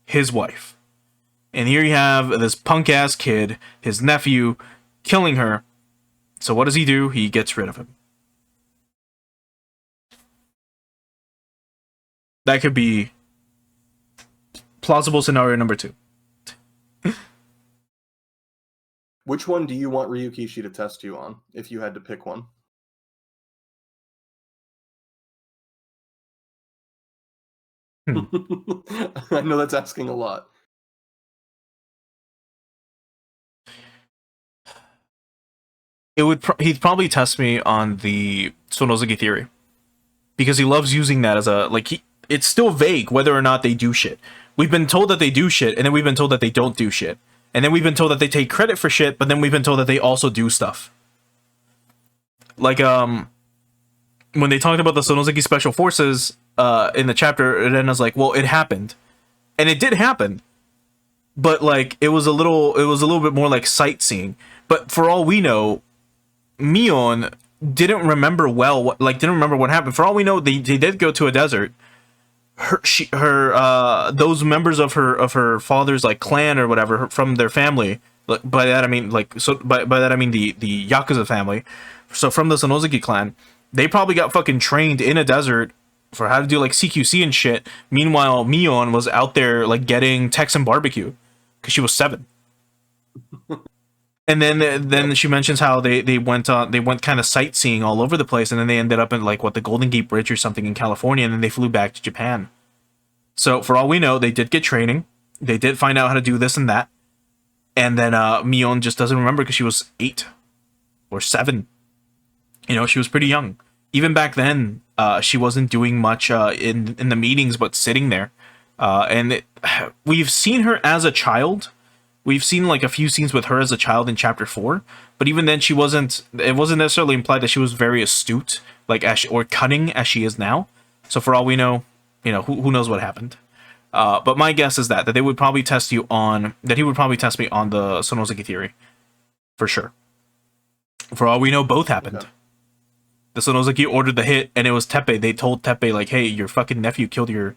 his wife. And here you have this punk-ass kid, his nephew, killing her. So what does he do? He gets rid of him. That could be plausible scenario number 2. Which one do you want Ryukishi to test you on, if you had to pick one? I know that's asking a lot. He'd probably test me on the Sonosuke theory. Because he loves using that as a, it's still vague whether or not they do shit. We've been told that they do shit, and then we've been told that they don't do shit. And then we've been told that they take credit for shit, but then we've been told that they also do stuff. Like, when they talked about the Sonosuke Special Forces, in the chapter, Rena's like, well, it happened. And it did happen. But, like, it was a little bit more like sightseeing. But for all we know, Mion didn't remember didn't remember what happened. For all we know, they did go to a desert. Those members of her father's, like, clan or whatever from their family. By that I mean, by that I mean the Yakuza family. So from the Sonosuke clan, they probably got fucking trained in a desert for how to do, like, CQC and shit. Meanwhile, Mion was out there, like, getting Texan barbecue because she was 7. And then she mentions how they went kind of sightseeing all over the place, and then they ended up in, like, the Golden Gate Bridge or something in California, and then they flew back to Japan. So for all we know, they did get training. They did find out how to do this and that. And then Mion just doesn't remember because she was 8 or 7. She was pretty young. Even back then, she wasn't doing much in the meetings, but sitting there. We've seen her as a child. We've seen, like, a few scenes with her as a child in chapter 4, but even then it wasn't necessarily implied that she was very astute, like, or cunning as she is now. So for all we know, who knows what happened. But my guess is that they would probably test me on the Sonosuke theory. For sure. For all we know, both happened. Okay. The Sonosuke ordered the hit, and it was Teppei. They told Teppei, like, hey, your fucking nephew killed your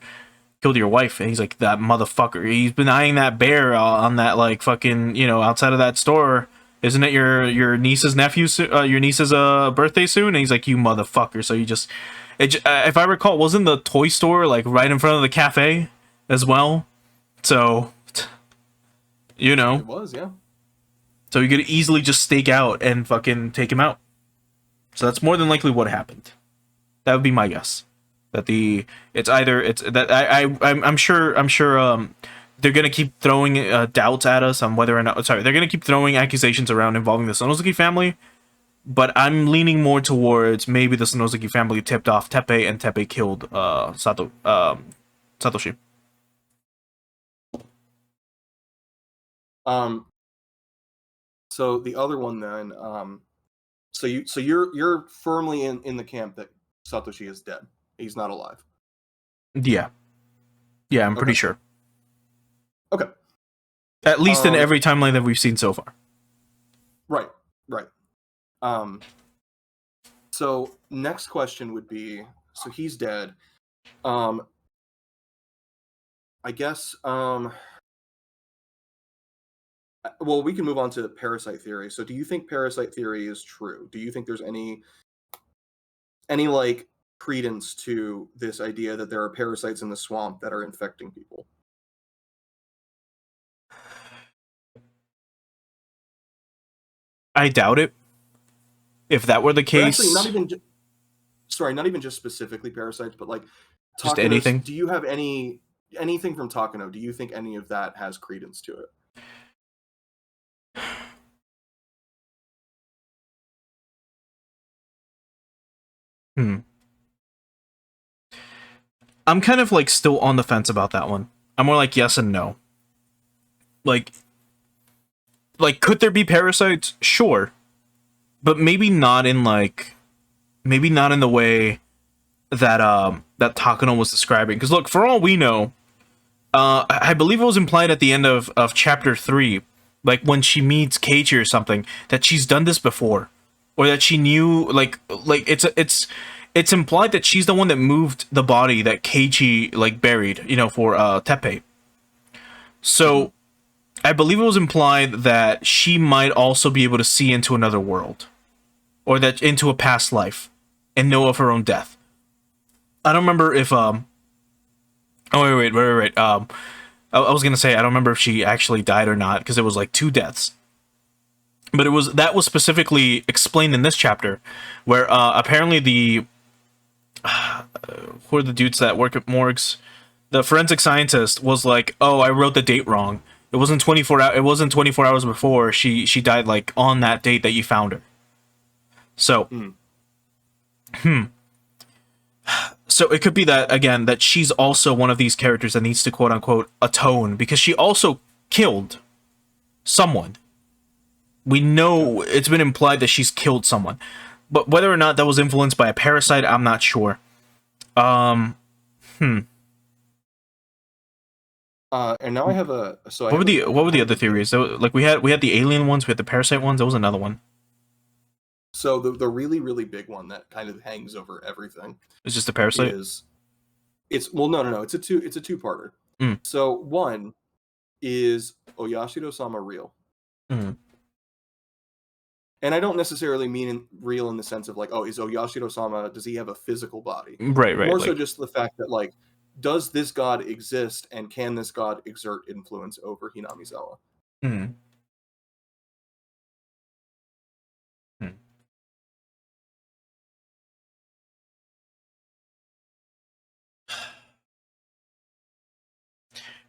wife. And he's like, that motherfucker. He's been eyeing that bear on that, like, fucking, you know, outside of that store. Isn't it your niece's birthday soon? And he's like, you motherfucker. So you just, if I recall, wasn't the toy store, like, right in front of the cafe as well? So, you know. It was, yeah. So you could easily just stake out and fucking take him out. So that's more than likely what happened. That would be my guess. That I'm sure they're gonna keep throwing doubts at us on whether or not. Sorry, they're gonna keep throwing accusations around involving the Sonosuke family. But I'm leaning more towards maybe the Sonosuke family tipped off Teppei, and Teppei killed Satoshi. So the other one then, so you're firmly in the camp that Satoshi is dead. He's not alive. Yeah, I'm pretty sure. Okay. At least in every timeline that we've seen so far. Right. So next question would be, so he's dead. I guess. Well, we can move on to the parasite theory. So do you think parasite theory is true? Do you think there's any like credence to this idea that there are parasites in the swamp that are infecting people? I doubt it. If that were the case, actually, not even just specifically parasites, but like just anything. Do you have anything from Takano? Do you think any of that has credence to it? I'm kind of like still on the fence about that one. I'm more like yes and no. Like could there be parasites? Sure. But maybe not in the way that that Takano was describing. Because look, for all we know, I believe it was implied at the end of chapter 3, like when she meets Keiichi or something, that she's done this before, or that she knew like it's implied that she's the one that moved the body that Keiichi like buried, you know, for Teppei. So I believe it was implied that she might also be able to see into another world, or that into a past life, and know of her own death. I don't remember if Oh wait. I was gonna say I don't remember if she actually died or not, because it was like 2 deaths. But that was specifically explained in this chapter, where apparently who are the dudes that work at morgues? The forensic scientist was like, "Oh, I wrote the date wrong. It wasn't 24 hours. It wasn't 24 hours before she died. Like on that date that you found her." So, So it could be that again that she's also one of these characters that needs to quote unquote atone, because she also killed someone. We know it's been implied that she's killed someone, but whether or not that was influenced by a parasite, I'm not sure. And now I have a. So what were the other theories? So, like we had the alien ones, we had the parasite ones. There was another one. So the really, really big one that kind of hangs over everything. It's just a parasite. No. It's a two-parter. So one is Oyashiro-sama real? And I don't necessarily mean real in the sense of like, oh, is Oyashiro-sama, does he have a physical body? Right. More so just the fact that like, does this god exist, and can this god exert influence over Hinamizawa?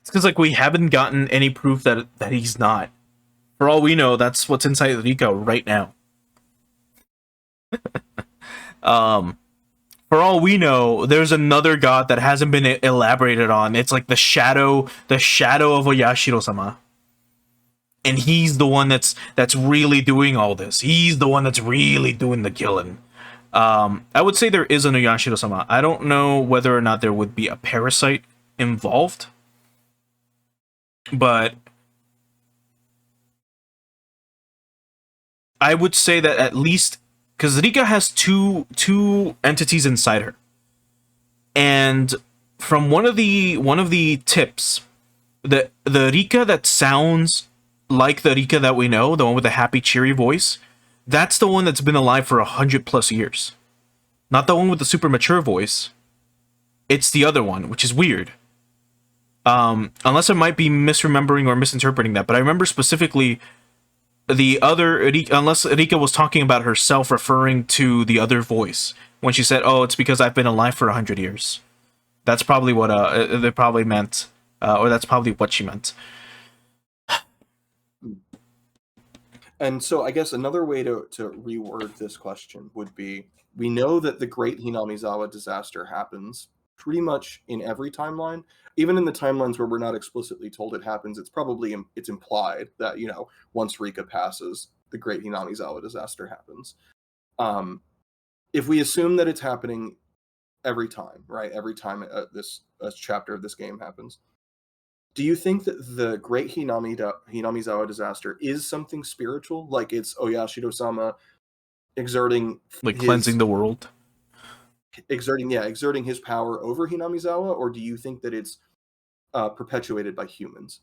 It's because like we haven't gotten any proof that he's not. For all we know, that's what's inside Rika right now. For all we know, there's another god that hasn't been elaborated on. It's like the shadow of Oyashiro-sama. And he's the one that's really doing all this. He's the one that's really doing the killing. I would say there is an Oyashiro-sama. I don't know whether or not there would be a parasite involved. But I would say that at least, because Rika has two entities inside her, and from one of the tips, the Rika that sounds like the Rika that we know, the one with the happy, cheery voice, that's the one that's been alive for 100+ years. Not the one with the super mature voice. It's the other one, which is weird. Unless I might be misremembering or misinterpreting that, but I remember specifically the other Rika, unless Rika was talking about herself referring to the other voice when she said, "Oh, it's because I've been alive for 100 years." That's probably what they probably meant, or that's probably what she meant. And so I guess another way to reword this question would be, we know that the Great Hinamizawa disaster happens pretty much in every timeline. Even in the timelines where we're not explicitly told it happens, it's implied that, you know, once Rika passes, the Great Hinamizawa disaster happens. If we assume that it's happening every time, right? Every time a chapter of this game happens, do you think that the Great Hinamizawa disaster is something spiritual? Like it's Oyashido-sama exerting cleansing the world? Exerting his power over Hinamizawa, or do you think that it's perpetuated by humans?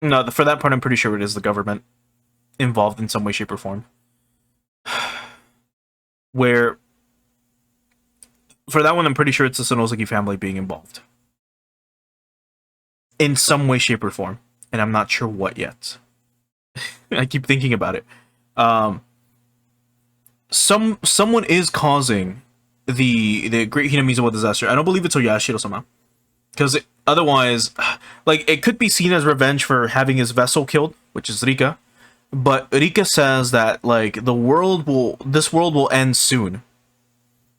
No, for that part, I'm pretty sure it is the government involved in some way, shape, or form. Where, for that one, I'm pretty sure it's the Sonoseki family being involved. In some way, shape, or form. And I'm not sure what yet. I keep thinking about it. Someone is causing the Great Hinamizawa disaster. I don't believe it's Oyashiro-sama. Because otherwise, like, it could be seen as revenge for having his vessel killed, which is Rika. But Rika says that, like, this world will end soon.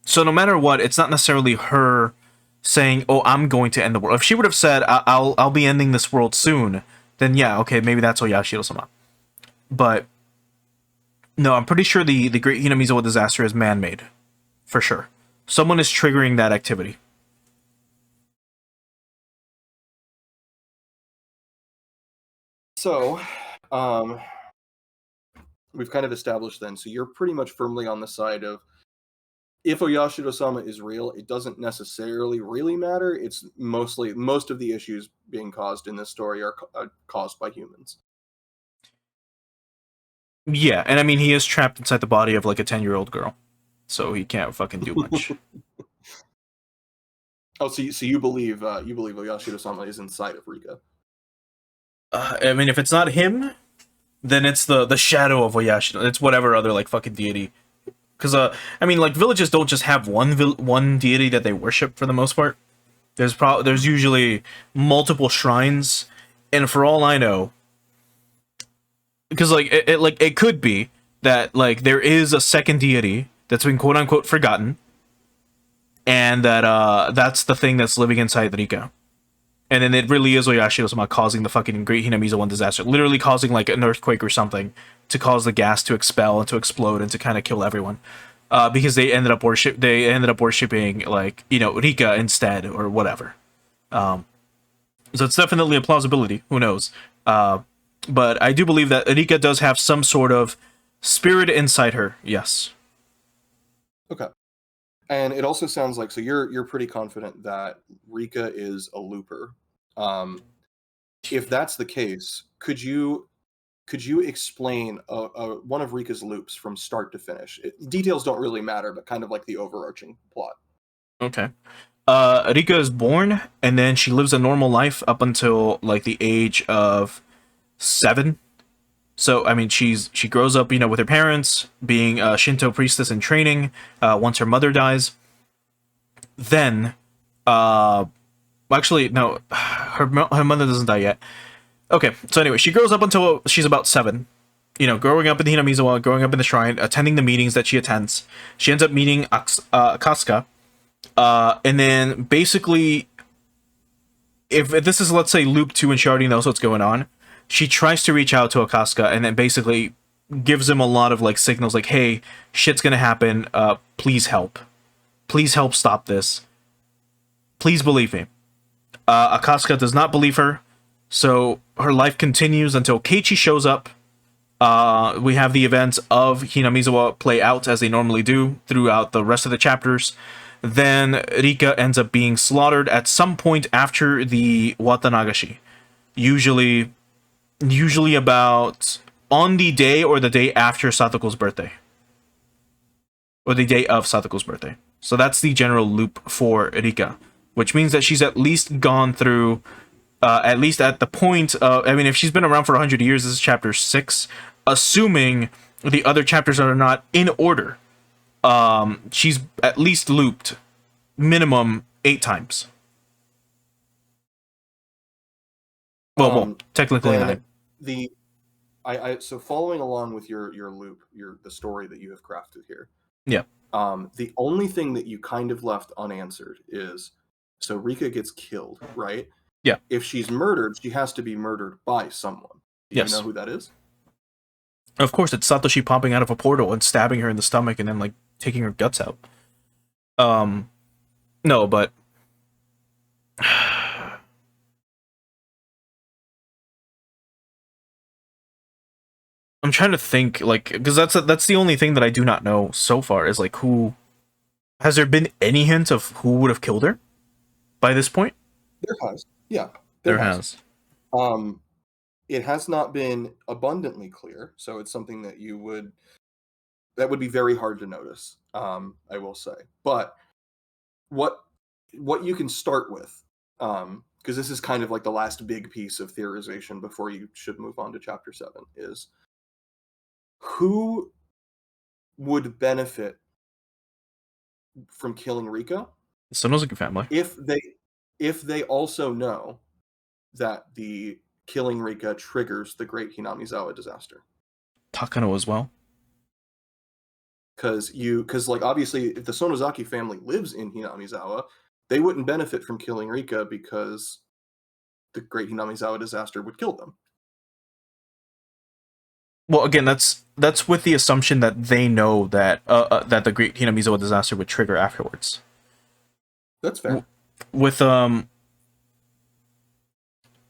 So no matter what, it's not necessarily her saying, "Oh, I'm going to end the world." If she would have said, I'll be ending this world soon," then yeah, okay, maybe that's Oyashiro-sama. But no, I'm pretty sure the Great Hinamizawa disaster is man-made. For sure. Someone is triggering that activity. So, we've kind of established then, so you're pretty much firmly on the side of, if Oyashiro-sama is real, it doesn't necessarily really matter. It's most of the issues being caused in this story are caused by humans. Yeah, and I mean, he is trapped inside the body of like a 10-year-old girl, so he can't fucking do much. Oh, so you believe Oyashiro-sama is inside of Rika? I mean, if it's not him, then it's the shadow of Oyashiro. It's whatever other like fucking deity. Because I mean, like, villages don't just have one deity that they worship for the most part. There's usually multiple shrines, and for all I know, because like it could be that like there is a second deity that's been quote unquote forgotten, and that that's the thing that's living inside Rika. And then it really is Oyashiro-sama causing the fucking Great Hinamizawa disaster, literally causing like an earthquake or something to cause the gas to expel and to explode and to kind of kill everyone, because they ended up worshiping like, you know, Rika instead or whatever. So it's definitely a plausibility. Who knows? But I do believe that Rika does have some sort of spirit inside her. Yes. Okay. And it also sounds like, so you're pretty confident that Rika is a looper. If that's the case, could you explain one of Rika's loops from start to finish? Details don't really matter, but kind of like the overarching plot. Okay. Rika is born, and then she lives a normal life up until like the age of 7. So I mean, she grows up, you know, with her parents, being a Shinto priestess in training. Once her mother dies, then actually no, her mother doesn't die yet. Okay, so anyway, she grows up until she's about 7. You know, growing up in the Hinamizawa, growing up in the shrine, attending the meetings that she attends. She ends up meeting Akasuka, and then basically, if this is, let's say, loop 2 and she already knows what's going on, she tries to reach out to Akasuka and then basically gives him a lot of like signals like, "Hey, shit's gonna happen. Please help. Please help stop this. Please believe me." Akasuka does not believe her, so her life continues until Keiichi shows up, We have the events of Hinamizawa play out as they normally do throughout the rest of the chapters. Then Rika ends up being slaughtered at some point after the Watanagashi. Usually about on the day or the day after Satoko's birthday. Or the day of Satoko's birthday. So that's the general loop for Rika, which means that she's at least gone through, at least at the point of, I mean, if she's been around for 100 years, this is chapter 6, assuming the other chapters are not in order, she's at least looped minimum 8 times. Well, technically 9. So following along with your loop, the story that you have crafted here. Yeah. The only thing that you kind of left unanswered is, so Rika gets killed, right? Yeah. If she's murdered, she has to be murdered by someone. Do you know who that is? Of course, it's Satoshi popping out of a portal and stabbing her in the stomach and then like taking her guts out. No, but I'm trying to think, like, because that's the only thing that I do not know so far is like who has there been any hint of who would have killed her by this point? There has, yeah, there has. It has not been abundantly clear, so it's something that would be very hard to notice. I will say, but what you can start with, because this is kind of like the last big piece of theorization before you should move on to chapter 7, is who would benefit from killing Rika? The Sonosuke family. If they also know that the killing Rika triggers the Great Hinamizawa disaster. Takano as well. Because like obviously if the Sonozaki family lives in Hinamizawa, they wouldn't benefit from killing Rika because the Great Hinamizawa disaster would kill them. Well, again, that's with the assumption that they know that that the Great Hinamizawa disaster would trigger afterwards. That's fair. With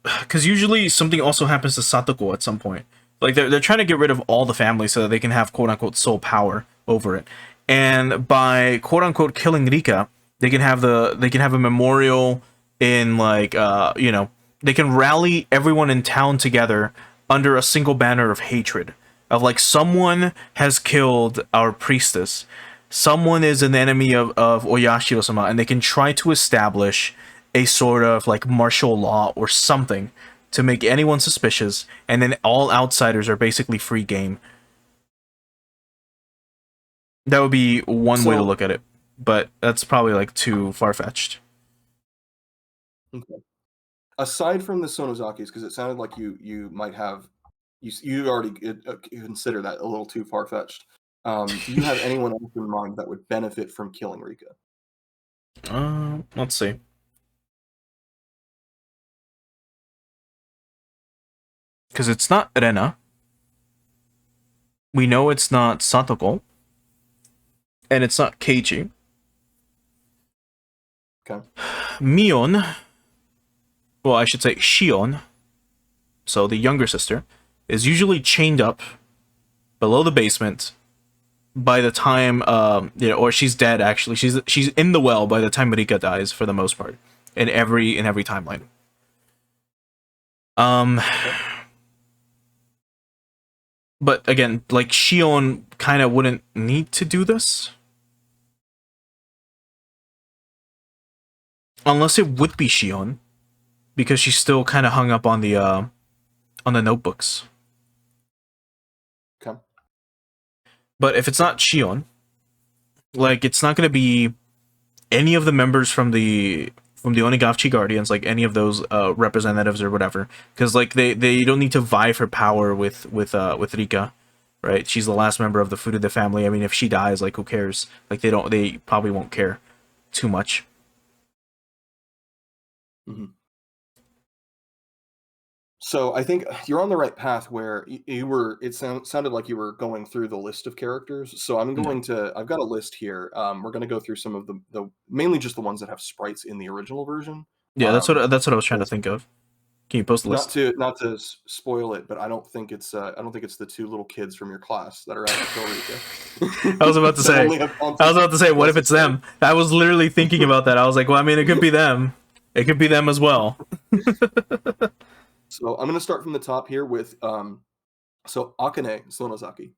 because usually something also happens to Satoko at some point. Like they're trying to get rid of all the family so that they can have quote unquote sole power over it. And by quote unquote killing Rika, they can have a memorial in like they can rally everyone in town together under a single banner of hatred. Of like someone has killed our priestess. Someone is an enemy of Oyashiro-sama, and they can try to establish a sort of like martial law or something to make anyone suspicious, and then all outsiders are basically free game. That would be one way to look at it, but that's probably like too far-fetched. Okay. Aside from the Sonozakis, because it sounded like you might have you already consider that a little too far-fetched. Do you have anyone else in mind that would benefit from killing Rika? Let's see. Because it's not Rena. We know it's not Satoko. And it's not Keiichi. Okay. Mion. Well, I should say Shion. So the younger sister is usually chained up below the basement by the time or she's dead actually. She's in the well by the time Rika dies for the most part in every timeline. But again, like Shion kind of wouldn't need to do this. Unless it would be Shion, because she's still kind of hung up on the notebooks. Okay. But if it's not Shion, like it's not going to be any of the members from the Onigashiki Guardians, like any of those representatives or whatever, because like they don't need to vie for power with Rika, right? She's the last member of the Furude family. I mean, if she dies, like who cares? Like they probably won't care too much. Mm-hmm. So I think you're on the right path where you were. It sounded like you were going through the list of characters. So I've got a list here. We're going to go through some of the mainly just the ones that have sprites in the original version. Yeah, that's what I was trying to think of. Can you post the list? Not to spoil it, but I don't think it's the two little kids from your class that are out to kill Rika. I was about to say. What if it's them? I was literally thinking about that. I was like, well, I mean, it could be them. It could be them as well. So I'm going to start from the top here with so Akane Sonozaki.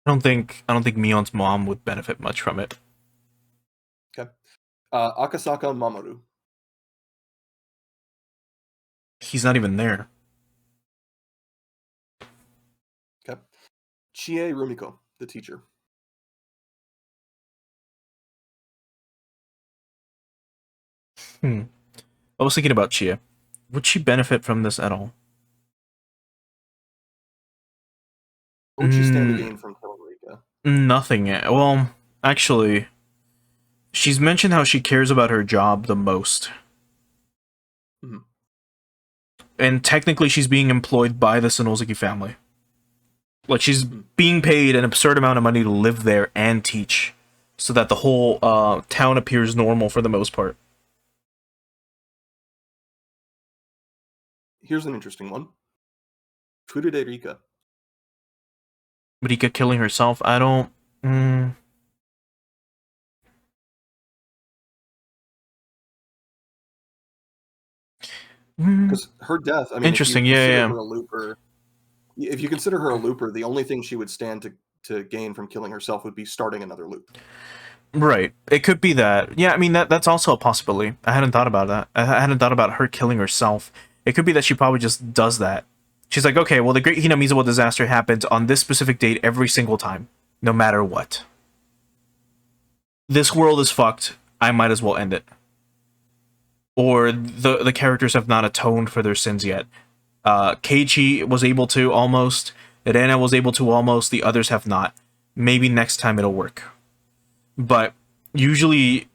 I don't think Mion's mom would benefit much from it. Okay. Akasaka Mamoru. He's not even there. Okay. Chie Rumiko, the teacher. I was thinking about Chie. Would she benefit from this at all? What would she stand to gain from killing Rika? Nothing. Well, actually, she's mentioned how she cares about her job the most. Mm-hmm. And technically she's being employed by the Sanosuke family. Like, she's being paid an absurd amount of money to live there and teach, so that the whole town appears normal for the most part. Here's an interesting one. Furude Rika. Rika killing herself? I don't... Because her death, I mean, interesting, yeah. If you consider her a looper, the only thing she would stand to gain from killing herself would be starting another loop. Right. It could be that. Yeah, I mean, that's also a possibility. I hadn't thought about that. I hadn't thought about her killing herself. It could be that she probably just does that. She's like, okay, well, the Great Hinamizawa disaster happens on this specific date every single time, no matter what. This world is fucked. I might as well end it. Or the characters have not atoned for their sins yet. Keiichi was able to almost. Rena was able to almost. The others have not. Maybe next time it'll work. But usually,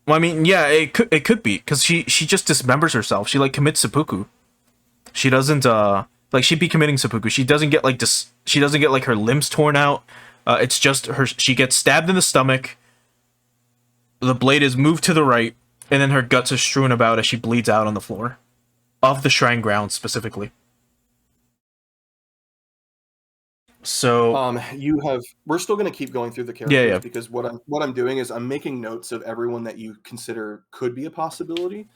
well, I mean, yeah, it could be, because she just dismembers herself. She like commits seppuku. She doesn't like, she'd be committing seppuku. She doesn't get like she doesn't get like her limbs torn out. It's just her. She gets stabbed in the stomach. The blade is moved to the right, and then her guts are strewn about as she bleeds out on the floor, off the shrine grounds specifically. So we're still going to keep going through the characters, because what I'm doing is I'm making notes of everyone that you consider could be a possibility.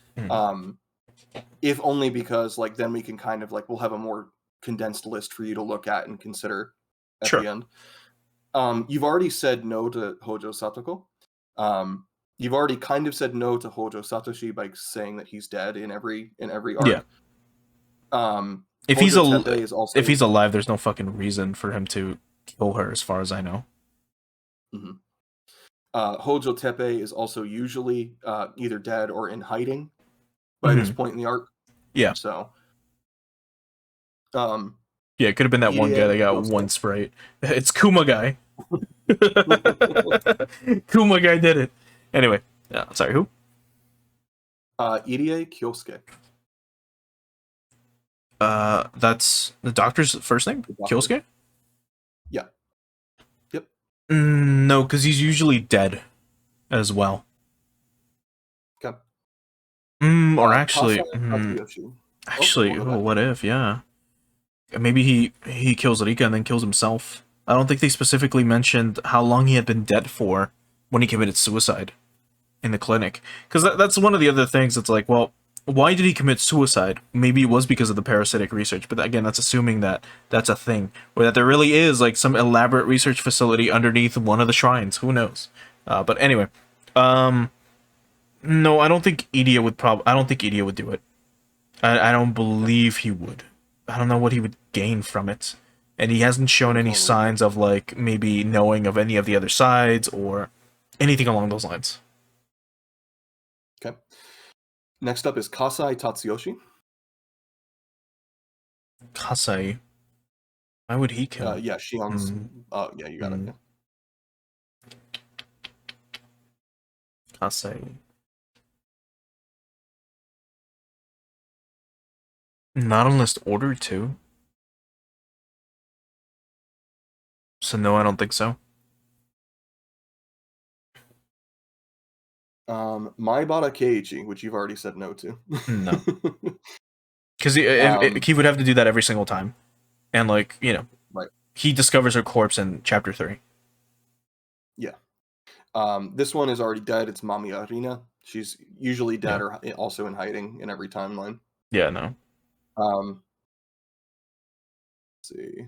If only because, like, then we can kind of, like, we'll have a more condensed list for you to look at and consider at the end. You've already said no to Hojo Satoko. You've already kind of said no to Hojo Satoshi by saying that he's dead in every arc. Yeah. If he's alive, there's no fucking reason for him to kill her, as far as I know. Hojo Teppei is also usually either dead or in hiding by this point in the arc. Yeah. So. Yeah, it could have been that one guy that got one sprite. It's Kuma guy. Kuma guy did it. Anyway, sorry, who? Irie Kyosuke. That's the doctor's first name? Kyosuke? Yeah. Yep. No, because he's usually dead as well. Okay. Or actually... what if, yeah. Maybe he kills Rika and then kills himself. I don't think they specifically mentioned how long he had been dead for when he committed suicide in the clinic. Because that's one of the other things that's like, well, why did he commit suicide? Maybe it was because of the parasitic research, but again, that's assuming that that's a thing. Or that there really is, like, some elaborate research facility underneath one of the shrines. Who knows? But anyway. No, I don't think Idia would do it. I don't believe he would. I don't know what he would gain from it. And he hasn't shown any signs of, like, maybe knowing of any of the other sides or anything along those lines. Okay. Next up is Kasai Tatsuyoshi. Kasai? Why would he kill? Yeah, Shion's... yeah, you got it. Yeah. Kasai. Not unless ordered to. So no, I don't think so. Maibara Keiichi, which you've already said no to. No. Because he would have to do that every single time. And, like, you know, right. He discovers her corpse in chapter 3. Yeah. This one is already dead. It's Mami Arina. She's usually dead or also in hiding in every timeline. Yeah, no. Let's see.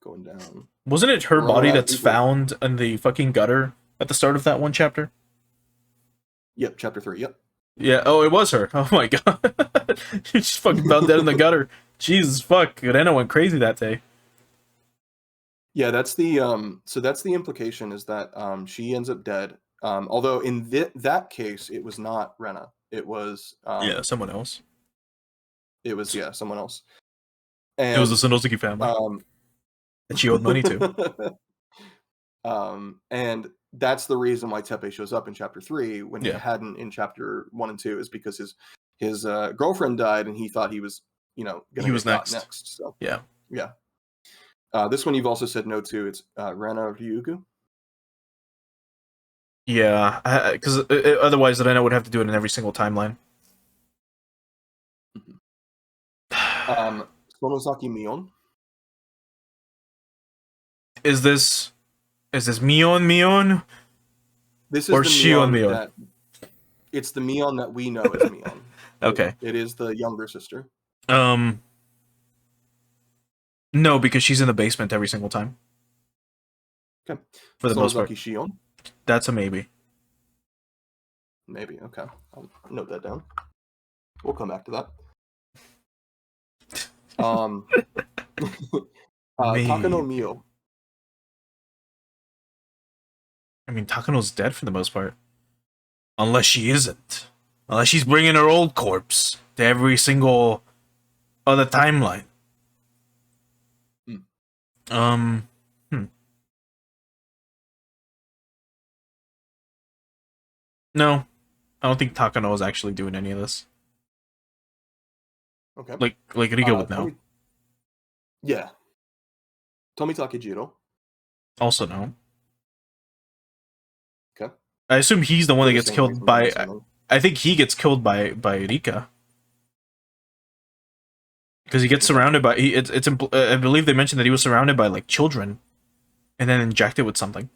Going down. Wasn't it her body that's found in the fucking gutter at the start of that one chapter? Yep, chapter 3, yep. Yeah, oh, it was her. Oh my god. She just fucking fell dead in the gutter. Jesus fuck. Rena went crazy that day. Yeah, that's the so that's the implication, is that she ends up dead. Although in that case it was not Rena. It was someone else. It was someone else. And it was the Sanosuke family. That she owed money to. And that's the reason why Teppei shows up in chapter 3 when he hadn't in chapter 1 and 2, is because his girlfriend died and he thought he was, gonna get next. So yeah. This one you've also said no to. It's Rena Ryugu. Yeah, because otherwise Rena would have to do it in every single timeline. Sonosaki Mion. Is this Mion? This is or Mion. It's the Mion that we know as Mion. Okay. It is the younger sister. No, because she's in the basement every single time. Okay. For the most part. Shion? That's a maybe. Maybe, okay. I'll note that down. We'll come back to that. Takano Mio. I mean, Takano's dead for the most part. Unless she isn't. Unless she's bringing her old corpse to every single other timeline. No, I don't think Takano is actually doing any of this. Okay. Like Rika would know. Yeah. Tomitake Jiro. Also no. Okay. I assume he's the one that gets killed by. I think he gets killed by Rika. Because he gets surrounded by. I believe they mentioned that he was surrounded by like children, and then injected with something.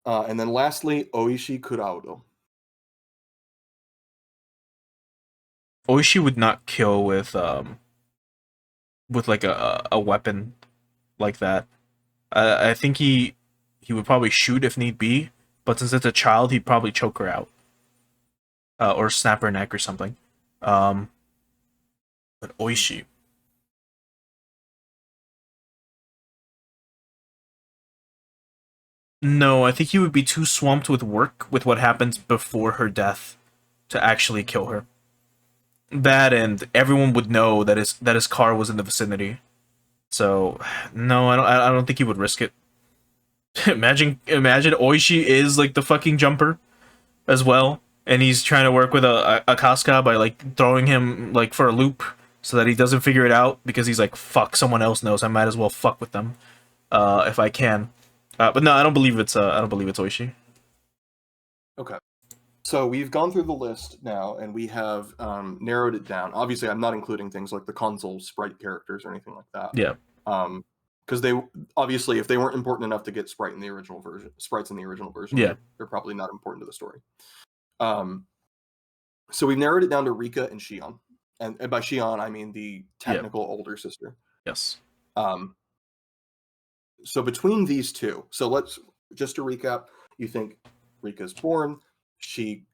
And then lastly, Oishi Kuraudo. Oishi would not kill with like a weapon like that. I think he would probably shoot if need be, but since it's a child, he'd probably choke her out. Or snap her neck or something. But Oishi. No, I think he would be too swamped with work with what happens before her death to actually kill her. That, and everyone would know that his car was in the vicinity. So no, I don't think he would risk it. Imagine Oishi is like the fucking jumper as well, and he's trying to work with a Casca by like throwing him like for a loop so that he doesn't figure it out, because he's like, fuck, someone else knows, I might as well fuck with them if I can. But no, I don't believe it's Oishi. Okay. So we've gone through the list now, and we have narrowed it down. Obviously, I'm not including things like the console sprite characters or anything like that. Yeah. Because they obviously, if they weren't important enough to get sprites in the original version, yeah, they're probably not important to the story. So we've narrowed it down to Rika and Shion, and by Shion I mean the technical older sister. Yes. So between these two, so let's just to recap. You think Rika's born. She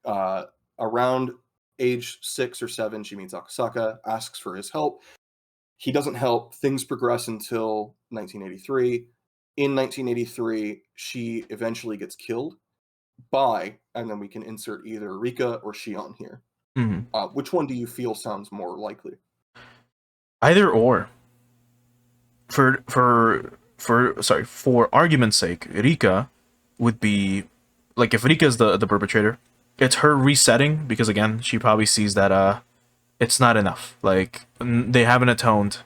around age 6 or 7, she meets Akasaka, asks for his help. He doesn't help. Things progress until 1983. In 1983, she eventually gets killed by, and then we can insert either Rika or Shion here. Mm-hmm. Which one do you feel sounds more likely? Either or. For argument's sake, Rika would be, like, if Rika is the perpetrator, it's her resetting, because again, she probably sees that it's not enough. Like, they haven't atoned.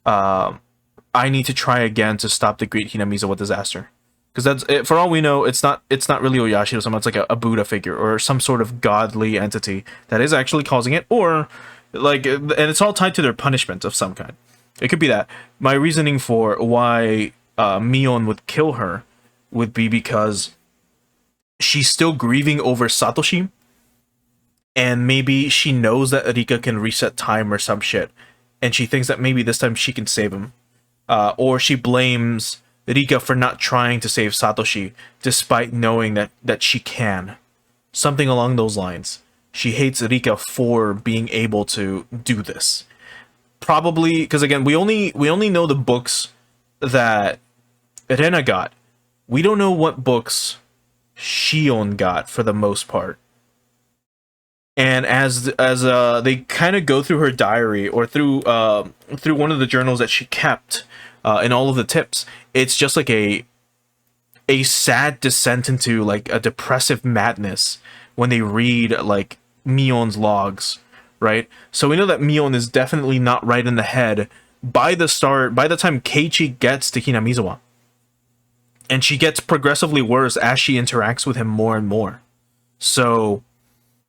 I need to try again to stop the Great Hinamizawa disaster. because that's it, for all we know, it's not really Oyashiro-sama. It's like a Buddha figure or some sort of godly entity that is actually causing it, or like, and it's all tied to their punishment of some kind. It could be that. My reasoning for why Mion would kill her would be because she's still grieving over Satoshi, and maybe she knows that Rika can reset time or some shit, and she thinks that maybe this time she can save him. Or she blames Rika for not trying to save Satoshi, despite knowing that she can. Something along those lines. She hates Rika for being able to do this. Probably, because again, we only know the books that Rena got. We don't know what books Shion got for the most part. And as they kind of go through her diary or through one of the journals that she kept, and all of the tips, it's just like a sad descent into like a depressive madness when they read like Mion's logs, right? So we know that Mion is definitely not right in the head by the time Keiichi gets to Hinamizawa. And she gets progressively worse as she interacts with him more and more. So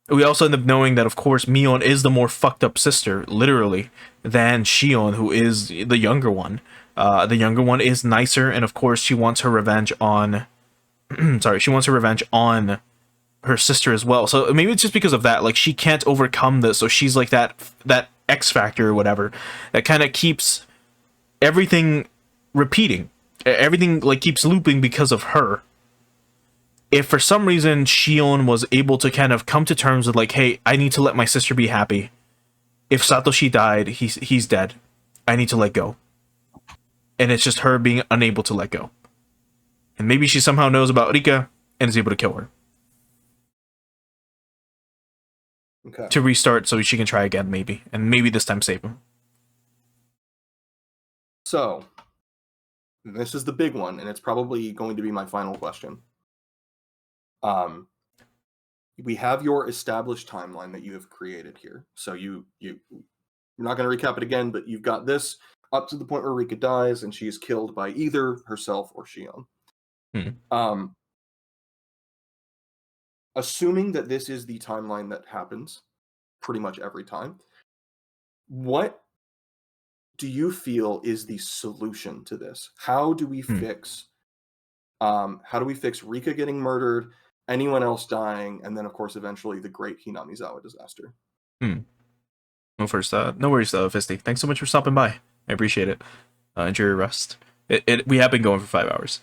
we also end up knowing that, of course, Mion is the more fucked up sister, literally, than Shion, who is the younger one. The younger one is nicer, and of course, she wants her revenge on... she wants her revenge on her sister as well. So maybe it's just because of that. Like, she can't overcome this, so she's like that X factor or whatever that kind of keeps everything repeating. Everything like keeps looping because of her. If for some reason Shion was able to kind of come to terms with like, hey, I need to let my sister be happy. If Satoshi died, he's dead. I need to let go. And it's just her being unable to let go. And maybe she somehow knows about Rika and is able to kill her. Okay. To restart so she can try again, maybe. And maybe this time save him. So, this is the big one, and it's probably going to be my final question. We have your established timeline that you have created here. So you're not going to recap it again, but you've got this up to the point where Rika dies and she is killed by either herself or Shion. Assuming that this is the timeline that happens pretty much every time, what do you feel is the solution to this? How do we fix Rika getting murdered, anyone else dying, and then of course eventually the great Hinamizawa disaster? No worries, Fisty. Thanks so much for stopping by. I appreciate it. Enjoy your rest. We have been going for 5 hours.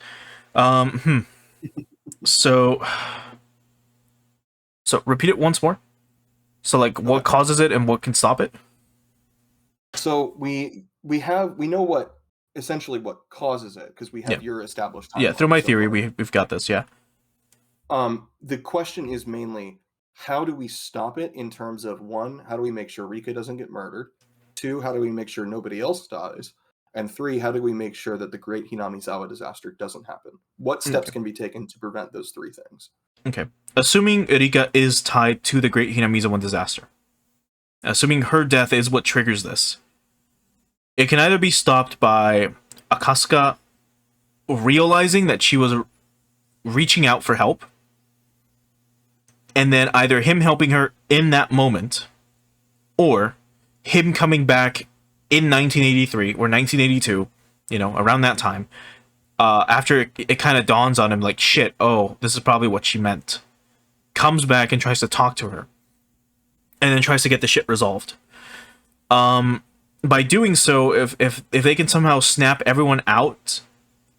So repeat it once more. So like, what causes it and what can stop it? So we know what essentially what causes it, because we have your established timeline. Yeah, through my theory, we've got this. Yeah. The question is mainly, how do we stop it in terms of, one, how do we make sure Rika doesn't get murdered? Two, how do we make sure nobody else dies? And three, how do we make sure that the great Hinamizawa disaster doesn't happen? What steps can be taken to prevent those three things? Okay. Assuming Rika is tied to the great Hinamizawa disaster, assuming her death is what triggers this, it can either be stopped by Akasuka realizing that she was reaching out for help, and then either him helping her in that moment, or him coming back in 1983 or 1982, around that time, after it kind of dawns on him like, shit, oh, this is probably what she meant. Comes back and tries to talk to her, and then tries to get the shit resolved. By doing so, if they can somehow snap everyone out,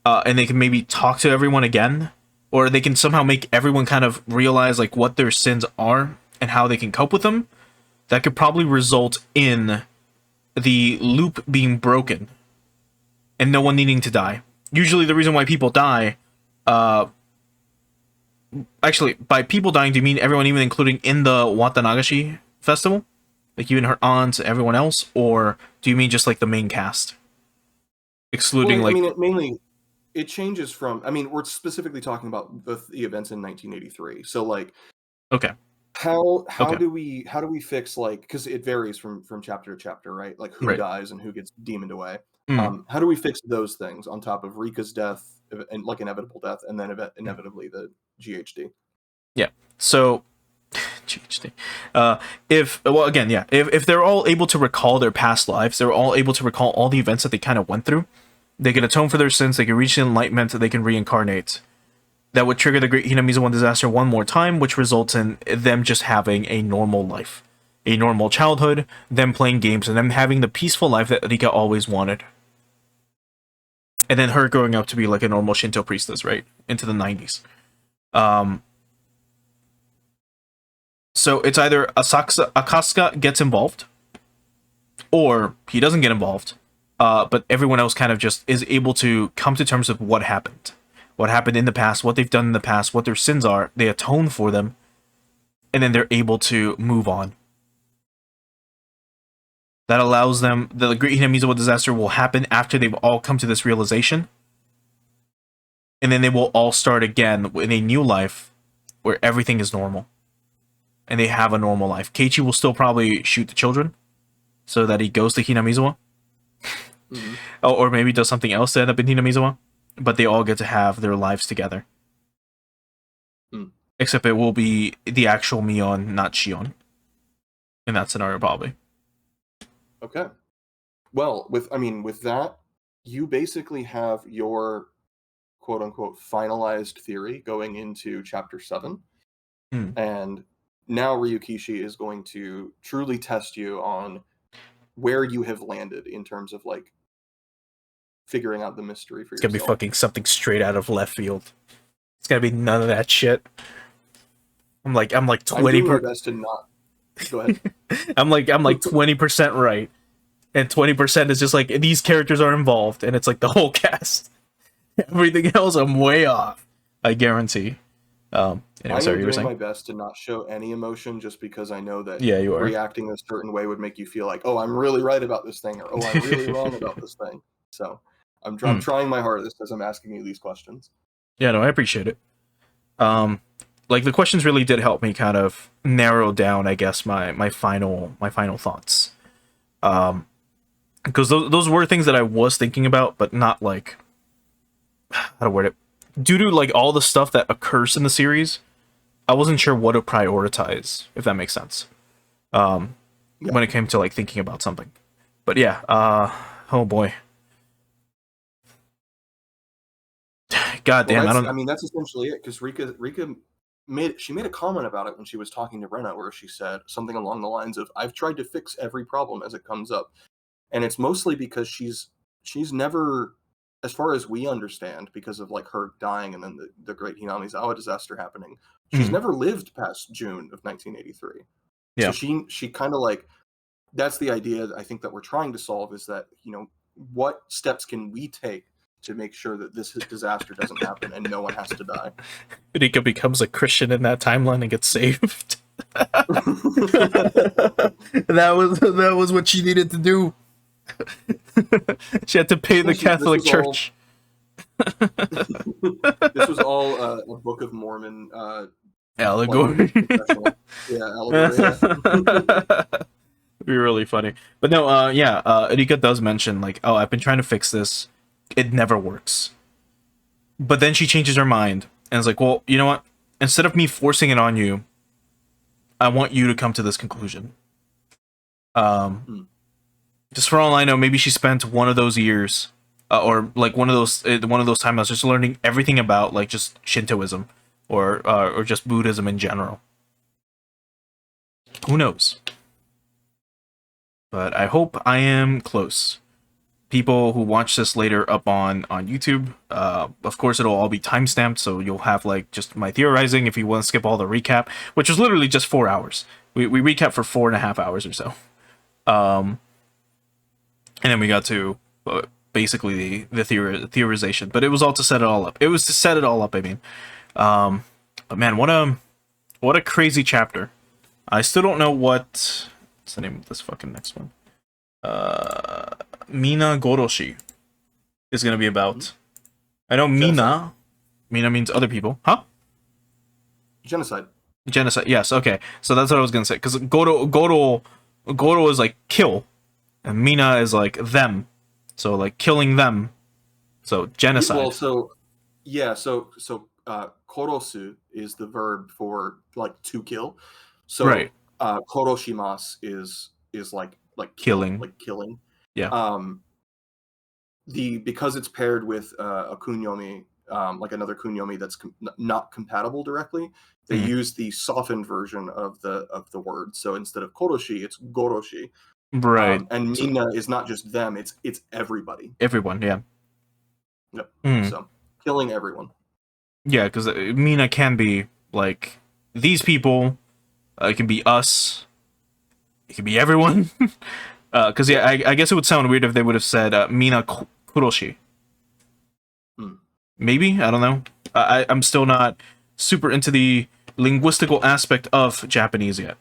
and they can maybe talk to everyone again, or they can somehow make everyone kind of realize like what their sins are and how they can cope with them, that could probably result in the loop being broken and no one needing to die. Usually the reason why people die, actually, by people dying, do you mean everyone, even including in the Watanagashi festival? Like even her aunt, everyone else? Or do you mean just like the main cast? Excluding mainly it changes from, we're specifically talking about the events in 1983. So like, okay. How do we fix, like, because it varies from chapter to chapter, right? Like who dies and who gets demoned away. How do we fix those things on top of Rika's death, like inevitable death, and then inevitably the GHD. Yeah. So, GHD. If they're all able to recall their past lives, they're all able to recall all the events that they kind of went through. They can atone for their sins. They can reach enlightenment. They can reincarnate. That would trigger the Great Hinamiza One disaster one more time, which results in them just having a normal life, a normal childhood, them playing games, and them having the peaceful life that Rika always wanted. And then her growing up to be like a normal Shinto priestess, right? Into the 90s. So it's either Akasuka gets involved, or he doesn't get involved, but everyone else kind of just is able to come to terms with what happened. What happened in the past, what they've done in the past, what their sins are, they atone for them, and then they're able to move on. That allows them, the Great Hinamizawa disaster will happen after they've all come to this realization, and then they will all start again in a new life where everything is normal. And they have a normal life. Keiichi will still probably shoot the children so that he goes to Hinamizawa. Mm-hmm. Or maybe does something else to end up in Hinamizawa. But they all get to have their lives together. Except it will be the actual Mion, not Shion. In that scenario, probably. Okay. Well, with that, you basically have your quote-unquote finalized theory going into Chapter 7. And now Ryukishi is going to truly test you on where you have landed in terms of, like, figuring out the mystery for yourself. It's gonna be fucking something straight out of left field. It's gonna be none of that shit. I'm like 20%. I'm doing my best to not. Go ahead. I'm like 20% right, and 20% is just like these characters are involved, and it's like the whole cast. Everything else, I'm way off. I guarantee. I'm doing my best to not show any emotion, just because I know that you are. Reacting a certain way would make you feel like, oh, I'm really right about this thing, or oh, I'm really wrong about this thing. So I'm trying my hardest as I'm asking you these questions. Yeah, no, I appreciate it. Like the questions really did help me kind of narrow down, I guess, my final thoughts. Because those were things that I was thinking about, but not like how to word it. Due to like all the stuff that occurs in the series, I wasn't sure what to prioritize, if that makes sense. When it came to like thinking about something. But yeah, oh boy. God damn, that's essentially it, because Rika made a comment about it when she was talking to Rena, where she said something along the lines of, I've tried to fix every problem as it comes up. And it's mostly because she's never, as far as we understand, because of like her dying and then the Great Hinamizawa disaster happening, she's never lived past June of 1983. Yeah. So she kind of like, that's the idea I think that we're trying to solve, is that, you know, what steps can we take to make sure that this disaster doesn't happen and no one has to die. Rika becomes a Christian in that timeline and gets saved. that was what she needed to do. She had to pay the Catholic Church. This was all a Book of Mormon allegory. Allegory. It'd be really funny. But no, Rika does mention like, oh, I've been trying to fix this. It never works. But then she changes her mind and is like, well, you know what? Instead of me forcing it on you, I want you to come to this conclusion. Just for all I know, maybe she spent one of those years, or like one of those timelines, just learning everything about like just Shintoism, or just Buddhism in general. Who knows? But I hope I am close. People who watch this later up on YouTube, of course it'll all be timestamped, so you'll have like just my theorizing if you want to skip all the recap, which was literally just 4 hours. We recap for 4.5 hours or so. And then we got to basically the theorization, but it was all to set it all up. It was to set it all up, I mean. But man, what a crazy chapter. I still don't know what's the name of this fucking next one. Mina Goroshi is gonna be about. I know Mina means other people. Huh? Genocide. Yes. Okay. So that's what I was gonna say. Because Goro is like kill, and Mina is like them. So like killing them. So genocide. Well, so Yeah, so korosu is the verb for like to kill. Right. So koroshimasu is like kill, Killing. like killing. Yeah. Um because it's paired with a kunyomi, like another kunyomi that's not compatible directly, they Mhm. use the softened version of the word. So instead of koroshi, it's goroshi. Right. And So mina is not just them; it's everybody. everyone, yeah. Yep. Mm. So killing everyone. Yeah, because Mina can be like these people. It can be us. It can be everyone. Because yeah, I guess it would sound weird if they would have said Mina Kuroshi. Hmm. Maybe, I don't know. I'm still not super into the linguistical aspect of Japanese yet.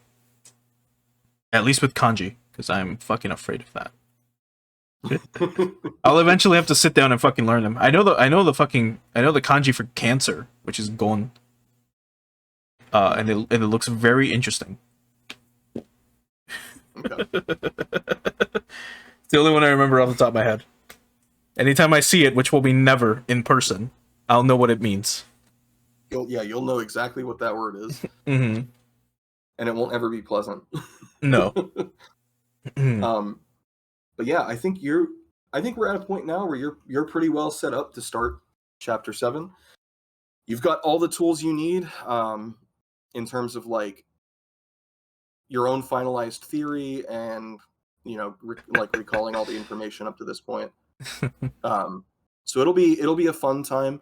At least with kanji, because I'm fucking afraid of that. I'll eventually have to sit down and fucking learn them. I know the kanji for cancer, which is gon. And it looks very interesting. Okay. It's the only one I remember off the top of my head. Anytime I see it, which will be never in person, I'll know what it means. You'll know exactly what that word is. Mm-hmm. And it won't ever be pleasant. No. But yeah, I think we're at a point now where you're pretty well set up to start chapter 7. You've got all the tools you need in terms of like your own finalized theory and recalling all the information up to this point. So it'll be a fun time.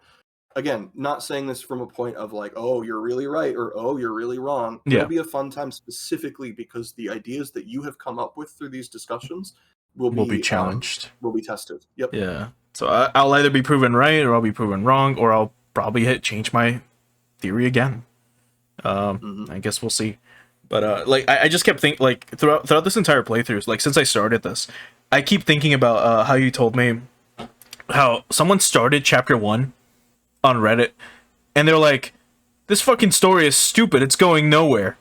Again, not saying this from a point of like, oh, you're really right or oh, you're really wrong. Yeah. It'll be a fun time specifically because the ideas that you have come up with through these discussions will be challenged. Will be tested. Yep. Yeah. So I'll either be proven right or I'll be proven wrong, or I'll probably change my theory again. I guess we'll see. But like I just kept thinking, like throughout this entire playthrough, like since I started this, I keep thinking about how you told me how someone started chapter 1 on Reddit and they're like, this fucking story is stupid, it's going nowhere.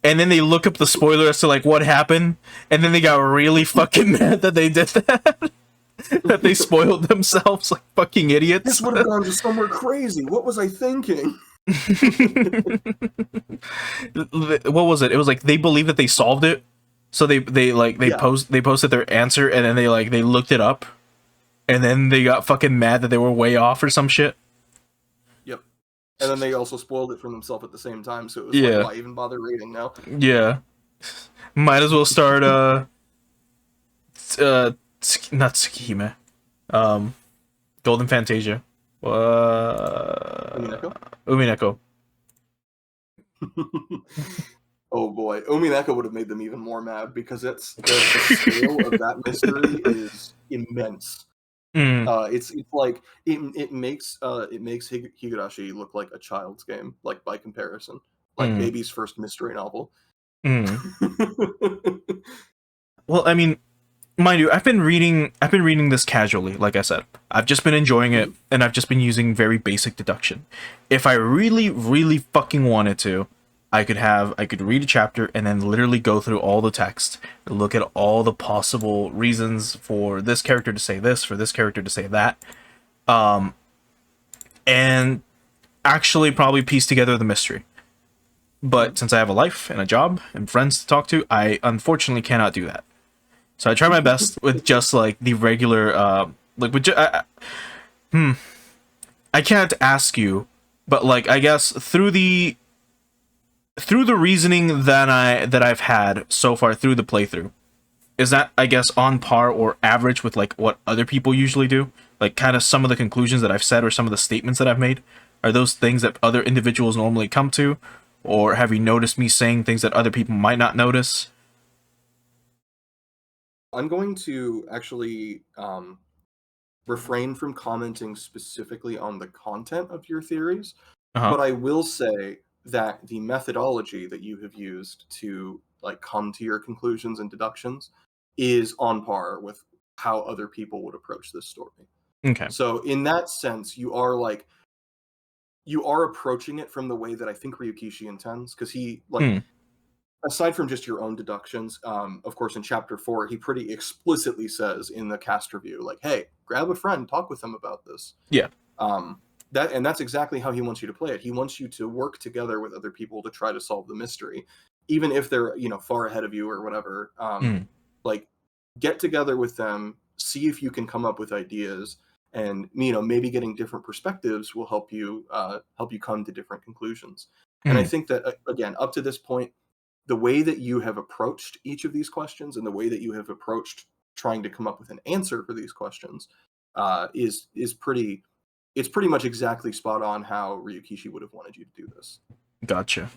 And then they look up the spoiler as to like what happened, and then they got really fucking mad that they did that. That they spoiled themselves like fucking idiots. This would have gone to somewhere crazy. What was I thinking? What was it? It was like they believed that they solved it, so they posted their answer, and then they looked it up, and then they got fucking mad that they were way off or some shit. Yep. And then they also spoiled it for themselves at the same time, so it was like, why even bother reading now? Yeah. Might as well start not Tsukihime. Golden Fantasia. Umineko. Oh boy, Umineko would have made them even more mad because it's the scale of that mystery is immense. It's like it makes Higurashi look like a child's game, like by comparison, like baby's first mystery novel. Well, I mean, mind you, I've been reading this casually, like I said. I've just been enjoying it, and I've just been using very basic deduction. If I really, really fucking wanted to, I could read a chapter and then literally go through all the text, look at all the possible reasons for this character to say this, for this character to say that, and actually probably piece together the mystery. But since I have a life and a job and friends to talk to, I unfortunately cannot do that. So I try my best with just like the regular, I can't ask you, but like I guess through the reasoning that I've had so far through the playthrough, is that I guess on par or average with like what other people usually do? Like kind of some of the conclusions that I've said or some of the statements that I've made, are those things that other individuals normally come to, or have you noticed me saying things that other people might not notice? I'm going to actually refrain from commenting specifically on the content of your theories, but I will say that the methodology that you have used to like come to your conclusions and deductions is on par with how other people would approach this story. Okay. So in that sense, you are approaching it from the way that I think Ryukishi intends, because he aside from just your own deductions, of course, in chapter 4, he pretty explicitly says in the cast review, like, hey, grab a friend, talk with them about this. Yeah. that's exactly how he wants you to play it. He wants you to work together with other people to try to solve the mystery, even if they're, you know, far ahead of you or whatever. Like, get together with them, see if you can come up with ideas, and, you know, maybe getting different perspectives will help you come to different conclusions. And I think that, again, up to this point, the way that you have approached each of these questions and the way that you have approached trying to come up with an answer for these questions is pretty much exactly spot on how Ryukishi would have wanted you to do this. Gotcha.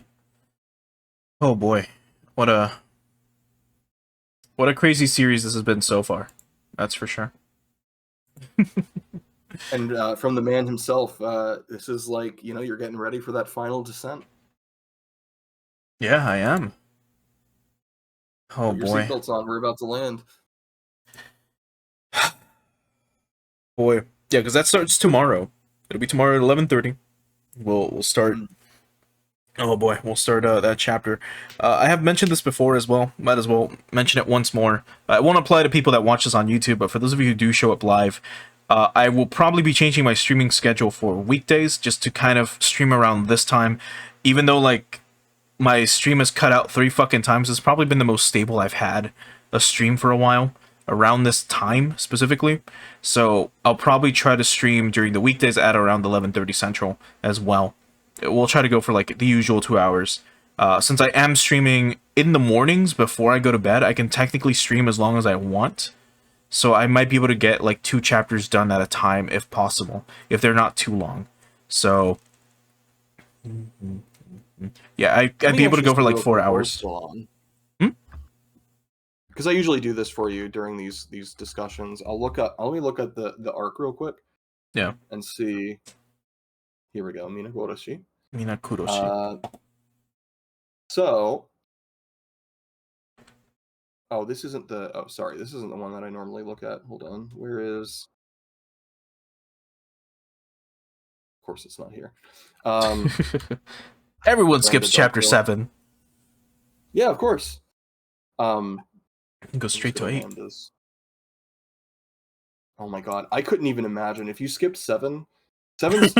Oh boy, what a crazy series this has been so far. That's for sure. And from the man himself, this is like, you know, you're getting ready for that final descent. Yeah, I am. Oh Put your boy. seatbelts on. We're about to land. Boy, yeah, because that starts tomorrow. It'll be tomorrow at 11:30. We'll start. Oh boy, we'll start that chapter. I have mentioned this before as well. Might as well mention it once more. It won't apply to people that watch this on YouTube, but for those of you who do show up live, I will probably be changing my streaming schedule for weekdays just to kind of stream around this time. Even though, like, my stream has cut out 3 fucking times, it's probably been the most stable I've had a stream for a while, around this time specifically. So I'll probably try to stream during the weekdays at around 11:30 Central as well. We'll try to go for like the usual 2 hours. Since I am streaming in the mornings before I go to bed, I can technically stream as long as I want. So I might be able to get like 2 chapters done at a time if possible, if they're not too long. So yeah, I'd be able to go for like 4 hours. Because I usually do this for you during these discussions. Let me look at the arc real quick. Yeah. And see. Here we go. Minakuroshi. So. Oh, this isn't the. Oh, sorry. This isn't the one that I normally look at. Hold on. Where is? Of course, it's not here. Everyone skips chapter 7. Yeah, of course. Go straight to 8. Oh my god, I couldn't even imagine if you skipped 7. 7's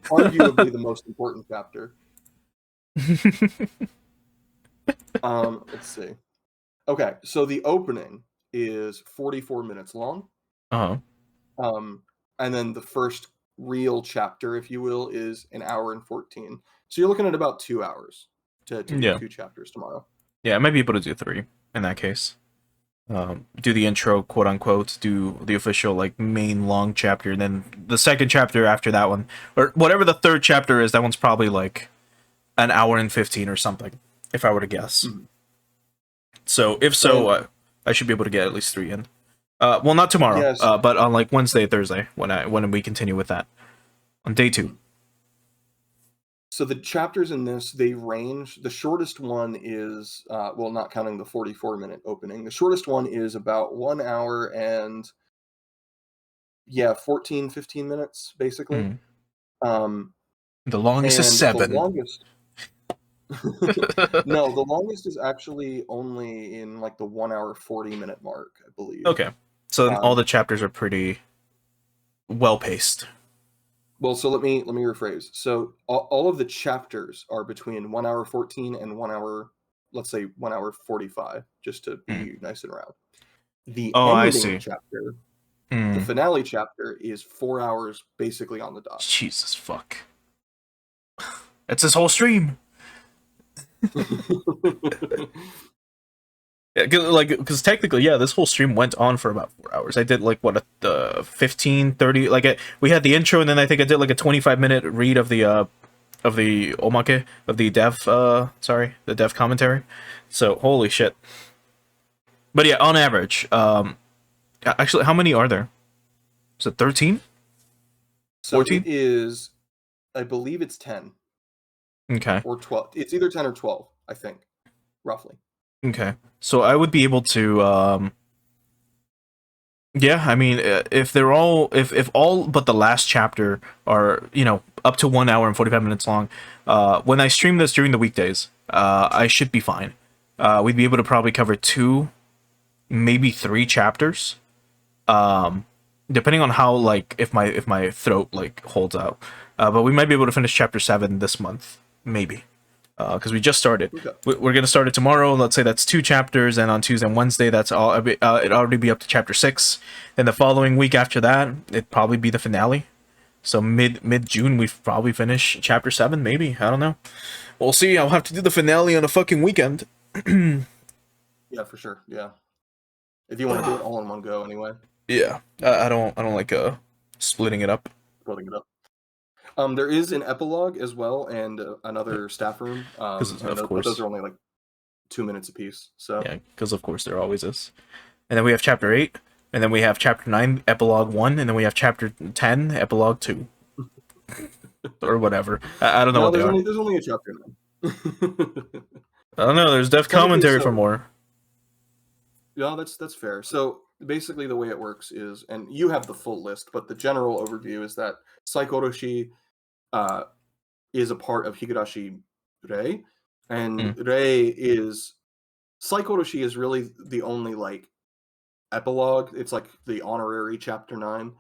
arguably the most important chapter. Let's see. Okay, so the opening is 44 minutes long. And then the first real chapter, if you will, is 1 hour and 14. So you're looking at about 2 hours to do 2 chapters tomorrow. Yeah, I might be able to do 3 in that case. Do the intro, quote unquote, do the official like main long chapter, and then the second chapter after that one, or whatever the third chapter is, that one's probably like 1 hour and 15 or something, if I were to guess. So if so, I should be able to get at least 3 in. Well, not tomorrow, but on like Wednesday, Thursday, when we continue with that on day 2. So the chapters in this, they range. The shortest one is, well, not counting the 44-minute opening. The shortest one is about 1 hour and, 14, 15 minutes, basically. The longest is 7. The longest... No, the longest is actually only in like the 1 hour, 40-minute mark, I believe. Okay. So all the chapters are pretty well-paced. Well, so let me rephrase. So all of the chapters are between 1 hour 14 and 1 hour, let's say 1 hour 45, just to be nice and round. The ending chapter, the finale chapter, is 4 hours basically on the dot. Jesus fuck. It's this whole stream. Because technically, this whole stream went on for about 4 hours. I did like what, the 15, 30, we had the intro, and then I think I did like a 25-minute read of the omake, of the the dev commentary. So holy shit. But yeah, on average, actually, how many are there? Is it 13? So 14? It is, I believe it's 10. Okay. Or 12. It's either 10 or 12, I think, roughly. Okay, so I would be able to, I mean, if all but the last chapter are, up to 1 hour and 45 minutes long, when I stream this during the weekdays, I should be fine. We'd be able to probably cover 2, maybe 3 chapters, depending on how like if my throat like holds out. But we might be able to finish chapter 7 this month, maybe, because we just started. Okay. We're gonna start it tomorrow. Let's say that's 2 chapters, and on Tuesday and Wednesday, that's all. It already be up to chapter 6. Then the following week after that, it'd probably be the finale. So mid June, we probably finish chapter 7, maybe. I don't know. We'll see. I'll have to do the finale on a fucking weekend. Yeah, for sure. Yeah, if you want to do it all in one go, anyway. Yeah, I don't like splitting it up. Splitting it up. There is an epilogue as well, and another staff room. Of course, those are only like 2 minutes apiece. So yeah, because of course there always is. And then we have chapter 8, and then we have chapter 9, epilogue 1, and then we have chapter 10, epilogue 2, or whatever. I don't know what they are. There's only a chapter 9. I don't know. There's Dev Commentary for more. Yeah, that's fair. So basically, the way it works is, and you have the full list, but the general overview is that Tsumihoroboshi is a part of Higurashi Rei, and Rei is Tsumihoroboshi is really the only like epilogue. It's like the honorary chapter 9.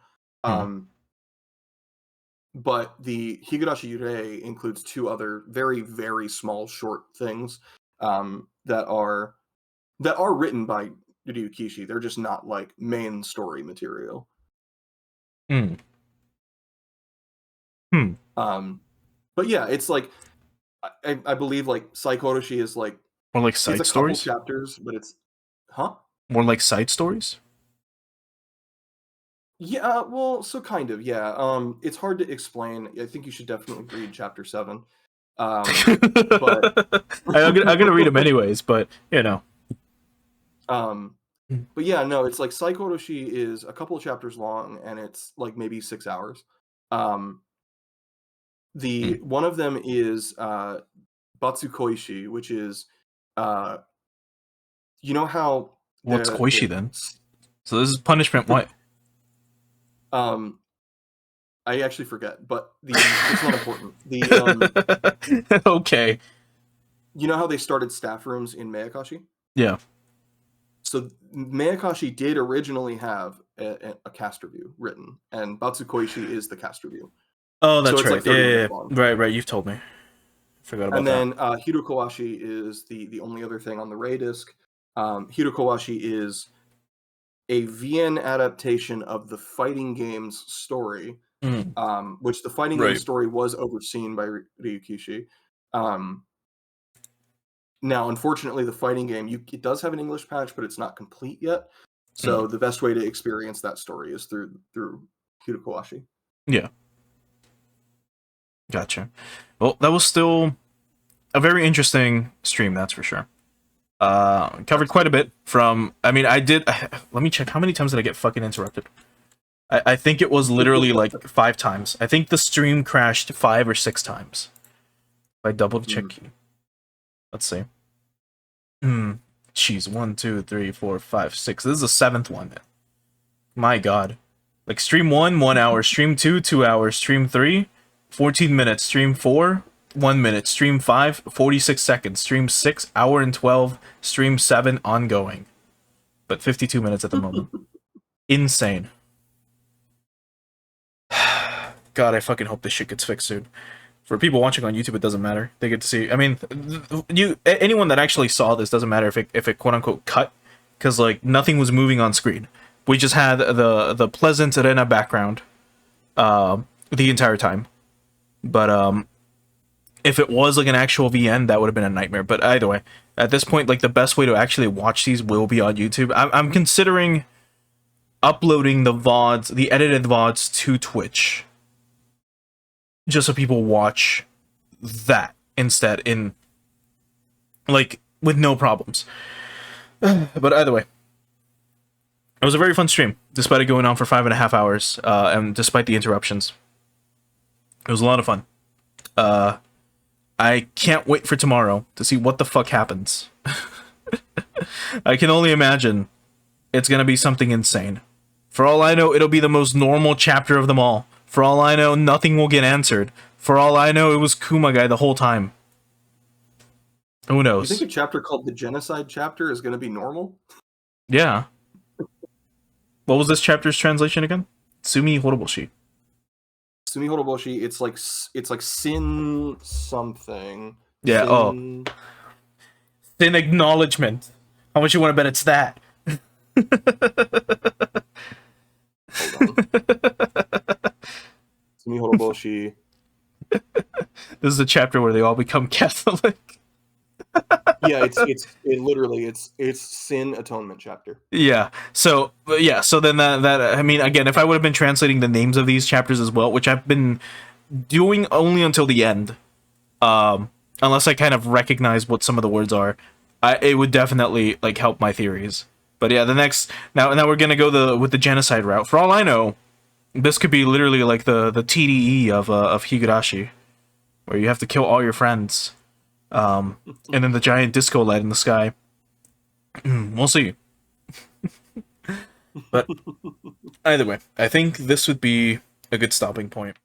But the Higurashi Rei includes 2 other very, very small short things that are written by Ryukishi. They're just not like main story material. But yeah, it's like I believe like Tsumihoroboshi is like more like side stories. Chapters, but it's more like side stories. Yeah, well, so kind of, yeah. It's hard to explain. I think you should definitely read chapter 7. But I'm gonna read them anyways, but you know. But yeah, no, it's like Tsumihoroboshi is a couple of chapters long, and it's like maybe 6 hours. One of them is Batsukoishi, which is you know how what's koishi then? So this is punishment. What? I actually forget, but it's not important. Okay. You know how they started staff rooms in Meakashi? Yeah. So Meakashi did originally have a cast review written, and Batsukoishi is the cast review. Oh, that's right. Like yeah. Right. You've told me. Forgot about that. And then Higurashi is the only other thing on the Rei disc. Higurashi is a VN adaptation of the fighting game's story, which the fighting game story was overseen by Ryukishi. Now, unfortunately, the fighting game, it does have an English patch, but it's not complete yet. So the best way to experience that story is through Higurashi. Yeah. Gotcha. Well, that was still a very interesting stream, that's for sure. Covered quite a bit from, I mean, I did, let me check, how many times did I get fucking interrupted? I think it was literally like 5 times. I think the stream crashed 5 or 6 times. If I double check, let's see. Jeez, 1, 2, 3, 4, 5, 6. This is the 7th one. My god. Like stream 1, 1 hour, stream 2, 2 hours, stream 3, 14 minutes, stream 4, 1 minute, stream 5, 46 seconds, stream 6, hour and 12, stream 7, ongoing. But 52 minutes at the moment. Insane. God, I fucking hope this shit gets fixed soon. For people watching on YouTube, it doesn't matter. They get to see. I mean, anyone that actually saw this, doesn't matter if it quote unquote cut, because like nothing was moving on screen. We just had the pleasant arena background the entire time. But if it was like an actual VN, that would have been a nightmare. But either way, at this point, like the best way to actually watch these will be on YouTube. I'm considering uploading the VODs, the edited VODs, to Twitch, just so people watch that instead, in like with no problems. But either way, it was a very fun stream, despite it going on for 5.5 hours, and despite the interruptions. It was a lot of fun. I can't wait for tomorrow to see what the fuck happens. I can only imagine it's gonna be something insane. For all I know, it'll be the most normal chapter of them all. For all I know, nothing will get answered. For all I know, it was Kumagai the whole time. Who knows? You think a chapter called the Genocide chapter is going to be normal? Yeah. What was this chapter's translation again? Tsumihoroboshi. Tsumihoroboshi, it's like sin something. Yeah, Sin... Thin acknowledgement. How much you want to bet it's that? Hold on. Tsumihoroboshi. This is a chapter where they all become Catholic. Yeah, it's sin atonement chapter. Yeah. So then that I mean, again, if I would have been translating the names of these chapters as well, which I've been doing only until the end, unless I kind of recognize what some of the words are, it would definitely like help my theories. But yeah, the next now we're gonna go with the genocide route. For all I know, this could be literally like the TDE of Higurashi, where you have to kill all your friends. And then the giant disco light in the sky. We'll see. But either way, I think this would be a good stopping point.